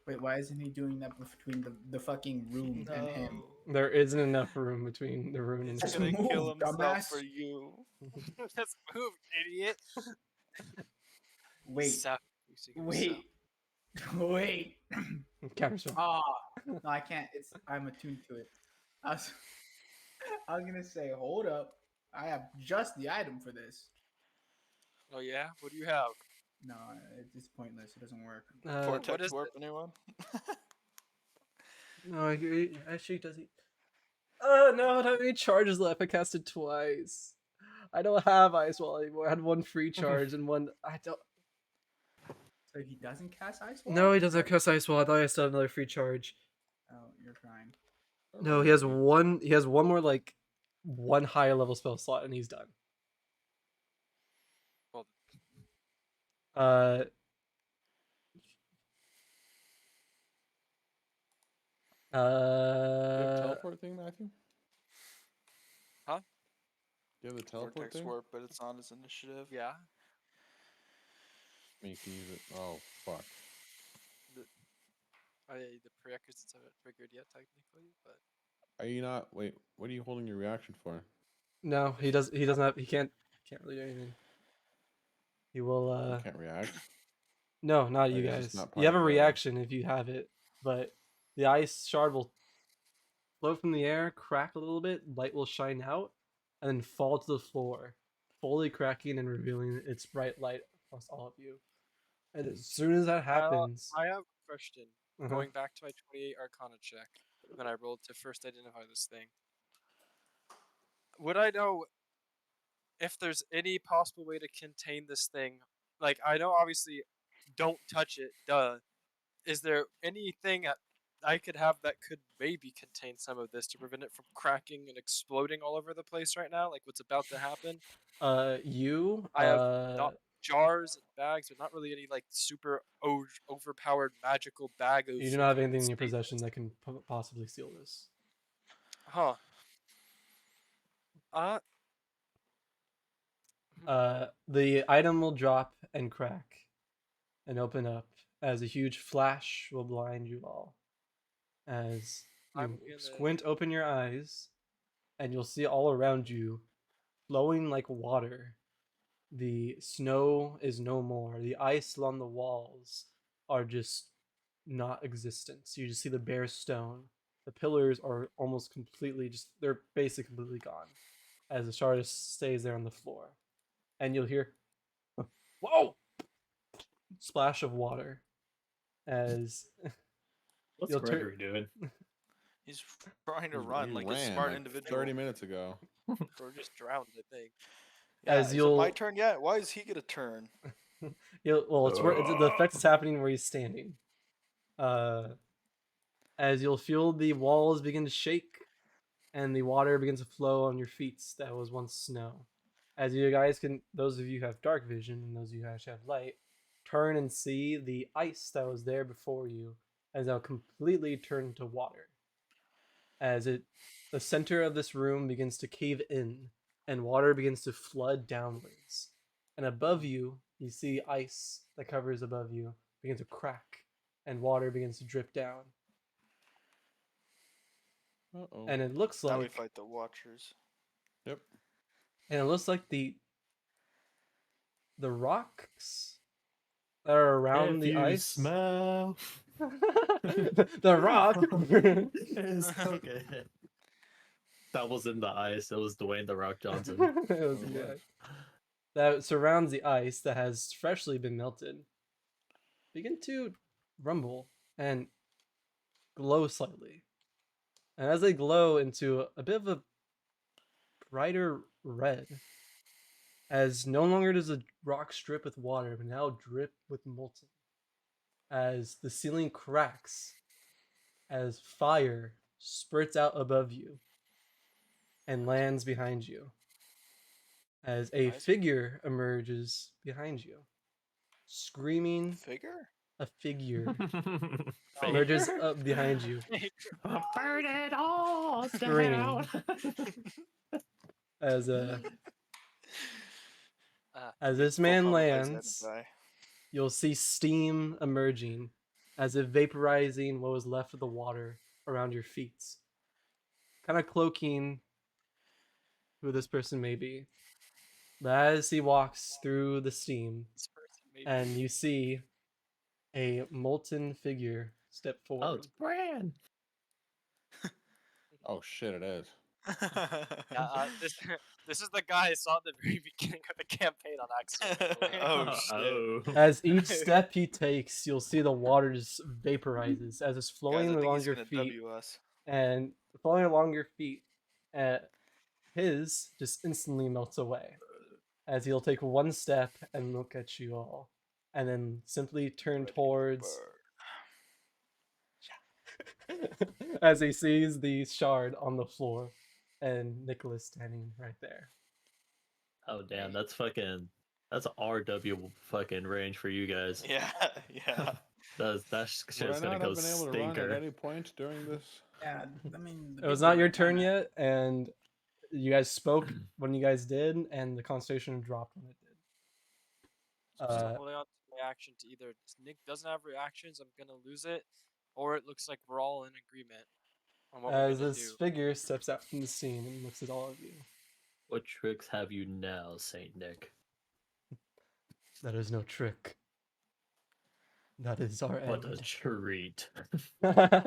Wait, why isn't he doing that between the fucking room and him? There isn't enough room between the rune and He's Just him. gonna kill move, himself dumbass. for you. Just move, idiot. Wait, Sacrificing wait, himself. wait. Counterspell. Ah, no, I can't. I'm attuned to it. I was gonna say, hold up. I have just the item for this. Oh yeah, what do you have? No, it's pointless. It doesn't work. what Vortex is warp, anyone? No, I agree. Actually, does he? Oh no, I don't have any charges left. I cast it twice. I don't have Ice Wall anymore. I had one free charge and one. I don't. So he doesn't cast Ice Wall? No, he doesn't cast Ice Wall. I thought I still had another free charge. Oh, you're crying. No, he has one. He has one more like one higher level spell slot, and he's done. Well, Uh. Do you have the teleport thing, Matthew? Huh? Do you have the teleport Vortex thing? warp, but it's on his initiative. yeah. I mean, you can use it. Oh, fuck. The prerequisites haven't triggered yet, technically, but Are you not? Wait, what are you holding your reaction for? No, he does. He doesn't have. He can't. Can't really do anything. He will. You can't react. No, not Like, you it's just guys. not You part have a of the- reaction if you have it, but the ice shard will float from the air, crack a little bit, light will shine out, and then fall to the floor, fully cracking and revealing its bright light across all of you. And as soon as that happens, I have a question. Uh-huh. Going back to my 28 Arcana check, when I rolled to first identify this thing, would I know if there's any possible way to contain this thing? Like, I know obviously, don't touch it, duh. Is there anything that I could have that could maybe contain some of this to prevent it from cracking and exploding all over the place right now? Like what's about to happen? you, I have jars and bags, but not really any like super overpowered magical bag of. you do not have fucking anything in your stasis. possession that can possibly seal this. Huh. The item will drop and crack and open up as a huge flash will blind you all. As I'm you gonna- squint open your eyes, and you'll see all around you, flowing like water. The snow is no more. The ice on the walls are just not existent. So you just see the bare stone. The pillars are almost completely they're basically completely gone. As the shard just stays there on the floor. And you'll hear whoa! Splash of water. As What's you'll turn- Gregory doing? He's trying to He run like a ran, smart like, individual. 30 minutes ago. Or just drowned, I think. Yeah, As is it you'll- my turn yet? Why is he gonna turn? well, it's where the effect is happening where he's standing. As you'll feel the walls begin to shake, and the water begins to flow on your feet that was once snow. As you guys can, those of you who have dark vision and those of you who actually have light, turn and see the ice that was there before you has now completely turned to water. As the center of this room begins to cave in, and water begins to flood downwards. And above you, you see ice that covers above you begin to crack, and water begins to drip down. Uh-oh. And it looks Now we like fight the Watchers. Yep. The rocks that are around If the you ice. smell. The rock. It's okay. That wasn't the ice. It was Dwayne the Rock Johnson. It was Oh, the wow. ice. That surrounds the ice that has freshly been melted begin to rumble and glow slightly. And as they glow into a bit of a brighter red, as no longer does the rock strip with water, but now drip with molten. As the ceiling cracks, as fire spurts out above you and lands behind you, as a figure emerges behind you, screaming. Figure? A figure Fake. emerges up behind you, Burn it all screaming down. as Give me this full man pommel by lands. Zenbai. You'll see steam emerging as if vaporizing what was left of the water around your feet, kind of cloaking who this person may be. But as he walks through the steam, This person may and be- you see a molten figure step Oh, forward. it's Bran. Oh shit, it is. Yeah, this is the guy I saw at the very beginning of the campaign on accident. by the way. Oh shit. As each step he takes, you'll see the water just vaporizes as it's Guys, flowing I think along he's your gonna feet, W us. and flowing along your feet, his just instantly melts away. As he'll take one step and look at you all, and then simply turn Ready to towards. burn. As he sees the shard on the floor, and Nicholas standing right there. Oh damn, that's RW fucking range for you guys. Yeah, yeah. That's Would I shit's gonna not go have been able to run at stinker. any point during this? Yeah, I mean, It was not your turn yet, and you guys spoke when you guys did, and the concentration dropped when it did. So I'm just holding on to my action to either Nick doesn't have reactions, I'm gonna lose it, or it looks like we're all in agreement on what we're As gonna this do. figure steps out from the scene and looks at all of you. What tricks have you now, Saint Nick? That is no trick. That is our What a end. treat. I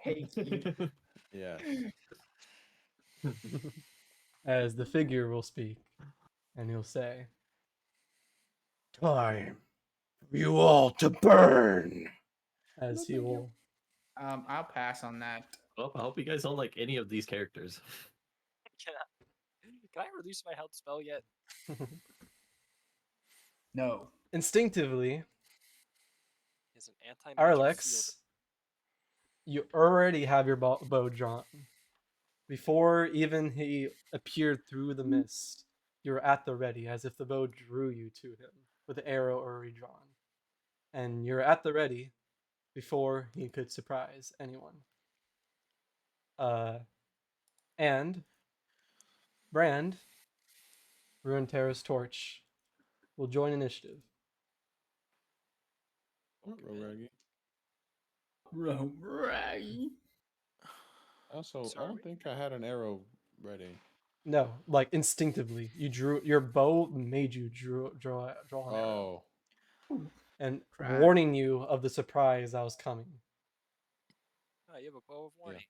hate you. Yeah. As the figure will speak, and he'll say, "Time for you all to burn." As he will. I'll pass on that. Well, I hope you guys don't like any of these characters. Can I release my health spell yet? No. Instinctively, Is an anti-magic Arlex, you already have your bow drawn. Before even he appeared through the mist, you were at the ready, as if the bow drew you to him, with the arrow already drawn. And you're at the ready before he could surprise anyone. And Brand, Ruin Terra's Torch, will join initiative. Raggy. Also, I Sorry. don't think I had an arrow ready. No, like instinctively, you drew your bow made you draw an arrow, and Crap. warning you of the surprise that was coming. Oh, you have a bow of warning.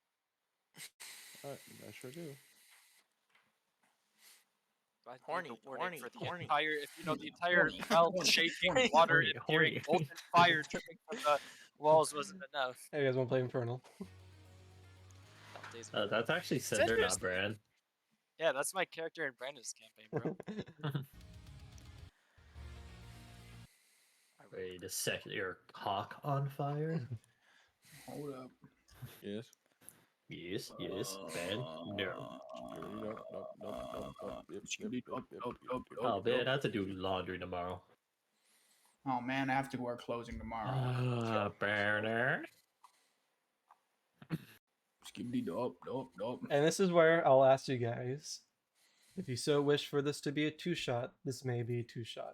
I sure do. I need Horny, the warning horny, for the horny. entire. If you know the entire Horny, well horny, shaking horny, water horny, appearing, horny. open fire dripping from the walls wasn't enough. Hey, you guys want to play Infernal? Days That's actually Cinder, not Bran. Yeah, that's my character in Brandon's campaign, bro. Ready to set your cock on fire? Hold up. Yes. Yes, Ben. No. Oh man, I have to do laundry tomorrow. Oh man, I have to work closing tomorrow. Burner. Skibbity dope. And this is where I'll ask you guys, if you so wish for this to be a 2-shot, this may be a 2-shot.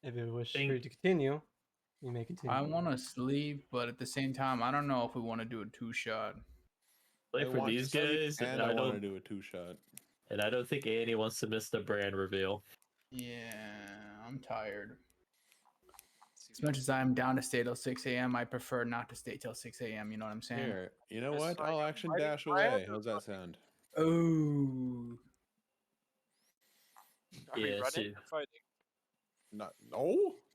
If you wish for you to continue, you may continue. I want to sleep, but at the same time, I don't know if we want to do a 2-shot. Play for these guys, and I want to do a 2-shot. And I don't think Annie wants to miss the brand reveal. Yeah, I'm tired. As much as I'm down to stay till 6 a.m., I prefer not to stay till 6 a.m. You know what I'm saying? Here, you know what? I'll action dash away. How's that sound? Oh. Are we Yeah, running see. or fighting? No,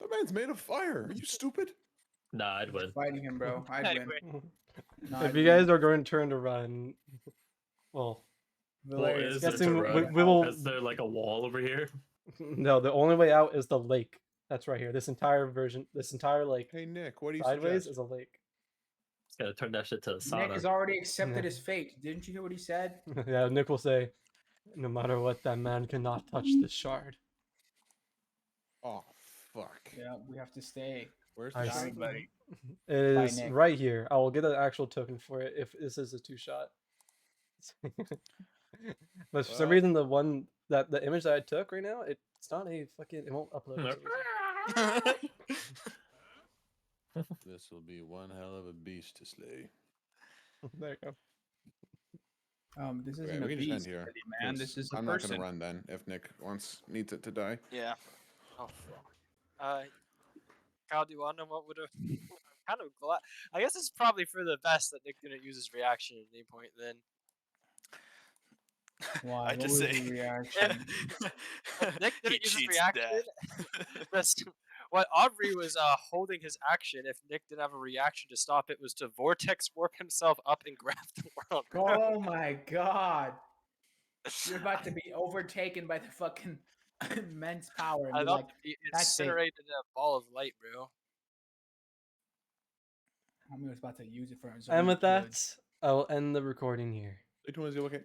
that man's made of fire. Are you stupid? Nah, I'd win. Fighting him, bro. I'd Anyway. win. No, If I'd you win. guys are going to turn to run, well, Valerius is gets there guessing to we, run? we will. Is there like a wall over here? No, the only way out is the lake. That's right here. This entire version, this entire like Hey Nick, what do you sideways suggest? is a lake. Just gotta turn that shit to a Nick sauna. has already accepted Yeah. his fate. Didn't you hear what he said? Yeah, Nick will say, no matter what, that man cannot touch this shard. Oh fuck. Yeah, we have to stay. Where's I the see. shard? Buddy. It Bye, is Nick. right here. I will get an actual token for it if this is a 2-shot. But for some Well- reason, the image that I took right now, it's not a fucking. It won't upload. for some reason. This will be one hell of a beast to slay. There you go. This Okay, isn't a we can just end beast, here. buddy, man. 'cause This is a I'm person. not gonna run then if Nick needs it to die. Yeah. Oh, Kyle, do you want to know what would have? I'm kind of glad. I guess it's probably for the best that Nick didn't use his reaction at any point. Then Why? I What just was say the reaction? if Nick he didn't use his cheats reaction. death. What Aubrey was holding his action. If Nick didn't have a reaction to stop it, was to vortex warp himself up and grab the world. Oh my god. You're about to be overtaken by the fucking immense power and I be thought like, to be that's it. incinerated in a ball of light, bro. Homie was about to use it for his And own with good. that, I will end the recording here. 3, 2, 1, 0, okay.